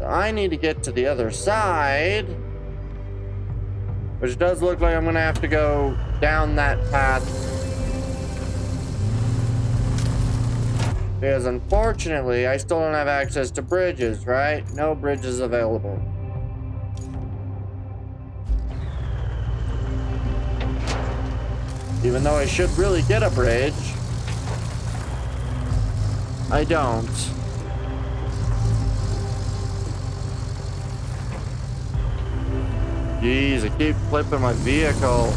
I need to get to the other side, which does look like I'm gonna have to go down that path, because unfortunately I still don't have access to bridges, right? No bridges available. Even though I should really get a bridge, I don't. Jeez, I keep flipping my vehicle.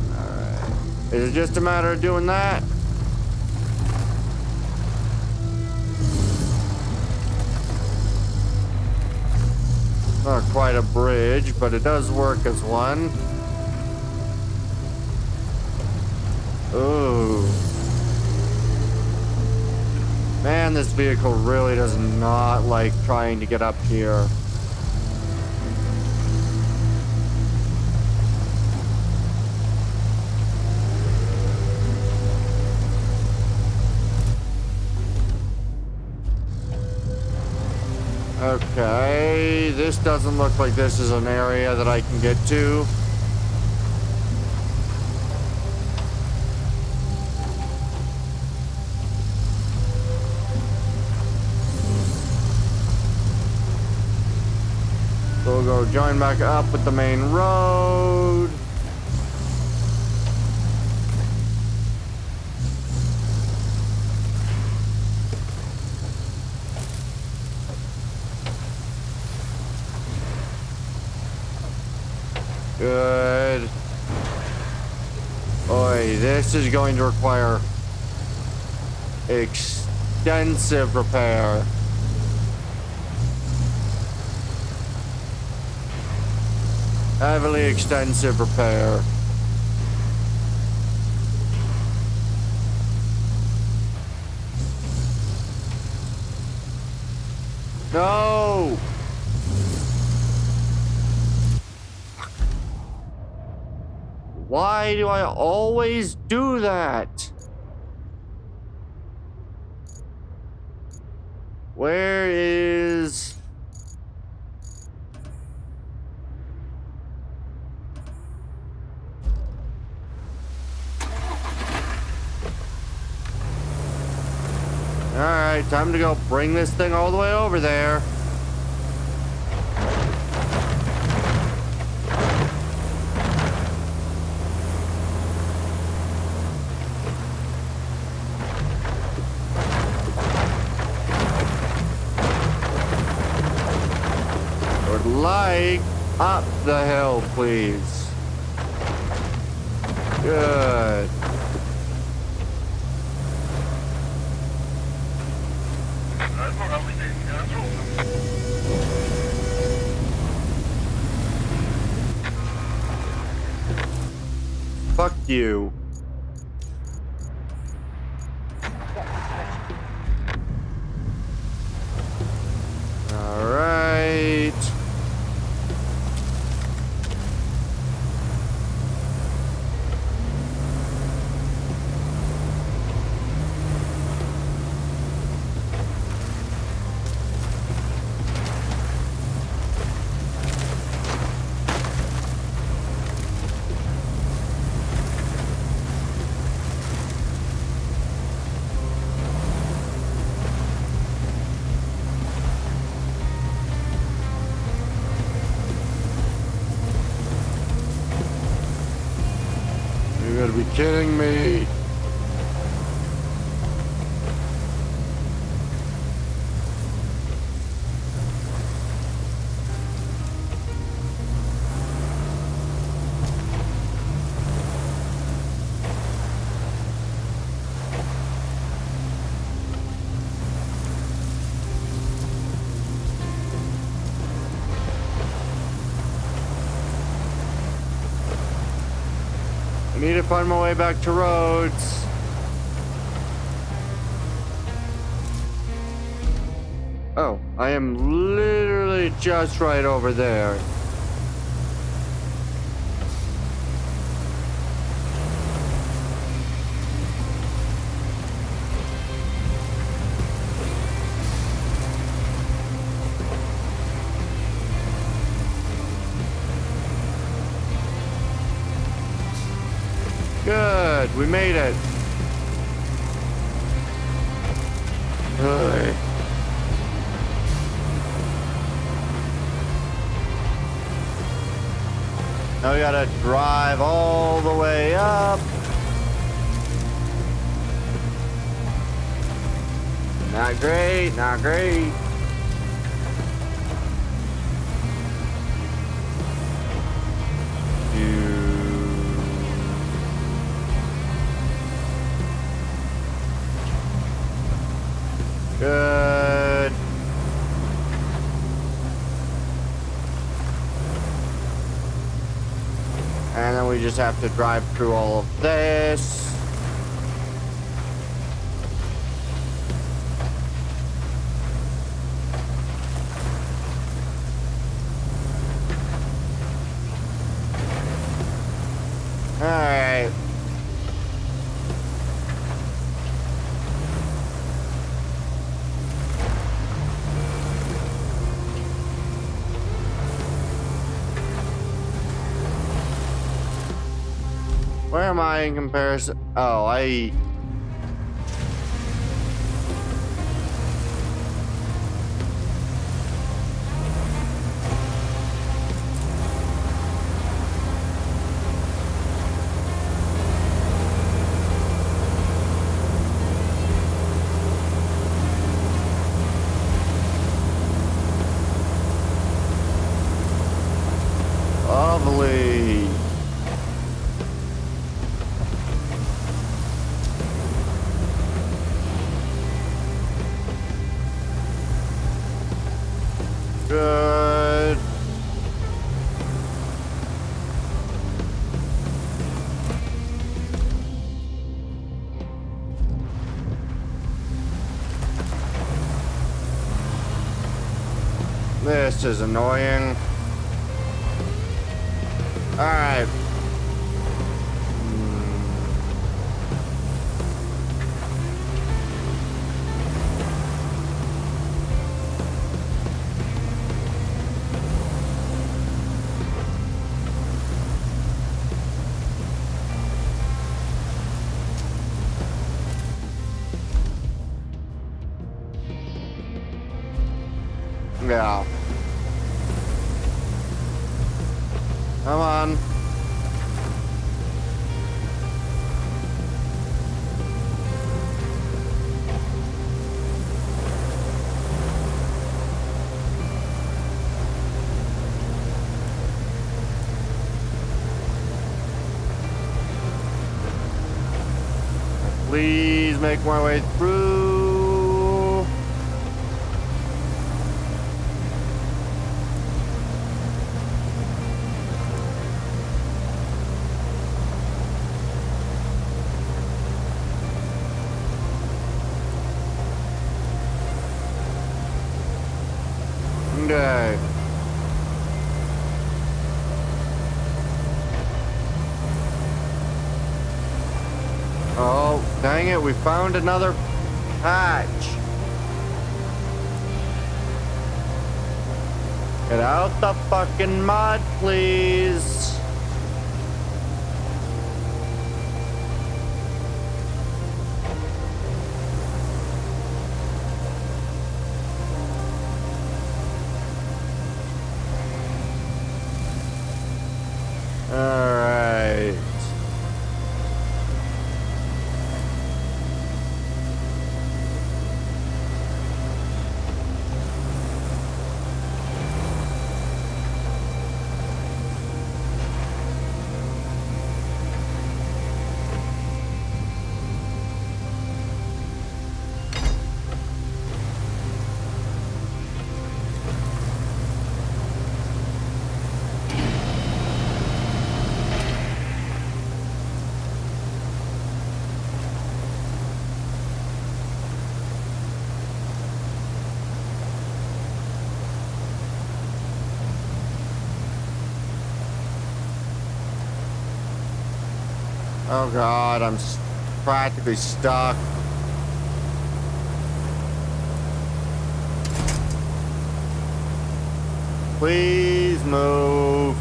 Alright. Is it just a matter of doing that? Not quite a bridge, but it does work as one. Ooh. Man, this vehicle really does not like trying to get up here. Okay, this doesn't look like this is an area that I can get to. We'll go join back up with the main road. Good. Oi, this is going to require extensive repair. Heavily extensive repair. No! Why do I always do that? Where is... Alright, time to go bring this thing all the way over there. Would like up the hill, please. Good. Fuck you. All right. You gotta be kidding me. I need to find my way back to Rhodes. Oh, I am literally just right over there. Good, we made it. Ugh. Now we gotta drive all the way up. Not great, not great. Good. And then we just have to drive through all of this. All right. Where am I in comparison? Oh, lovely. This is annoying. Alright. Yeah. Come on. Please make my way through. Okay. Oh, dang it, we found another patch. Get out the fucking mud, please. Alright. Oh god, I'm practically stuck. Please move.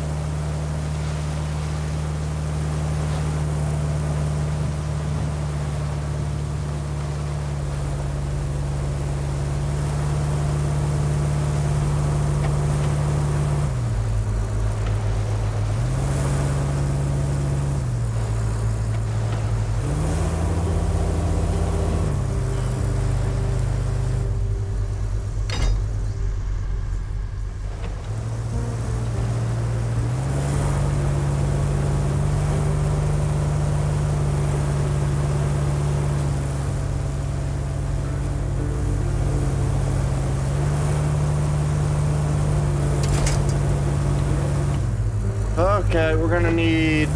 Okay, we're gonna need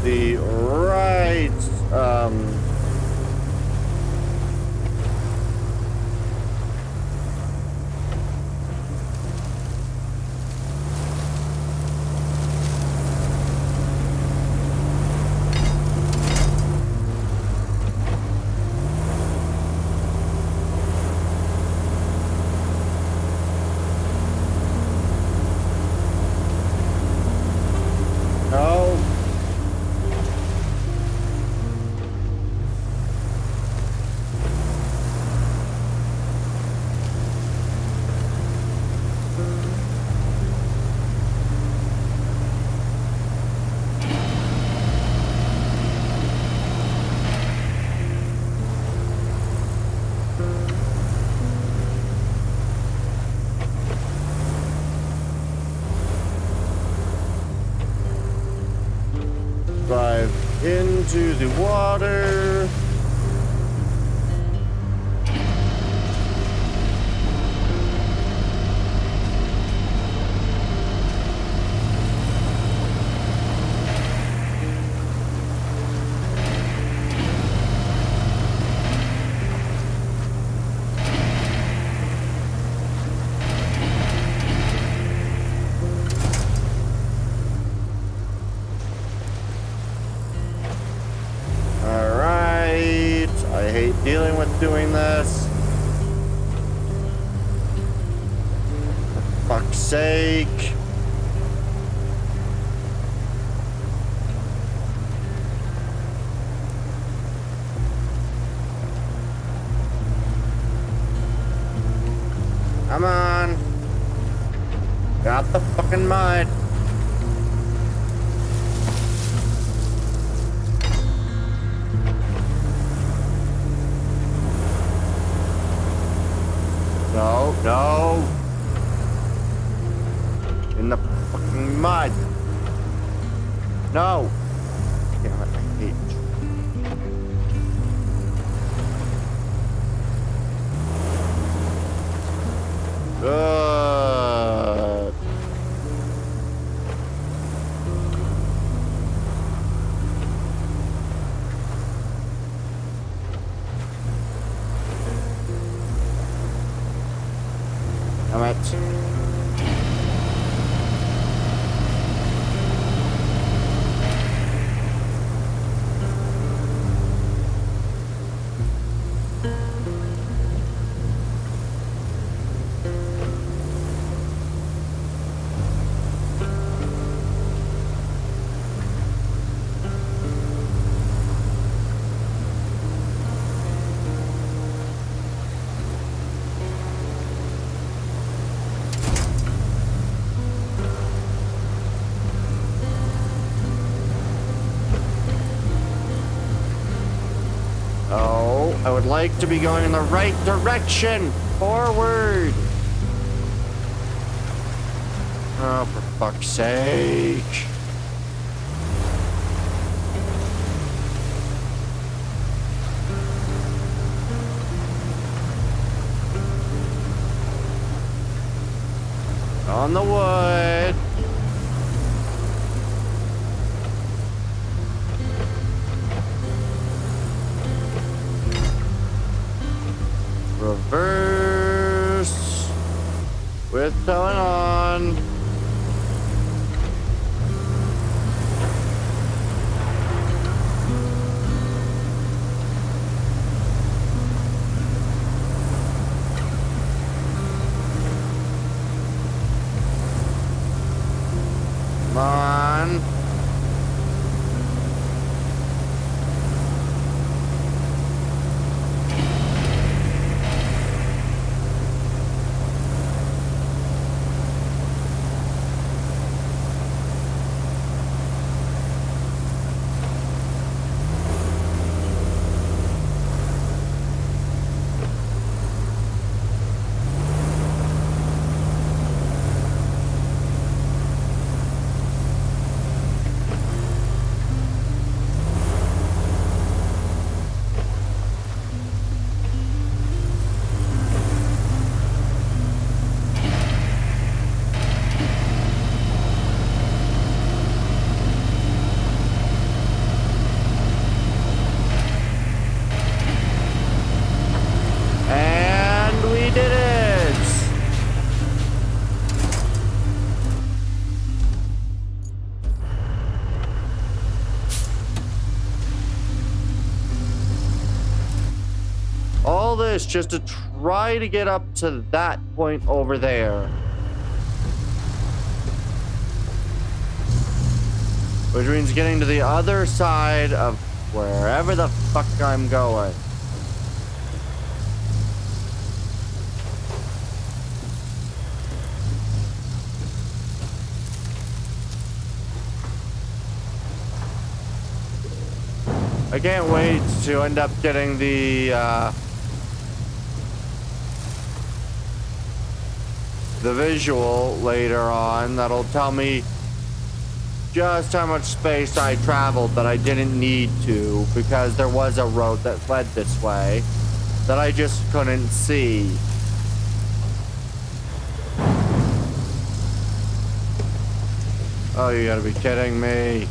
the right oh. Drive into the water. hate dealing with doing this. For fuck's sake. Come on. Got the fucking mud. No, no. In the fucking mud. No. Damn it, I hate you. Good. Damn it. Oh, I would like to be going in the right direction. Forward. Oh, for fuck's sake. On the wood. Reverse with going on. Come on. All this just to try to get up to that point over there. Which means getting to the other side of wherever the fuck I'm going. I can't wait to end up getting the visual later on that'll tell me just how much space I traveled that I didn't need to, because there was a road that led this way that I just couldn't see. Oh, you gotta be kidding me.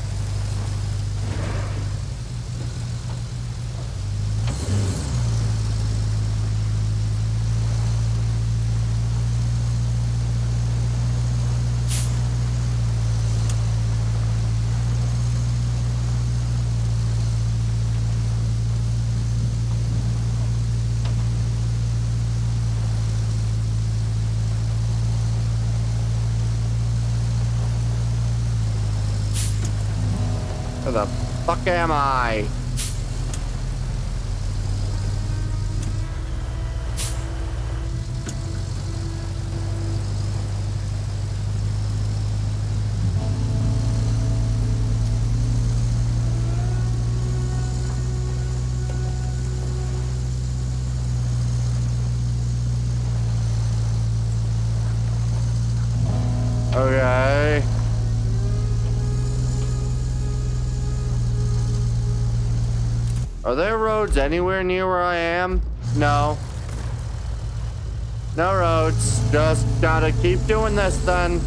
the fuck am I? Okay. Are there roads anywhere near where I am? No. No roads. Just gotta keep doing this then.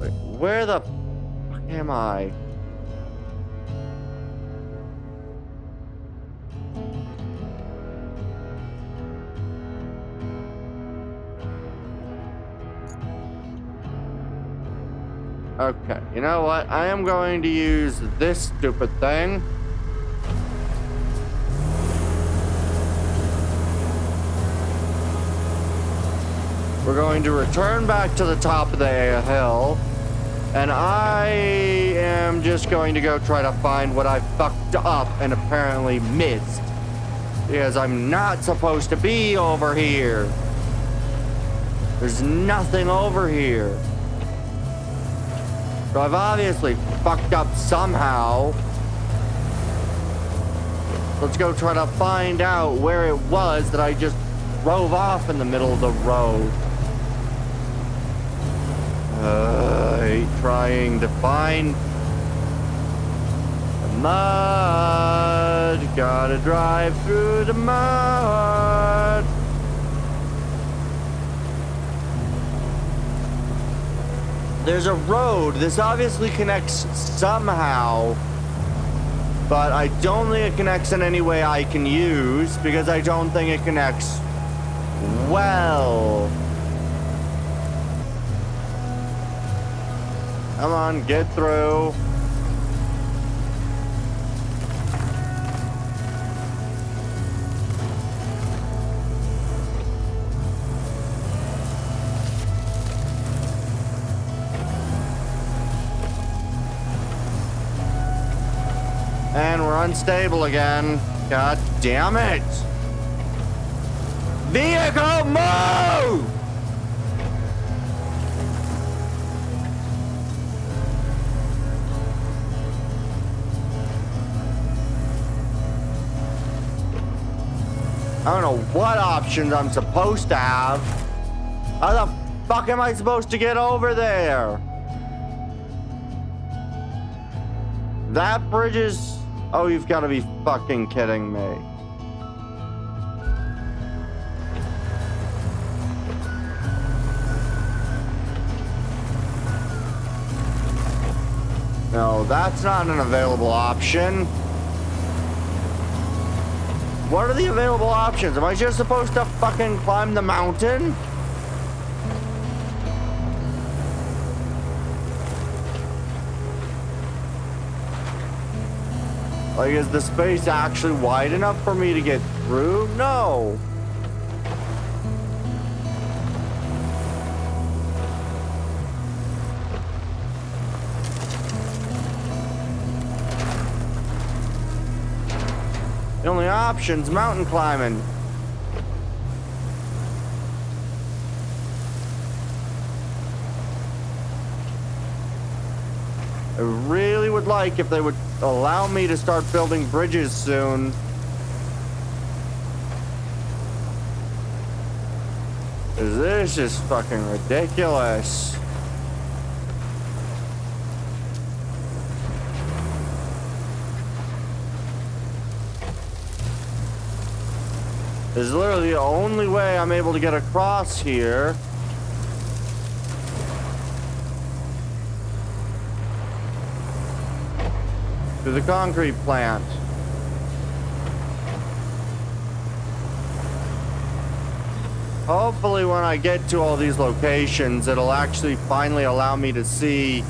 Wait, where the fuck am I? Okay, you know what? I am going to use this stupid thing. We're going to return back to the top of the hill. And I am just going to go try to find what I fucked up and apparently missed. Because I'm not supposed to be over here. There's nothing over here. So I've obviously fucked up somehow. Let's go try to find out where it was that I just drove off in the middle of the road. I hate trying to find the mud. Gotta drive through the mud. There's a road. This obviously connects somehow, but I don't think it connects in any way I can use because I don't think it connects well. Come on, get through. And we're unstable again. God damn it! Vehicle, move! I don't know what options I'm supposed to have. How the fuck am I supposed to get over there? That bridge is... Oh, you've got to be fucking kidding me. No, that's not an available option. What are the available options? Am I just supposed to fucking climb the mountain? Like, is the space actually wide enough for me to get through? No. The only option's mountain climbing. I really would like if they would allow me to start building bridges soon. This is fucking ridiculous. This is literally the only way I'm able to get across here. To the concrete plant. Hopefully when I get to all these locations, it'll actually finally allow me to see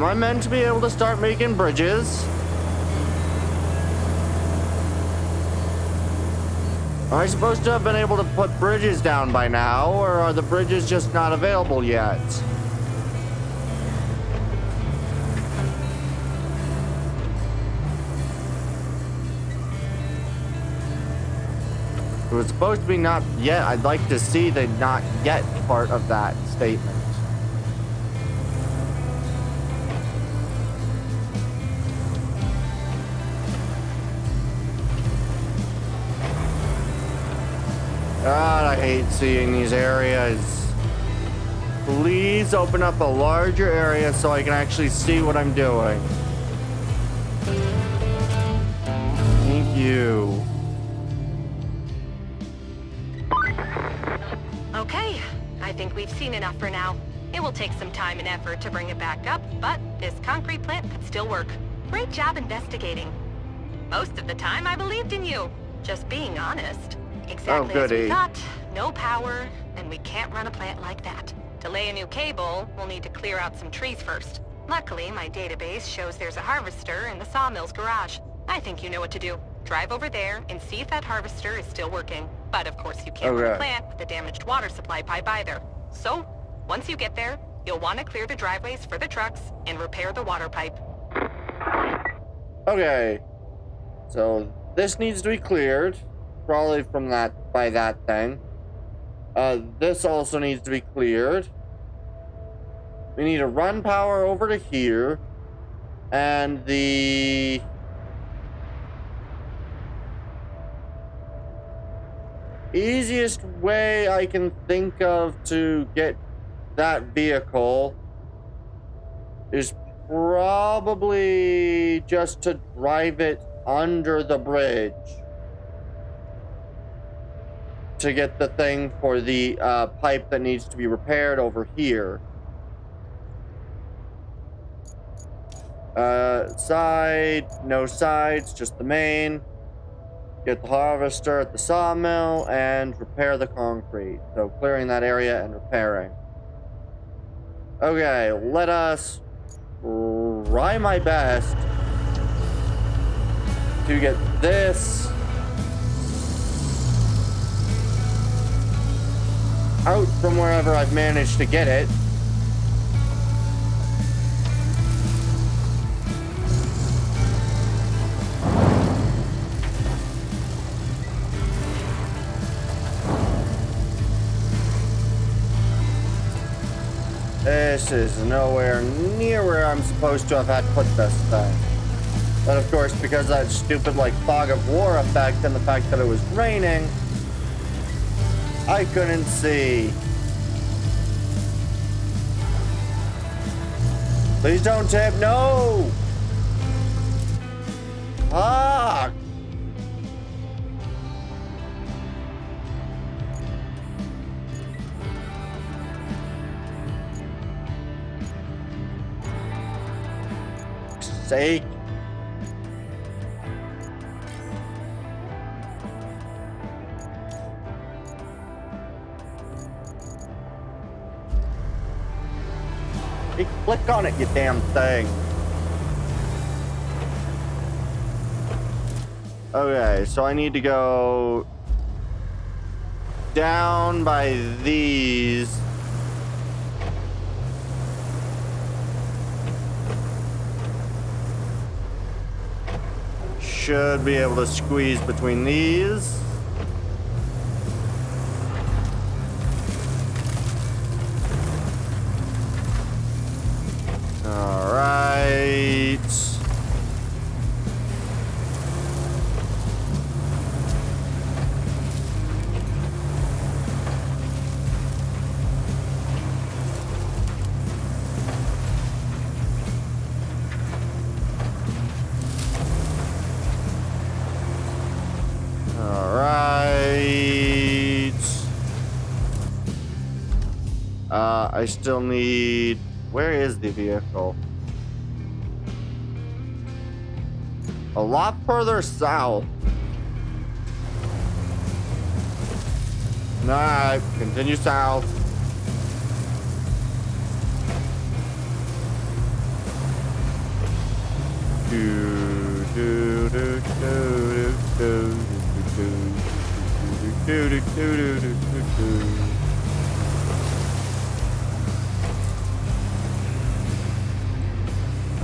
I meant to be able to start making bridges? Am I supposed to have been able to put bridges down by now, or are the bridges just not available yet? It was supposed to be not yet. I'd like to see the not yet part of that statement. God, I hate seeing these areas. Please open up a larger area so I can actually see what I'm doing. Thank you. Okay, I think we've seen enough for now. It will take some time and effort to bring it back up, but this concrete plant could still work. Great job investigating. Most of the time, I believed in you. Just being honest. Exactly as we thought. No power, and we can't run a plant like that. To lay a new cable, we'll need to clear out some trees first. Luckily, my database shows there's a harvester in the sawmill's garage. I think you know what to do. Drive over there and see if that harvester is still working. But of course, you can't run a plant with a damaged water supply pipe either. So, once you get there, you'll want to clear the driveways for the trucks and repair the water pipe. Okay. So, this needs to be cleared. Probably from that, by that thing. This also needs to be cleared. We need to run power over to here. And the... easiest way I can think of to get that vehicle is probably just to drive it under the bridge to get the thing for the pipe that needs to be repaired over here. Side, no sides, just the main. Get the harvester at the sawmill and repair the concrete. So clearing that area and repairing. Okay, let us try my best to get this out from wherever I've managed to get it. This is nowhere near where I'm supposed to have had put this thing. But of course, because of that stupid, like, fog of war effect and the fact that it was raining, I couldn't see. Please don't tip. No! Fuck! Sake. Hey, click on it, you damn thing. Okay, so I need to go down by these. Should be able to squeeze between these. All right. I still need... Where is the vehicle? A lot further south. Alright, continue south.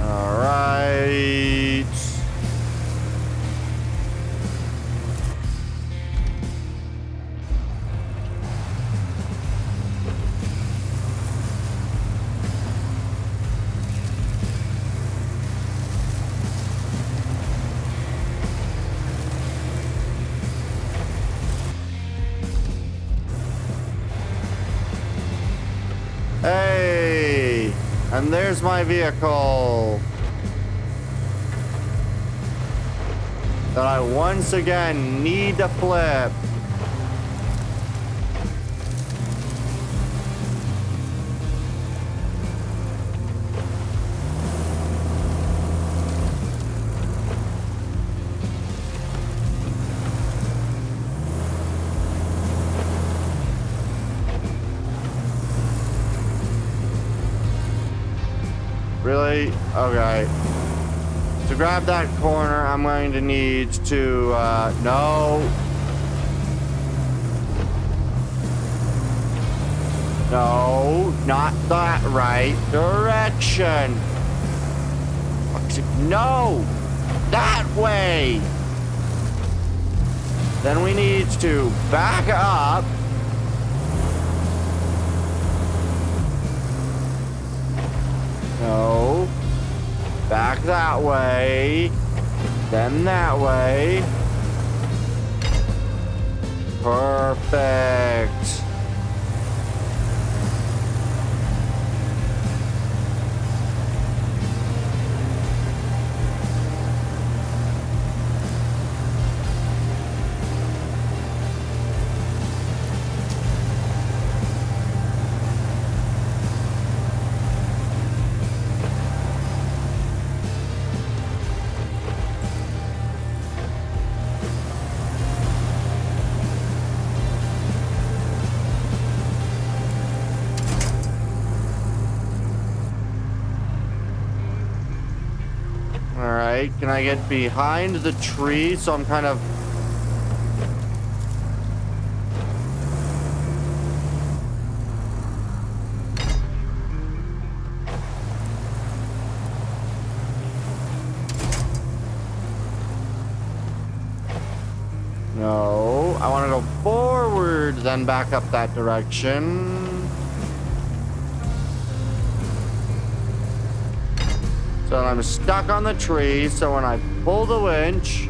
All right. Hey, and there's my vehicle that I once again need to flip. Really? Okay. To grab that corner, I'm going to need to, no. No, not that right direction. No, that way. Then we need to back up. No. Back that way. Then that way. Perfect. Alright, can I get behind the tree so I'm kind of... No, I want to go forward, then back up that direction. So I'm stuck on the tree, so when I pull the winch...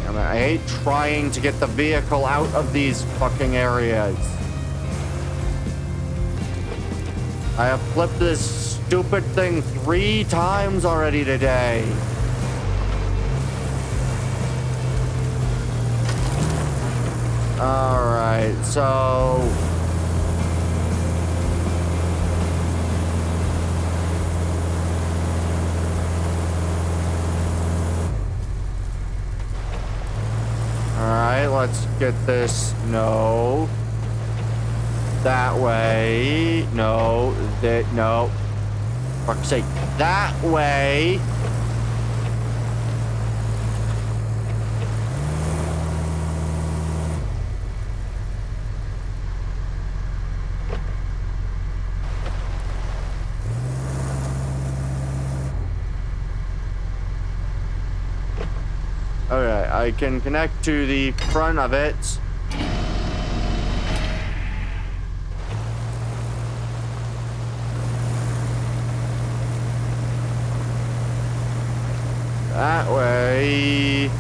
I hate trying to get the vehicle out of these fucking areas. I have flipped this stupid thing 3 times already today. Alright, so... Alright, let's get this. No. That way. No. That. No. Fuck's sake. That way. Okay, I can connect to the front of it. That way.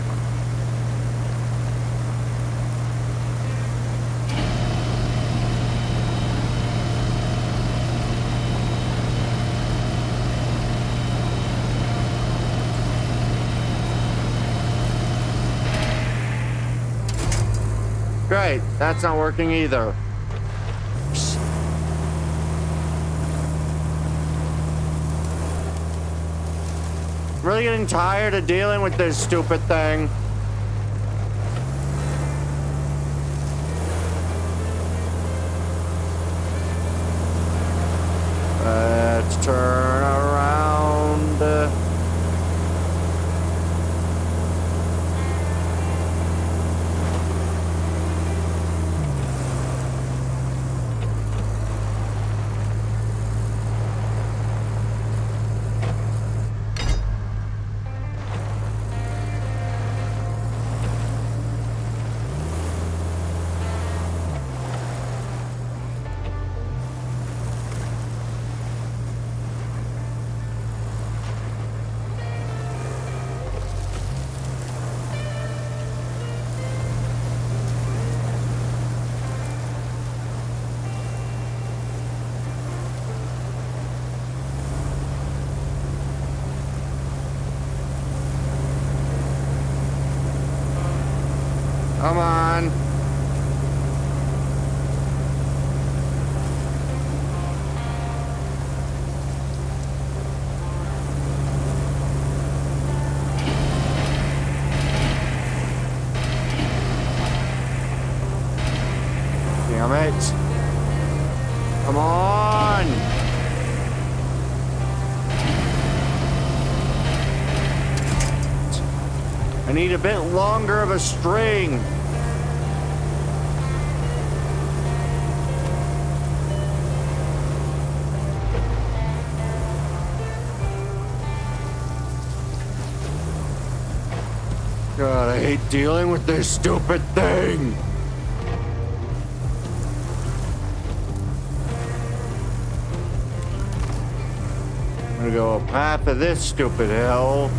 Great, that's not working either. really getting tired of dealing with this stupid thing. Let's turn around. Come on. Damn it. Come on. I need a bit longer of a string. God, I hate dealing with this stupid thing. I'm gonna go up half of this stupid hill.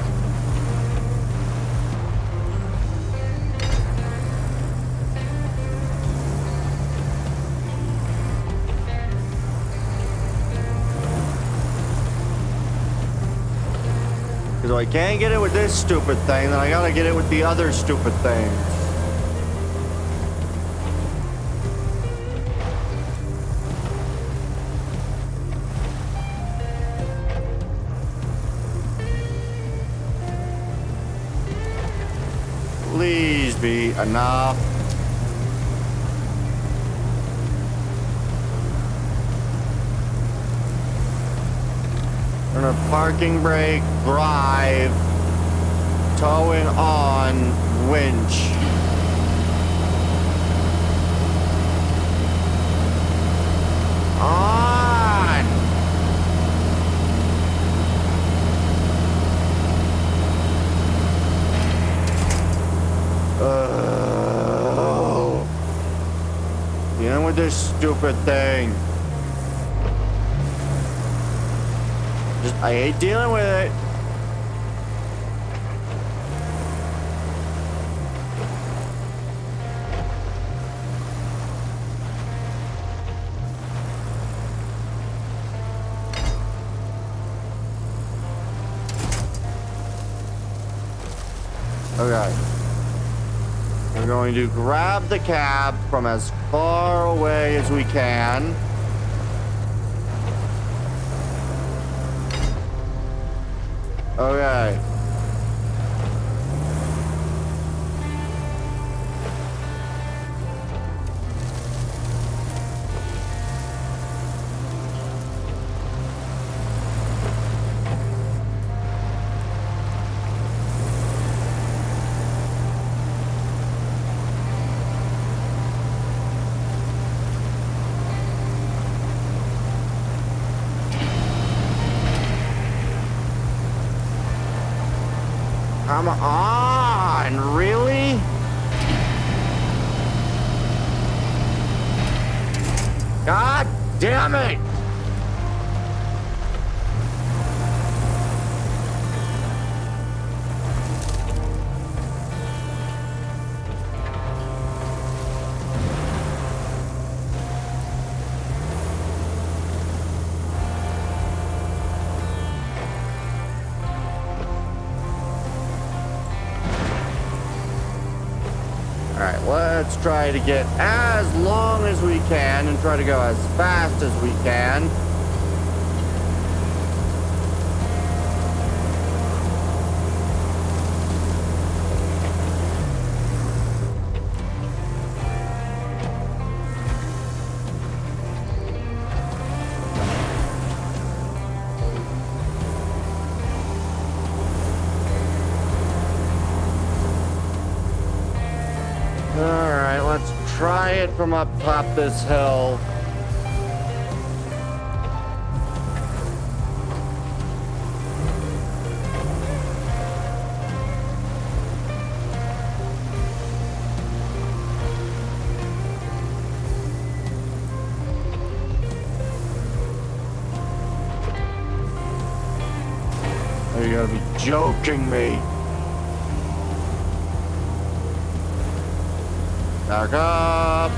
Because if I can't get it with this stupid thing, then I gotta get it with the other stupid things. Please be enough. We're gonna parking brake, drive, towing on, winch. On! Dealing with this stupid thing. I hate dealing with it. Okay. We're going to grab the cab from as far away as we can. Okay. Come on, really? God damn it! Alright, let's try to get as long as we can and try to go as fast as we can. Let's try it from up top this hill. Oh, you gotta be joking me. Back up.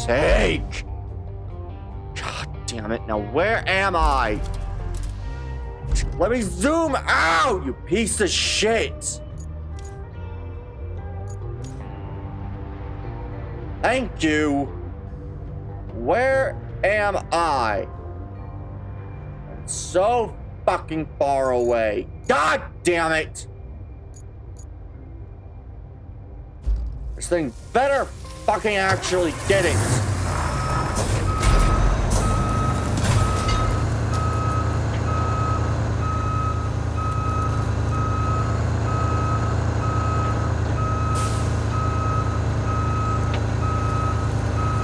Sake! God damn it. Now where am I? Let me zoom out, you piece of shit! Thank you. Where am I? I'm so fucking far away. God damn it! This thing better fucking actually get it.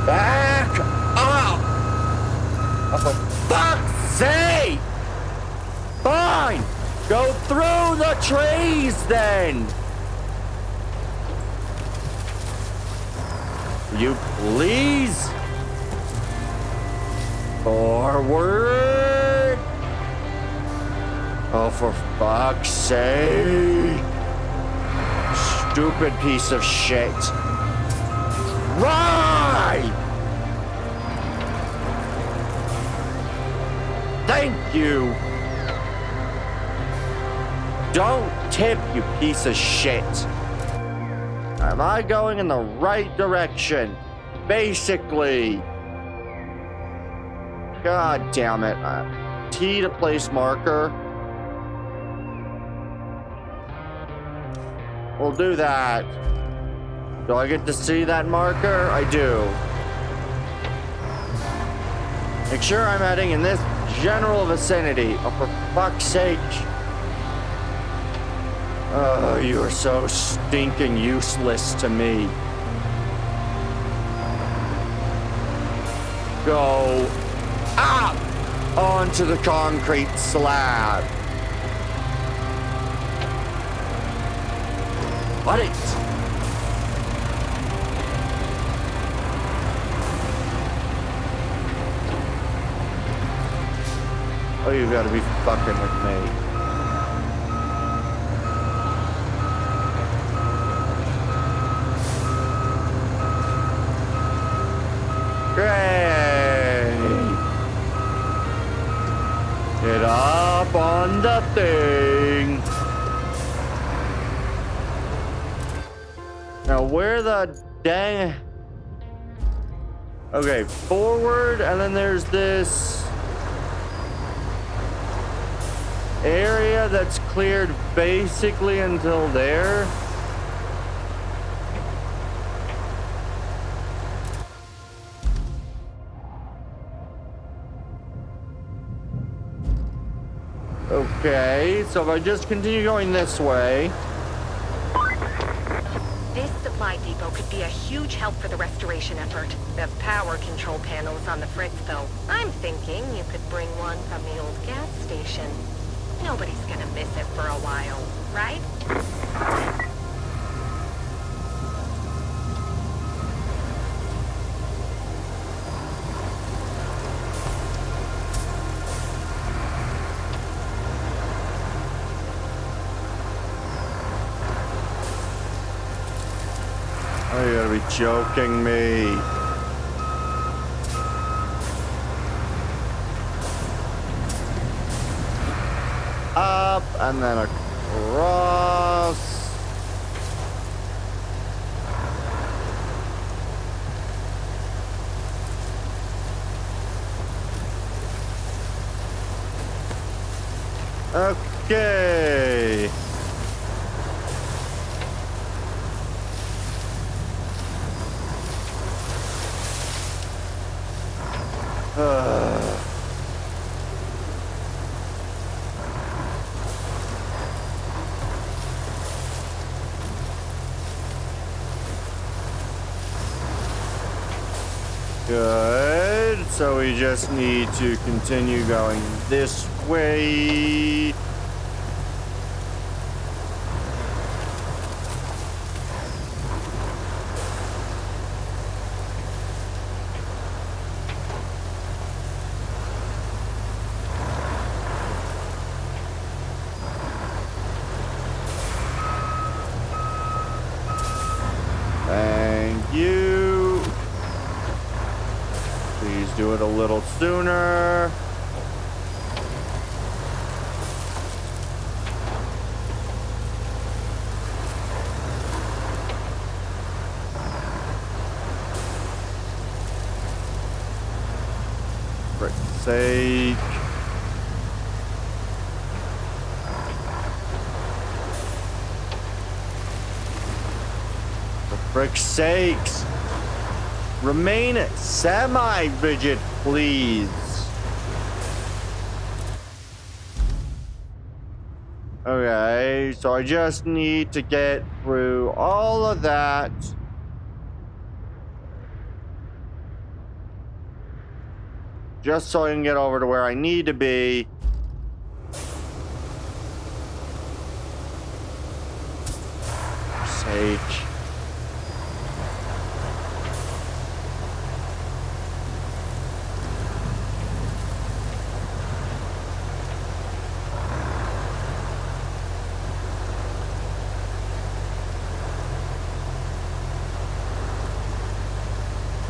Back up! Oh, for fuck's sake! Fine! Go through the trees then! You please? Forward! Oh, for fuck's sake! Stupid piece of shit. Right! Thank you! Don't tip, you piece of shit! Am I going in the right direction? Basically. God damn it. T to place marker. We'll do that. Do I get to see that marker? I do. Make sure I'm heading in this general vicinity. Oh, for fuck's sake. Oh, you are so stinking useless to me. Go up onto the concrete slab. What it? Oh, you gotta be fucking with me. Great! Get up on the thing. Now where the dang... Okay, forward, and then there's this area that's cleared basically until there. Okay, so if I just continue going this way. This supply depot could be a huge help for the restoration effort. The power control panel is on the fritz, though. I'm thinking you could bring one from the old gas station. Nobody's gonna miss it for a while, right? Oh, you gotta be joking me. Up and then across. Okay. Good. So we just need to continue going this way. Thank you. Please do it a little sooner. For frick's sake. For frick's sakes. Remain semi-rigid, please. Okay, so I just need to get through all of that. Just so I can get over to where I need to be. For sake.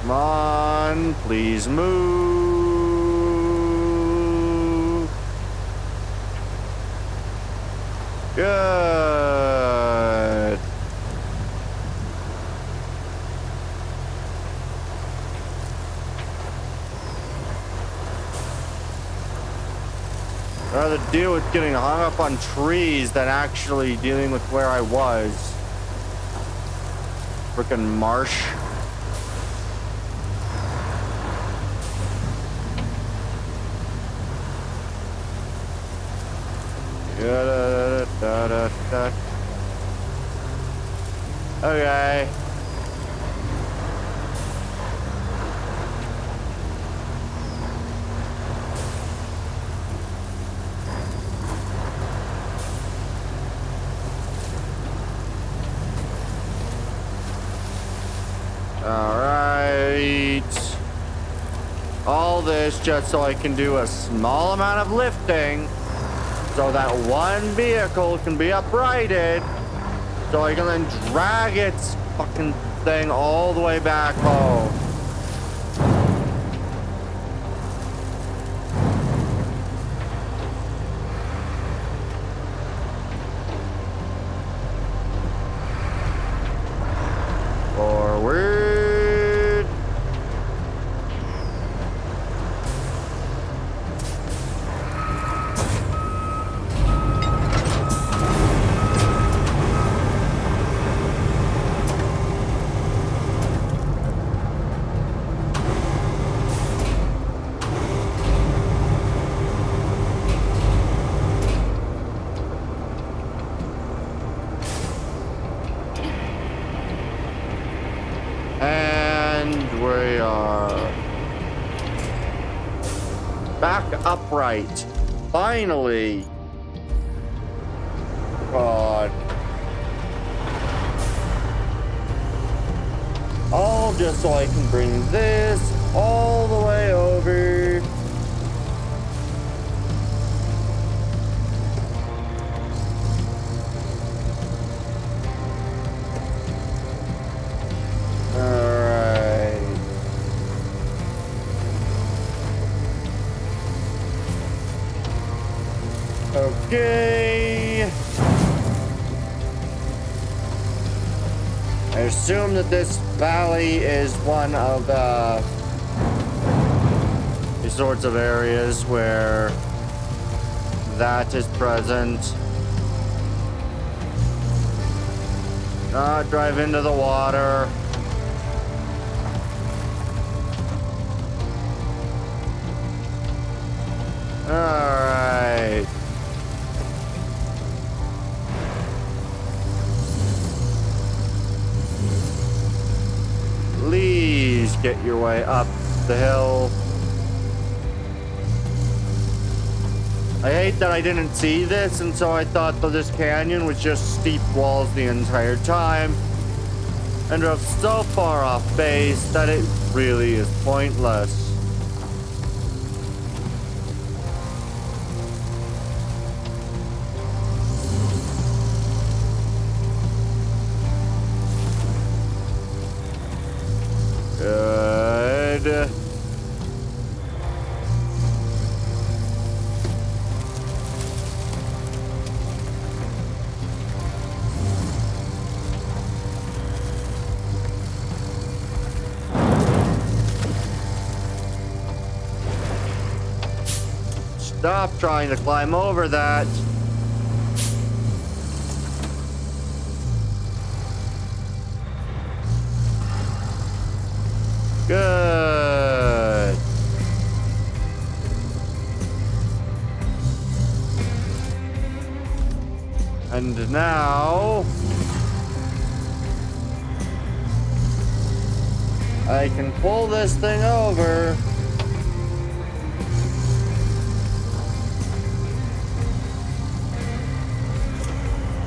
Come on, please move. Good. I'd rather deal with getting hung up on trees than actually dealing with where I was. Frickin' marsh. Okay. All right. All this just so I can do a small amount of lifting. So that one vehicle can be uprighted, so I can then drag its fucking thing all the way back home. Forward. Back upright. Finally. God. All just so I can bring this all the way over. Okay. I assume that this valley is one of the sorts of areas where that is present. Not drive into the water. Alright. Please get your way up the hill. I hate that I didn't see this, and so I thought that this canyon was just steep walls the entire time, and drove so far off base that it really is pointless. Good. Stop trying to climb over that. Good. And now I can pull this thing over.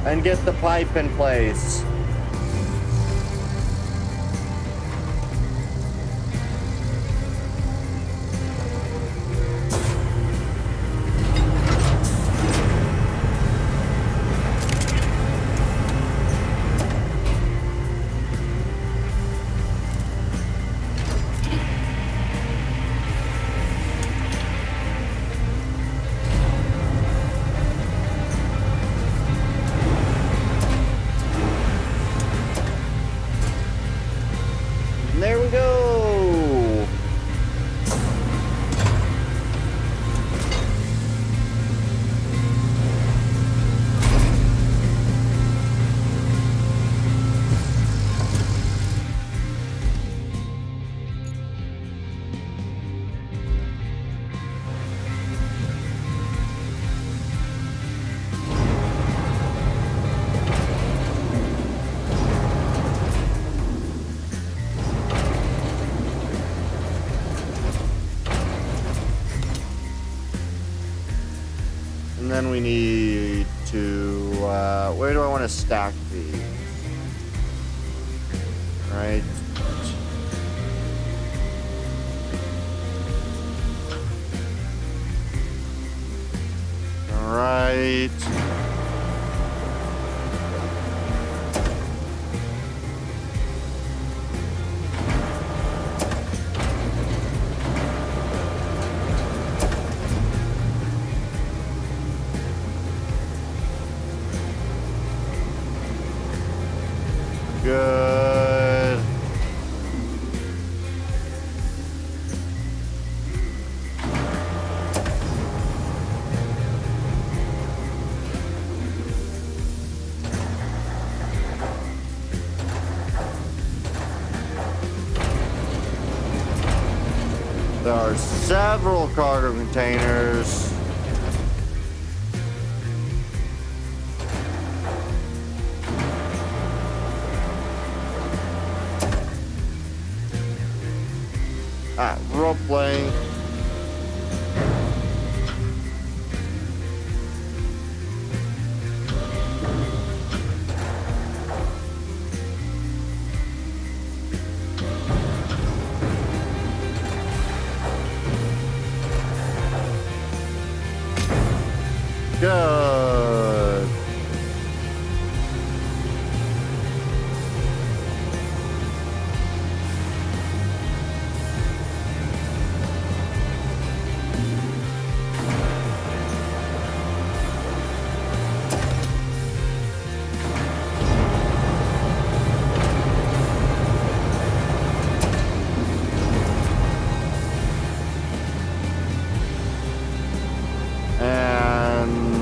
And get the pipe in place. There we go. And then we need to, where do I want to stack these? Right. All right. Good. There are several cargo containers. Rope laying. Good. And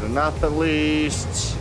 Good enough at least.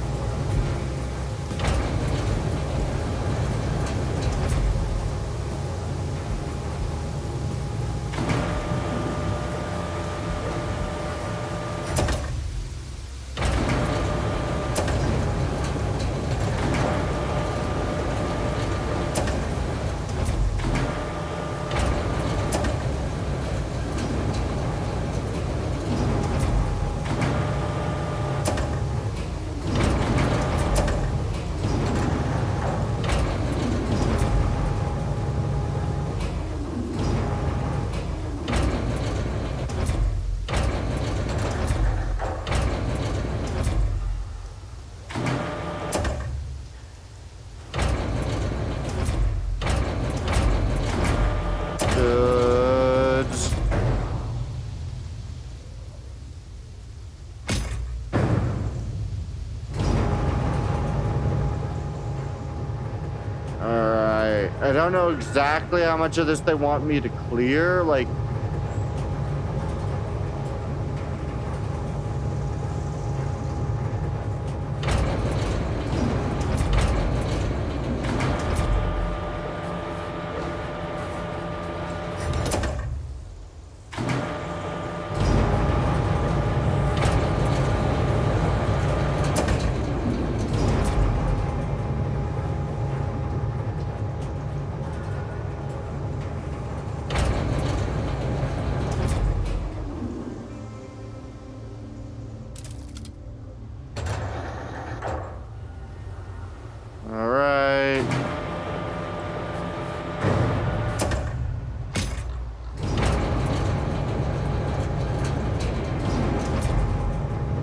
Good. Alright. I don't know exactly how much of this they want me to clear. Like, alright.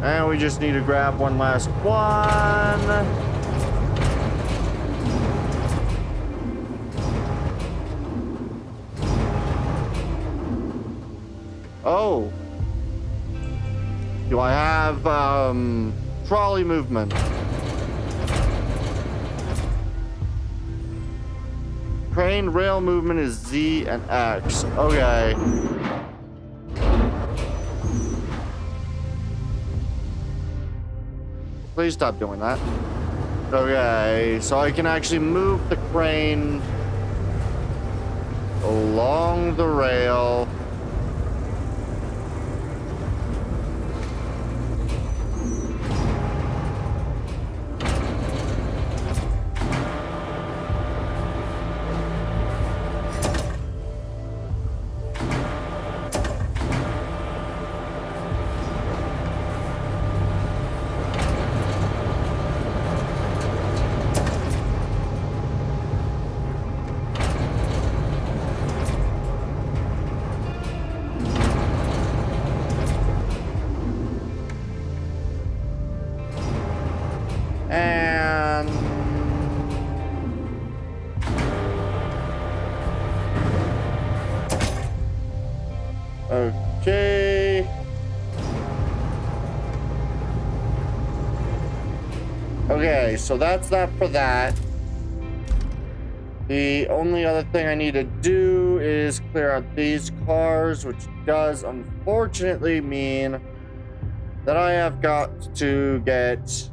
And we just need to grab one last one. Oh. Do I have trolley movement? Crane rail movement is Z and X. Okay. Please stop doing that. Okay, so I can actually move the crane along the rail. And okay. Okay, so that's that for that. The only other thing I need to do is clear out these cars, which does unfortunately mean that I have got to get,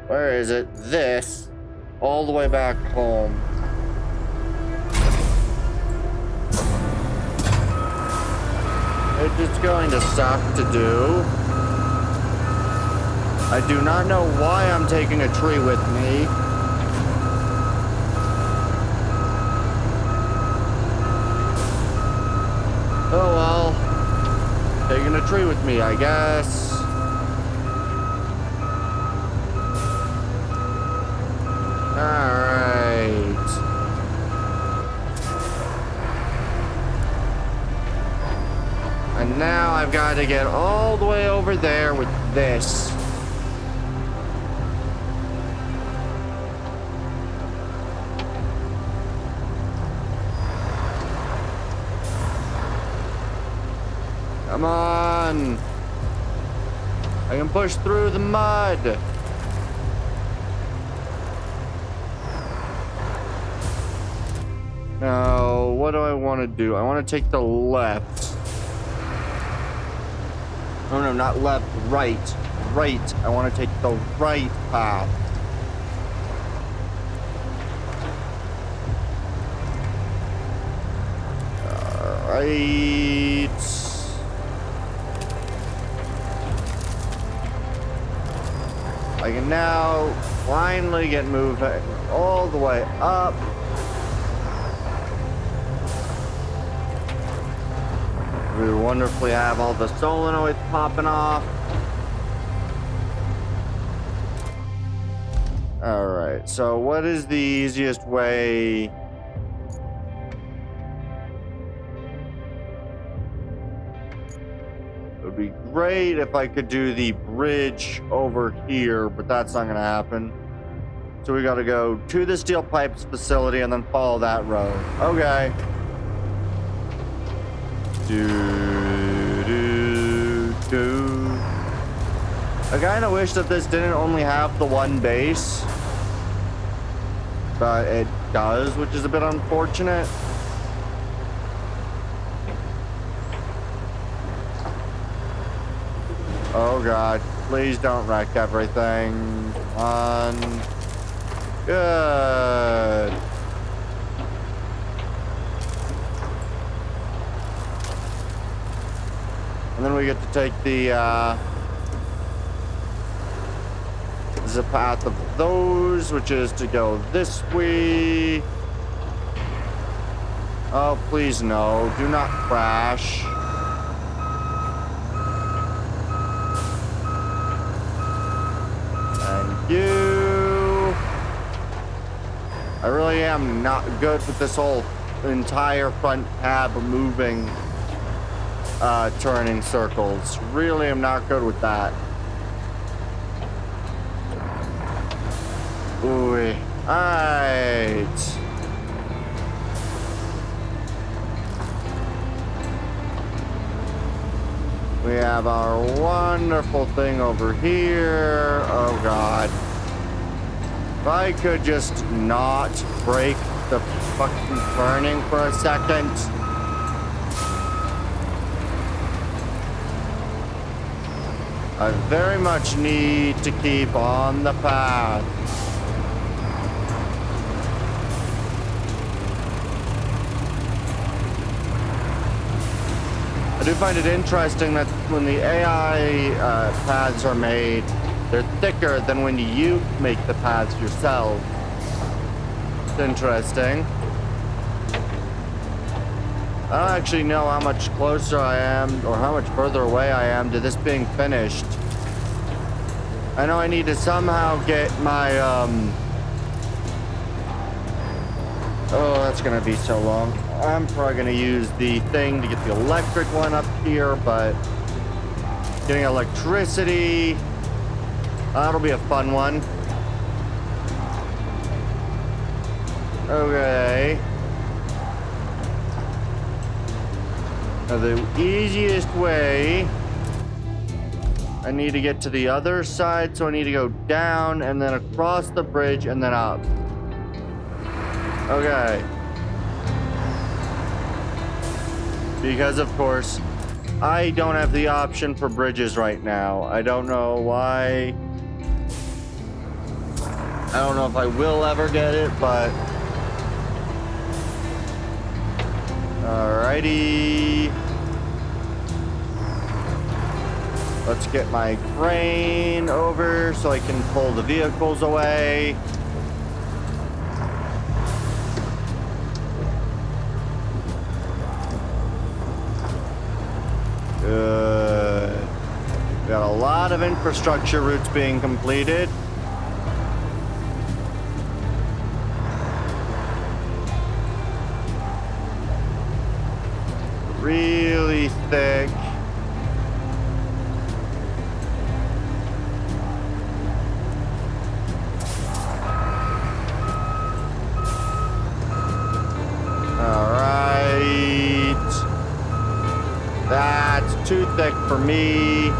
where is it? This, all the way back home. It's going to suck to do. I do not know why I'm taking a tree with me. Oh well. Taking a tree with me, I guess. Alright. And now I've got to get all the way over there with this. Come on. I can push through the mud. Now, what do I want to do? I want to take the left. Oh no, not left, right. Right. I want to take the right path. Alright. I can now finally get moving all the way up. We wonderfully have all the solenoids popping off. Alright, so what is the easiest way? It would be great if I could do the bridge over here, but that's not going to happen. So we got to go to the steel pipes facility and then follow that road. Okay. I kind of wish that this didn't only have the one base, but it does, which is a bit unfortunate. Oh god, please don't wreck everything. Come on. Good. And then we get to take the path of those, which is to go this way. Oh, please no. Do not crash. Thank you. I really am not good with this whole entire front cab moving, turning circles. Really am not good with that. Ooh. Alright. We have our wonderful thing over here. Oh god. If I could just not break the fucking turning for a second. I very much need to keep on the path. I do find it interesting that when the AI paths are made, they're thicker than when you make the paths yourself. It's interesting. I don't actually know how much closer I am or how much further away I am to this being finished. I know I need to somehow get my, oh, that's gonna be so long. I'm probably gonna use the thing to get the electric one up here, but getting electricity, that'll be a fun one. Okay. Now the easiest way, I need to get to the other side, so I need to go down and then across the bridge and then up. Okay. Because, of course, I don't have the option for bridges right now. I don't know why. I don't know if I will ever get it, but... Alrighty. Let's get my crane over so I can pull the vehicles away. Good. We got a lot of infrastructure routes being completed. Really thick. That's too thick for me.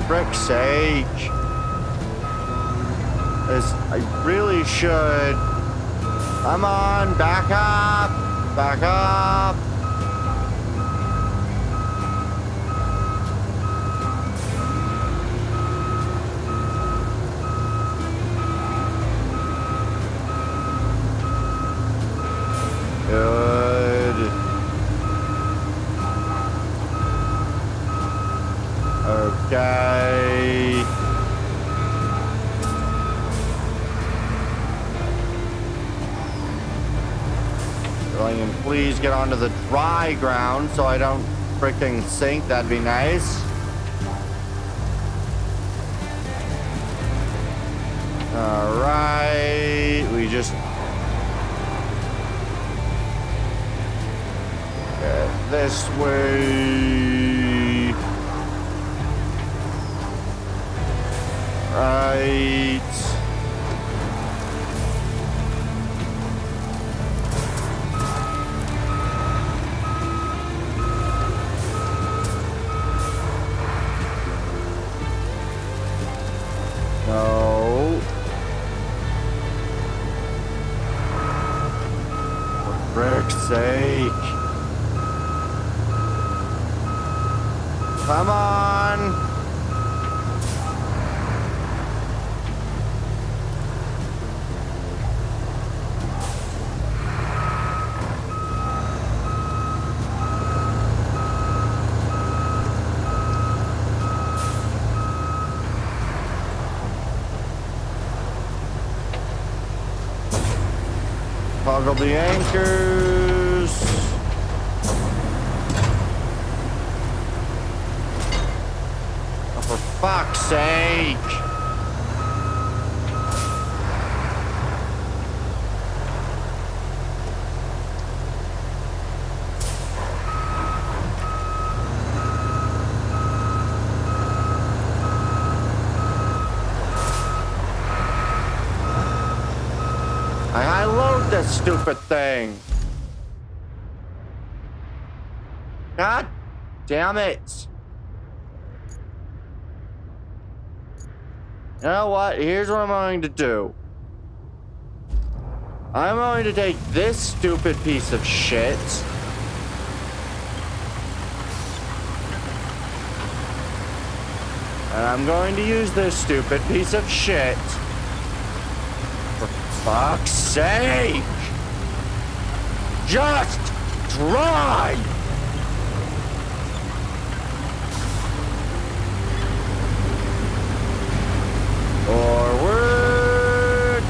frick's sake. I really should. Come on, back up. Back up. Good. Okay. William, please get onto the dry ground so I don't freaking sink. That'd be nice. All right. We just get this way. Right. No. For frick's sake. Come on. Toggle the anchors. Oh, for fuck's sake. I load this stupid thing. God damn it. You know what? Here's what I'm going to do. I'm going to take this stupid piece of shit. And I'm going to use this stupid piece of shit. For fuck's sake! Just drive! Forward!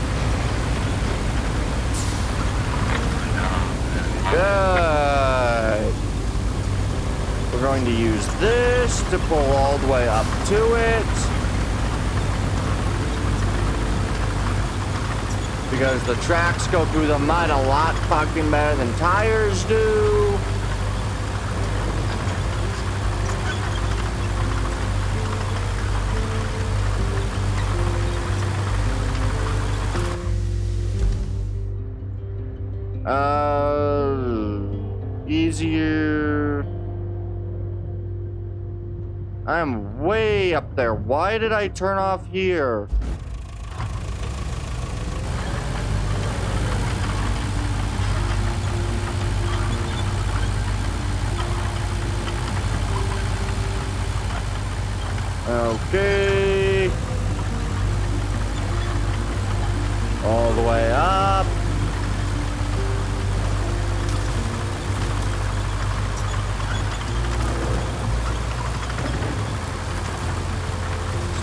Good! We're going to use this to pull all the way up to it. Because the tracks go through the mud a lot fucking better than tires do. Easier. I'm way up there. Why did I turn off here? Okay. All the way up.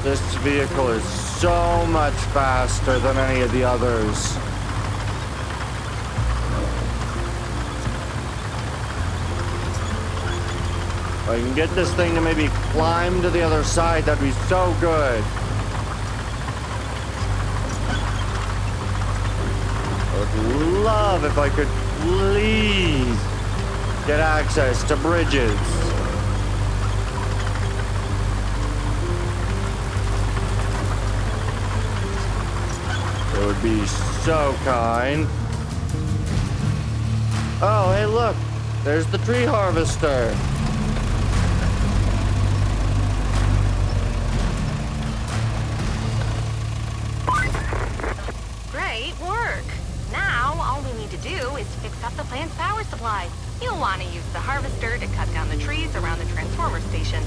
This vehicle is so much faster than any of the others. If I can get this thing to maybe climb to the other side, that'd be so good. I would love if I could please get access to bridges. It would be so kind. Oh, hey, look. There's the tree harvester. is to fix up the plant's power supply. You'll want to use the harvester to cut down the trees around the transformer station.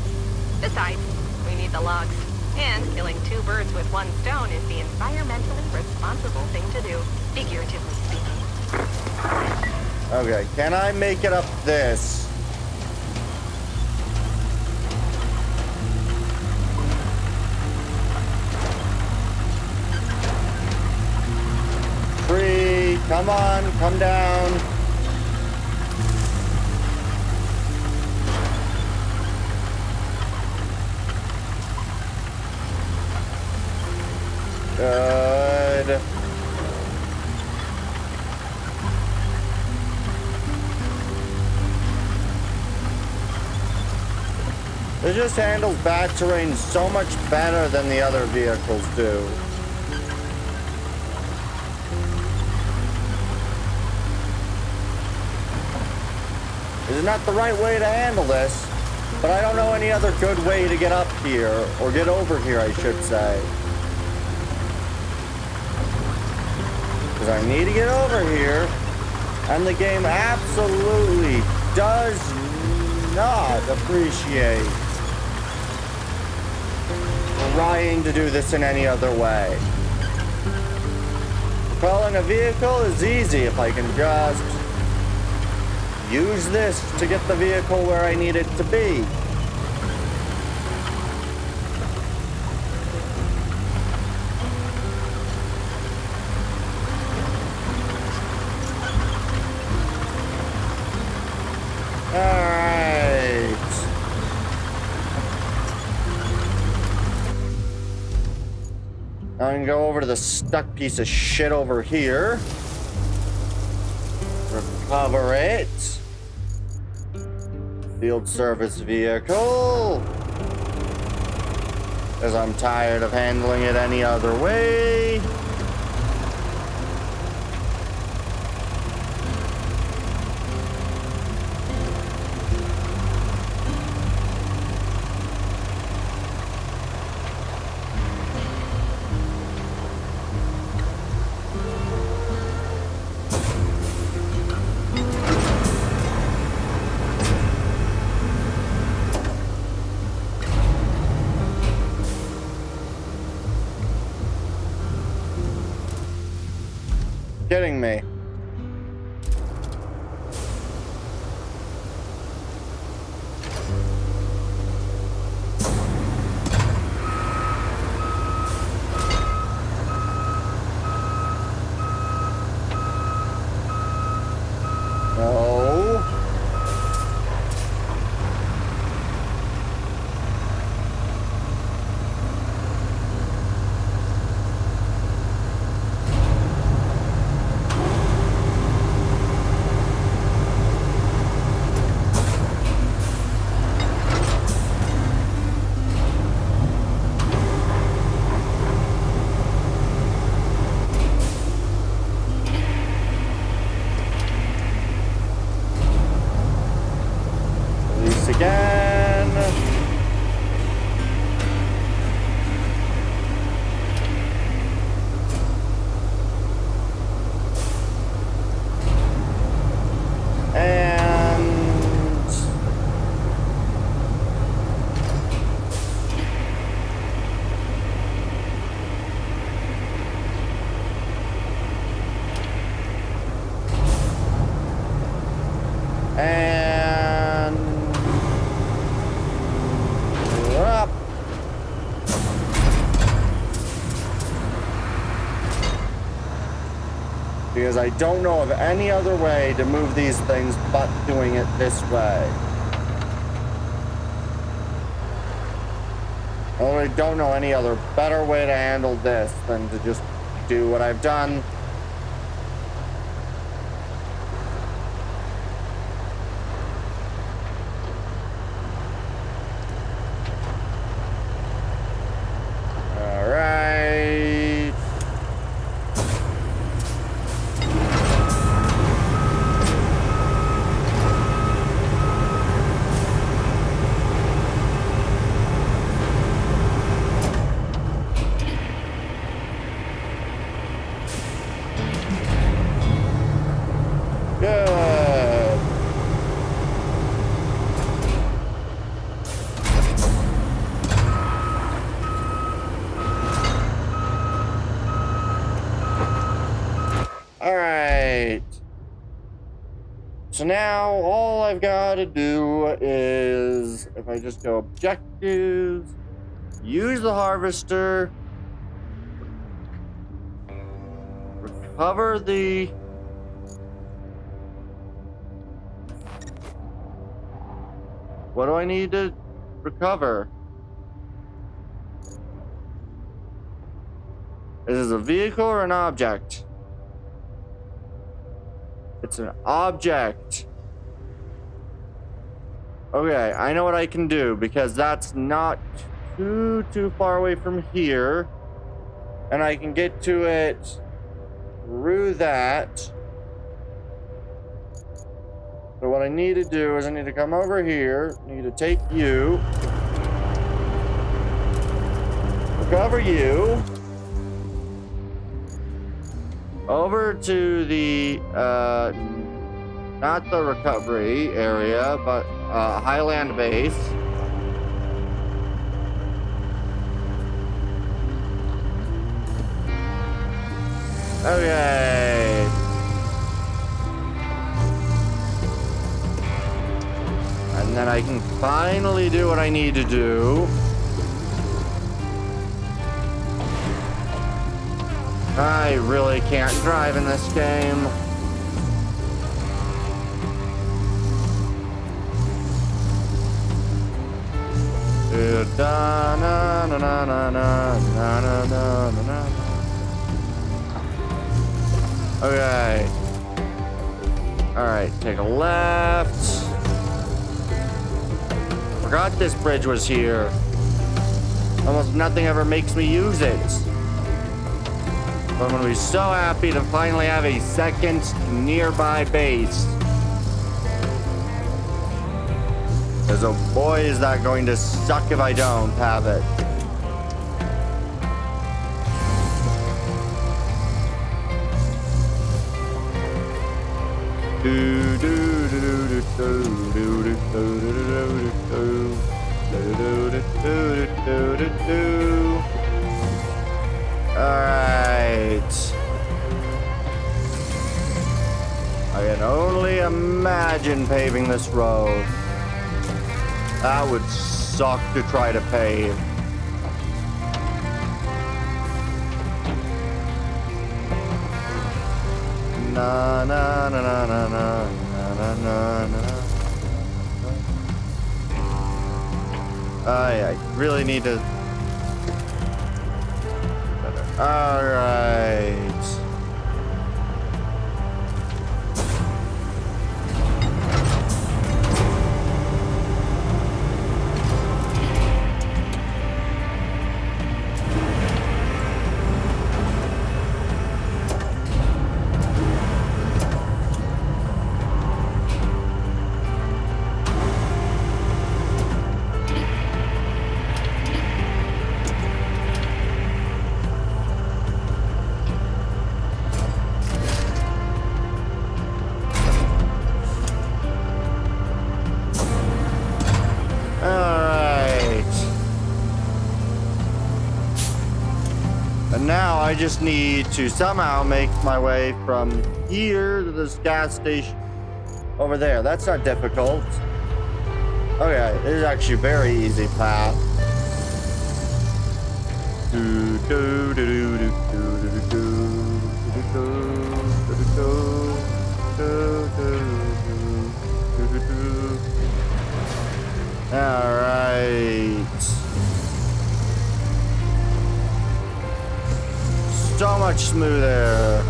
Besides, we need the logs. And killing 2 birds with 1 stone is the environmentally responsible thing to do, figuratively speaking. Okay, can I make it up this? Tree, come on, come down. Good. It just handles bad terrain so much better than the other vehicles do. This is not the right way to handle this, but I don't know any other good way to get up here, or get over here, I should say. Because I need to get over here, and the game absolutely does not appreciate trying to do this in any other way. Propelling a vehicle is easy if I can just use this to get the vehicle where I need it to be. I can go over to the stuck piece of shit over here. Recover it. Field service vehicle. Because I'm tired of handling it any other way. Kidding me. No. Again. Up. Because I don't know of any other way to move these things but doing it this way. I don't know any other better way to handle this than to just do what I've done. So now all I've got to do is, if I just go objectives, use the harvester, recover the... What do I need to recover? Is this a vehicle or an object? It's an object. Okay, I know what I can do because that's not too far away from here. And I can get to it through that. So what I need to do is I need to come over here. I need to take you. Recover you. Over to the, not the recovery area, but Highland base. Okay. And then I can finally do what I need to do. I really can't drive in this game. Okay. Alright, take a left. Forgot this bridge was here. Almost nothing ever makes me use it. But I'm gonna be so happy to finally have a second nearby base. Because oh boy, is that going to suck if I don't have it. Alright. I can only imagine paving this road. That would suck to try to pave. Na na na na na na na na na. I really need to. All right. Now I just need to somehow make my way from here to this gas station over there. That's not difficult. Okay, this is actually a very easy path. All right. So much smoother.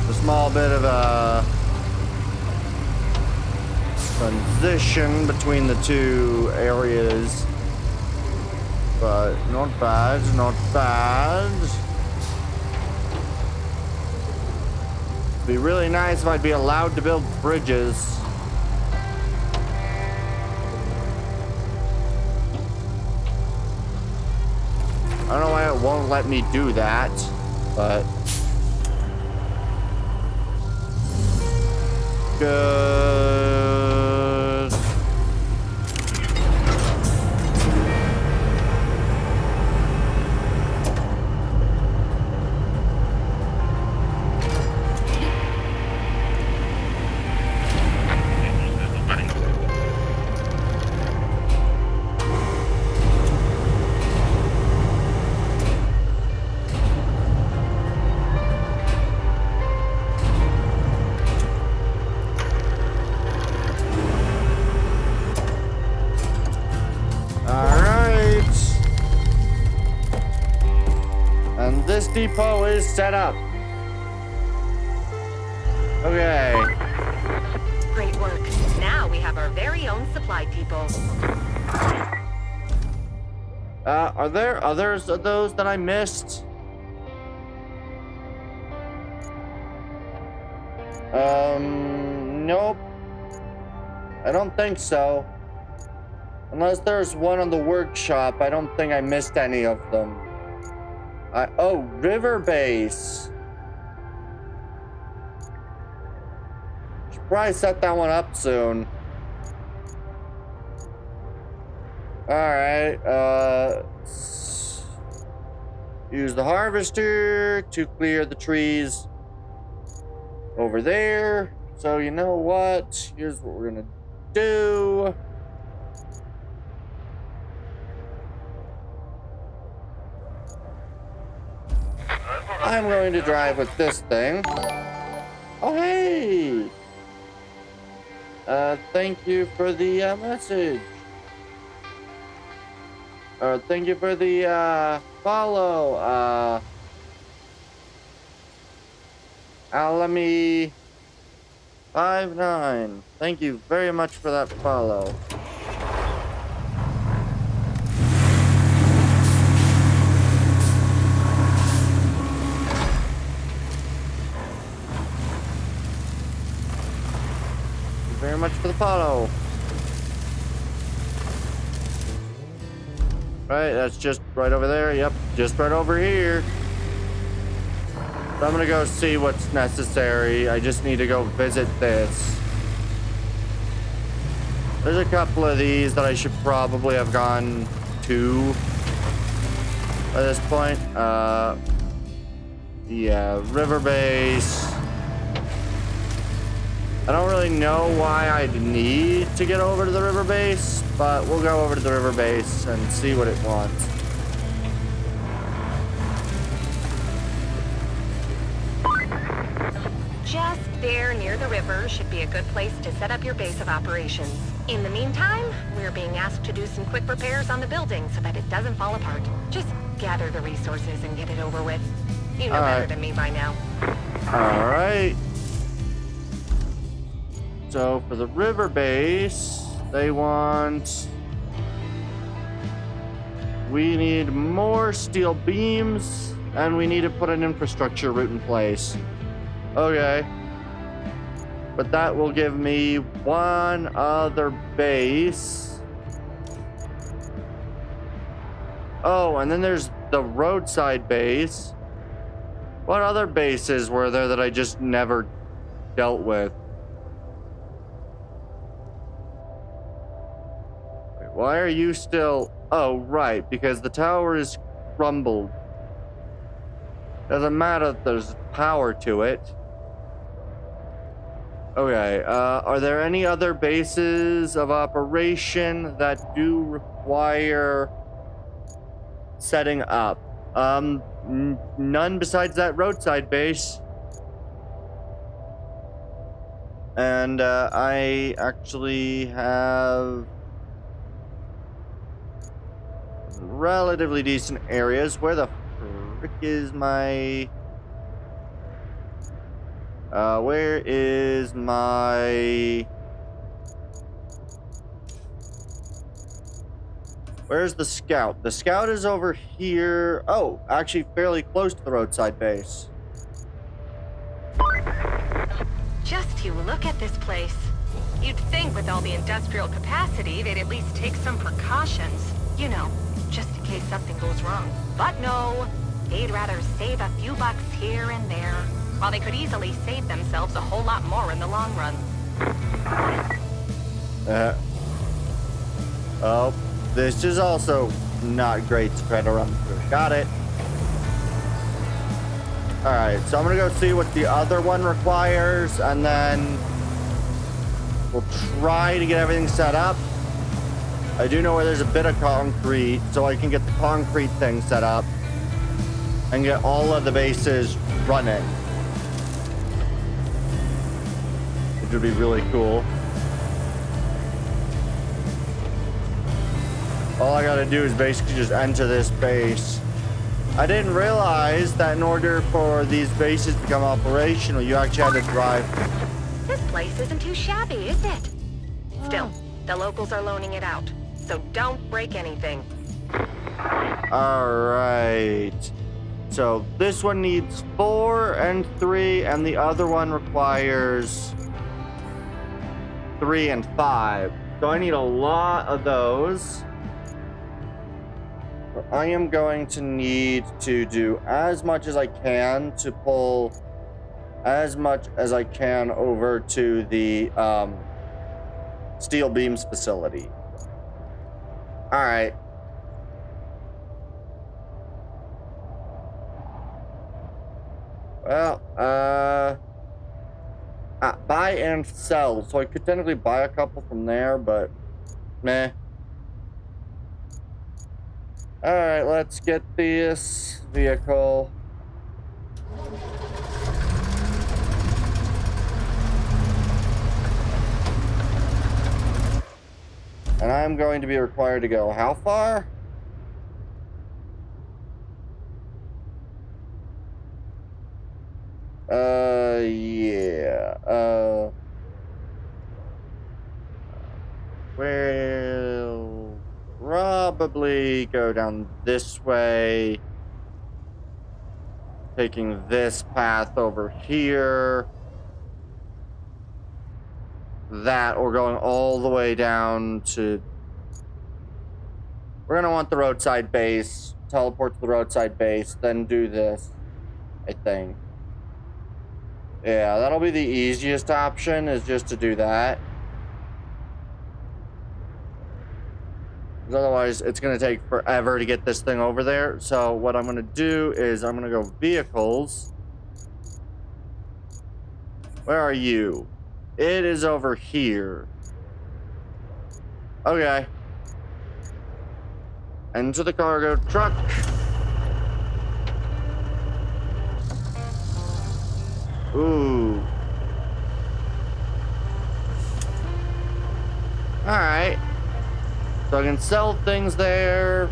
A small bit of a transition between the two areas, but not bad, not bad. It'd be really nice if I'd be allowed to build bridges. I don't know why it won't let me do that, but good. depot is set up. Okay. Great work. Now we have our very own supply depot. Are there others of those that I missed? Nope. I don't think so. Unless there's one on the workshop, I don't think I missed any of them. Oh, river base. Should probably set that one up soon. Alright, use the harvester to clear the trees over there. So you know what? Here's what we're gonna do. I'm going to drive with this thing. Oh, hey! Thank you for the message. Thank you for the follow. Alamy 59. Thank you very much for that follow. Very much for the follow. Right, that's just right over there. Yep, just right over here. So I'm gonna go see what's necessary. I just need to go visit this. There's a couple of these that I should probably have gone to by this point. Yeah, river base. I don't really know why I'd need to get over to the river base, but we'll go over to the river base and see what it wants. Just there near the river should be a good place to set up your base of operations. In the meantime, we're being asked to do some quick repairs on the building so that it doesn't fall apart. Just gather the resources and get it over with. You know better than me by now. All right. So for the river base, they want... We need more steel beams, and we need to put an infrastructure route in place. Okay. But that will give me one other base. Oh, and then there's the roadside base. What other bases were there that I just never dealt with? Why are you still... Oh, right, because the tower is crumbled. Doesn't matter if there's power to it. Okay, are there any other bases of operation that do require setting up? None besides that roadside base. And, I actually have... relatively decent areas. Where the frick is my... where is my... Where's the scout? The scout is over here. Oh, actually fairly close to the roadside base. Just you look at this place. You'd think with all the industrial capacity, they'd at least take some precautions. You know, just in case something goes wrong. But no, they'd rather save a few bucks here and there, while they could easily save themselves a whole lot more in the long run. Oh, this is also not great to try to run through. Got it. Alright, so I'm gonna go see what the other one requires, and then we'll try to get everything set up. I do know where there's a bit of concrete, so I can get the concrete thing set up and get all of the bases running, which would be really cool. All I gotta do is basically just enter this base I didn't realize that in order for these bases to become operational, you actually had to drive. This place isn't too shabby, is it? Still, the locals are loaning it out, so don't break anything. Alright. So this one needs 4 and 3, and the other one requires 3 and 5. So I need a lot of those. I am going to need to do as much as I can to pull as much as I can over to the steel beams facility. All right. Well, buy and sell. So I could technically buy a couple from there, but meh. All right, let's get this vehicle. And I'm going to be required to go how far? Yeah. We'll probably go down this way. Taking this path over here. That, or going all the way down to... We're gonna want the roadside base. Teleport to the roadside base, then do this, I think. Yeah, that'll be the easiest option, is just to do that. Because otherwise, it's going to take forever to get this thing over there. So what I'm going to do is I'm going to go vehicles. Where are you? It is over here. Okay. Into the cargo truck. Ooh. Alright. So I can sell things there.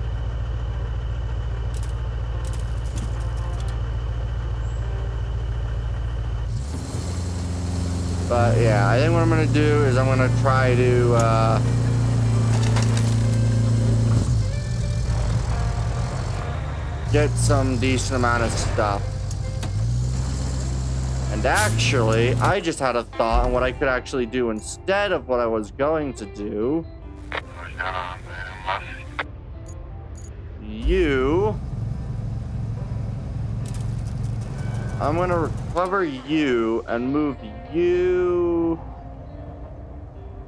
But yeah, I think what I'm gonna do is I'm gonna try to get some decent amount of stuff. And actually, I just had a thought on what I could actually do instead of what I was going to do. I'm gonna recover you and move you.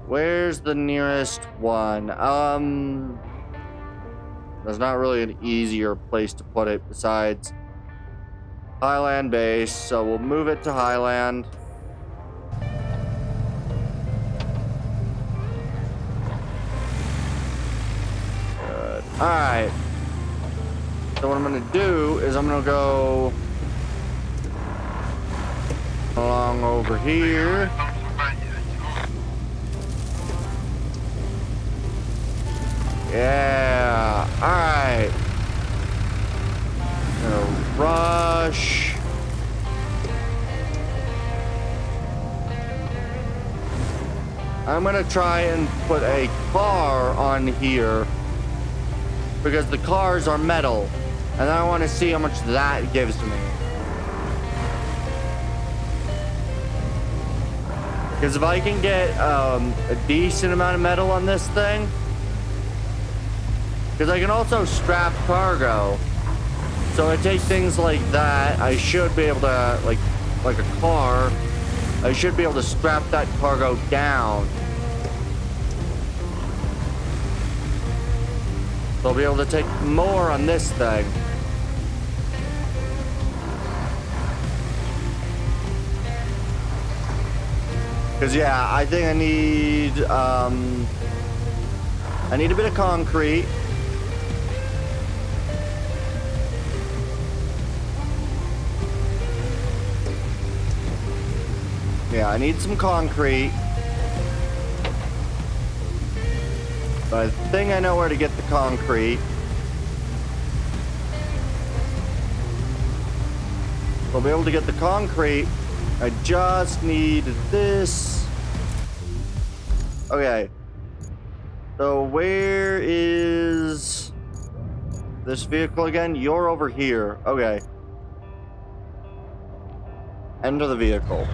Where's the nearest one? There's not really an easier place to put it besides Highland base, so we'll move it to Highland. Good. Alright. So what I'm gonna do is I'm gonna go along over here. Yeah. Alright. Rush. I'm gonna try and put a car on here because the cars are metal, and I want to see how much that gives me. Because if I can get a decent amount of metal on this thing, because I can also strap cargo. So I take things like that, I should be able to, like a car, I should be able to strap that cargo down. So I'll be able to take more on this thing. Because yeah, I think I need a bit of concrete. Yeah, I need some concrete. But I think I know where to get the concrete. I'll be able to get the concrete. I just need this. Okay. So where is this vehicle again? You're over here. Okay. Enter the vehicle.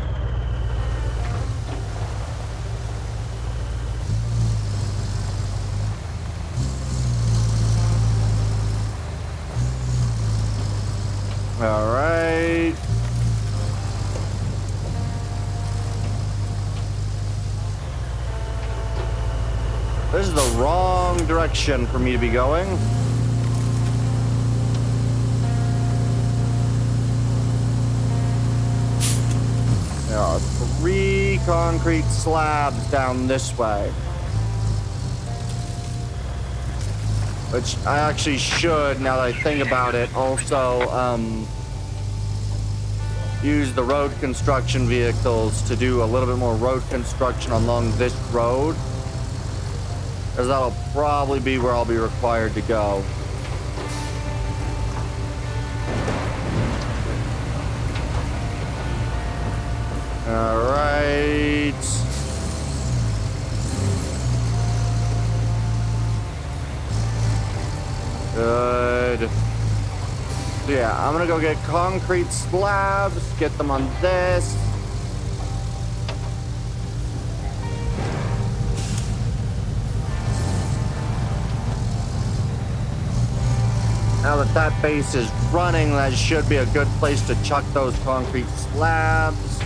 All right. This is the wrong direction for me to be going. There are 3 concrete slabs down this way. Which I actually should, now that I think about it, also use the road construction vehicles to do a little bit more road construction along this road. Because that'll probably be where I'll be required to go. All right. Good. So yeah, I'm gonna go get concrete slabs, get them on this. Now that that base is running, that should be a good place to chuck those concrete slabs.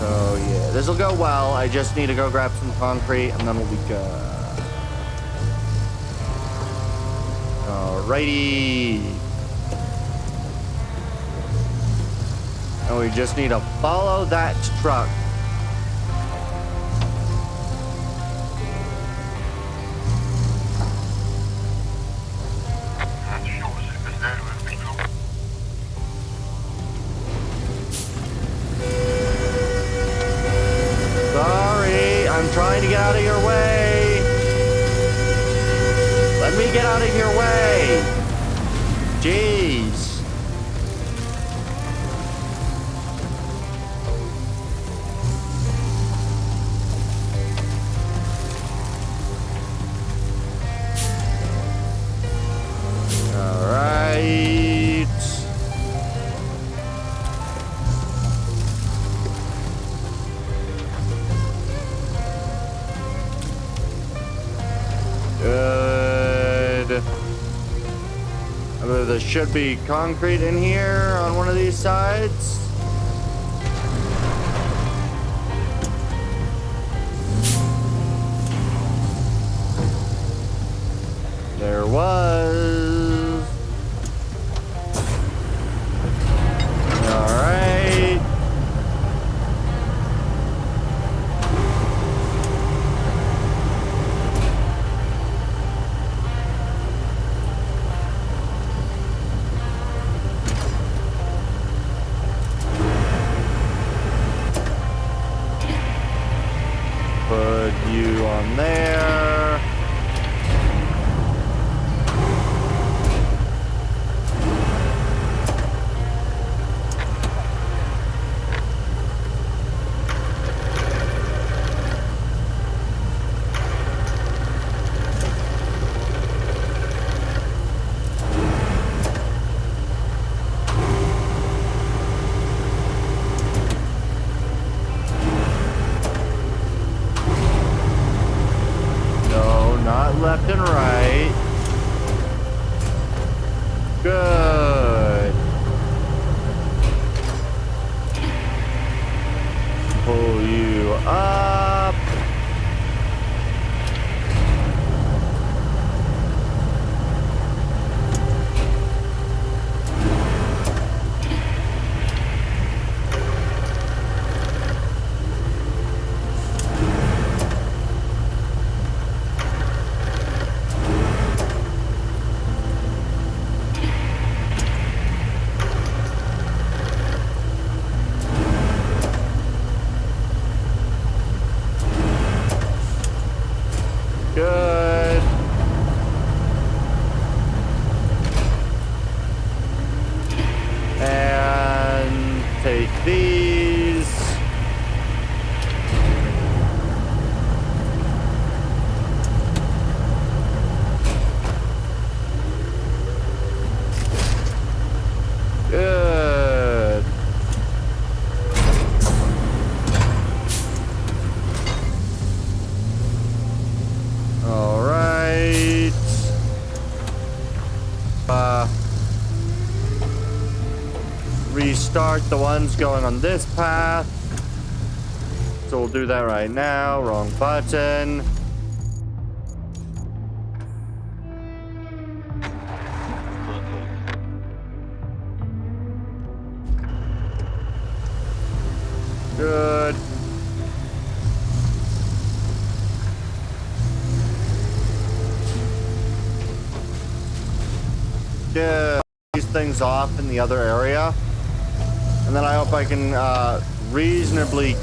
So yeah, this will go well. I just need to go grab some concrete and then we'll be good. Alrighty. And we just need to follow that truck. Sorry, I'm trying to get out of your way. Let me get out of your way. Jeez. All right. Good. I believe there should be concrete in here on one of these sides. There was. All right. Put you on there. No, not left and right. Good. Pull you up. take these. Good. All right. Restart the ones going on this path. So we'll do that right now. Wrong button. Good. Yeah, these things off in the other area. And then I hope I can reasonably